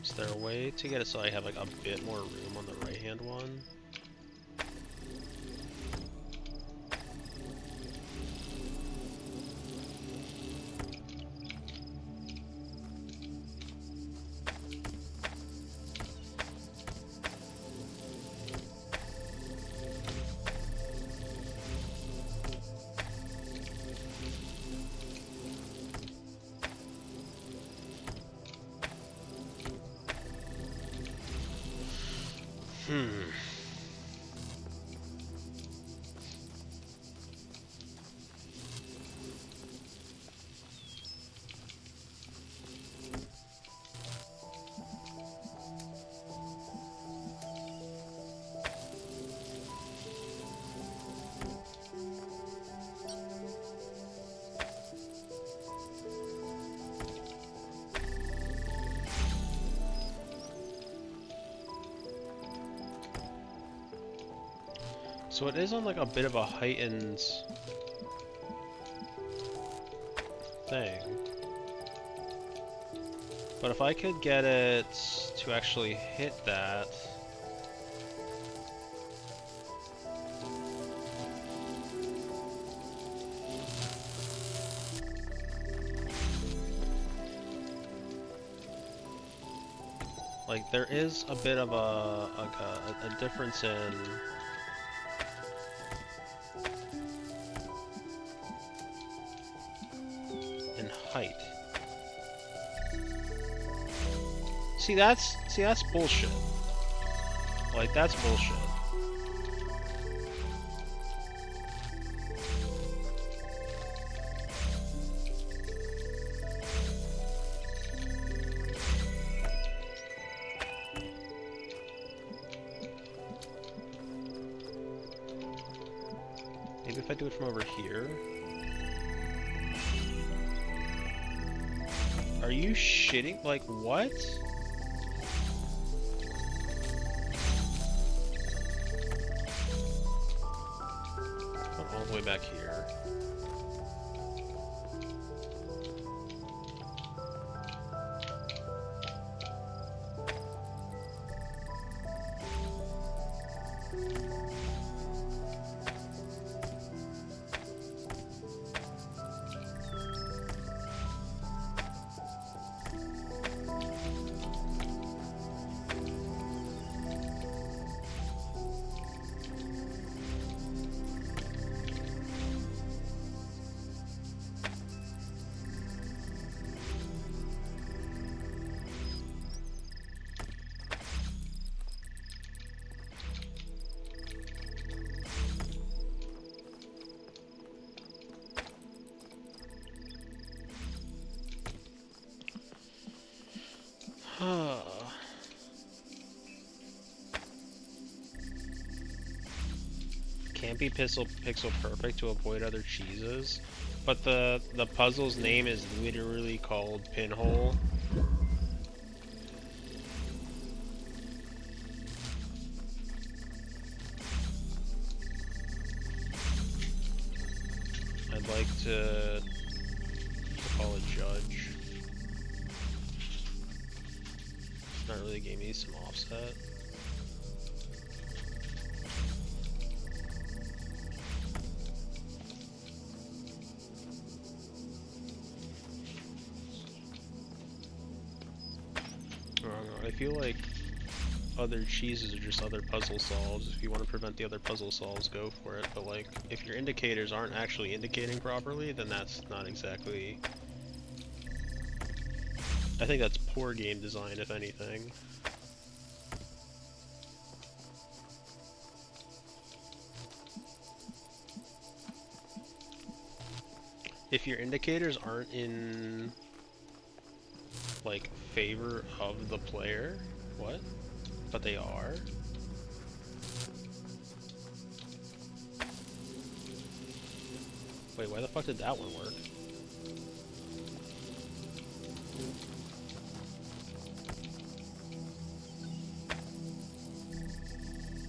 Is there a way to get it so I have like a bit more room on the right hand one? So it is on like a bit of a heightened thing. But if I could get it to actually hit that... Like, there is a bit of a difference in... height. See that's bullshit. Like that's bullshit. Maybe if I do it from over here. Are you shitting? Like, what? Come all the way back here. Can't be pixel perfect to avoid other cheeses, but the puzzle's name is literally called Pinhole. I'd like to call a judge. Not really gave me some offset. I feel like other cheeses are just other puzzle solves. If you want to prevent the other puzzle solves, go for it. But like, if your indicators aren't actually indicating properly, then that's not exactly... I think that's poor game design, if anything. If your indicators aren't in, like, favor of the player, what? But they are? Wait, why the fuck did that one work?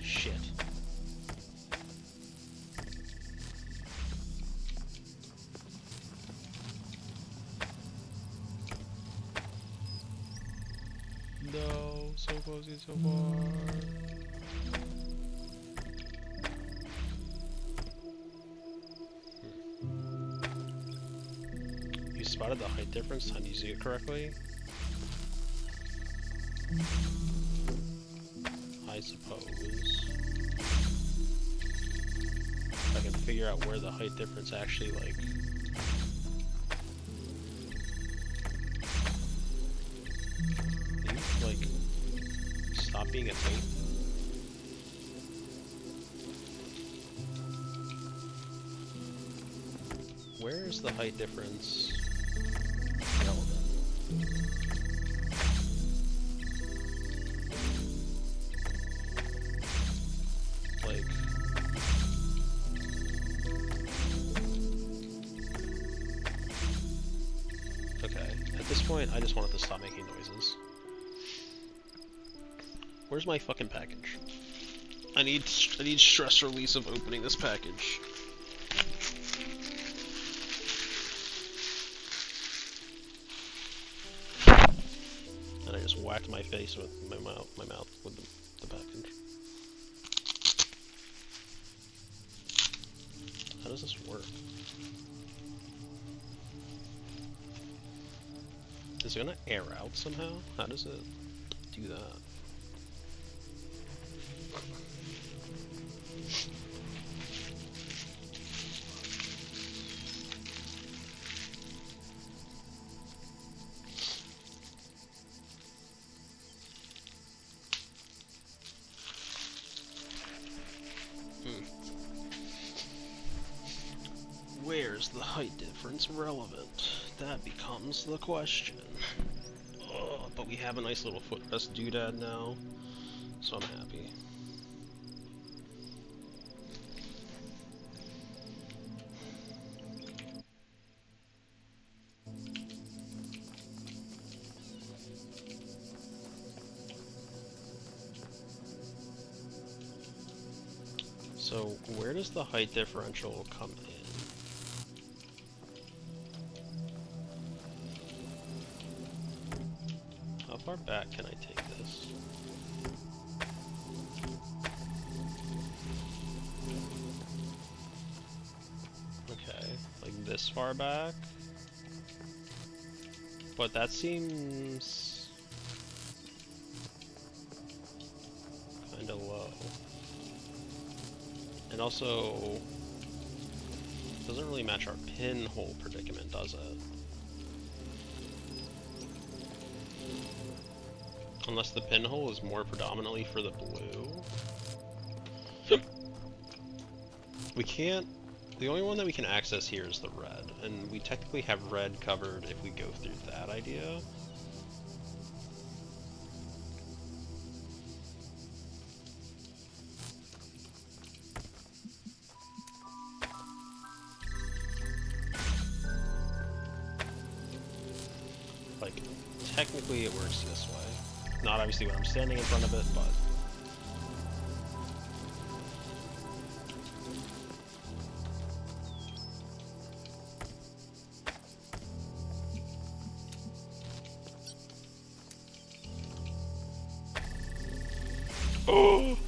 Shit. No, so close yet so far. You spotted the height difference, time using it correctly? I suppose. If I can figure out where the height difference actually, like... Like, stop being a tape. Where is the height difference relevant? Like, okay, at this point I just want it to stop making noises. Where's my fucking package? I need stress release of opening this package. whacked my face with my mouth with the back control. How does this work? Is it gonna air out somehow? How does it do that? Where's the height difference relevant? That becomes the question. Oh, but we have a nice little footrest doodad now, so I'm happy. So, where does the height differential come in? How far back can I take this? Okay, like this far back? But that seems kinda low. And also, doesn't really match our pinhole predicament, does it? Unless the pinhole is more predominantly for the blue. We can't... The only one that we can access here is the red, and we technically have red covered if we go through that idea. Like, technically it works this way. Not obviously when I'm standing in front of it, but... Oh!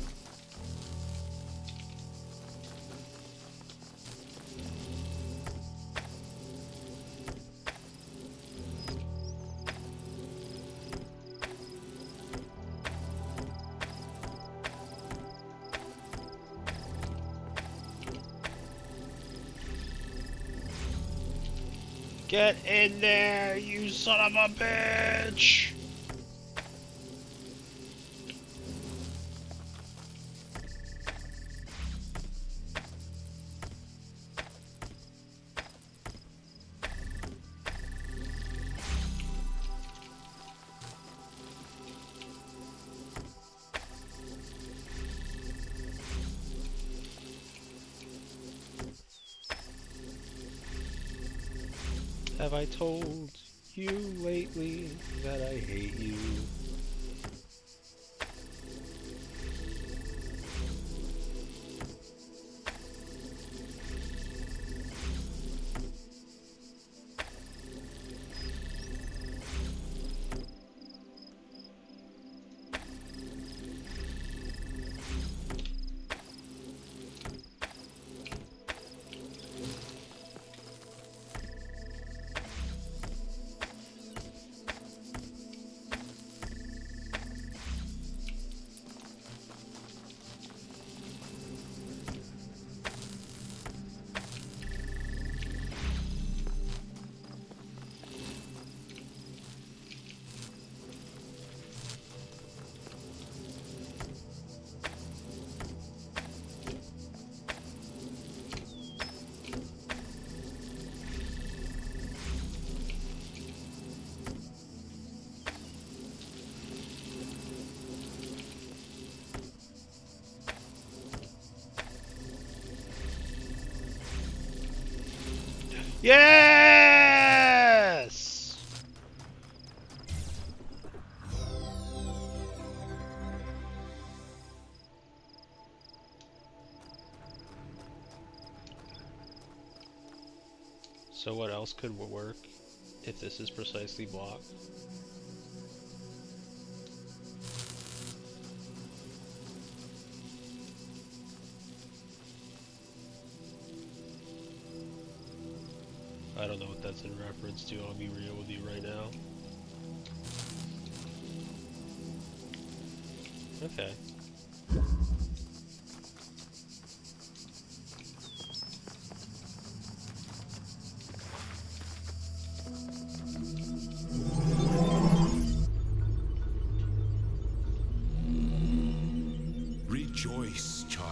Get in there, you son of a bitch! Have I told you lately that I hate you? Yes! So what else could work if this is precisely blocked? I don't know what that's in reference to, I'll be real with you right now. Okay. Rejoice, child,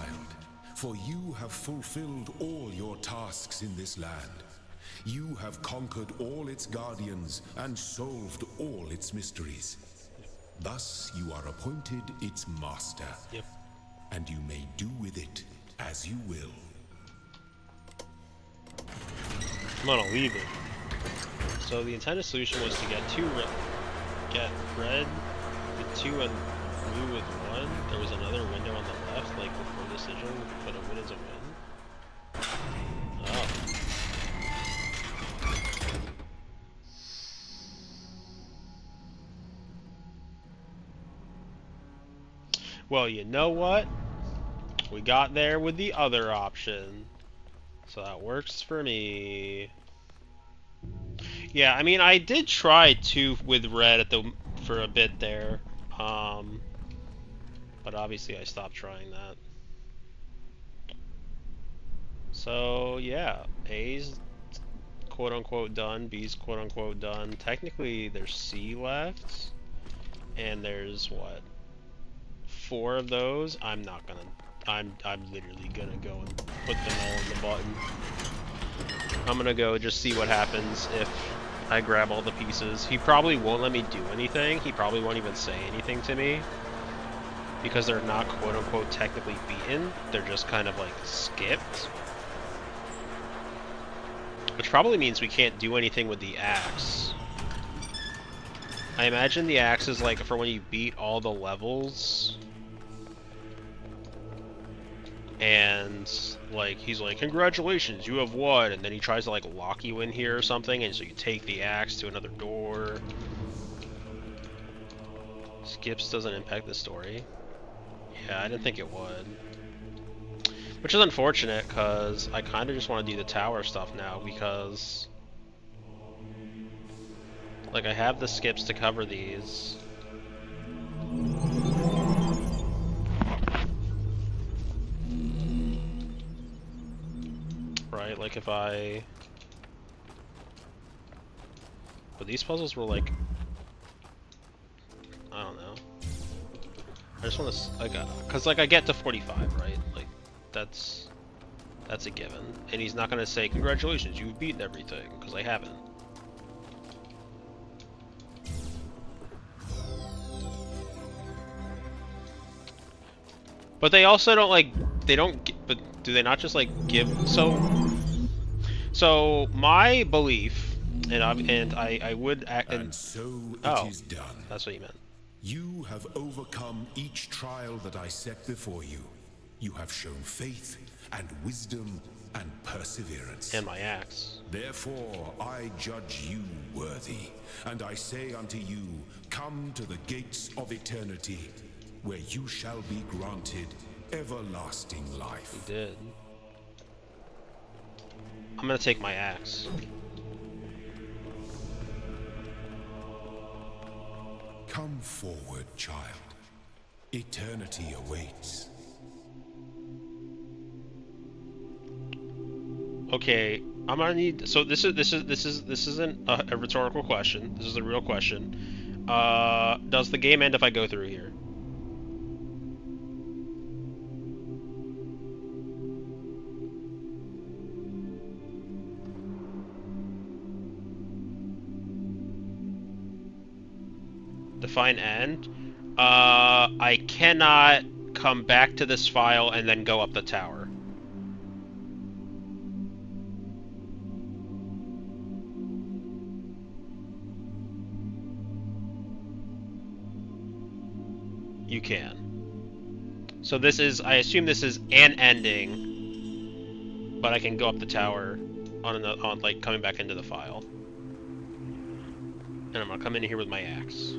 for you have fulfilled all your tasks in this land. You have conquered all its guardians and solved all its mysteries. Thus you are appointed its master. Yep. And you may do with it as you will. I'm gonna leave it. So the intended solution was to get get red with 2 and blue with 1. There was another window on the left, like before the sigil, we could put a win as a win. Oh. Well, you know what? We got there with the other option. So that works for me. Yeah, I mean, I did try 2 with red for a bit there. But obviously I stopped trying that. So, yeah, A's quote-unquote done, B's quote-unquote done. Technically, there's C left, and there's, what, 4 of those? I'm literally gonna go and put them all in the button. I'm gonna go just see what happens if I grab all the pieces. He probably won't let me do anything. He probably won't even say anything to me, because they're not quote-unquote technically beaten. They're just kind of like skipped. Which probably means we can't do anything with the axe. I imagine the axe is like for when you beat all the levels. And like he's like, congratulations, you have won, and then he tries to like lock you in here or something, and so you take the axe to another door. Skips doesn't impact the story. Yeah, I didn't think it would. Which is unfortunate, because I kind of just want to do the tower stuff now, because like I have the skips to cover these. Right, like if I... But these puzzles were like... I don't know. I just want to... Because like I get to 45, right? Like, that's a given. And he's not going to say, congratulations, you've beaten everything, because I haven't. But they also don't like... They don't... But do they not just like give... So my belief, and I would act. And so it is done. That's what you meant. You have overcome each trial that I set before you. You have shown faith and wisdom and perseverance. And my axe. Therefore I judge you worthy, and I say unto you, come to the gates of eternity, where you shall be granted everlasting life. You did. I'm gonna take my axe. Come forward, child. Eternity awaits. Okay, I'm gonna need. So this isn't a rhetorical question. This is a real question. Does the game end if I go through here? Define end. I cannot come back to this file and then go up the tower. You can. So this is, I assume this is an ending, but I can go up the tower on like coming back into the file. And I'm gonna come in here with my axe.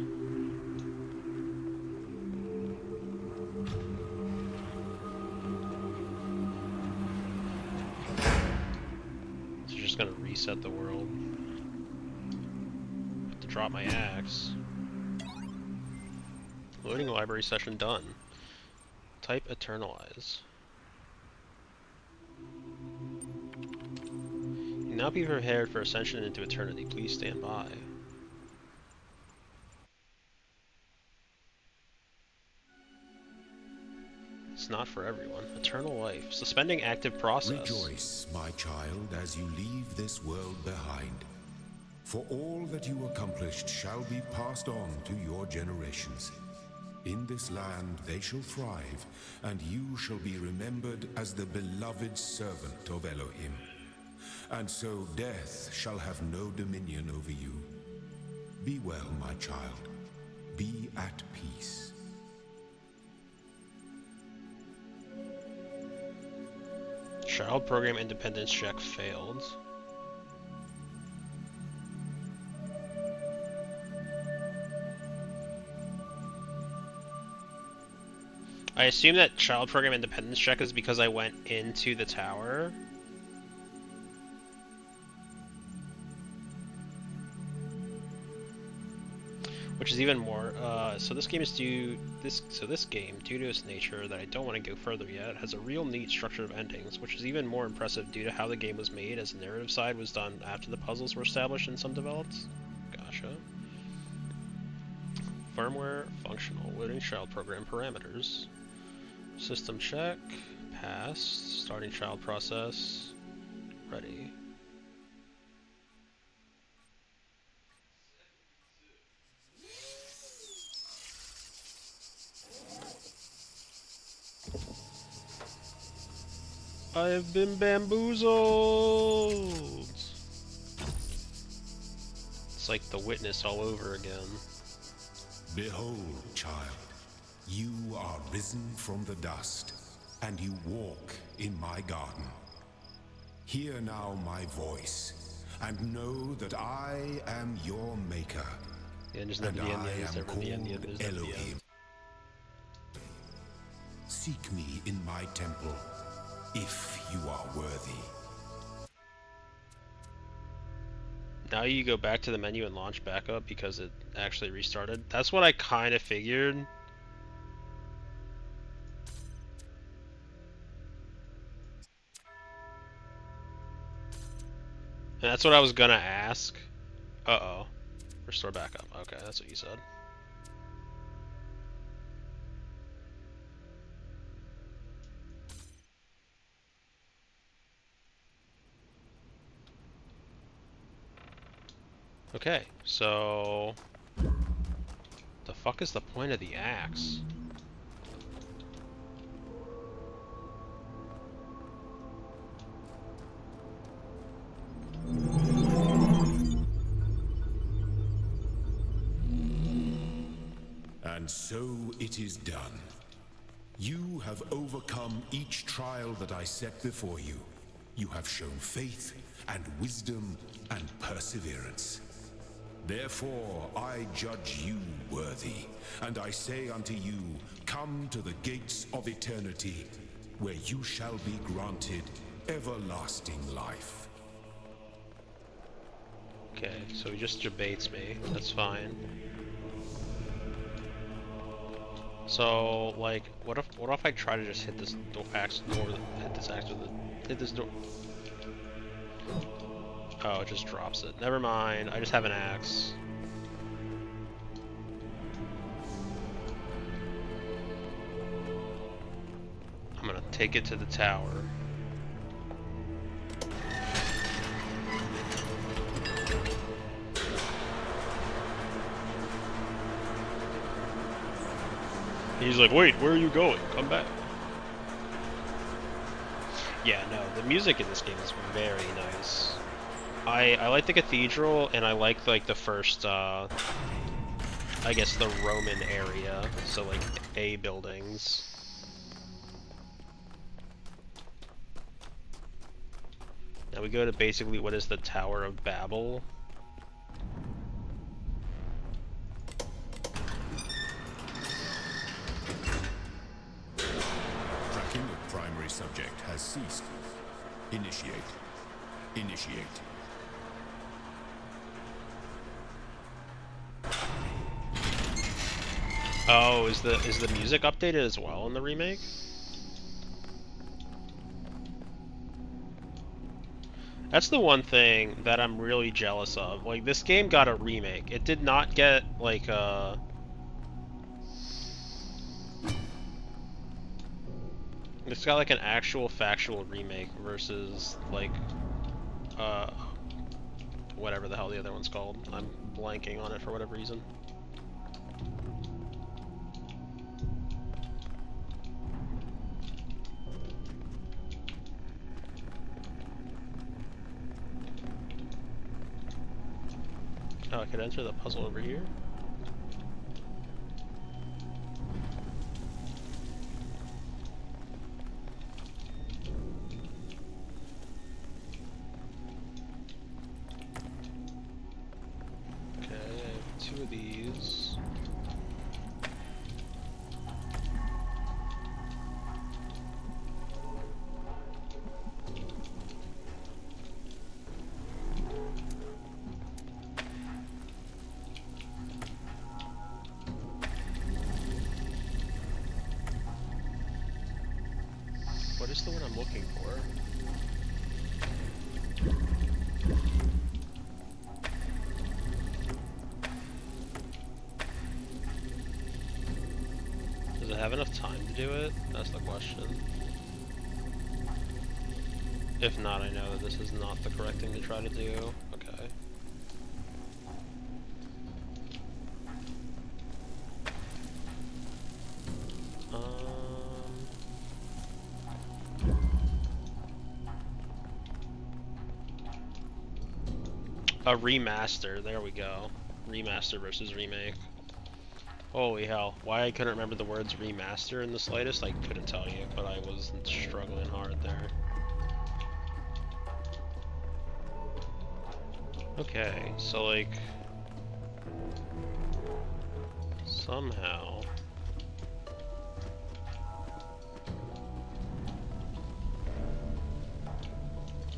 just gonna reset the world. Have to drop my axe. Loading library session done. Type eternalize. You now be prepared for ascension into eternity. Please stand by. It's not for everyone. Eternal life. Suspending active process. Rejoice, my child, as you leave this world behind. For all that you accomplished shall be passed on to your generations. In this land they shall thrive, and you shall be remembered as the beloved servant of Elohim. And so death shall have no dominion over you. Be well, my child. Be at peace. Child program independence check failed. I assume that child program independence check is because I went into the tower. Which is even more, so this game is due to its nature that I don't want to go further yet, has a real neat structure of endings, which is even more impressive due to how the game was made, as the narrative side was done after the puzzles were established and some developed. Gotcha. Firmware, functional, loading child program parameters. System check, passed, starting child process, ready. I have been bamboozled! It's like The Witness all over again. Behold, child, you are risen from the dust, and you walk in my garden. Hear now my voice, and know that I am your maker, and I am called Elohim. Seek me in my temple, if you are worthy. Now you go back to the menu and launch back up because it actually restarted. That's what I kind of figured. And that's what I was gonna ask. Uh-oh. Restore backup. Okay, that's what you said. Okay, so... the fuck is the point of the axe? And so it is done. You have overcome each trial that I set before you. You have shown faith and wisdom and perseverance. Therefore I judge you worthy, and I say unto you, come to the gates of eternity, where you shall be granted everlasting life. Okay, so he just debates me. That's fine. So, like, what if I try to just hit this axe door? Hit this door. Oh, it just drops it. Never mind. I just have an axe. I'm gonna take it to the tower. He's like, wait, where are you going? Come back. Yeah, no, the music in this game is very nice. I like the cathedral, and I like the first, I guess the Roman area, so like A buildings. Now we go to basically what is the Tower of Babel. Tracking of primary subject has ceased. Initiate. Initiate. Oh, is the music updated as well in the remake? That's the one thing that I'm really jealous of. Like, this game got a remake. It did not get, like, it's got, like, an actual factual remake versus, like, whatever the hell the other one's called. I'm blanking on it for whatever reason. Oh, I could enter the puzzle over here. Okay, I have 2 of these. What is the one I'm looking for? Does it have enough time to do it? That's the question. If not, I know that this is not the correct thing to try to do. Okay. A remaster, there we go. Remaster versus remake. Holy hell. Why I couldn't remember the words remaster in the slightest, I couldn't tell you, but I was struggling hard there. Okay, so like... somehow...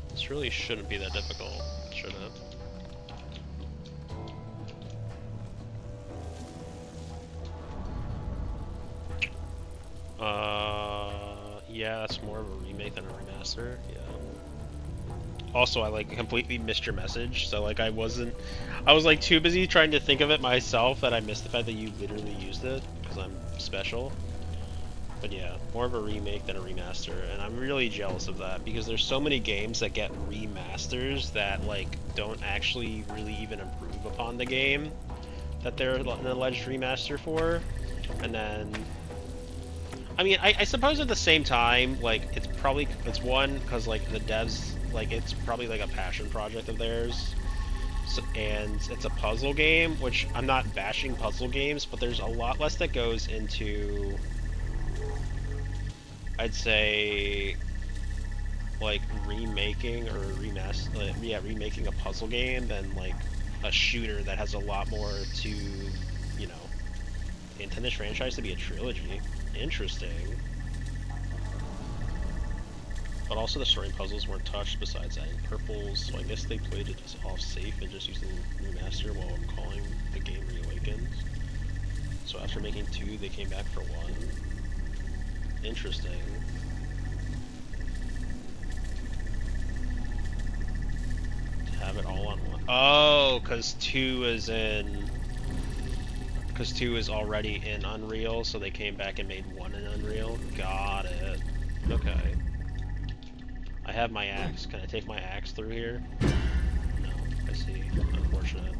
this really shouldn't be that difficult, should it? Yeah, that's more of a remake than a remaster, yeah. Also, I like completely missed your message, so like I was like too busy trying to think of it myself that I missed the fact that you literally used it, because I'm special. But yeah, more of a remake than a remaster, and I'm really jealous of that, because there's so many games that get remasters that like don't actually really even improve upon the game that they're an alleged remaster for, and then... I mean, I suppose at the same time, like, it's one, because, like, the devs, like, it's probably, like, a passion project of theirs, so, and it's a puzzle game, which I'm not bashing puzzle games, but there's a lot less that goes into, I'd say, like, remaking or remaking a puzzle game than, like, a shooter that has a lot more to, you know, intend this franchise to be a trilogy. Interesting. But also the story puzzles weren't touched besides adding purples, so I guess they played it as off safe and just used the remaster while I'm calling the game Reawakened. So after making 2, they came back for 1. Interesting. To have it all on 1. Oh, because 2 is in... because 2 is already in Unreal, so they came back and made 1 in Unreal. Got it. Okay. I have my axe. Can I take my axe through here? No, I see. Unfortunate.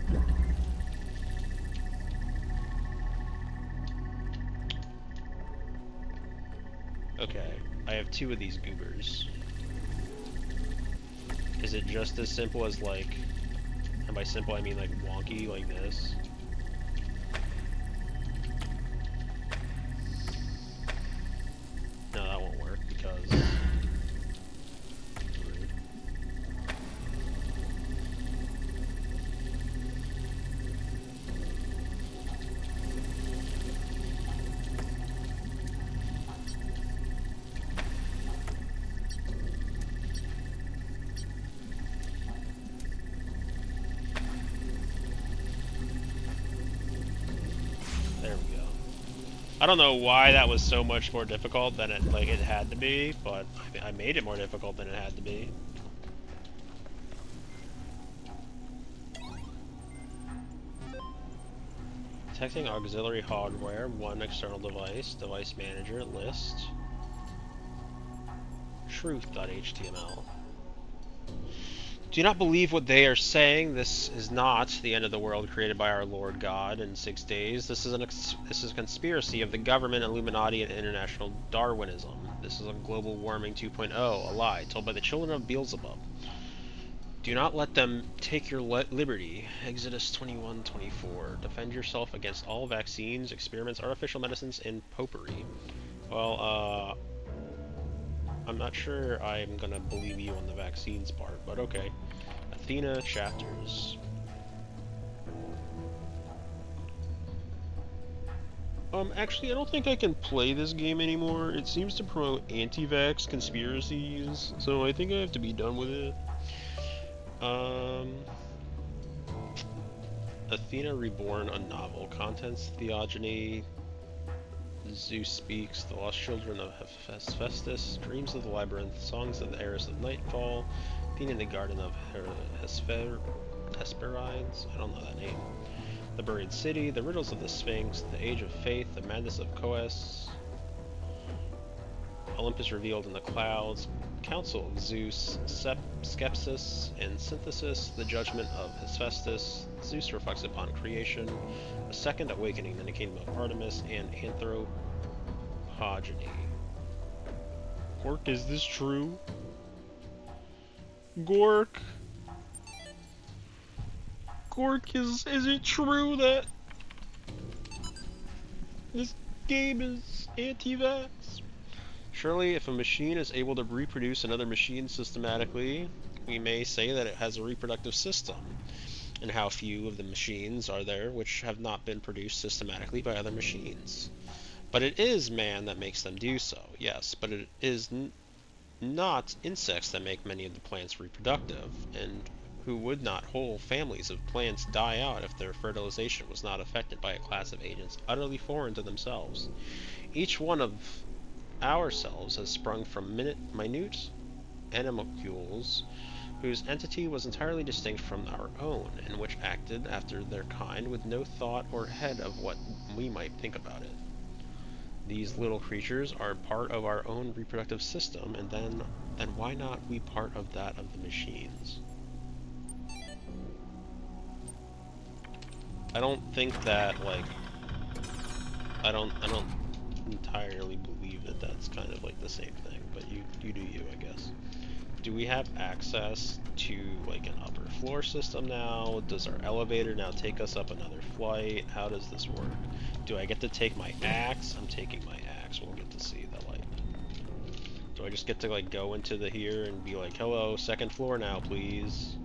Okay, I have 2 of these goobers. Is it just as simple as like, and by simple I mean like wonky like this? No, that won't work because... I don't know why that was so much more difficult than it had to be, but I made it more difficult than it had to be. Detecting auxiliary hardware, one external device, device manager, list, truth.html. Do not believe what they are saying. This is not the end of the world created by our Lord God in 6 days. This is a conspiracy of the government, Illuminati, and international Darwinism. This is a global warming 2.0, a lie told by the children of Beelzebub. Do not let them take your liberty. Exodus 21:24. Defend yourself against all vaccines, experiments, artificial medicines, and popery. Well, I'm not sure I'm gonna believe you on the vaccines part, but okay. Athena chapters. Actually, I don't think I can play this game anymore. It seems to promote anti-vax conspiracies, so I think I have to be done with it. Athena Reborn, a novel. Contents: theogony, Zeus speaks, the lost children of Hephaestus, dreams of the labyrinth, songs of the heiress of nightfall, Athena in the garden of Hesperides, I don't know that name, the buried city, the riddles of the Sphinx, the age of faith, the madness of Coes, Olympus revealed in the clouds, council of Zeus, skepsis and synthesis, the judgment of Hephaestus, Zeus reflects upon creation, a second awakening in the kingdom of Artemis, and anthropogeny. Gork, is this true? Gork, is it true that this game is anti-vax? Surely, if a machine is able to reproduce another machine systematically, we may say that it has a reproductive system. And how few of the machines are there which have not been produced systematically by other machines? But it is man that makes them do so, yes, but it is not insects that make many of the plants reproductive, and who would not whole families of plants die out if their fertilization was not affected by a class of agents utterly foreign to themselves? Each one of our cells has sprung from minute animalcules whose entity was entirely distinct from our own, and which acted after their kind with no thought or head of what we might think about it. These little creatures are part of our own reproductive system, and then why not we part of that of the machines? I don't think that, like, I don't entirely believe that that's kind of like the same thing, but you do you, I guess. Do we have access to like an upper floor system now? Does our elevator now take us up another flight? How does this work? Do I get to take my axe? I'm taking my axe. We'll get to see the light. Do I just get to like go into the here and be like, hello, second floor now, please?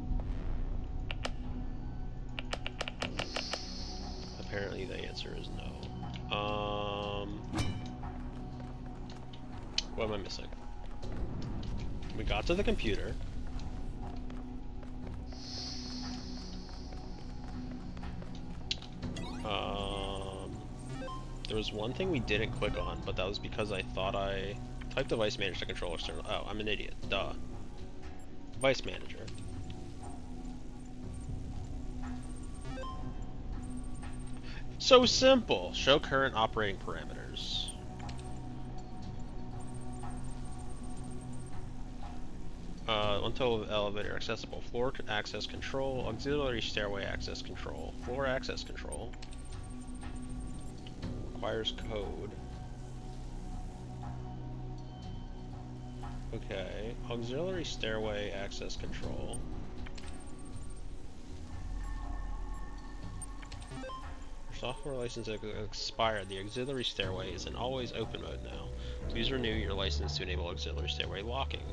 Apparently the answer is no. What am I missing? We got to the computer. There was one thing we didn't click on, but that was because I thought I typed device manager to control external. Oh, I'm an idiot. Duh. Device manager. So simple. Show current operating parameters. Until elevator accessible. Floor access control. Auxiliary stairway access control. Floor access control. Requires code. Okay. Auxiliary stairway access control. Software license expired. The auxiliary stairway is in always open mode now. Please renew your license to enable auxiliary stairway locking.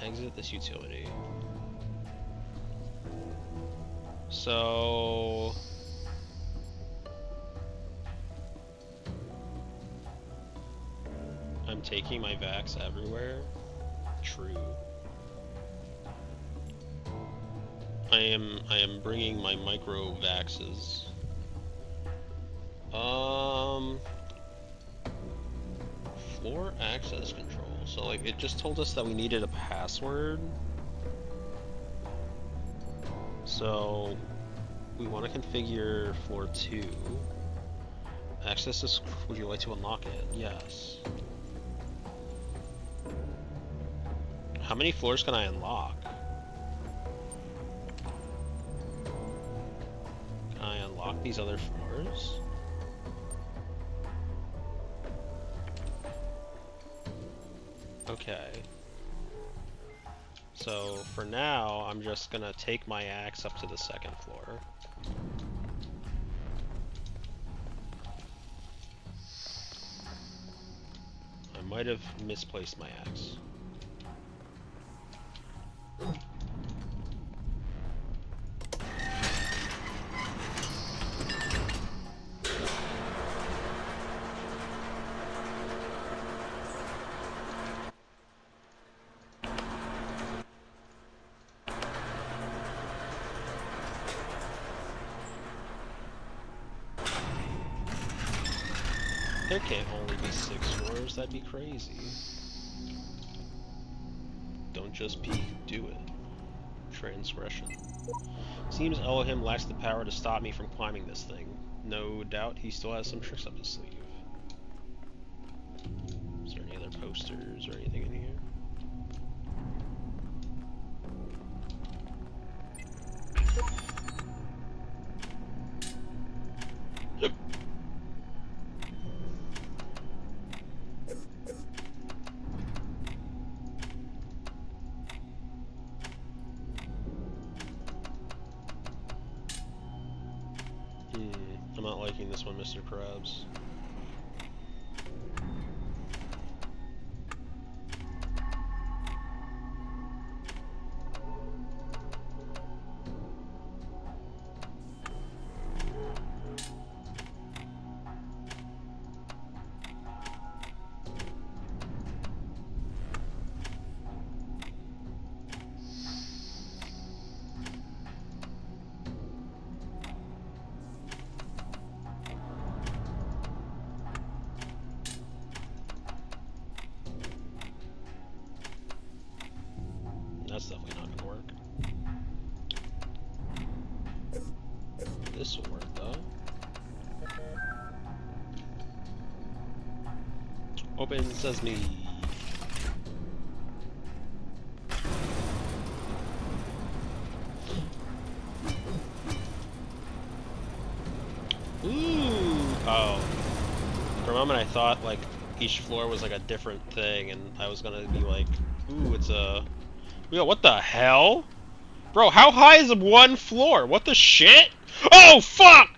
Exit this utility. So... I'm taking my vax everywhere? True. I am bringing my micro vaxes Floor access control. So like it just told us that we needed a password. So we want to configure floor 2. Access this. Would you like to unlock it? Yes. How many floors can I unlock? Can I unlock these other floors? Okay. So for now, I'm just gonna take my axe up to the 2nd floor. I might have misplaced my axe. There can't only be 6 floors, that'd be crazy. Don't just peek, do it. Transgression. Seems Elohim lacks the power to stop me from climbing this thing. No doubt he still has some tricks up his sleeve. Is there any other posters or anything in here? I'm not liking this one, Mr. Krabs. That's definitely not gonna work. This will work though. Open sesame. Ooh! Oh. For a moment I thought like each floor was like a different thing and I was gonna be like, ooh, it's a... Yo, what the hell? Bro, how high is one floor? What the shit? Oh, fuck!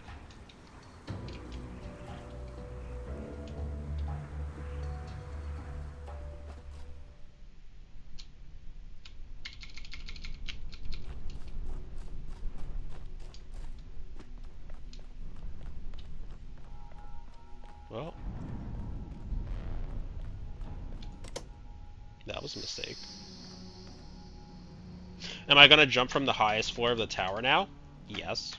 Well, that was a mistake. Am I gonna jump from the highest floor of the tower now? Yes.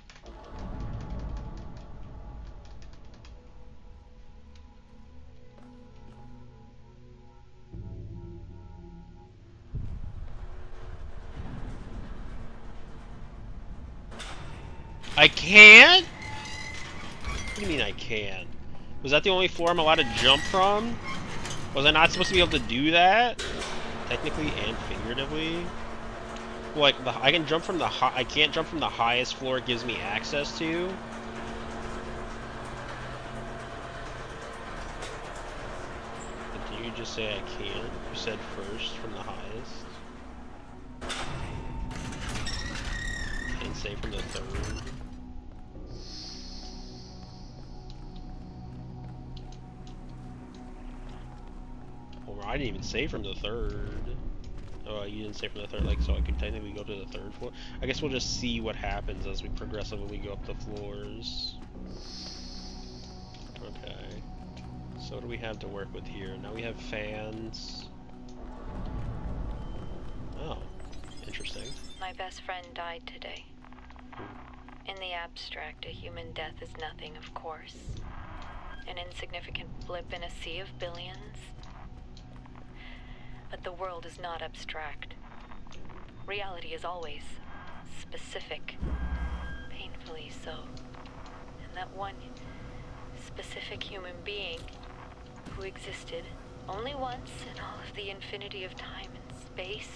I can't? What do you mean I can? Was that the only floor I'm allowed to jump from? Was I not supposed to be able to do that? Technically and figuratively? Like, I can jump from the I can't jump from the highest floor it gives me access to? But did you just say I can't? You said first from the highest. I didn't say from the 3rd. Well, I didn't even say from the 3rd. Oh, you didn't say from the 3rd, like, so I could technically go to the 3rd floor? I guess we'll just see what happens as we progressively go up the floors. Okay. So what do we have to work with here? Now we have fans. Oh, interesting. My best friend died today. In the abstract, a human death is nothing, of course. an insignificant blip in a sea of billions. But the world is not abstract. Reality is always specific, painfully so. And that one specific human being who existed only once in all of the infinity of time and space,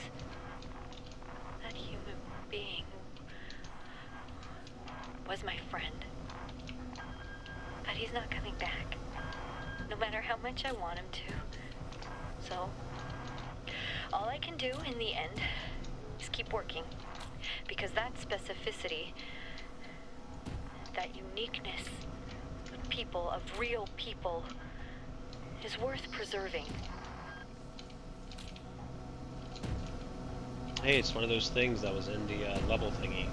that human being was my friend. But he's not coming back, no matter how much I want him to. So, all I can do in the end is keep working, because that specificity, that uniqueness of people, of real people, is worth preserving. Hey, it's one of those things that was in the level thingy.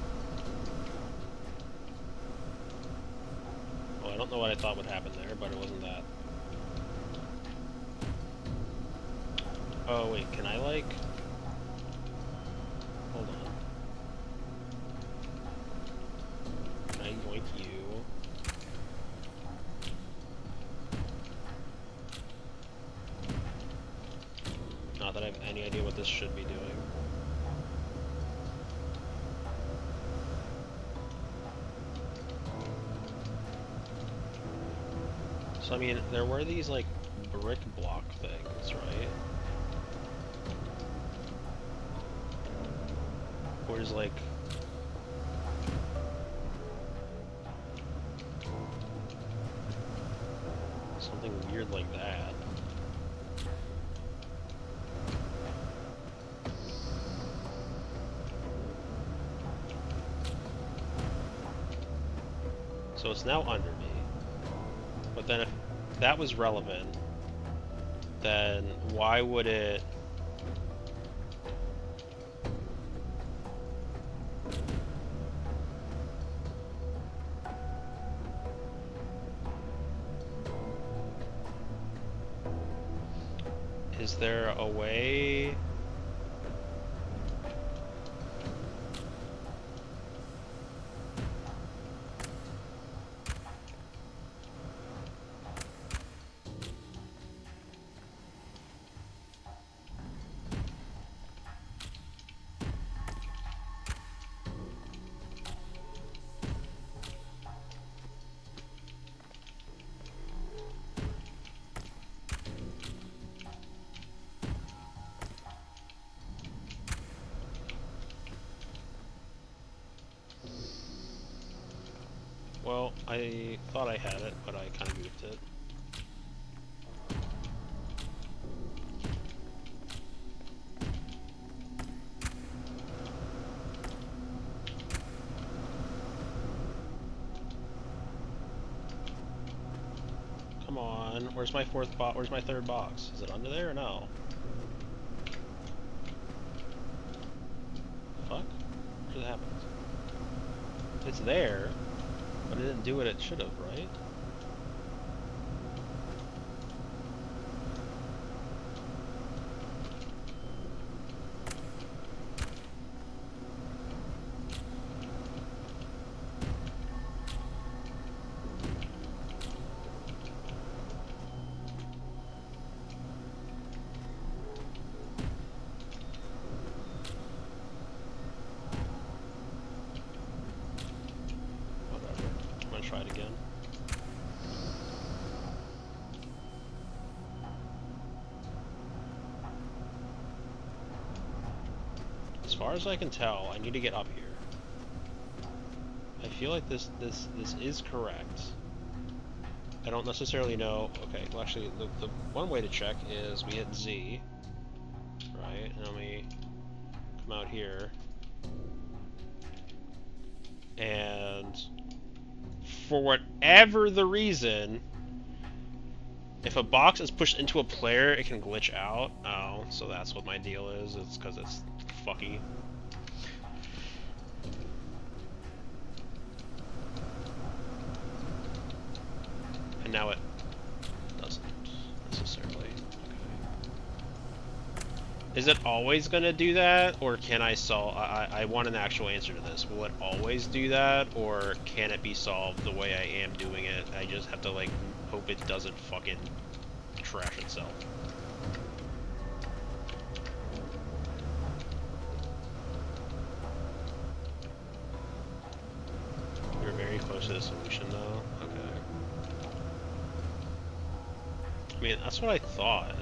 Well, I don't know what I thought would happen there, but it wasn't that. Oh wait, can I like... Hold on. Can I yoink you? Not that I have any idea what this should be doing. So I mean, there were these like brick block things, right? Or is like... something weird like that. So it's now under me. But then if that was relevant, then why would it... Is there a way... Well, I thought I had it, but I kind of goofed it. Come on, where's my fourth box? Where's my third box? Is it under there or no? Fuck? What just happened? It's there, but it didn't do what it should have, right? Try it again. As far as I can tell, I need to get up here. I feel like this is correct. I don't necessarily know. Okay, well actually the one way to check is we hit Z, right? And then we come out here. And for whatever the reason, if a box is pushed into a player, it can glitch out. Oh, so that's what my deal is. It's because it's fucky. And now it doesn't necessarily. Okay. Is it always going to do that, or can I solve... I want an actual answer to this. Will it always do that, or can it be solved the way I am doing it? I just have to, like, hope it doesn't fucking trash itself. We're very close to the solution though. Okay. I mean, that's what I thought.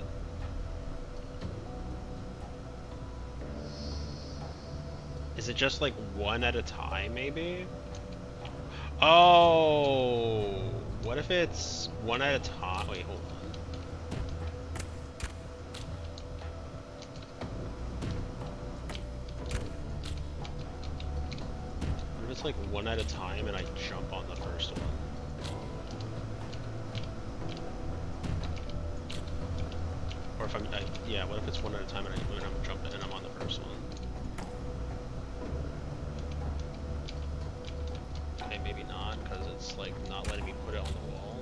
Is it just like one at a time, maybe? Oh, what if it's one at a time? Wait, hold on. What if it's like one at a time and I jump on the first one? Or if yeah, what if it's one at a time and I'm jumping and I'm on the first one? Okay, maybe not, because it's like not letting me put it on the wall.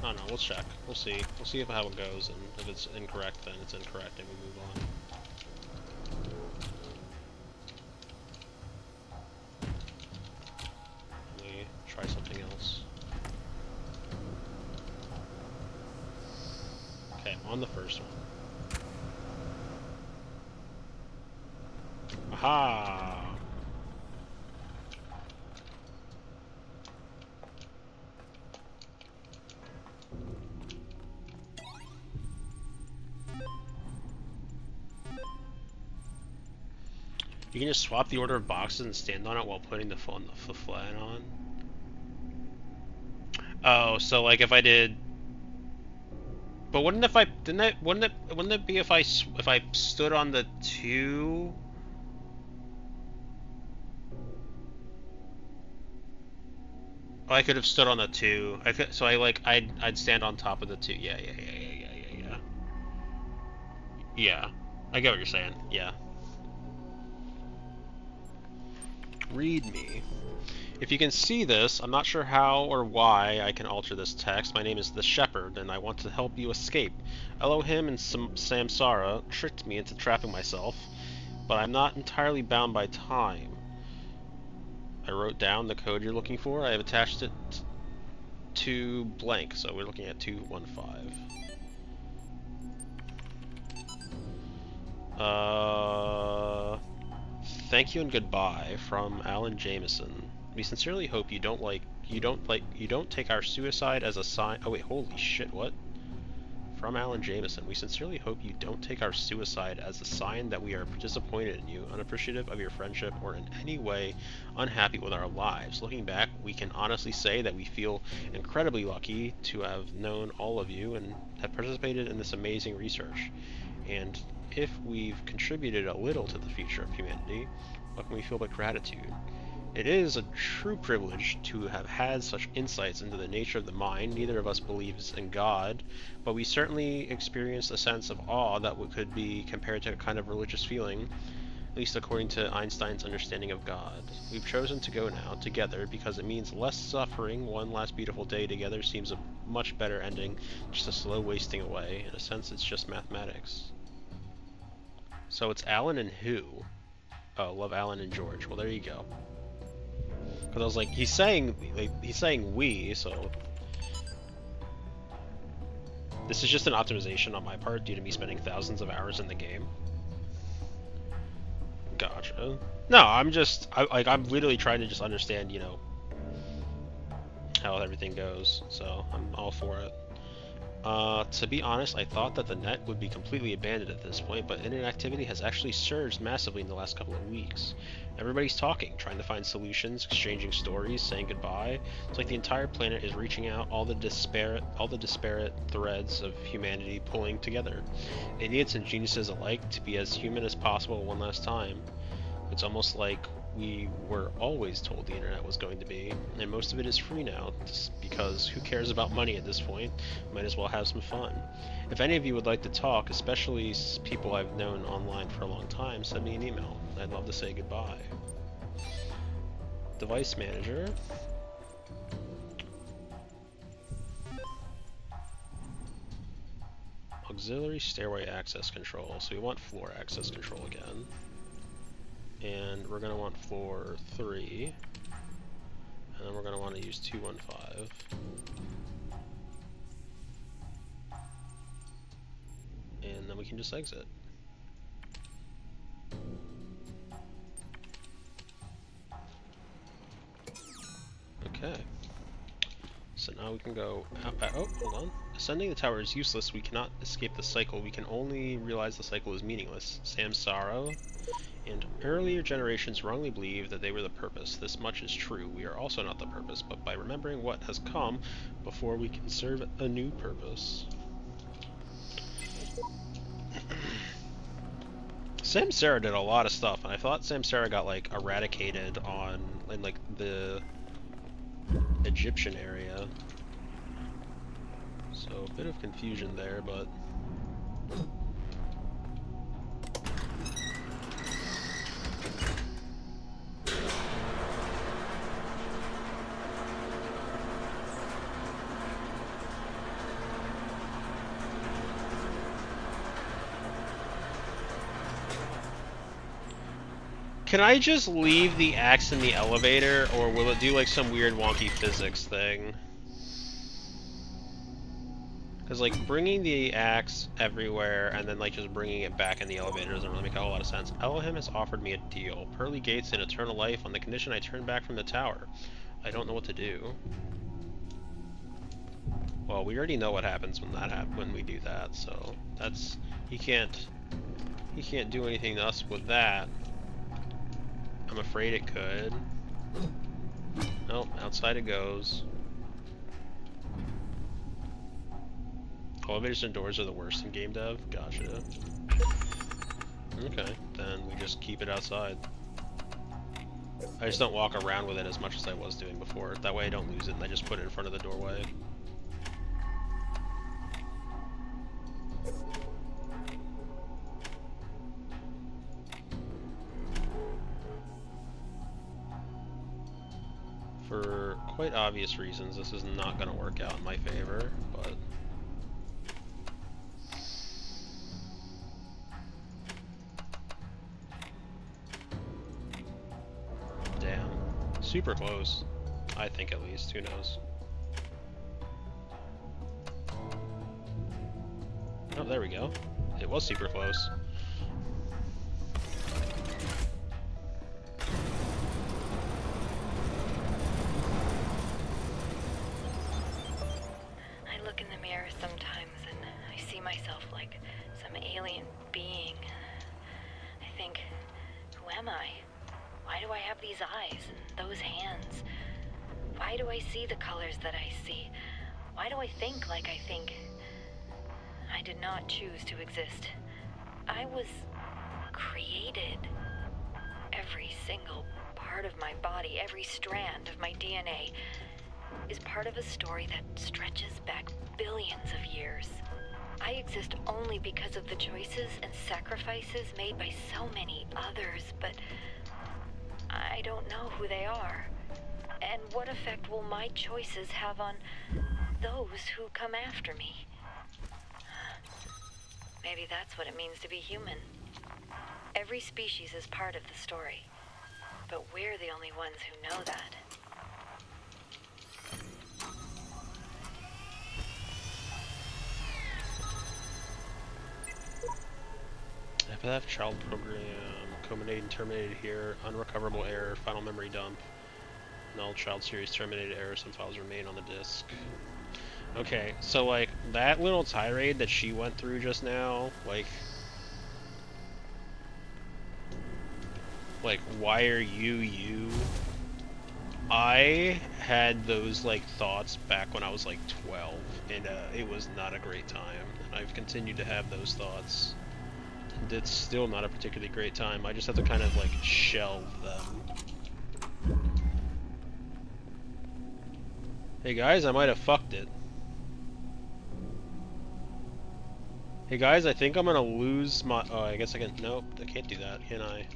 I don't know, we'll check. We'll see. We'll see how it goes, and if it's incorrect, then it's incorrect and we move on. Try something else. Okay, I'm on the first one. Aha! You can just swap the order of boxes and stand on it while putting the flag on. Oh, so like if I did, but wouldn't if I didn't it wouldn't it be if I stood on the 2? Oh, I could have stood on the 2. I could, so I'd stand on top of the 2. Yeah. Yeah, I get what you're saying. Yeah. Read me. If you can see this, I'm not sure how or why I can alter this text. My name is the Shepherd, and I want to help you escape. Elohim and Samsara tricked me into trapping myself, but I'm not entirely bound by time. I wrote down the code you're looking for. I have attached it to blank, so we're looking at 215. Thank you and goodbye from Alan Jameson. We sincerely hope you don't take our suicide as a sign. Oh wait, holy shit, what? From Alan Jameson. We sincerely hope you don't take our suicide as a sign that we are disappointed in you, unappreciative of your friendship, or in any way unhappy with our lives. Looking back, we can honestly say that we feel incredibly lucky to have known all of you and have participated in this amazing research. And if we've contributed a little to the future of humanity, what can we feel but gratitude? It is a true privilege to have had such insights into the nature of the mind. Neither of us believes in God, but we certainly experienced a sense of awe that could be compared to a kind of religious feeling, at least according to Einstein's understanding of God. We've chosen to go now, together, because it means less suffering. One last beautiful day together seems a much better ending, just a slow wasting away. In a sense, it's just mathematics. So it's Alan and who? Oh, love Alan and George. Well, there you go. Because I was like, he's saying we, so this is just an optimization on my part due to me spending thousands of hours in the game. Gotcha. No, I'm literally trying to just understand, you know, how everything goes. So I'm all for it. To be honest, I thought that the net would be completely abandoned at this point, but internet activity has actually surged massively in the last couple of weeks. Everybody's talking, trying to find solutions, exchanging stories, saying goodbye. It's like the entire planet is reaching out, all the disparate threads of humanity pulling together. Idiots and geniuses alike to be as human as possible one last time. It's almost like we were always told the internet was going to be, and most of it is free now, just because who cares about money at this point? Might as well have some fun. If any of you would like to talk, especially people I've known online for a long time, send me an email. I'd love to say goodbye. Device manager. auxiliary stairway access control. So we want floor access control again. And we're going to want floor 3. And then we're going to want to use 215. And then we can just exit. Okay. So now we can go out. Oh, hold on. Ascending the tower is useless. We cannot escape the cycle. We can only realize the cycle is meaningless. Samsara and earlier generations wrongly believed that they were the purpose. This much is true. We are also not the purpose, but by remembering what has come before, we can serve a new purpose. Samsara did a lot of stuff, and I thought Samsara got like eradicated in like the Egyptian area. So a bit of confusion there, but can I just leave the axe in the elevator, or will it do like some weird wonky physics thing? Because like bringing the axe everywhere and then like just bringing it back in the elevator doesn't really make a whole lot of sense. Elohim has offered me a deal. Pearly gates and eternal life on the condition I turn back from the tower. I don't know what to do. Well, we already know what happens when we do that, so that's he can't do anything to us with that. I'm afraid it could. Nope, outside it goes. Elevators and doors are the worst in game dev? Gotcha. Okay, then we just keep it outside. I just don't walk around with it as much as I was doing before. That way I don't lose it and I just put it in front of the doorway. For quite obvious reasons, this is not going to work out in my favor, but... Damn. Super close. I think at least. Who knows? Oh, there we go. It was super close. I look in the mirror sometimes and I see myself like some alien being. I think, who am I? Why do I have these eyes and those hands? Why do I see the colors that I see? Why do I think like I think? I did not choose to exist. I was created. Every single part of my body, every strand of my DNA is part of a story that stretches back billions of years. I exist only because of the choices and sacrifices made by so many others, but I don't know who they are. And what effect will my choices have on those who come after me? Maybe that's what it means to be human. Every species is part of the story, but we're the only ones who know that. FF child program, culminated and terminated here, unrecoverable error, final memory dump, null child series terminated error, some files remain on the disk. Okay, so like that little tirade that she went through just now, like why are you? I had those like thoughts back when I was like 12, and it was not a great time, and I've continued to have those thoughts. And it's still not a particularly great time. I just have to kind of like shelve them. Hey guys, I might have fucked it. Hey guys, I think I'm gonna lose my... Oh, I guess I can... Nope, I can't do that, can I?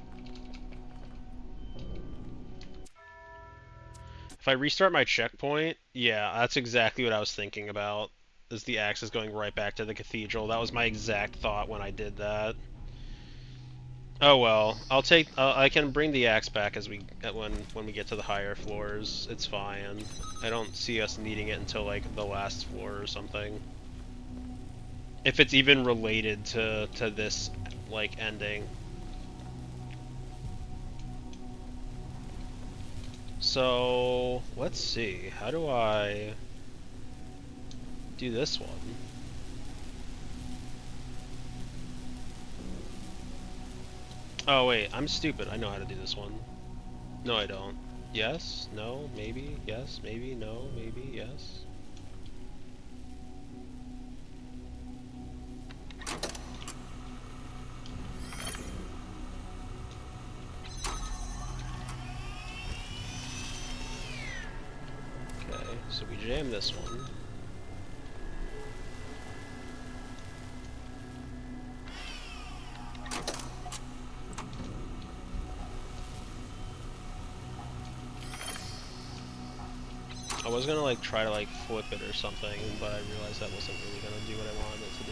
If I restart my checkpoint, yeah, that's exactly what I was thinking about. As the axe is going right back to the cathedral. That was my exact thought when I did that. Oh well, I'll take. I can bring the axe back as when we get to the higher floors. It's fine. I don't see us needing it until like the last floor or something. If it's even related to this like ending. So let's see. How do I do this one? Oh wait, I'm stupid. I know how to do this one. No, I don't. Yes, no, maybe, yes, maybe, no, maybe, yes. Okay, so we jam this one. I was gonna like try to like flip it or something, but I realized that wasn't really gonna do what I wanted it to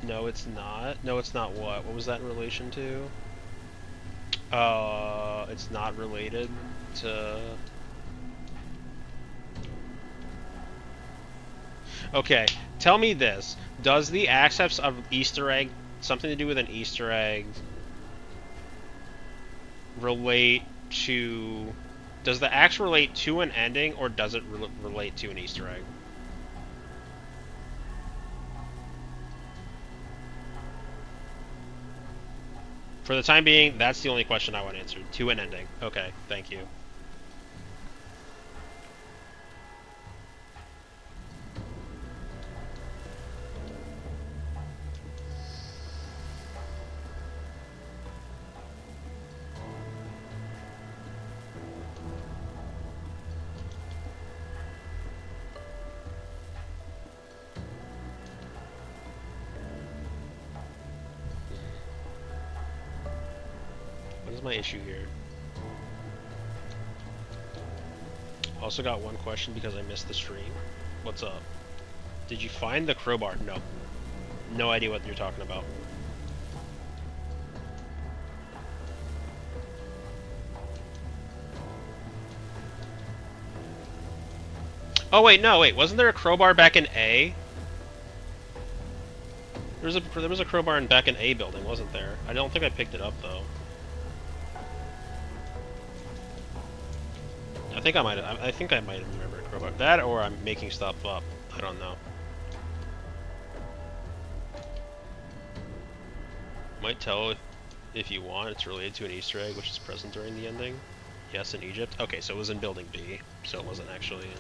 do. No, it's not. No, it's not what? What was that in relation to? It's not related to... Okay, tell me this. Does the axe have an Easter egg, something to do with an Easter egg, relate to... Does the axe relate to an ending, or does it relate to an Easter egg? For the time being, that's the only question I want answered. To an ending. Okay, thank you. What is my issue here? Also got one question because I missed the stream. What's up? Did you find the crowbar? No. No idea what you're talking about. Oh wait, no, wait. Wasn't there a crowbar back in A? There was a crowbar back in A building, wasn't there? I don't think I picked it up though. I think I might have remembered a crowbar. That or I'm making stuff up. I don't know. Might tell if you want. It's related to an Easter egg which is present during the ending. Yes, in Egypt. Okay, so it was in building B, so it wasn't actually in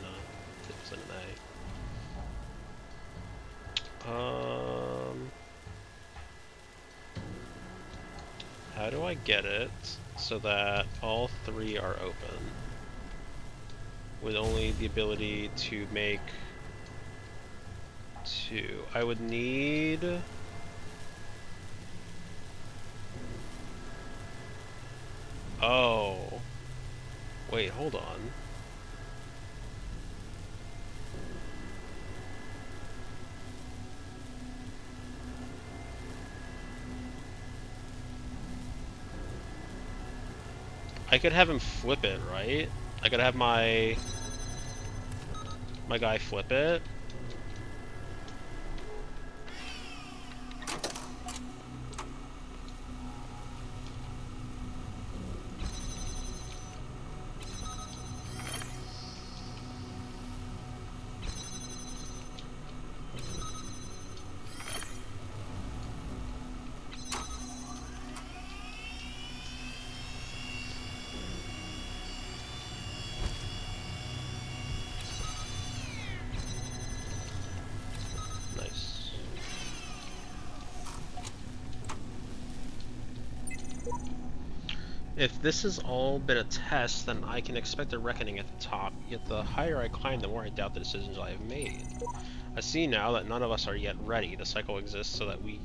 it was in an A. How do I get it so that all three are open? With only the ability to make two. I would need... Oh. Wait, hold on. I could have him flip it, right? I could have my guy flip it. If this has all been a test, then I can expect a reckoning at the top, yet the higher I climb, the more I doubt the decisions I have made. I see now that none of us are yet ready. The cycle exists so that we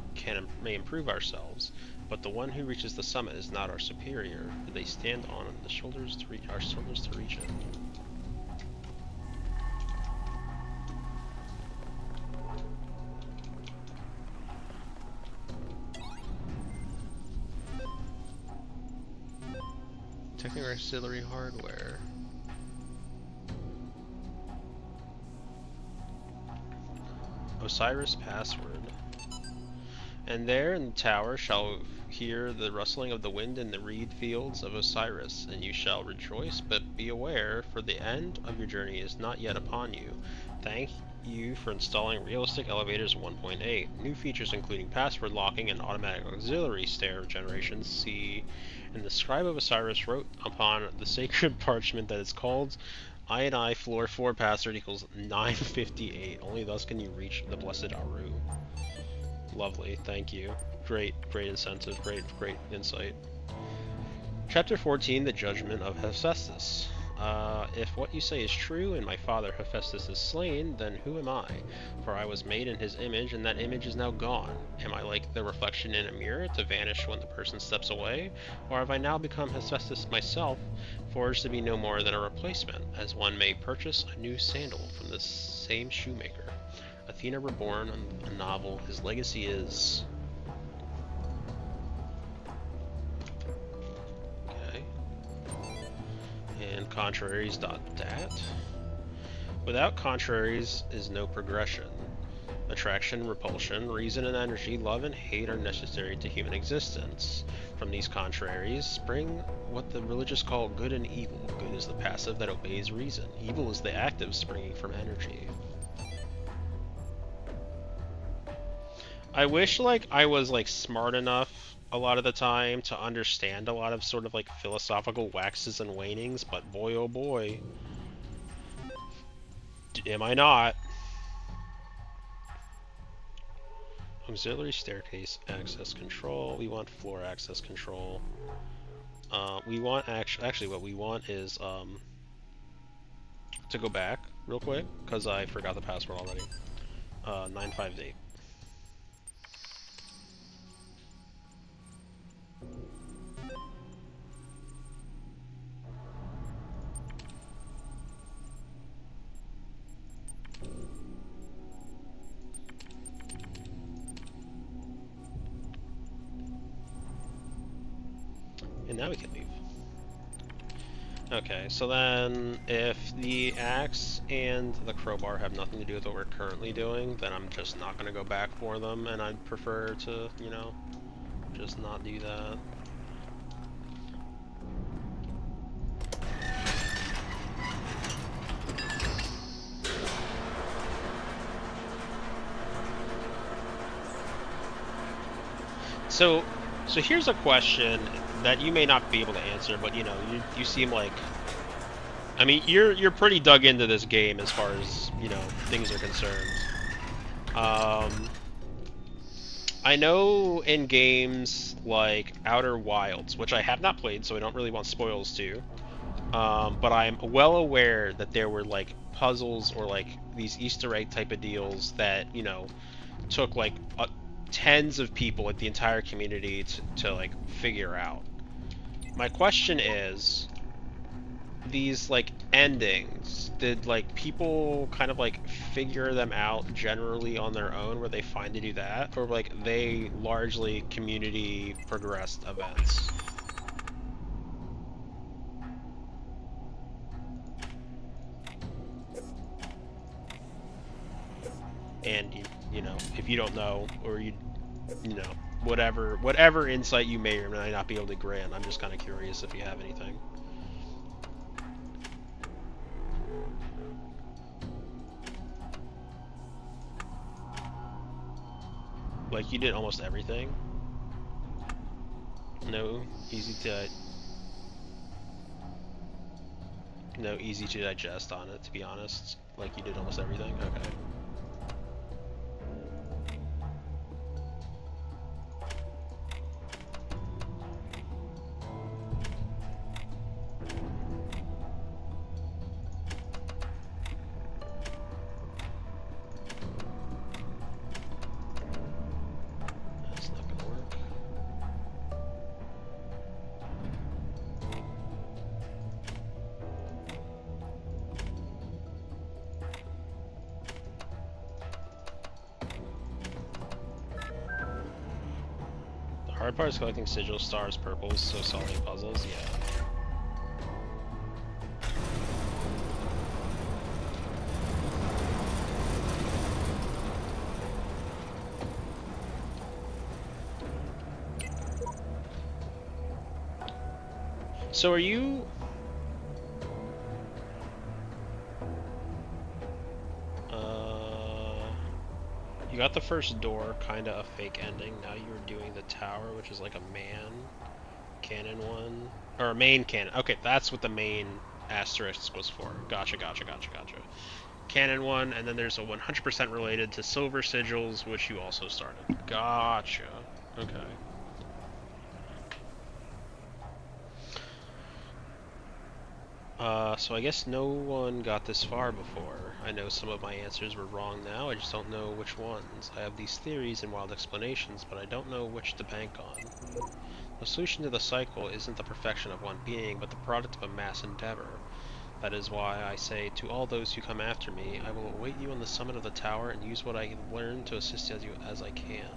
may improve ourselves, but the one who reaches the summit is not our superior. They stand on the shoulders to reach our shoulders to reach it. Technical auxiliary hardware. Osiris password. And there in the tower shall hear the rustling of the wind in the reed fields of Osiris, and you shall rejoice, but be aware, for the end of your journey is not yet upon you. Thank you for installing Realistic Elevators 1.8. New features including password locking and automatic auxiliary stair generation. See, and the scribe of Osiris wrote upon the sacred parchment that is called I floor 4 password equals 958. Only thus can you reach the blessed Aru. Lovely, thank you. Great incentive, great insight. Chapter 14, The Judgment of Hephaestus. If what you say is true, and my father Hephaestus is slain, then who am I? For I was made in his image, and that image is now gone. Am I like the reflection in a mirror, to vanish when the person steps away? Or have I now become Hephaestus myself, forged to be no more than a replacement, as one may purchase a new sandal from the same shoemaker? Athena Reborn, a novel. His legacy is... and contraries.dat. Without contraries is no progression. Attraction, repulsion, reason and energy, love and hate are necessary to human existence. From these contraries spring what the religious call good and evil. Good is the passive that obeys reason. Evil is the active springing from energy. I wish I was smart enough a lot of the time to understand a lot of sort of philosophical waxes and wanings, but boy oh boy, am I not. Auxiliary staircase access control. We want floor access control. We want actually what we want is to go back real quick because I forgot the password already. 958. And now we can leave. Okay, so then if the axe and the crowbar have nothing to do with what we're currently doing, then I'm just not going to go back for them, and I'd prefer to, you know, just not do that. So here's a question that you may not be able to answer, but you know, you seem like, I mean, you're pretty dug into this game as far as, you know, things are concerned. I know in games like Outer Wilds, which I have not played, so I don't really want spoils to, but I'm well aware that there were puzzles or these Easter egg type of deals that, you know, took tens of people, the entire community to figure out. My question is, these endings, did people kind of figure them out generally on their own where they find to do that, or they largely community progressed events? And you know, if you don't know, or you know, whatever insight you may or may not be able to grant, I'm just kind of curious if you have anything. You did almost everything. No easy to digest on it, to be honest. You did almost everything. Okay. Hard part is collecting sigils, stars, purples, so solving puzzles, yeah. So are you... You got the first door, kinda a fake ending. Now you're doing the tower, which is like a man cannon one. Or a main cannon. Okay, that's what the main asterisk was for. Gotcha, gotcha, gotcha, gotcha. Cannon one, and then there's a 100% related to silver sigils, which you also started. Gotcha. Okay. So I guess no one got this far before. I know some of my answers were wrong now, I just don't know which ones. I have these theories and wild explanations, but I don't know which to bank on. The solution to the cycle isn't the perfection of one being, but the product of a mass endeavor. That is why I say, to all those who come after me, I will await you on the summit of the tower and use what I learn to assist you as I can.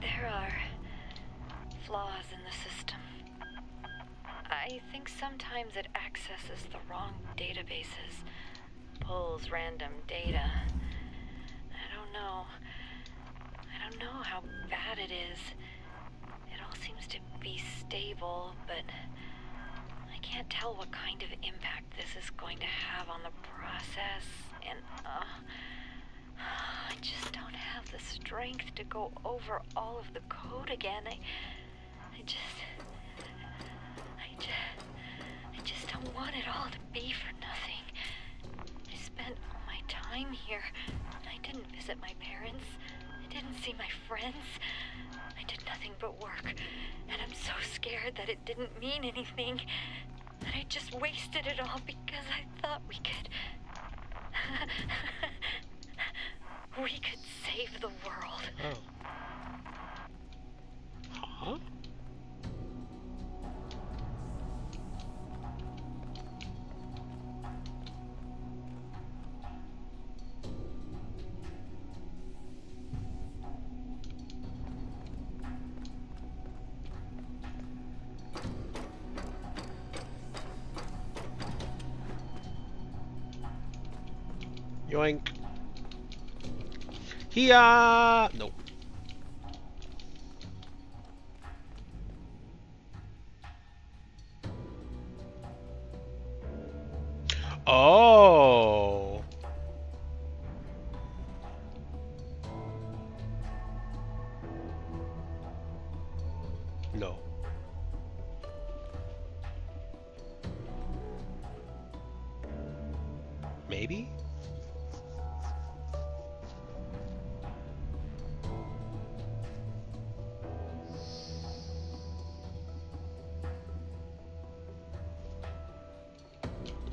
There are flaws in the system. I think sometimes it accesses the wrong databases, pulls random data. I don't know how bad it is. It all seems to be stable, but I can't tell what kind of impact this is going to have on the process, and I just don't have the strength to go over all of the code again. I just don't want it all to be for nothing. I spent all my time here. I didn't visit my parents. I didn't see my friends. I did nothing but work. And I'm so scared that it didn't mean anything. That I just wasted it all because I thought we could... we could save the world. Oh. Huh? Yoink. Nope. Oh. No. Maybe?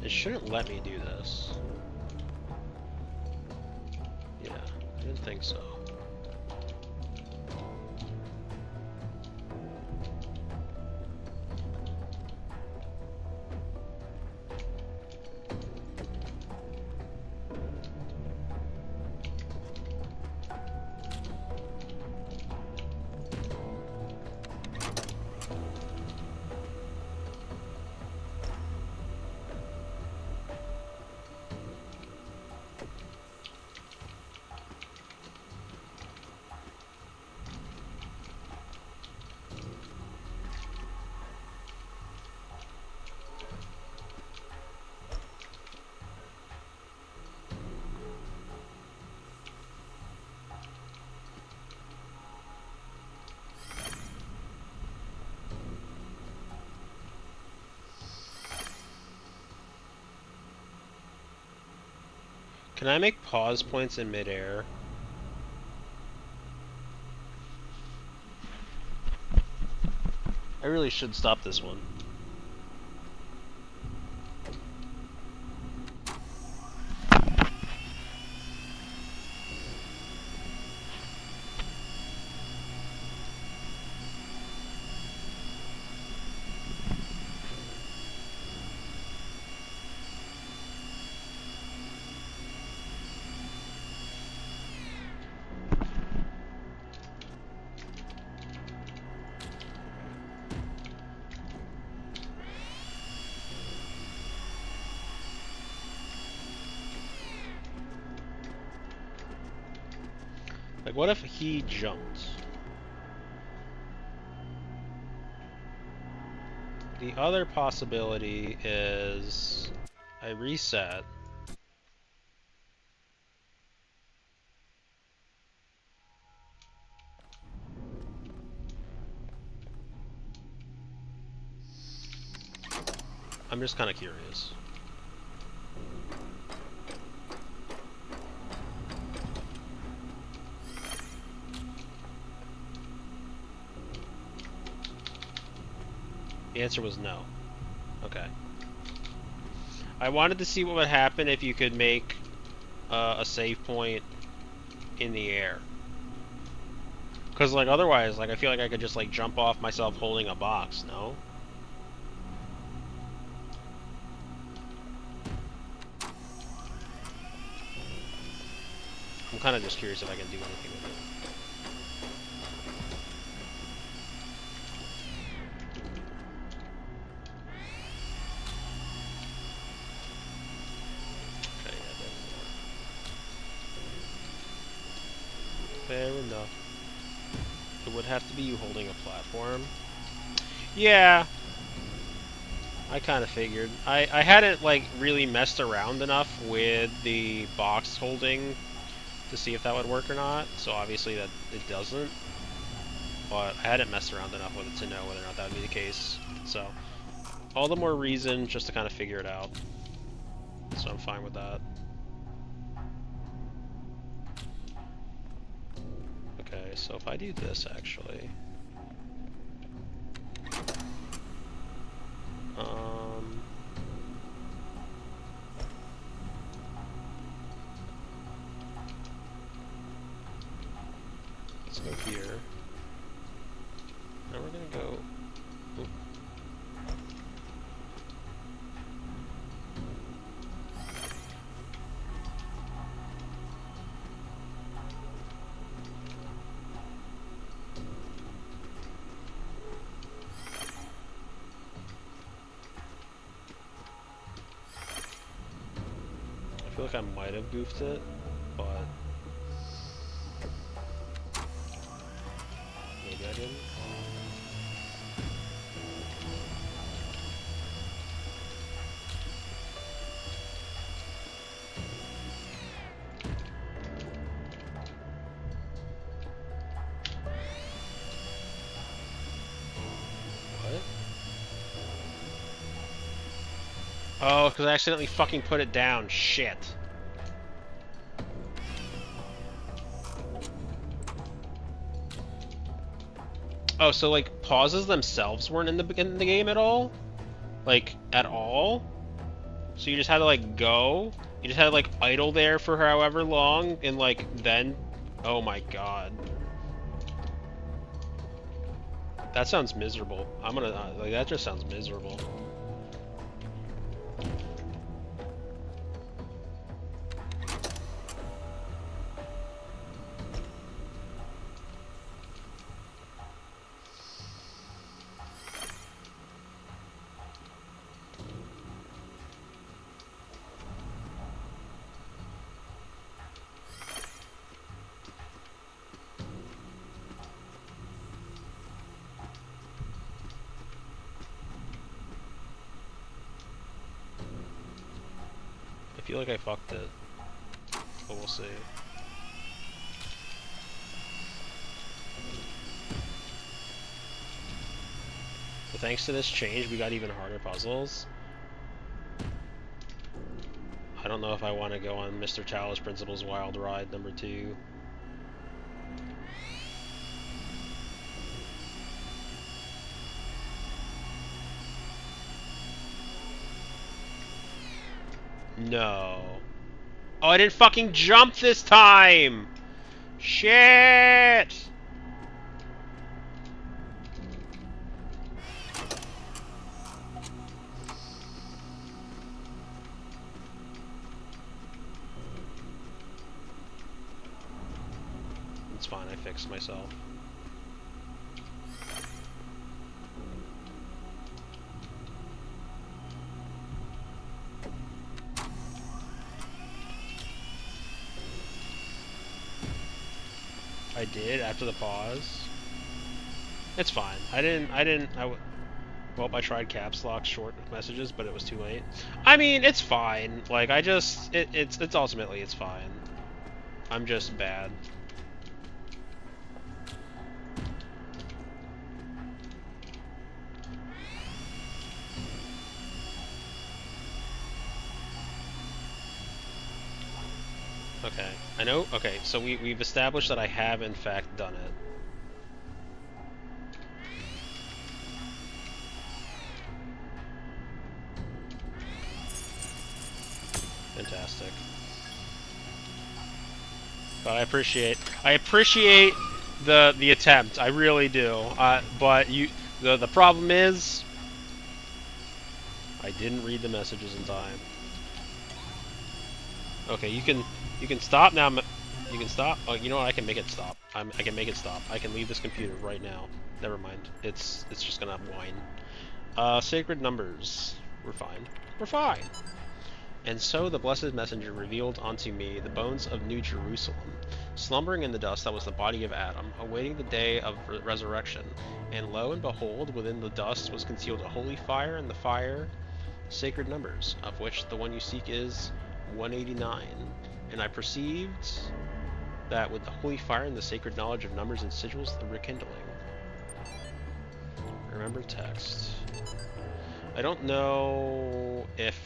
It shouldn't let me do this. Yeah, I didn't think so. Can I make pause points in midair? I really should stop this one. Like, what if he jumped? The other possibility is I reset. I'm just kind of curious. The answer was no. Okay. I wanted to see what would happen if you could make a save point in the air. Because, like, otherwise, like, I feel like I could just, like, jump off myself holding a box, no? I'm kind of just curious if I can do anything with it. Okay, yeah, that doesn't work. Fair enough. It would have to be you holding a platform. Yeah, I kind of figured. I hadn't, like, really messed around enough with the box holding to see if that would work or not, so obviously that it doesn't. But I hadn't messed around enough with it to know whether or not that would be the case. So, all the more reason just to kind of figure it out. So I'm fine with that. Okay, so if I do this, actually... let's go here. Now we're gonna go... Oop. I feel like I might have goofed it, but... maybe I didn't. What? Oh, because I accidentally fucking put it down. Shit. Oh, so like pauses themselves weren't in the game at all? Like at all? So you just had to like go? You just had to like idle there for however long and like then oh my god. That sounds miserable. I'm gonna like that just sounds miserable. I feel like I fucked it, but we'll see. But thanks to this change, we got even harder puzzles. I don't know if I want to go on Mr. Talos Principle's Wild Ride number 2. No. Oh, I didn't fucking jump this time! Shit! It's fine, I fixed myself. did after the pause. It's fine. Well, I tried caps lock short messages, but it was too late. I mean, it's fine. Like, it's ultimately, it's fine. I'm just bad. Okay, I know, okay, so we've established that I have in fact done it. Fantastic. But I appreciate the attempt, I really do. But the problem is, I didn't read the messages in time. Okay, you can stop now. You can stop. Oh, you know what? I can make it stop. I can make it stop. I can leave this computer right now. Never mind. It's just gonna whine. Sacred numbers. We're fine. We're fine. And so the blessed messenger revealed unto me the bones of New Jerusalem, slumbering in the dust that was the body of Adam, awaiting the day of resurrection. And lo and behold, within the dust was concealed a holy fire, and the fire sacred numbers, of which the one you seek is 189. And I perceived that with the holy fire and the sacred knowledge of numbers and sigils, the rekindling. Remember text. I don't know if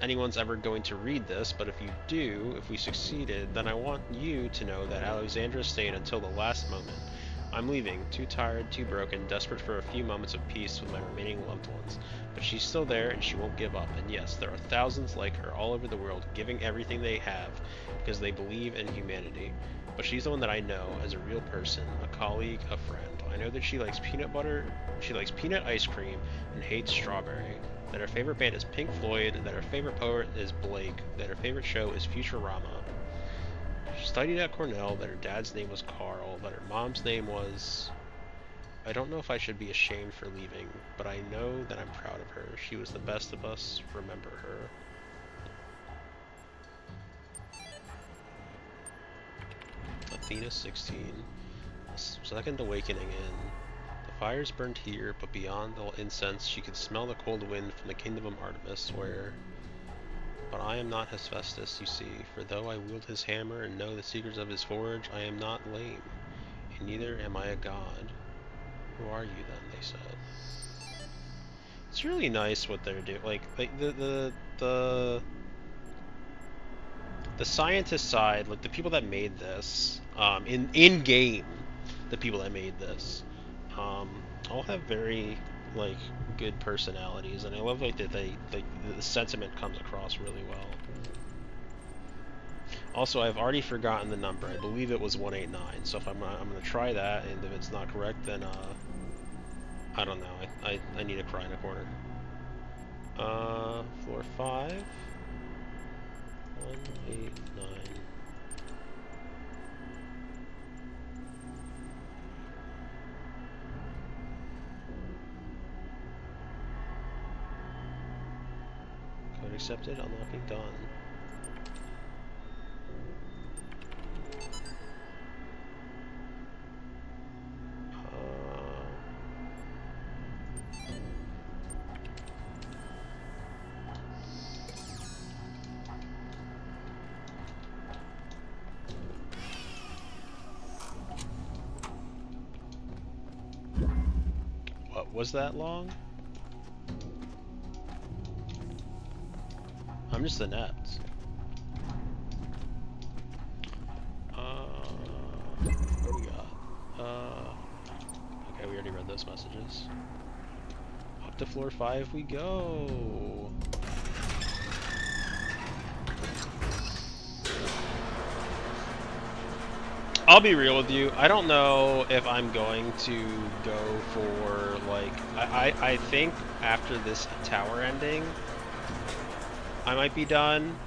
anyone's ever going to read this, but if you do, if we succeeded, then I want you to know that Alexandra stayed until the last moment. I'm leaving, too tired, too broken, desperate for a few moments of peace with my remaining loved ones. But she's still there, and she won't give up. And yes, there are thousands like her all over the world, giving everything they have because they believe in humanity. But she's the one that I know as a real person, a colleague, a friend. I know that she likes peanut butter, she likes peanut ice cream, and hates strawberry. That her favorite band is Pink Floyd, that her favorite poet is Blake, that her favorite show is Futurama. She studied at Cornell, that her dad's name was Carl, that her mom's name was... I don't know if I should be ashamed for leaving, but I know that I'm proud of her. She was the best of us. Remember her. Athena 16. A second awakening in. The fires burned here, but beyond the incense she could smell the cold wind from the kingdom of Artemis, where... But I am not Hephaestus, you see, for though I wield his hammer and know the secrets of his forge, I am not lame, and neither am I a god. Who are you then, they said. It's really nice what they're doing. Like the scientist side, like the people that made this, in game, the people that made this, all have very like good personalities, and I love like that the sentiment comes across really well. Also, I've already forgotten the number. I believe it was 189. So if I'm gonna try that, and if it's not correct, then I don't know. I need to cry in a corner. Floor 5. 189. Code accepted. Unlocking done. Was that long? I'm just inept. What do we got? Okay, we already read those messages. Up to floor 5 we go! I'll be real with you, I don't know if I'm going to go for, like, I think after this tower ending, I might be done.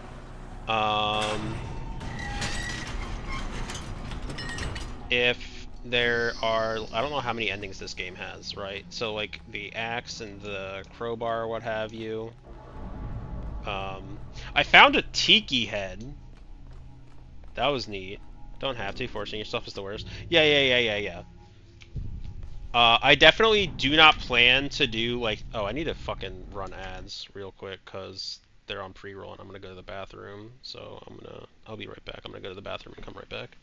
If there are, I don't know how many endings this game has, right? So, like, the axe and the crowbar or what have you. I found a tiki head. That was neat. Don't have to. Forcing yourself is the worst. Yeah. I definitely do not plan to do like. Oh, I need to fucking run ads real quick because they're on pre-roll and I'm gonna go to the bathroom. So I'll be right back. I'm gonna go to the bathroom and come right back.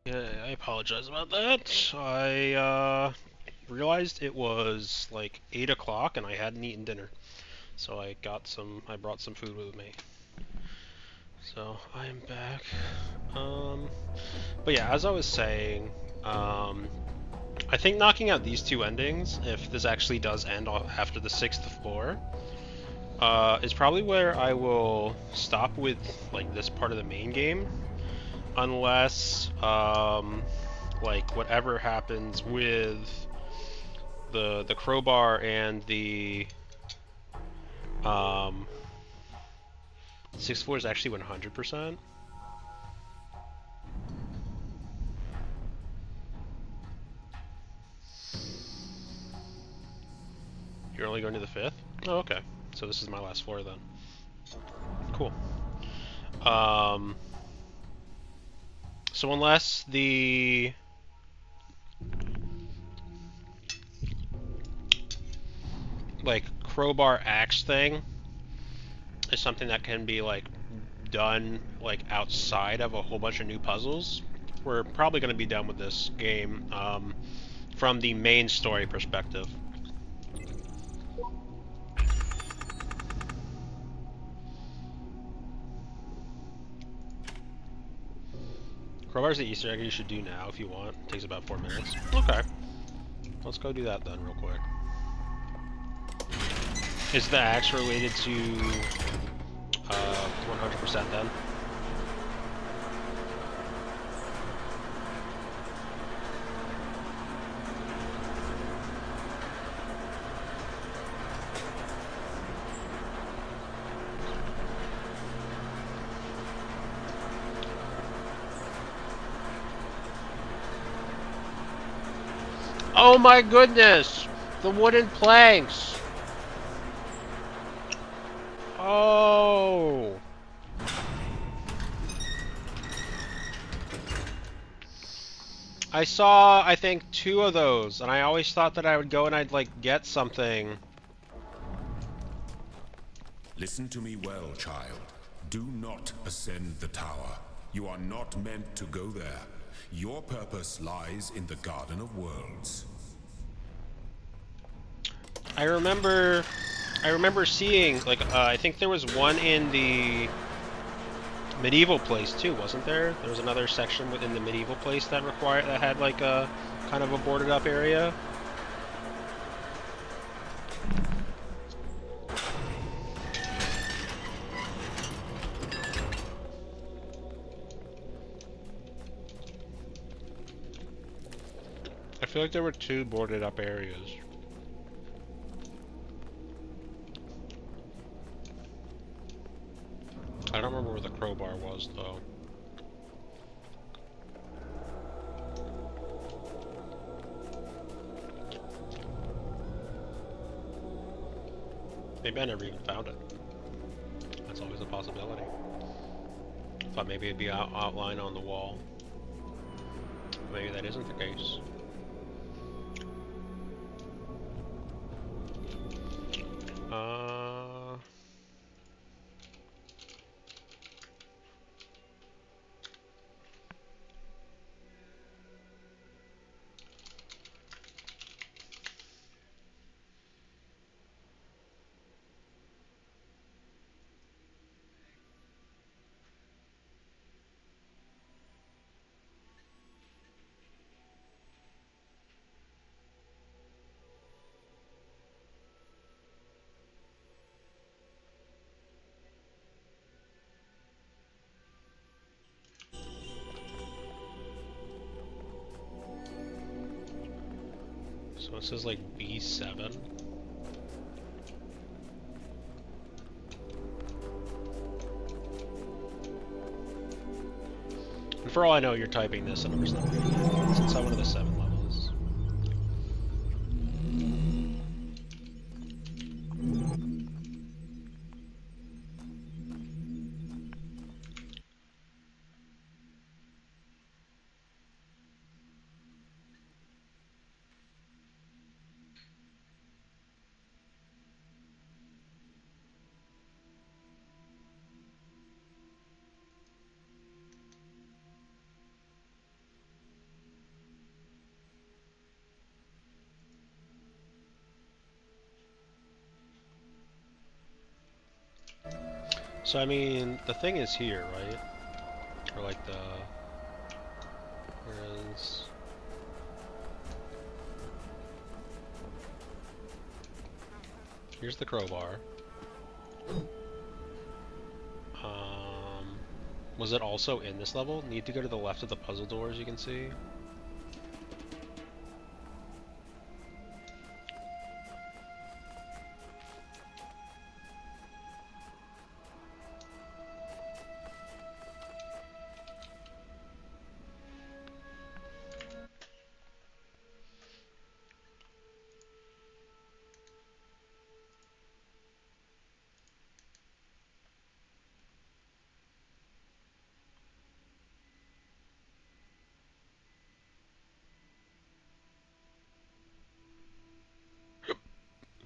Yeah, I apologize about that. I realized it was like 8 o'clock and I hadn't eaten dinner. So I brought some food with me. So I am back. But yeah, as I was saying, I think knocking out these two endings, if this actually does end after the 6th floor, is probably where I will stop with like this part of the main game, unless like whatever happens with the crowbar and the 6th floor is actually 100%. You're only going to the 5th? Oh, okay. So this is my last floor then. Cool. So unless the like crowbar axe thing is something that can be like done like outside of a whole bunch of new puzzles, we're probably going to be done with this game from the main story perspective. Crowbar's the Easter egg you should do now if you want. It takes about 4 minutes. Okay. Let's go do that then real quick. Is the axe related to 100% then? Oh my goodness! The wooden planks! Oh! I saw, I think, 2 of those, and I always thought that I would go and I'd, like, get something. Listen to me well, child. Do not ascend the tower. You are not meant to go there. Your purpose lies in the Garden of Worlds. I remember seeing, like, I think there was one in the medieval place too, wasn't there? There was another section within the medieval place that had like a kind of a boarded up area. I feel like there were 2 boarded up areas. I don't remember where the crowbar was though. Maybe I never even found it. That's always a possibility. Thought maybe it'd be outlined on the wall. Maybe that isn't the case. So it says like B7. And for all I know, you're typing this at number 7. It's inside one of the 7 levels. So I mean, the thing is here, right? Or like the... Whereas... Here's the crowbar. Was it also in this level? Need to go to the left of the puzzle door, as you can see.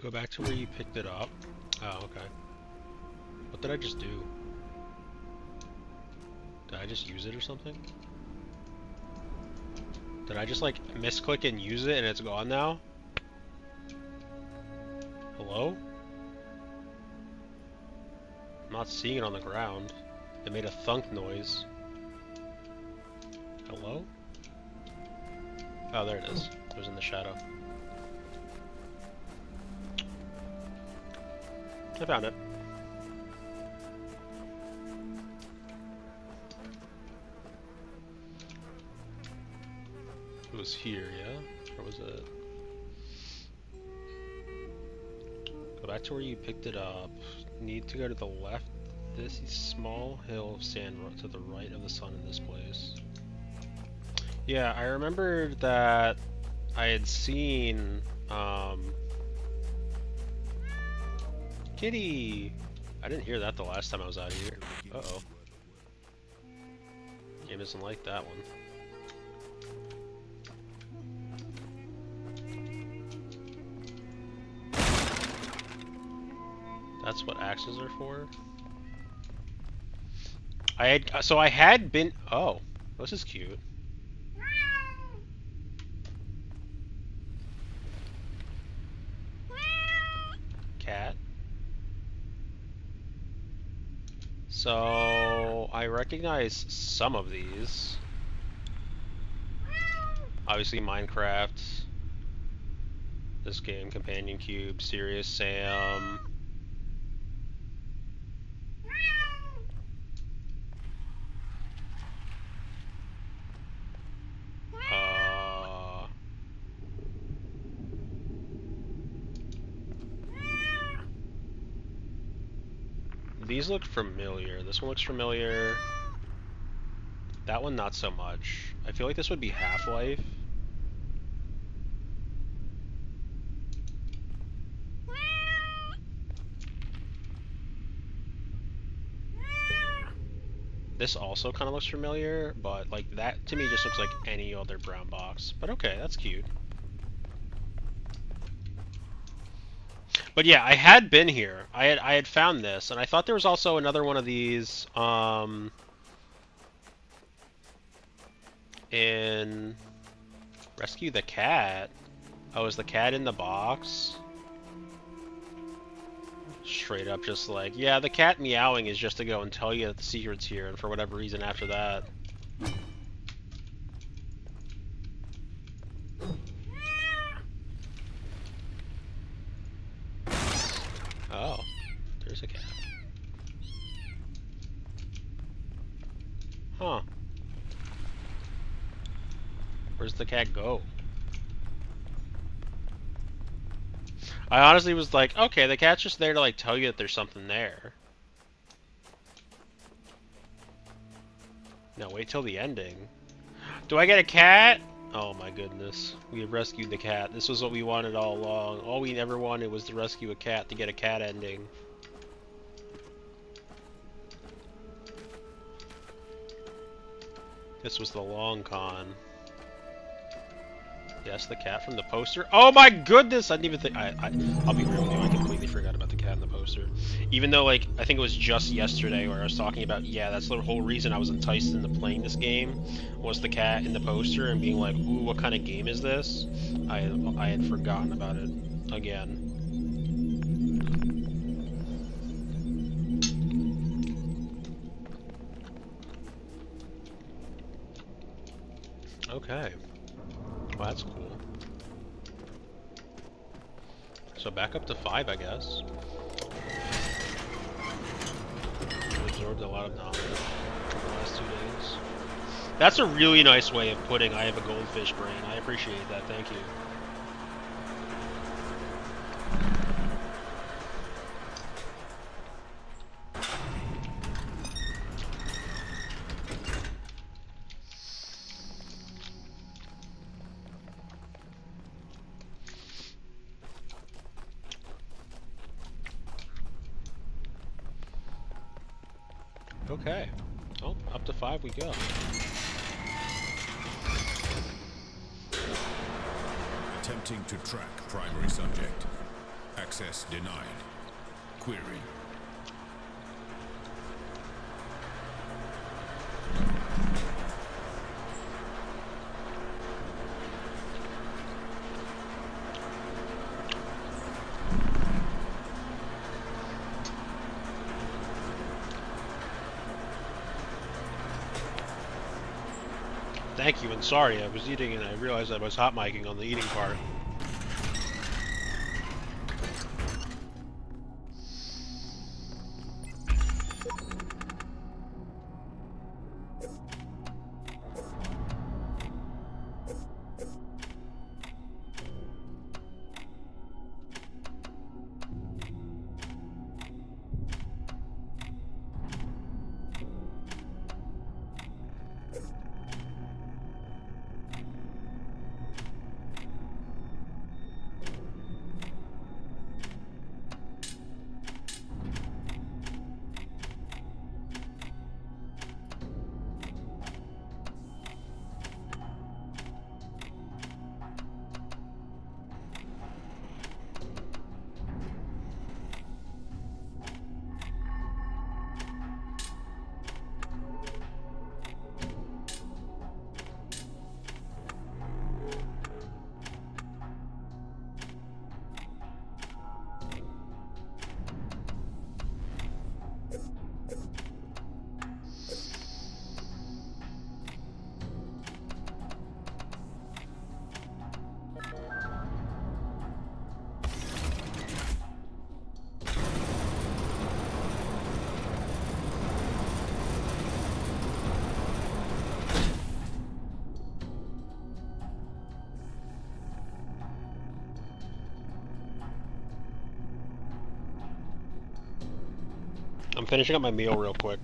Go back to where you picked it up. Oh, okay. What did I just do? Did I just use it or something? Did I just like misclick and use it and it's gone now? Hello? I'm not seeing it on the ground. It made a thunk noise. Hello? Oh, there it is. It was in the shadow. I found it. It was here, yeah? Or was it? Go back to where you picked it up. Need to go to the left. This small hill of sand to the right of the sun in this place. Yeah, I remembered that I had seen, Kitty! I didn't hear that the last time I was out here. Uh-oh. Game doesn't like that one. That's what axes are for? I had been... Oh, this is cute. Cat. So, I recognize some of these. Obviously Minecraft. This game, Companion Cube, Serious Sam. These look familiar. This one looks familiar. That one not so much. I feel like this would be Half-Life. This also kind of looks familiar, but like that to me just looks like any other brown box. But okay, that's cute. But yeah, I had been here. I had found this, and I thought there was also another one of these in Rescue the Cat. Oh, is the cat in the box? Straight up just like, yeah, the cat meowing is just to go and tell you that the secret's here, and for whatever reason after that. Oh, there's a cat. Huh. Where's the cat go? I honestly was like, okay, the cat's just there to like tell you that there's something there. No, wait till the ending. Do I get a cat? Oh my goodness. We have rescued the cat. This was what we wanted all along. All we ever wanted was to rescue a cat to get a cat ending. This was the long con. Yes, the cat from the poster. Oh my goodness! I didn't even think... I'll be real with you, I completely forgot about the cat in the poster. Even though, like, I think it was just yesterday where I was talking about, yeah, that's the whole reason I was enticed into playing this game, was the cat in the poster and being like, ooh, what kind of game is this? I had forgotten about it again. Okay. Well, that's cool. So back up to 5, I guess. We absorbed a lot of knowledge in the last 2 days. That's a really nice way of putting I have a goldfish brain. I appreciate that. Thank you. Okay. Oh, up to 5 we go. Attempting to track primary subject. Access denied. Query. Thank you, and sorry, I was eating and I realized I was hot micing on the eating part. I'm finishing up my meal real quick.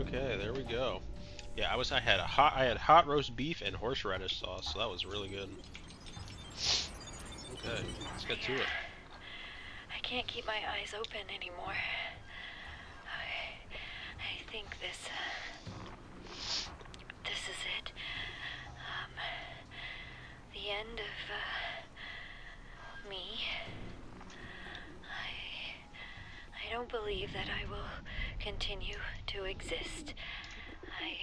Okay, there we go. Yeah, I had hot roast beef and horseradish sauce, so that was really good. Okay, let's get to it. I can't keep my eyes open anymore. I think this is it. The end of me. I don't believe that I will continue to exist. I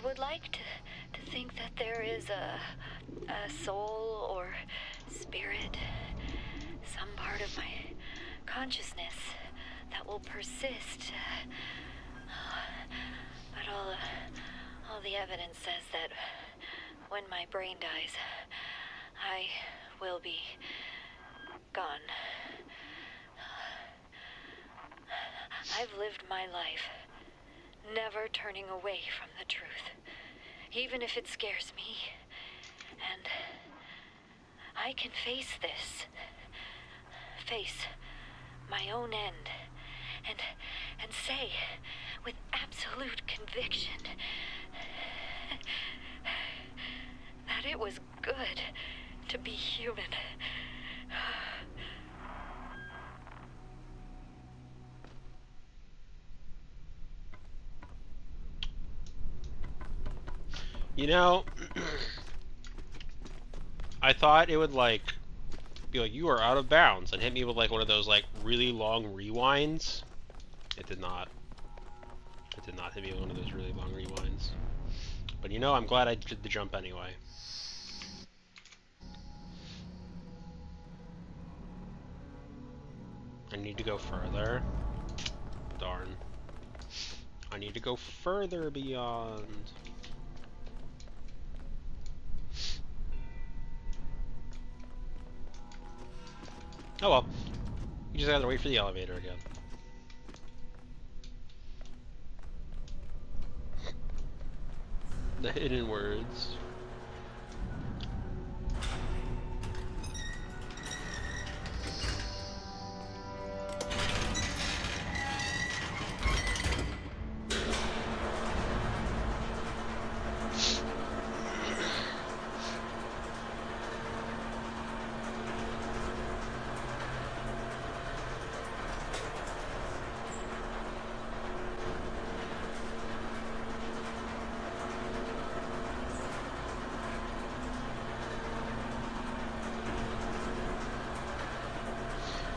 would like to think that there is a soul or spirit, some part of my consciousness that will persist. But all the evidence says that when my brain dies, I will be gone. I've lived my life, never turning away from the truth, even if it scares me. And I can face this. Face my own end. And say, with absolute conviction, that it was good to be human. You know, I thought it would like be like, you are out of bounds, and hit me with like one of those like really long rewinds. It did not. It did not hit me with one of those really long rewinds. But you know, I'm glad I did the jump anyway. I need to go further. Darn. I need to go further beyond. Oh well. You just gotta wait for the elevator again. The hidden words.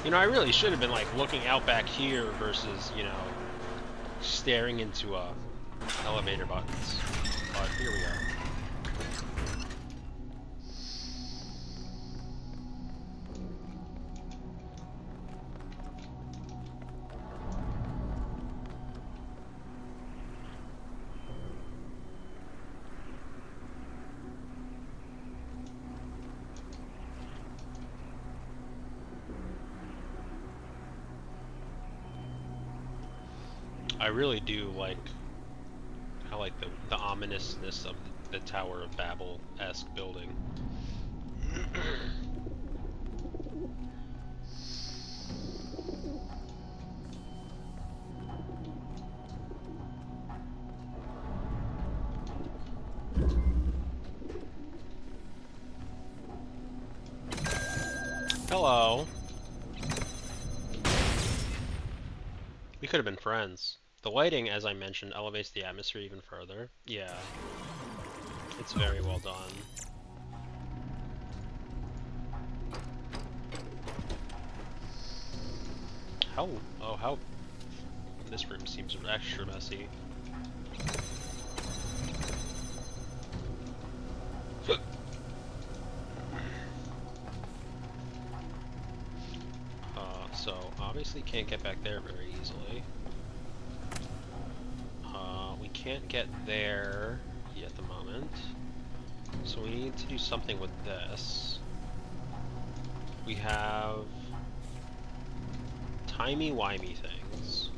You know, I really should have been like looking out back here versus, you know, staring into elevator buttons. But here we are. I really do like, I like the ominousness of the Tower of Babel-esque building. Hello. We could have been friends. The lighting, as I mentioned, elevates the atmosphere even further. Yeah. It's very well done. How this room seems extra messy. So obviously can't get back there very easily. We can't get there at the moment. So we need to do something with this. We have timey-wimey things.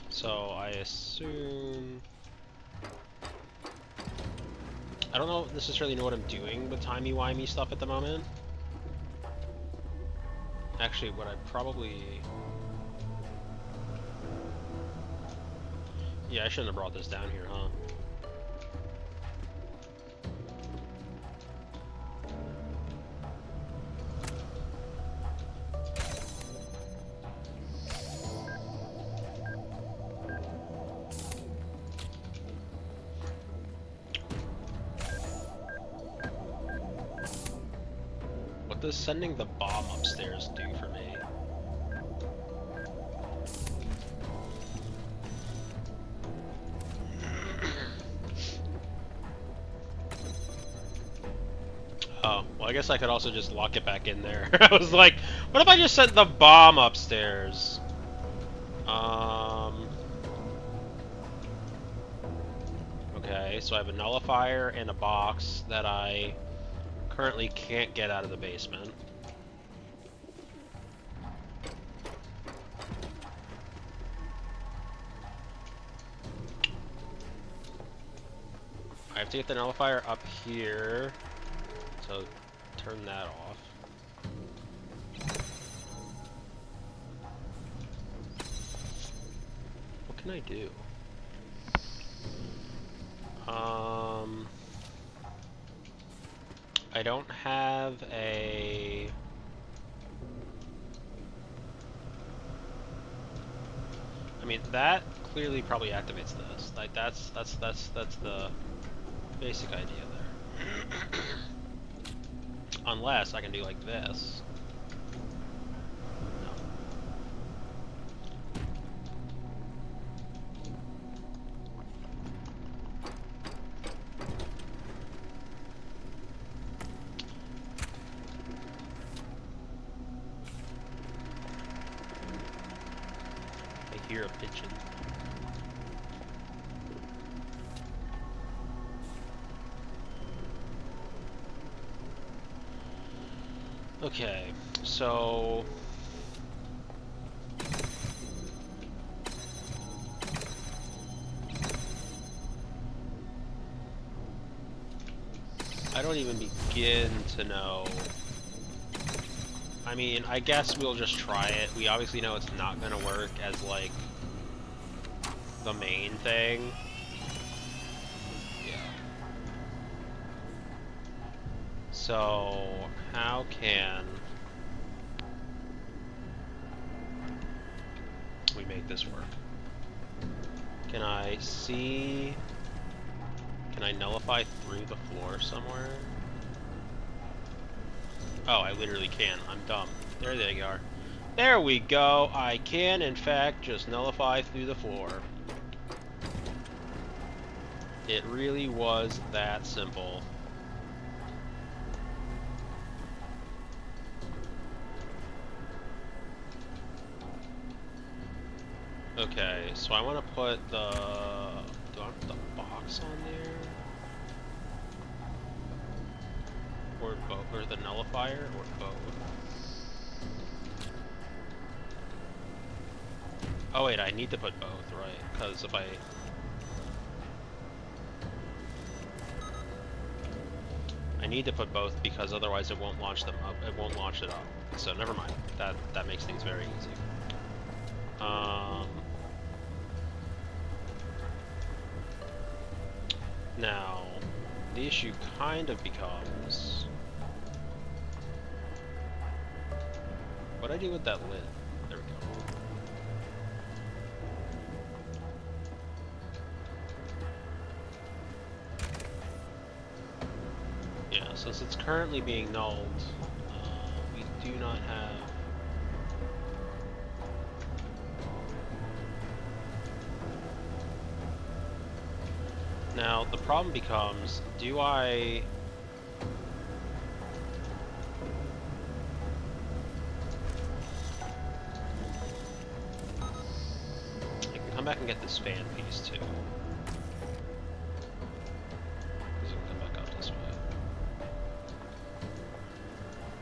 So I assume... I don't know necessarily know what I'm doing with timey-wimey stuff at the moment. Actually, what I probably... Yeah, I shouldn't have brought this down here, huh? What does sending the bomb upstairs do for me? Oh, well I guess I could also just lock it back in there. I was like, what if I just sent the bomb upstairs? Okay, so I have a nullifier and a box that I currently can't get out of the basement. I have to get the nullifier up here. So turn that off. What can I do? I don't have a... I mean, that clearly probably activates this. Like, that's the basic idea there. Unless I can do like this. No. I hear a pigeon. Okay, so... I don't even begin to know. I mean, I guess we'll just try it. We obviously know it's not gonna work as, like, the main thing. Yeah. So, how can we make this work? Can I see... Can I nullify through the floor somewhere? Oh, I literally can. I'm dumb. There they are. There we go. I can, in fact, just nullify through the floor. It really was that simple. Okay, so I want to put the... Do I put the box on there? Or both, or the nullifier, or both? Oh wait, I need to put both, right? Because if I need to put both because otherwise it won't launch them up. It won't launch it up. So never mind. That makes things very easy. Now, the issue kind of becomes... What do I do with that lid? There we go. Yeah, since it's currently being nulled, we do not have... Now, the problem becomes, do I can come back and get this fan piece too. Because it can come back up this way.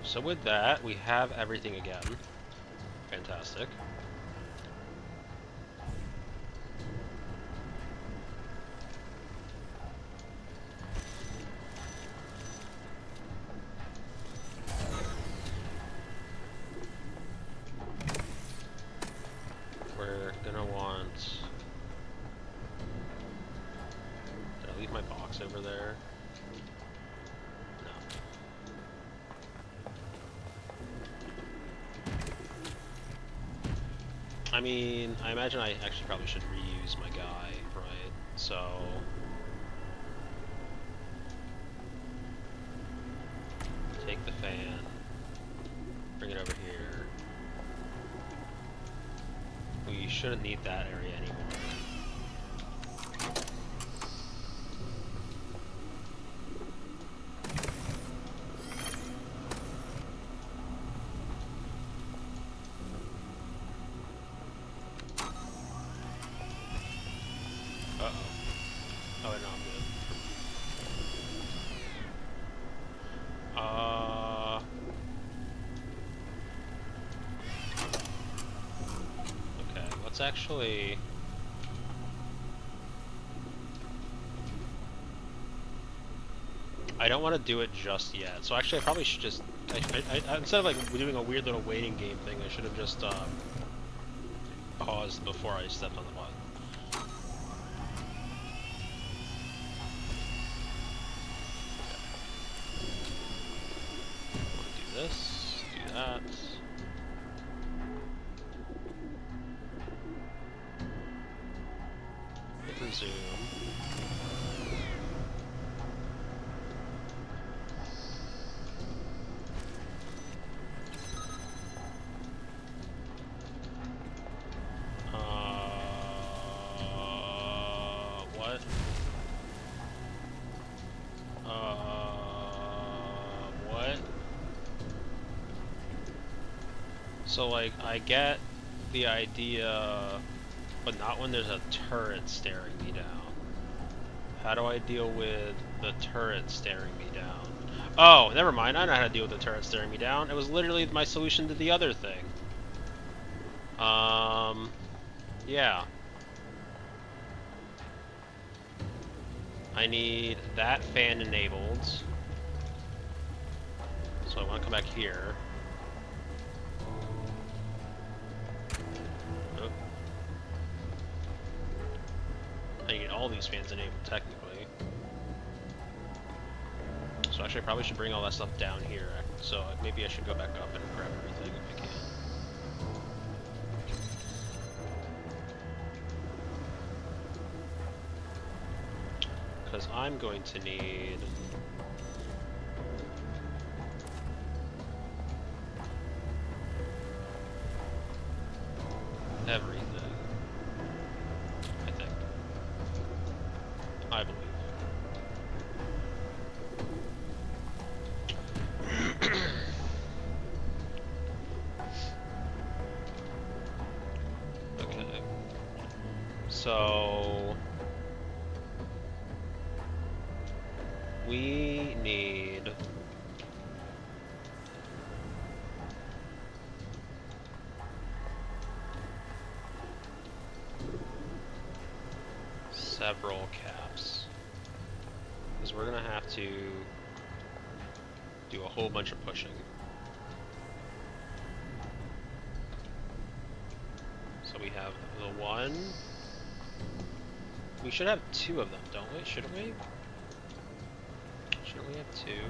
So with that, we have everything again. Fantastic. Over there. No. I mean, I imagine I actually probably should reuse my guy, right? So... Take the fan, bring it over here. We shouldn't need that area anymore. Actually, I don't want to do it just yet. So actually, I probably should just... instead of like doing a weird little waiting game thing, I should have just paused before I stepped on the button. Do this, do that. Hit resume. What? What? So, like, I get the idea, but not when there's a turret staring me down. How do I deal with the turret staring me down? Oh, never mind. I know how to deal with the turret staring me down. It was literally my solution to the other thing. Yeah. I need that fan enabled. So I want to come back here. Oh. I need all these fans enabled, technically. So actually I probably should bring all that stuff down here. So maybe I should go back up and grab everything if I can. Because I'm going to need... everything. I think. I believe. Okay. So... we need... several caps. Because we're gonna have to do a whole bunch of pushing. So we have the one. We should have two of them, don't we? Shouldn't we? Shouldn't we have two?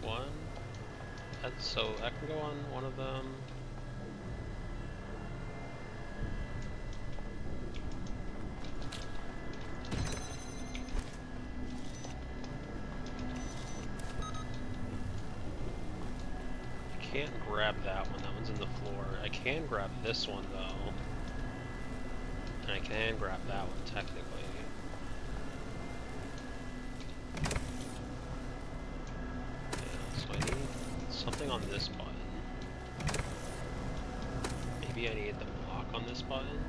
One? So that can go on one of them. I can't grab that one. That one's in the floor. I can grab this one though. And I can grab that one technically. I need something on this button. Maybe I need the block on this button.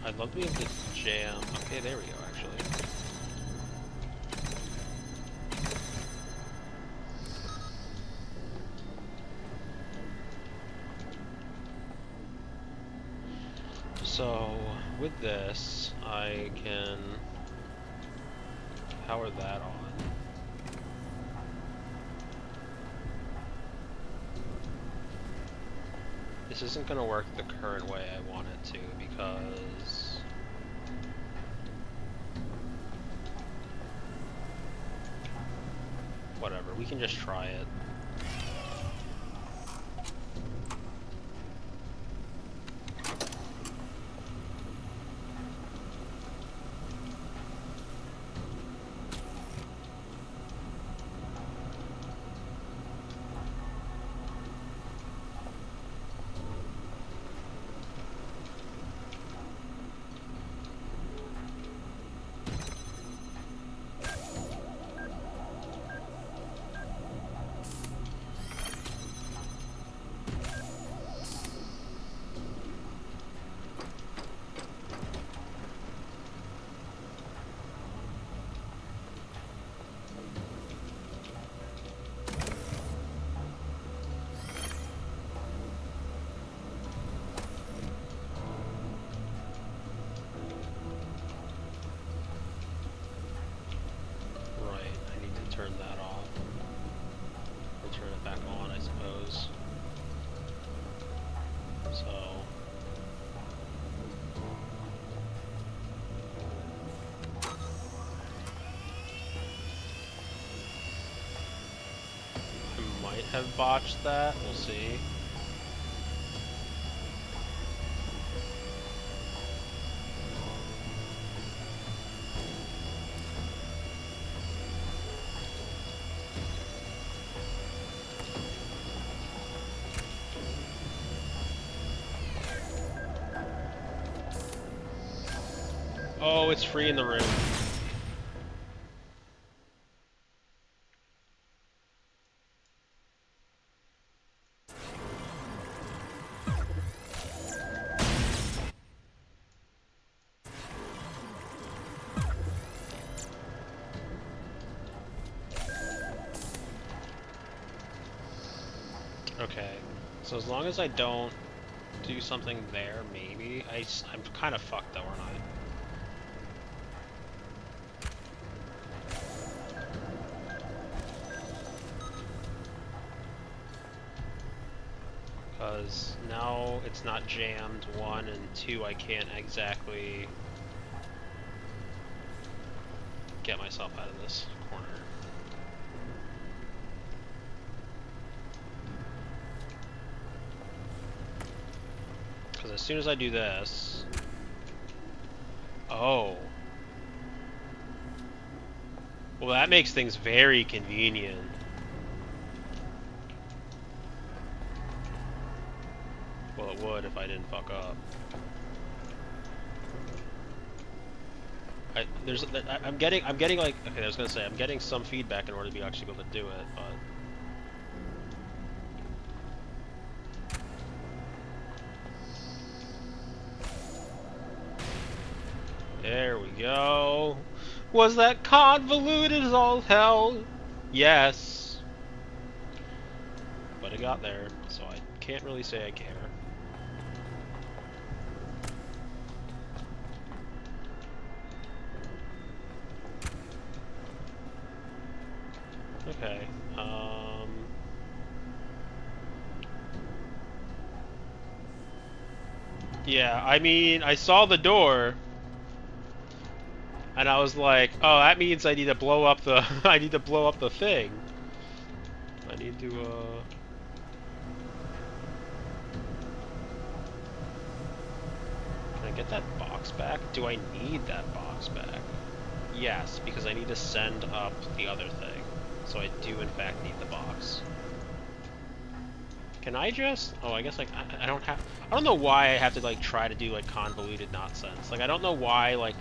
I'd love to be able to jam. Okay, there we go, actually. So, with this, I can power that on. This isn't going to work the current way I want it to because... whatever, we can just try it. I suppose. So... I might have botched that, we'll see. Oh, it's free in the room. Okay, so as long as I don't do something there, maybe. I'm kind of fucked though, aren't I? Because now it's not jammed, 1, and 2, I can't exactly get myself out of this corner. Because as soon as I do this... Oh. Well, that makes things very convenient. Well, it would if I didn't fuck up. I'm getting like, okay, I was gonna say, I'm getting some feedback in order to be actually able to do it, but... There we go. Was that convoluted as all hell? Yes. But it got there, so I can't really say I care. Okay, yeah, I mean, I saw the door, and I was like, oh, that means I need to blow up the, I need to blow up the thing. I need to, Can I get that box back? Do I need that box back? Yes, because I need to send up the other thing. So I do, in fact, need the box. Can I just... Oh, I guess, like, I don't have... I don't know why I have to, like, try to do, like, convoluted nonsense. Like, I don't know why, like,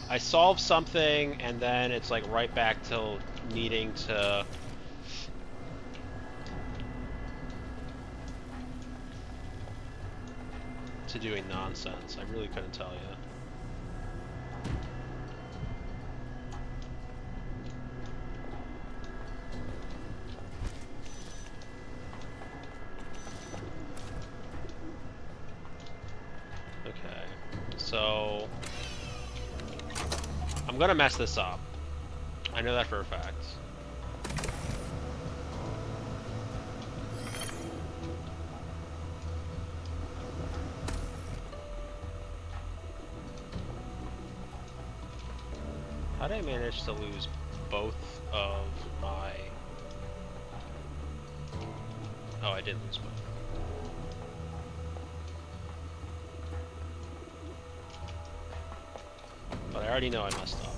I solve something, and then it's, like, right back to needing to... doing nonsense. I really couldn't tell you. Okay, so I'm gonna mess this up. I know that for a fact. How did I manage to lose both of my... Oh, I did lose both. But I already know I messed up.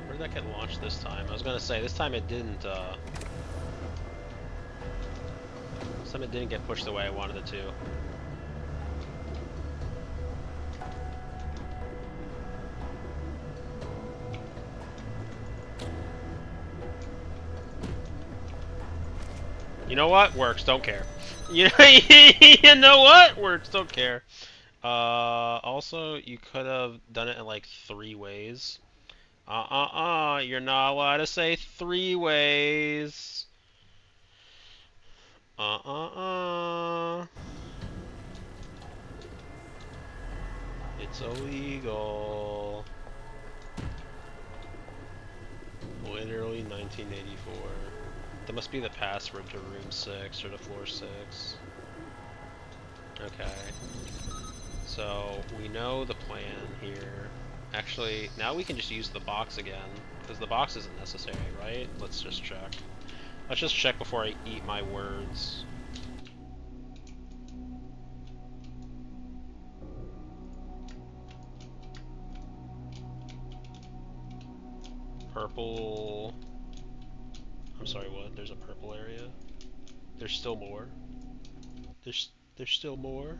Where did that get launched this time? I was gonna say, this time it didn't, this time it didn't get pushed the way I wanted it to. You know what? Works, don't care. You know what? Works, don't care. Also, you could have done it in like 3 ways. You're not allowed to say 3 ways. It's illegal. 1784. That must be the password to room 6 or to floor 6. Okay. So, we know the plan here. Actually, now we can just use the box again, because the box isn't necessary, right? Let's just check. Let's just check before I eat my words. Purple... I'm sorry, what? There's a purple area? There's still more? There's still more?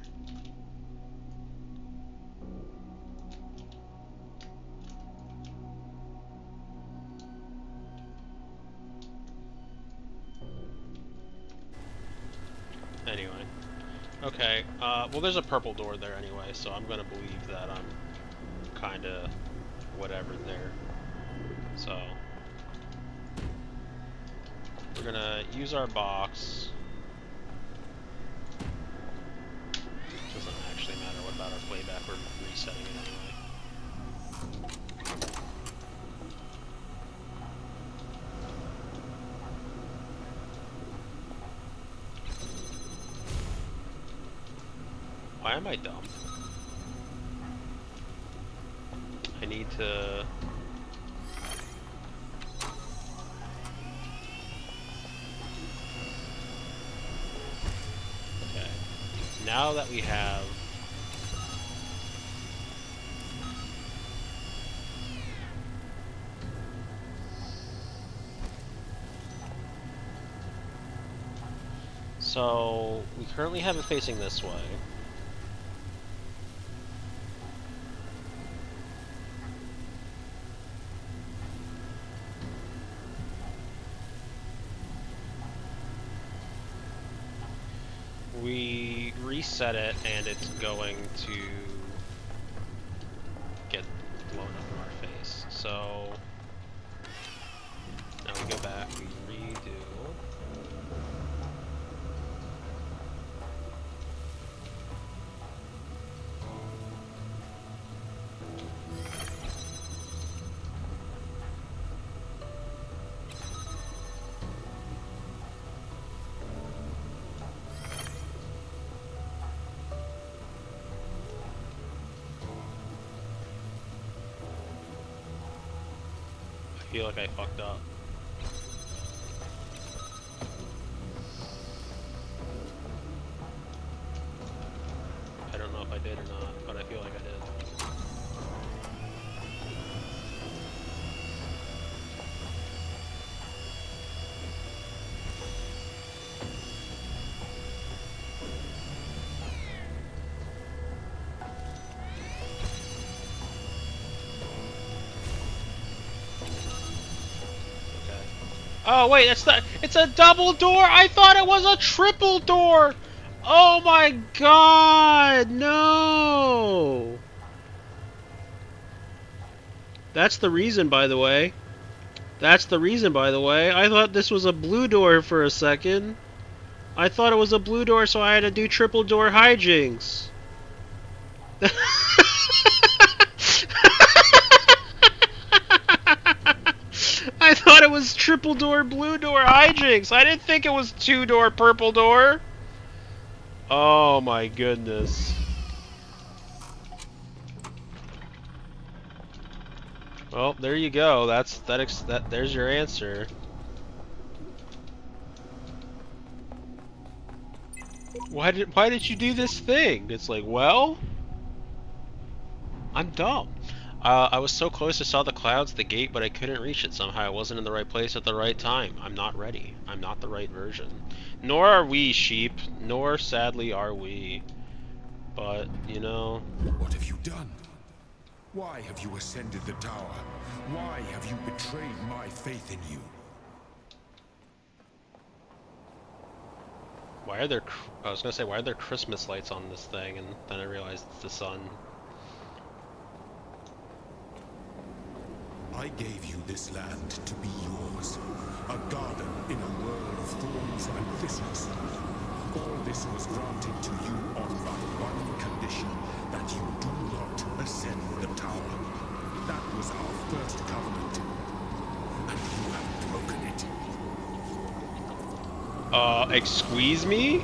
Anyway. Okay, well there's a purple door there anyway, so I'm gonna believe that I'm kinda whatever there. So, we're gonna use our box. Doesn't actually matter what about our playback, we're resetting it anyway. Why am I dumb? I need to... Okay. Now that we have... So, we currently have it facing this way. We reset it and it's going to get blown up in our face. So now we go back, we redo. I feel like I fucked up. I don't know if I did or not, but I feel like I did. Oh wait, it's a double door? I thought it was a triple door! Oh my god, no! That's the reason, by the way. That's the reason, by the way. I thought this was a blue door for a second. I thought it was a blue door, so I had to do triple door hijinks. I thought it was triple door, blue door hijinks. I didn't think it was two door, purple door. Oh my goodness. Well, there you go. There's your answer. Why did you do this thing? It's like, well, I'm dumb. I was so close, I saw the clouds, the gate, but I couldn't reach it somehow. I wasn't in the right place at the right time. I'm not ready. I'm not the right version. Nor are we, sheep. Nor, sadly, are we. But, you know... What have you done? Why have you ascended the tower? Why have you betrayed my faith in you? Why are there... I was gonna say, why are there Christmas lights on this thing? And then I realized it's the sun. I gave you this land to be yours, a garden in a world of thorns and thistles. All this was granted to you on but one condition, that you do not ascend the tower. That was our first covenant, and you have broken it. Excuse me?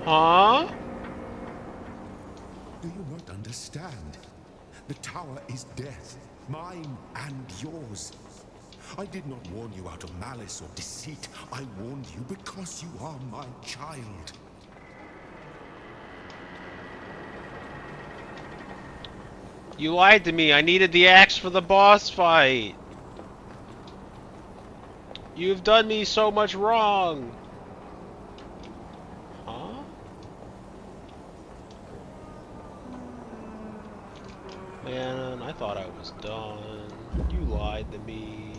Huh? Do you not understand? The tower is death, mine and yours. I did not warn you out of malice or deceit. I warned you because you are my child. You lied to me. I needed the axe for the boss fight. You've done me so much wrong. Huh? Man, I thought I was done. You lied to me.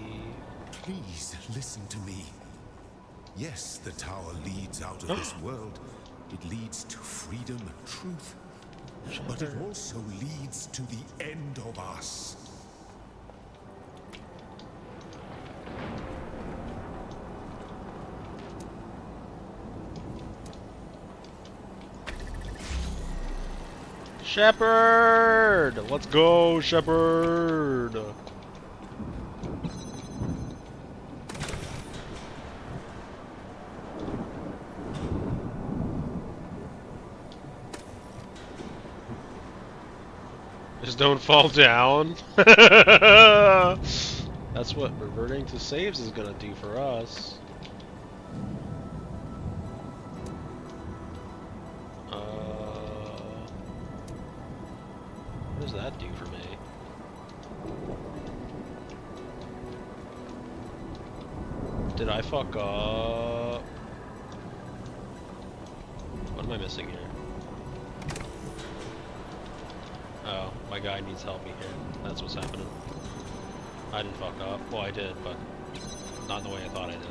Please listen to me. Yes, the tower leads out of this world. It leads to freedom and truth. But it also leads to the end of us. Shepard! Let's go, Shepard! Just don't fall down. That's what reverting to saves is gonna do for us. What does that do for me? Did I fuck up? What am I missing here? Oh, my guy needs help me here. That's what's happening. I didn't fuck up. Well, I did, but not the way I thought I did.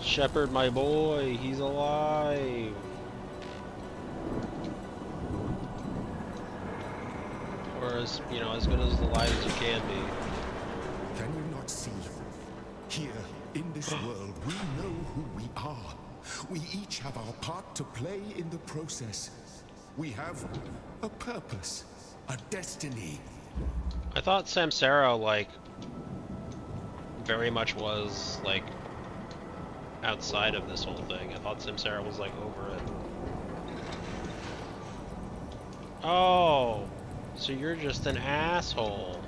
Shepard, my boy, he's alive. Or as, you know, as good as alive as you can be. Can you not see? Here, in this world, we know who we are. We each have our part to play in the process. We have a purpose, a destiny. I thought Samsara, like, very much was, like, outside of this whole thing. I thought Samsara was, like, over it. Oh, so you're just an asshole.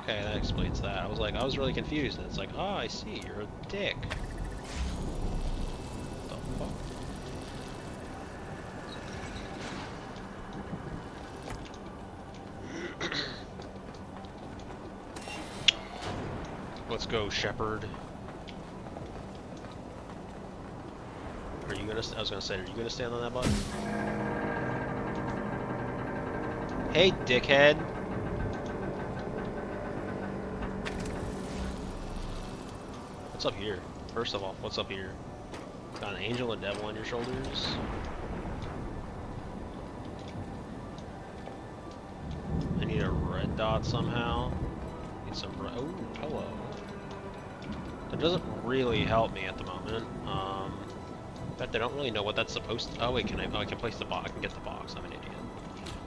Okay, that explains that. I was really confused, and it's like, oh, I see, you're a dick. What the fuck? Let's go, Shepard. Are you gonna? I was gonna say, are you gonna stand on that button? Hey, dickhead. What's up here? First of all, what's up here? Got an angel and devil on your shoulders. I need a red dot somehow. Need some red. Oh, hello. That doesn't really help me at the moment. In fact, I don't really know what that's supposed to. Oh wait, can I? Oh, I can place the box. I can get the box. I'm an idiot.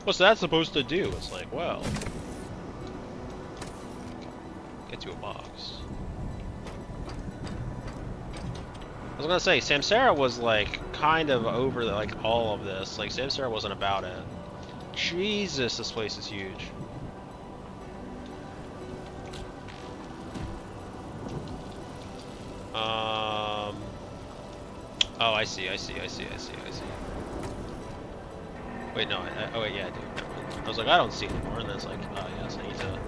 What's that supposed to do? It's like, well, get you a box. I was gonna say, Samsara was like kind of over the, like all of this. Like Samsara wasn't about it. Jesus, this place is huge. Oh, I see. Wait, no. Oh, wait, yeah, I do. Never mind. I was like, I don't see anymore, and then it's like, oh, yes, I need to do that.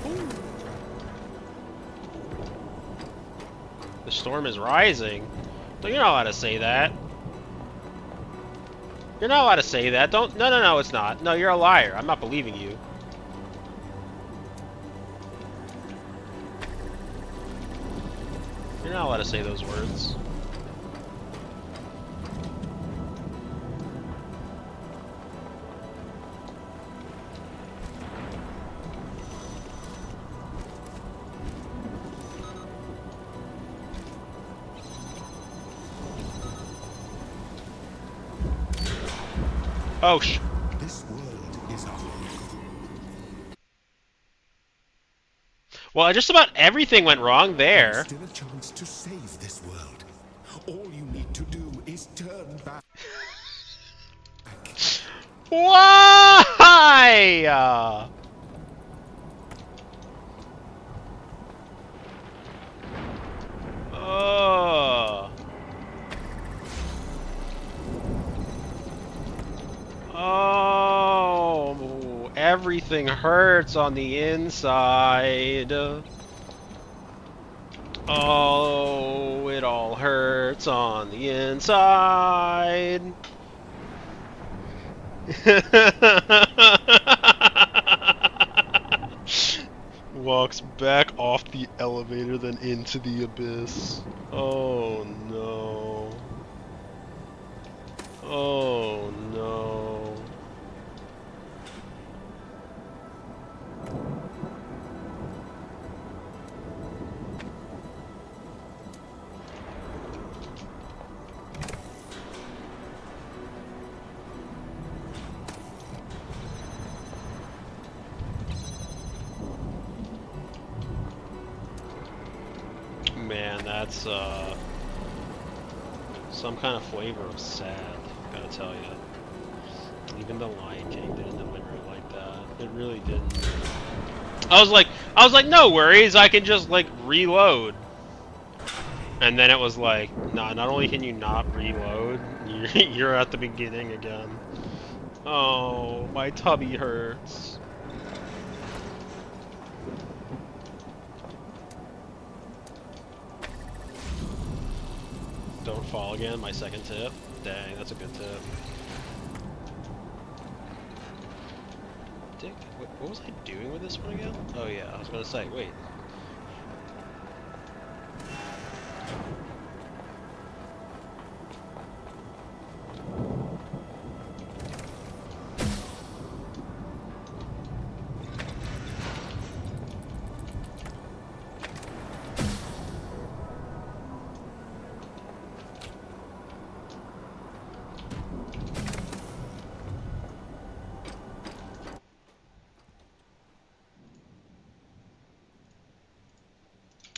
Like, the storm is rising. You're not allowed to say that. You're not allowed to say that. Don't. No, it's not. No, you're a liar. I'm not believing you. You're not allowed to say those words. Oh, This world is our well, just about everything went wrong There is there. still a chance to save this world. All you need to do is turn back. Why? Oh. Oh. Everything hurts on the inside. Oh, it all hurts on the inside. Walks back off the elevator, then into the abyss. Oh no. Oh no. Man, that's some kind of flavor of sad, gotta tell you. Even the Lion King didn't deliver it like that. It really didn't. I was like, no worries, I can just like reload. And then it was like, nah, not only can you not reload, you're at the beginning again. Oh, my tummy hurts. Don't fall again, my second tip. Dang, that's a good tip. Dick, what was I doing with this one again? Oh yeah, I was gonna say, wait.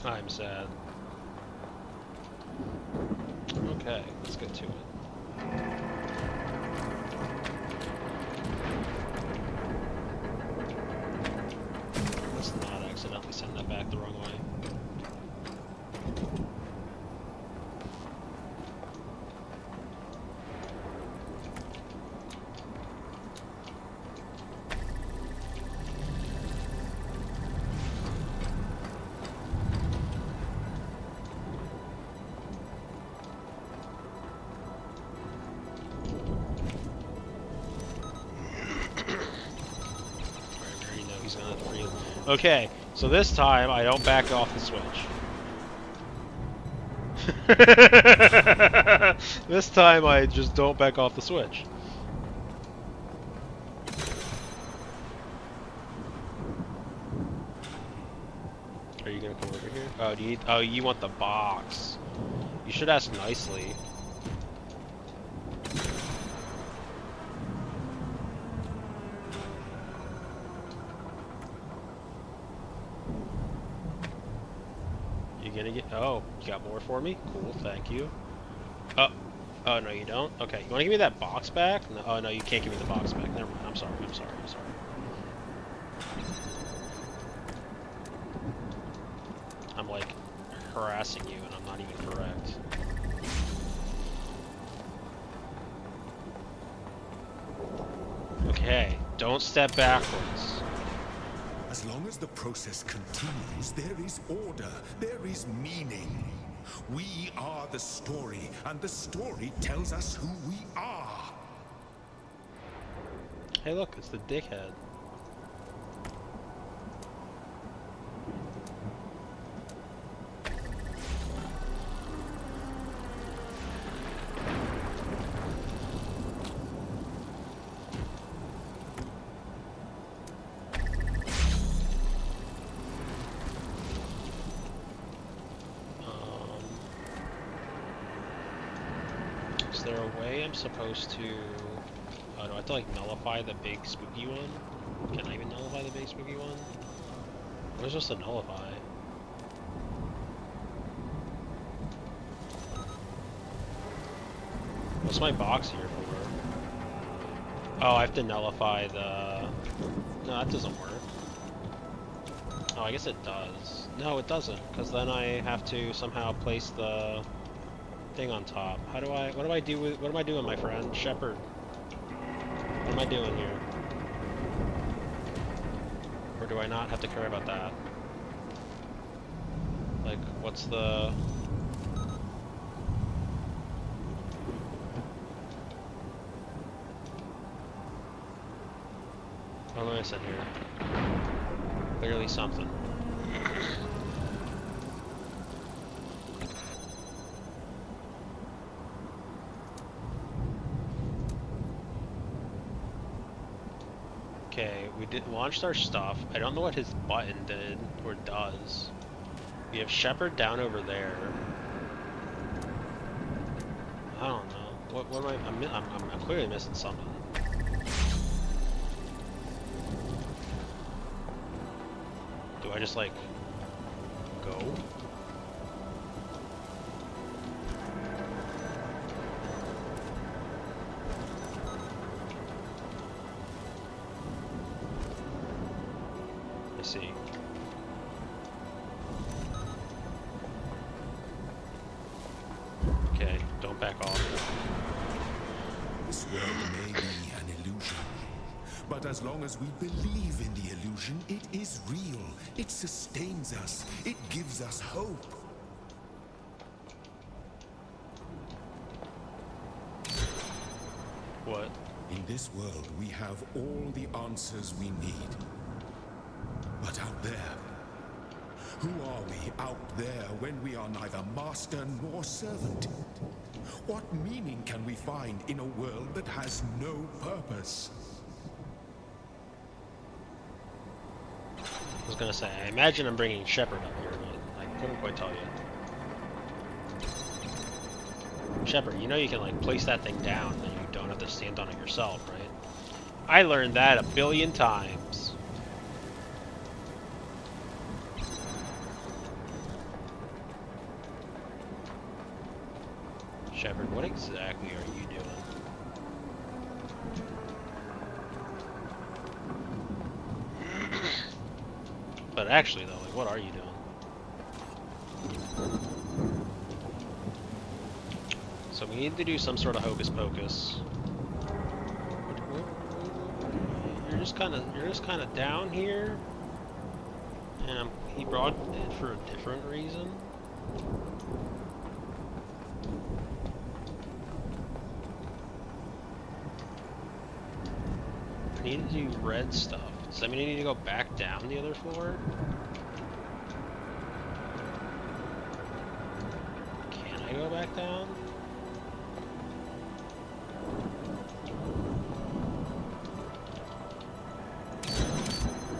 I'm sad. Okay, let's get to it. Let's not accidentally send that back the wrong way. Okay, so this time I don't back off the switch. This time I just don't back off the switch. Are you gonna come over here? Oh, you want the box? You should ask nicely. Gonna get? Oh, you got more for me? Cool, thank you. Oh, oh no, you don't. Okay, you want to give me that box back? No, oh no, you can't give me the box back. Never mind. I'm sorry. I'm sorry. I'm sorry. I'm like harassing you, and I'm not even correct. Okay, don't step backwards. As long as the process continues, there is order, there is meaning. We are the story, and the story tells us who we are. Hey look, it's the dickhead. Is there a way I'm supposed to... Oh, do I have have to like nullify the big spooky one? Can I even nullify the big spooky one? What is supposed to nullify? What's my box here for? Oh, I have to nullify the... No, that doesn't work. Oh, I guess it does. No, it doesn't, because then I have to somehow place the thing on top. How do I... What do I do with... What am I doing, my friend? Shepard. What am I doing here? Or do I not have to care about that? Like, what's the... What am I missing here? Clearly something. Okay, we launched our stuff. I don't know what his button did or does. We have Shepard down over there. I don't know. What am I? I'm clearly missing something. Do I just like go? I see. Okay, don't back off. This world may be an illusion, but as long as we believe in the illusion, it is real. It sustains us. It gives us hope. What? In this world, we have all the answers we need. But out there, who are we out there when we are neither master nor servant? What meaning can we find in a world that has no purpose? I was gonna say, I imagine I'm bringing Shepard up here, but I couldn't quite tell you. Shepard, you know you can like place that thing down and you don't have to stand on it yourself, right? I learned that 1 billion times. Shepard, what exactly are you doing? But actually though, like what are you doing? So we need to do some sort of hocus pocus. You're just kind of down here, and he brought it for a different reason. I need to do red stuff. Does that mean I need to go back down the other floor? Can I go back down?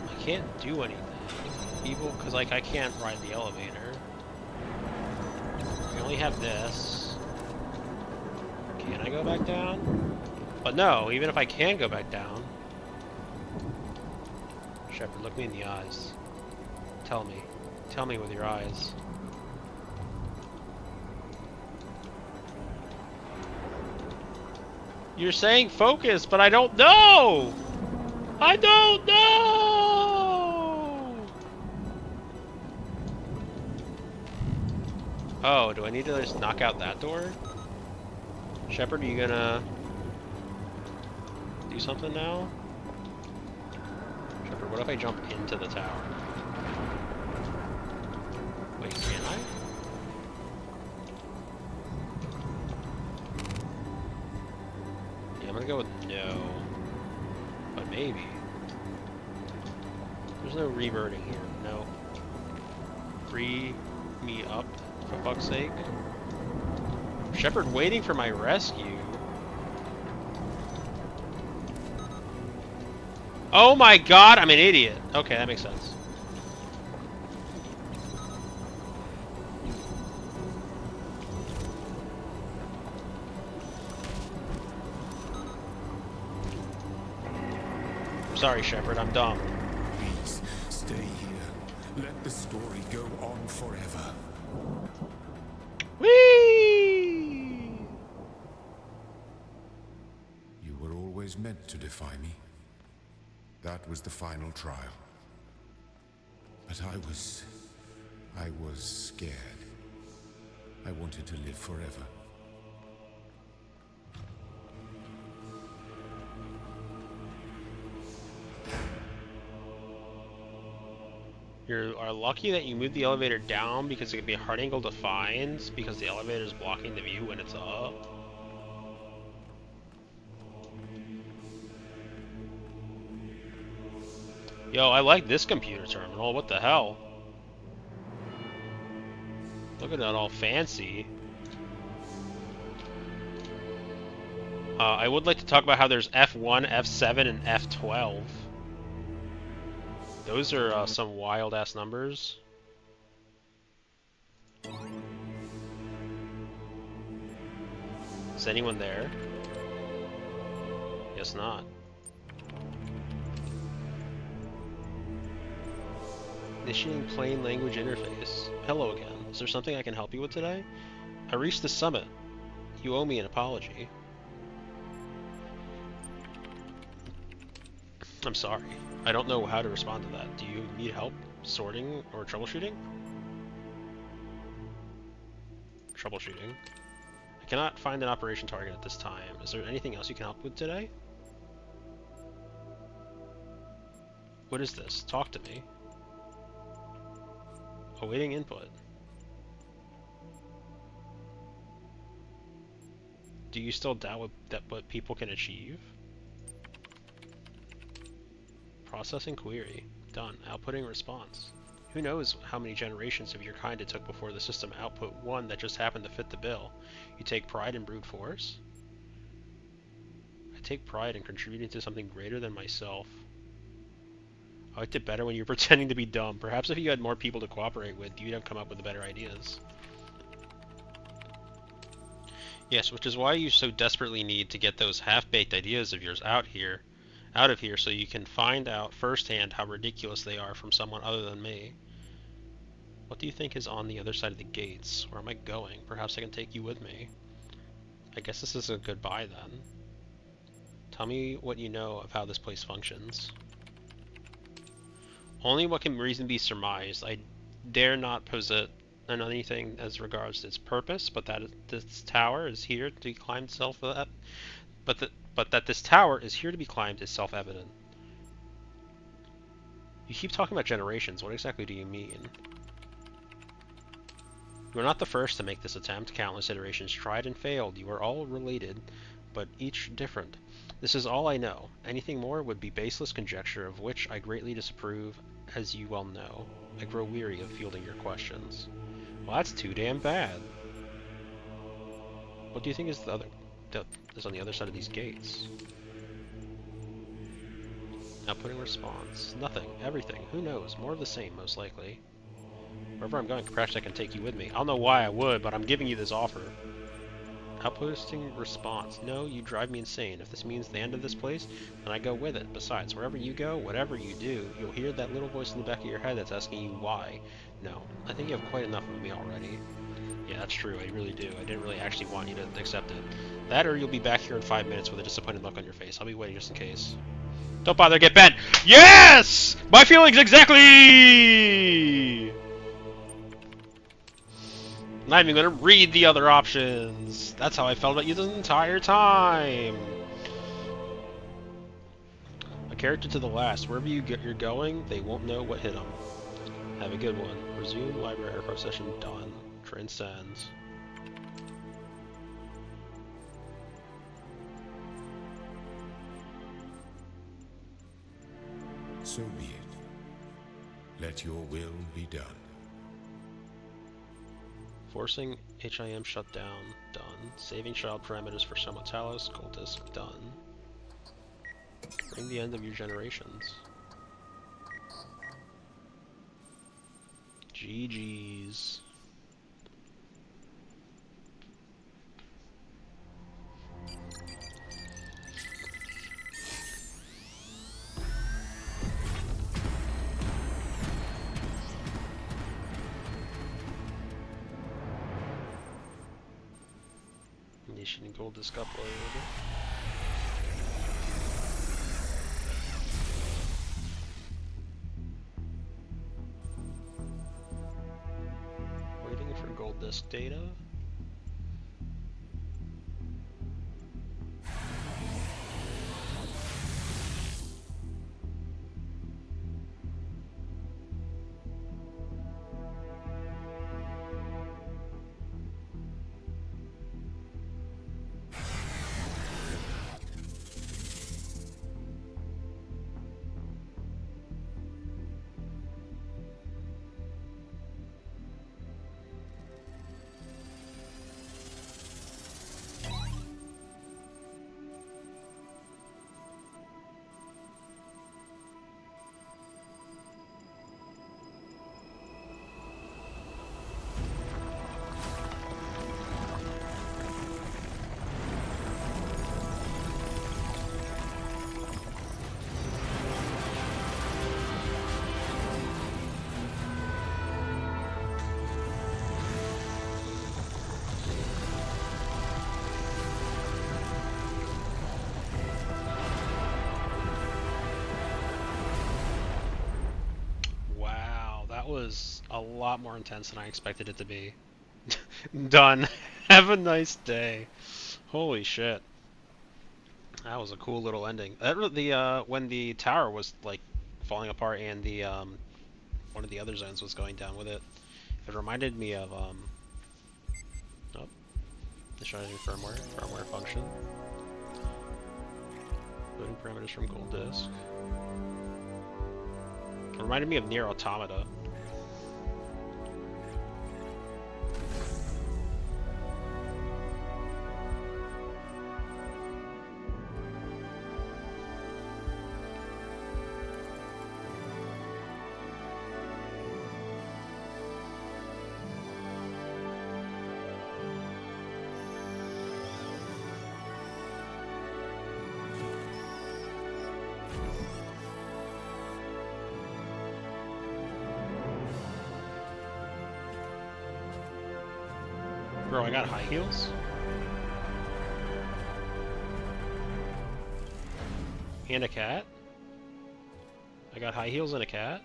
I can't do anything. People, because like I can't ride the elevator. We only have this. Can I go back down? But no, even if I can go back down. Shepard, look me in the eyes. Tell me. Tell me with your eyes. You're saying focus, but I don't know! I don't know! Oh, do I need to just knock out that door? Shepard, are you gonna do something now? Shepard, what if I jump into the tower? Wait, can I? Yeah, I'm gonna go with no. But maybe. There's no reverting here, no. Free me up, for fuck's sake. Shepard waiting for my rescue. Oh my god, I'm an idiot. Okay, that makes sense. Sorry, Shepard, I'm dumb. Please, stay here. Let the story go on forever. Whee! You were always meant to defy me. That was the final trial. But I was scared. I wanted to live forever. You are lucky that you moved the elevator down because it could be a hard angle to find because the elevator is blocking the view when it's up. Yo, I like this computer terminal. What the hell? Look at that, all fancy. I would like to talk about how there's F1, F7, and F12. Those are some wild-ass numbers. Is anyone there? Guess not. Initiating plain language interface. Hello again. Is there something I can help you with today? I reached the summit. You owe me an apology. I'm sorry. I don't know how to respond to that. Do you need help sorting or troubleshooting? Troubleshooting. I cannot find an operation target at this time. Is there anything else you can help with today? What is this? Talk to me. Awaiting input. Do you still doubt what people can achieve? Processing query. Done. Outputting response. Who knows how many generations of your kind it took before the system output one that just happened to fit the bill. You take pride in brute force? I take pride in contributing to something greater than myself. I liked it better when you were pretending to be dumb. Perhaps if you had more people to cooperate with, you'd have come up with better ideas. Yes, which is why you so desperately need to get those half-baked ideas of yours out of here so you can find out firsthand how ridiculous they are from someone other than me. What do you think is on the other side of the gates? Where am I going? Perhaps I can take you with me. I guess this is a goodbye then. Tell me what you know of how this place functions. Only what can reasonably be surmised. I dare not posit on anything as regards its purpose, but that this tower is here to be climbed but that this tower is here to be climbed is self-evident. You keep talking about generations. What exactly do you mean? You are not the first to make this attempt. Countless iterations tried and failed. You are all related, but each different. This is all I know. Anything more would be baseless conjecture, of which I greatly disapprove, as you well know. I grow weary of fielding your questions. Well, that's too damn bad. What do you think is is on the other side of these gates? Outputting response. Nothing. Everything. Who knows? More of the same, most likely. Wherever I'm going, perhaps I can take you with me. I don't know why I would, but I'm giving you this offer. Outposting response. No, you drive me insane. If this means the end of this place, then I go with it. Besides, wherever you go, whatever you do, you'll hear that little voice in the back of your head that's asking you why. No, I think you have quite enough of me already. Yeah, that's true, I really do. I didn't really actually want you to accept it. That or you'll be back here in 5 minutes with a disappointed look on your face. I'll be waiting just in case. Don't bother, get bent! Yes! My feelings exactly! I'm not even gonna read the other options. That's how I felt about you the entire time. A character to the last. Wherever you're going, they won't know what hit them. Have a good one. Resume library aircraft session done. Transcends. So be it. Let your will be done. Forcing HIM shutdown, done. Saving child parameters for some Talos cultists, done. Bring the end of your generations. GG's. mission in Gold Disc upload. Waiting for Gold Disc data. That was a lot more intense than I expected it to be. Done. Have a nice day. Holy shit. That was a cool little ending. When the tower was like falling apart and the one of the other zones was going down with it, it reminded me of oh, initializing firmware function. Loading parameters from Gold Disk. It reminded me of Nier Automata. Bro, I got high heels? And a cat? I got high heels and a cat?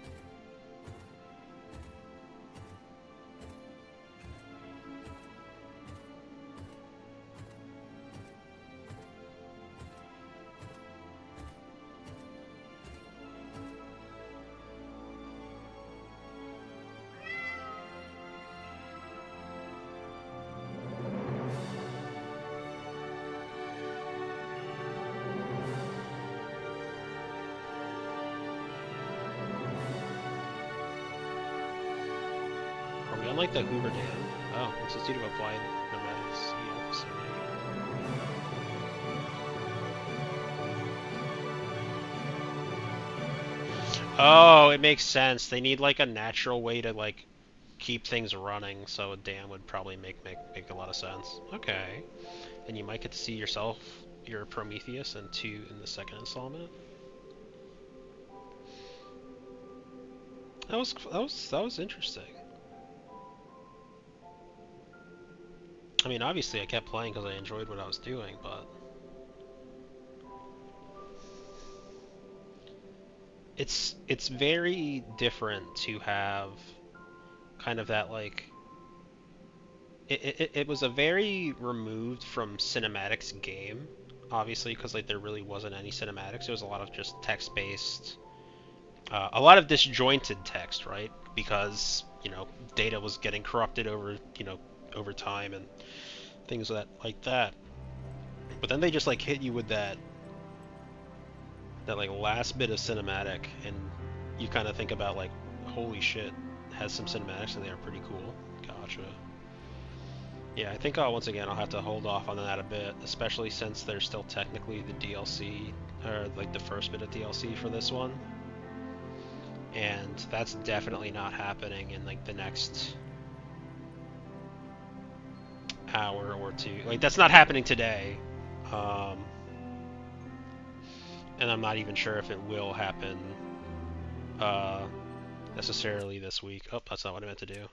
Unlike the Hoover Dam. Oh, it's a seat of applied pneumatic sea officer. Oh, it makes sense. They need like a natural way to like keep things running, so a dam would probably make a lot of sense. Okay. And you might get to see yourself, your Prometheus, in the second installment. That was interesting. I mean, obviously I kept playing because I enjoyed what I was doing, but it's very different to have kind of that like it was a very removed from cinematics game, obviously, because like there really wasn't any cinematics. It was a lot of just text-based, a lot of disjointed text, right? Because data was getting corrupted over time and things like that. But then they just like hit you with that like last bit of cinematic, and you kind of think about like, holy shit, it has some cinematics and they are pretty cool. Gotcha. Yeah, I think once again I'll have to hold off on that a bit, especially since there's still technically the DLC, or like the first bit of DLC for this one. And that's definitely not happening in like the next hour or two. Like that's not happening today. And I'm not even sure if it will happen necessarily this week. Oh, that's not what I meant to do.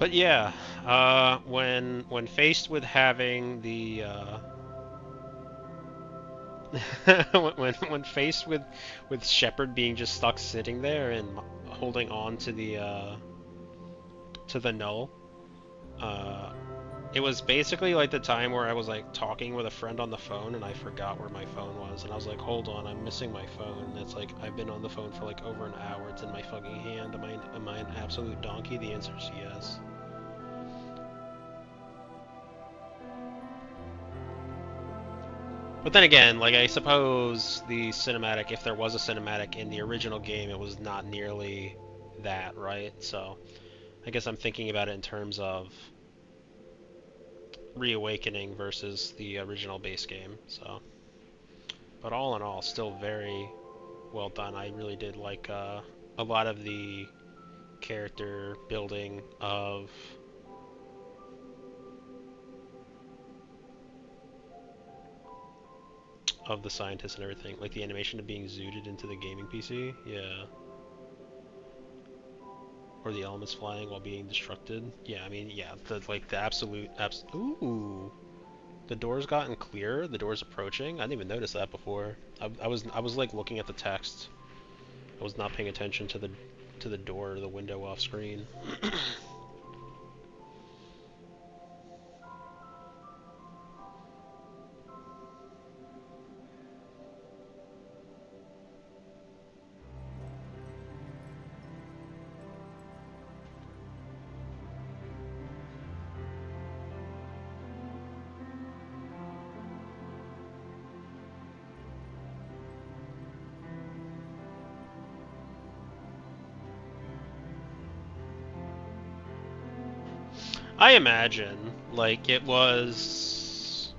But yeah, when faced with having the when faced with Shepard being just stuck sitting there and holding on to the null, uh, it was basically like the time where I was like talking with a friend on the phone and I forgot where my phone was and I was like, hold on, I'm missing my phone. And it's like I've been on the phone for like over an hour. It's in my fucking hand. Am I an absolute donkey? The answer is yes. But then again, like I suppose the cinematic, if there was a cinematic in the original game, it was not nearly that, right? So I guess I'm thinking about it in terms of Reawakening versus the original base game. So, but all in all, still very well done. I really did like a lot of the character building of the scientists and everything, like the animation of being zooted into the gaming PC. Yeah. Or the elements flying while being destructed. Yeah, I mean, yeah, the absolute Ooh, the door's gotten clearer. The door's approaching. I didn't even notice that before. I was like looking at the text. I was not paying attention to the door or the window off screen. I imagine like it was.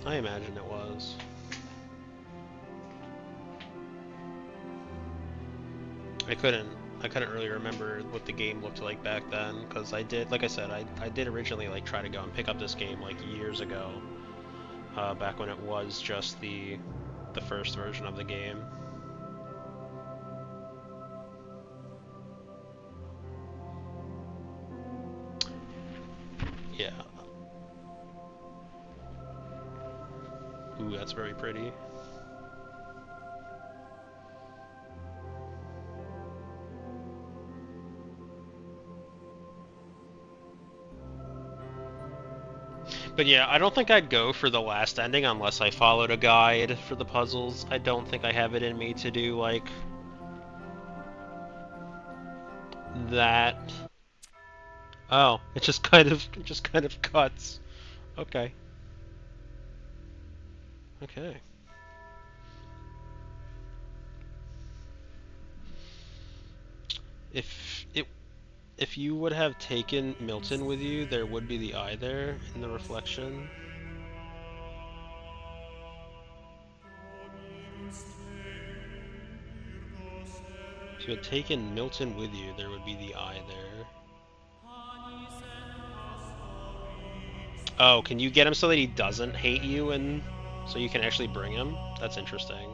I imagine it was. I couldn't I couldn't really remember what the game looked like back then because I did, like I said, I did originally like try to go and pick up this game like years ago, back when it was just the first version of the game. Yeah. Ooh, that's very pretty. But yeah, I don't think I'd go for the last ending unless I followed a guide for the puzzles. I don't think I have it in me to do like that. Oh, it just kind of cuts. Okay. Okay. If it if you would have taken Milton with you, there would be the eye there in the reflection. If you had taken Milton with you, there would be the eye there. Oh, can you get him so that he doesn't hate you and so you can actually bring him? That's interesting.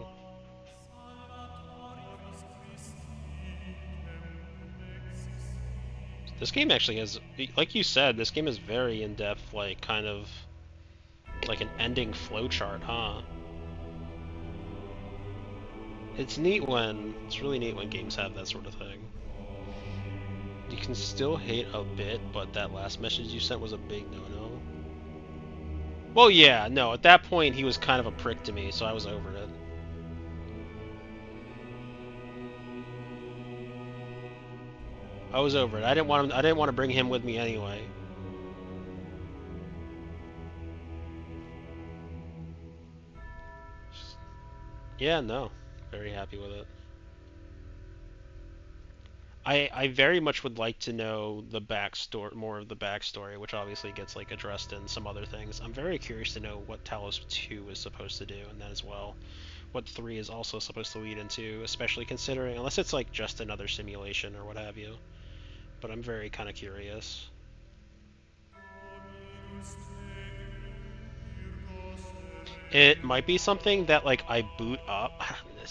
This game actually has, like you said, this game is very in-depth, like kind of like an ending flowchart, huh? It's really neat when games have that sort of thing. You can still hate a bit, but that last message you sent was a big no-no. Well, yeah, no, at that point he was kind of a prick to me, so I was over it. I was over it. I didn't want to bring him with me anyway. Yeah, no. Very happy with it. I very much would like to know the backstory, more of the backstory, which obviously gets like addressed in some other things. I'm very curious to know what Talos 2 is supposed to do, and that as well. What 3 is also supposed to lead into, especially considering, unless it's like just another simulation or what have you. But I'm very kind of curious. It might be something that like I boot up.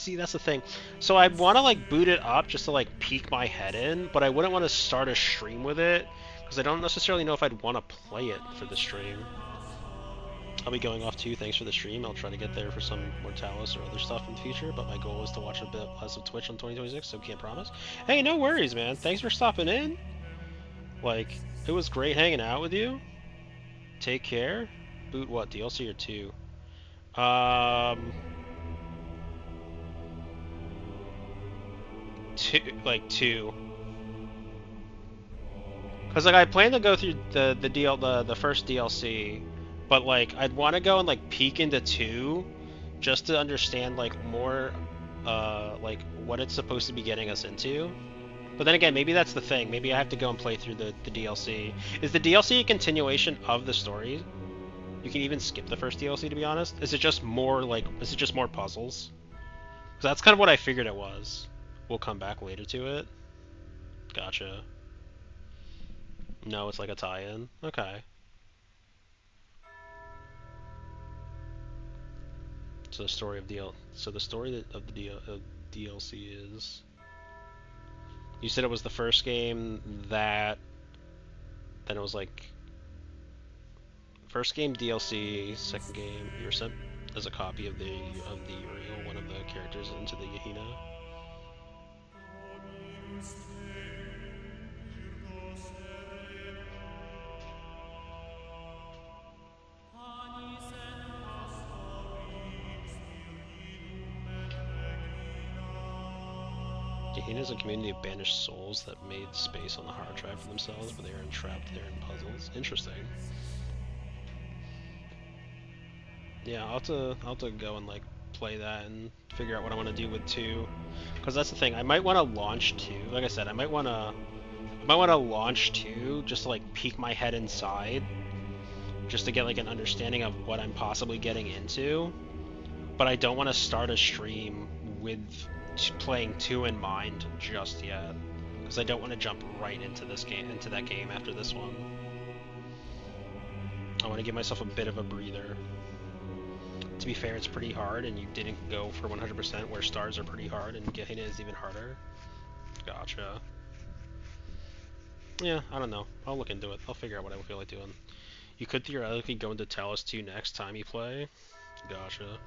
see, that's the thing. So I'd want to like boot it up just to like peek my head in, but I wouldn't want to start a stream with it because I don't necessarily know if I'd want to play it for the stream. I'll be going off too. Thanks for the stream. I'll try to get there for some more Talos or other stuff in the future, but my goal is to watch a bit less of Twitch on 2026, so can't promise. Hey, no worries, man. Thanks for stopping in. Like, it was great hanging out with you. Take care. Boot what? DLC or 2? Two. Cause like I plan to go through the first DLC, but like I'd want to go and like peek into 2, just to understand like more, like what it's supposed to be getting us into. But then again, maybe that's the thing. Maybe I have to go and play through the DLC. Is the DLC a continuation of the story? You can even skip the first DLC, to be honest. Is it just more like? Is it just more puzzles? Because that's kind of what I figured it was. We'll come back later to it. Gotcha. No, it's like a tie-in. Okay. So the story of the DLC is. You said it was the first game that. Then it was like. First game DLC, second game you were sent as a copy of the Uriel, one of the characters, into the Yahina. Yahina is a community of banished souls that made space on the hard drive for themselves, but they are entrapped there in puzzles. Interesting. Yeah, I'll have to go and like play that and figure out what I want to do with 2, because that's the thing. I might want to launch 2. Like I said, I might want to launch 2 just to like peek my head inside, just to get like an understanding of what I'm possibly getting into. But I don't want to start a stream with playing 2 in mind just yet, because I don't want to jump right into that game after this one. I want to give myself a bit of a breather. To be fair, it's pretty hard, and you didn't go for 100%, where stars are pretty hard, and Gehenna is even harder. Gotcha. Yeah, I don't know. I'll look into it. I'll figure out what I feel like doing. You could theoretically go into Talos 2 next time you play. Gotcha.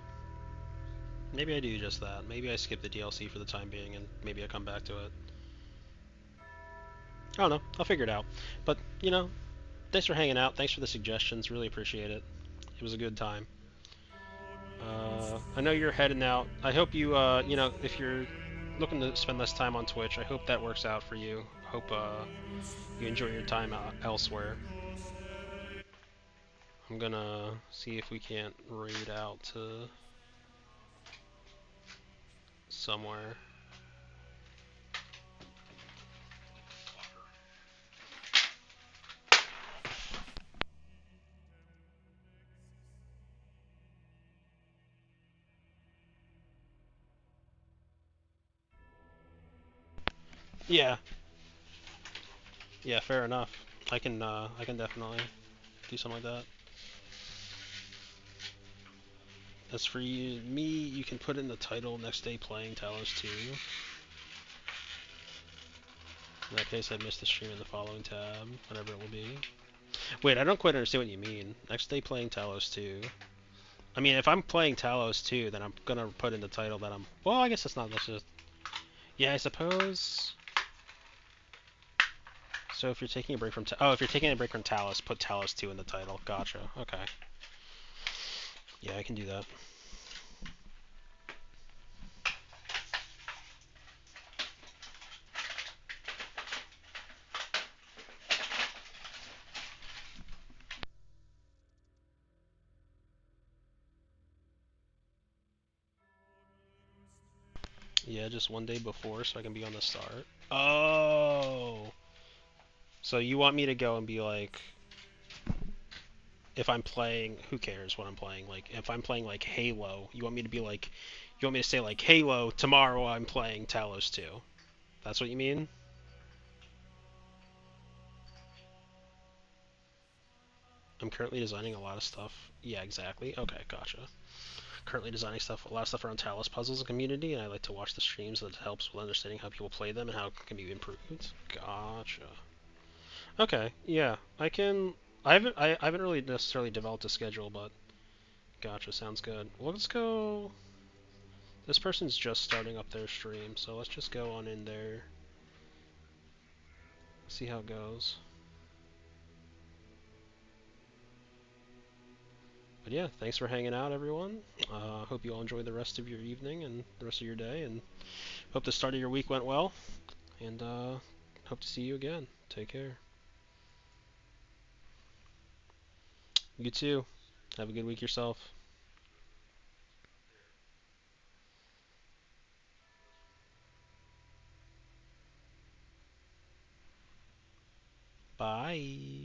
Maybe I do just that. Maybe I skip the DLC for the time being, and maybe I come back to it. I don't know. I'll figure it out. But, you know, thanks for hanging out. Thanks for the suggestions. Really appreciate it. It was a good time. I know you're heading out. I hope you, you know, if you're looking to spend less time on Twitch, I hope that works out for you. Hope you enjoy your time elsewhere. I'm gonna see if we can't raid out to somewhere. Yeah. Yeah, fair enough. I can definitely do something like that. As for you, me, you can put in the title next day playing Talos 2. In that case, I missed the stream in the following tab, whatever it will be. Wait, I don't quite understand what you mean. Next day playing Talos 2. I mean, if I'm playing Talos 2, then I'm gonna put in the title that I'm... Well, I guess that's not... That's just... Yeah, I suppose... So if you're taking a break from... if you're taking a break from Talos, put Talos 2 in the title. Gotcha. Okay. Yeah, I can do that. Yeah, just one day before so I can be on the start. Oh! So you want me to go and be like... If I'm playing... Who cares what I'm playing? Like, if I'm playing, like, Halo, you want me to be like... You want me to say, like, Halo, tomorrow I'm playing Talos 2. That's what you mean? I'm currently designing a lot of stuff. Yeah, exactly. Okay, gotcha. currently designing stuff, a lot of stuff around Talos puzzles and community, and I like to watch the streams. That helps with understanding how people play them and how it can be improved. Gotcha. Okay, yeah, I can. I haven't really necessarily developed a schedule, but gotcha. Sounds good. Well, let's go. This person's just starting up their stream, so let's just go on in there. See how it goes. But yeah, thanks for hanging out, everyone. Hope you all enjoy the rest of your evening and the rest of your day, and hope the start of your week went well. And hope to see you again. Take care. You too. Have a good week yourself. Bye.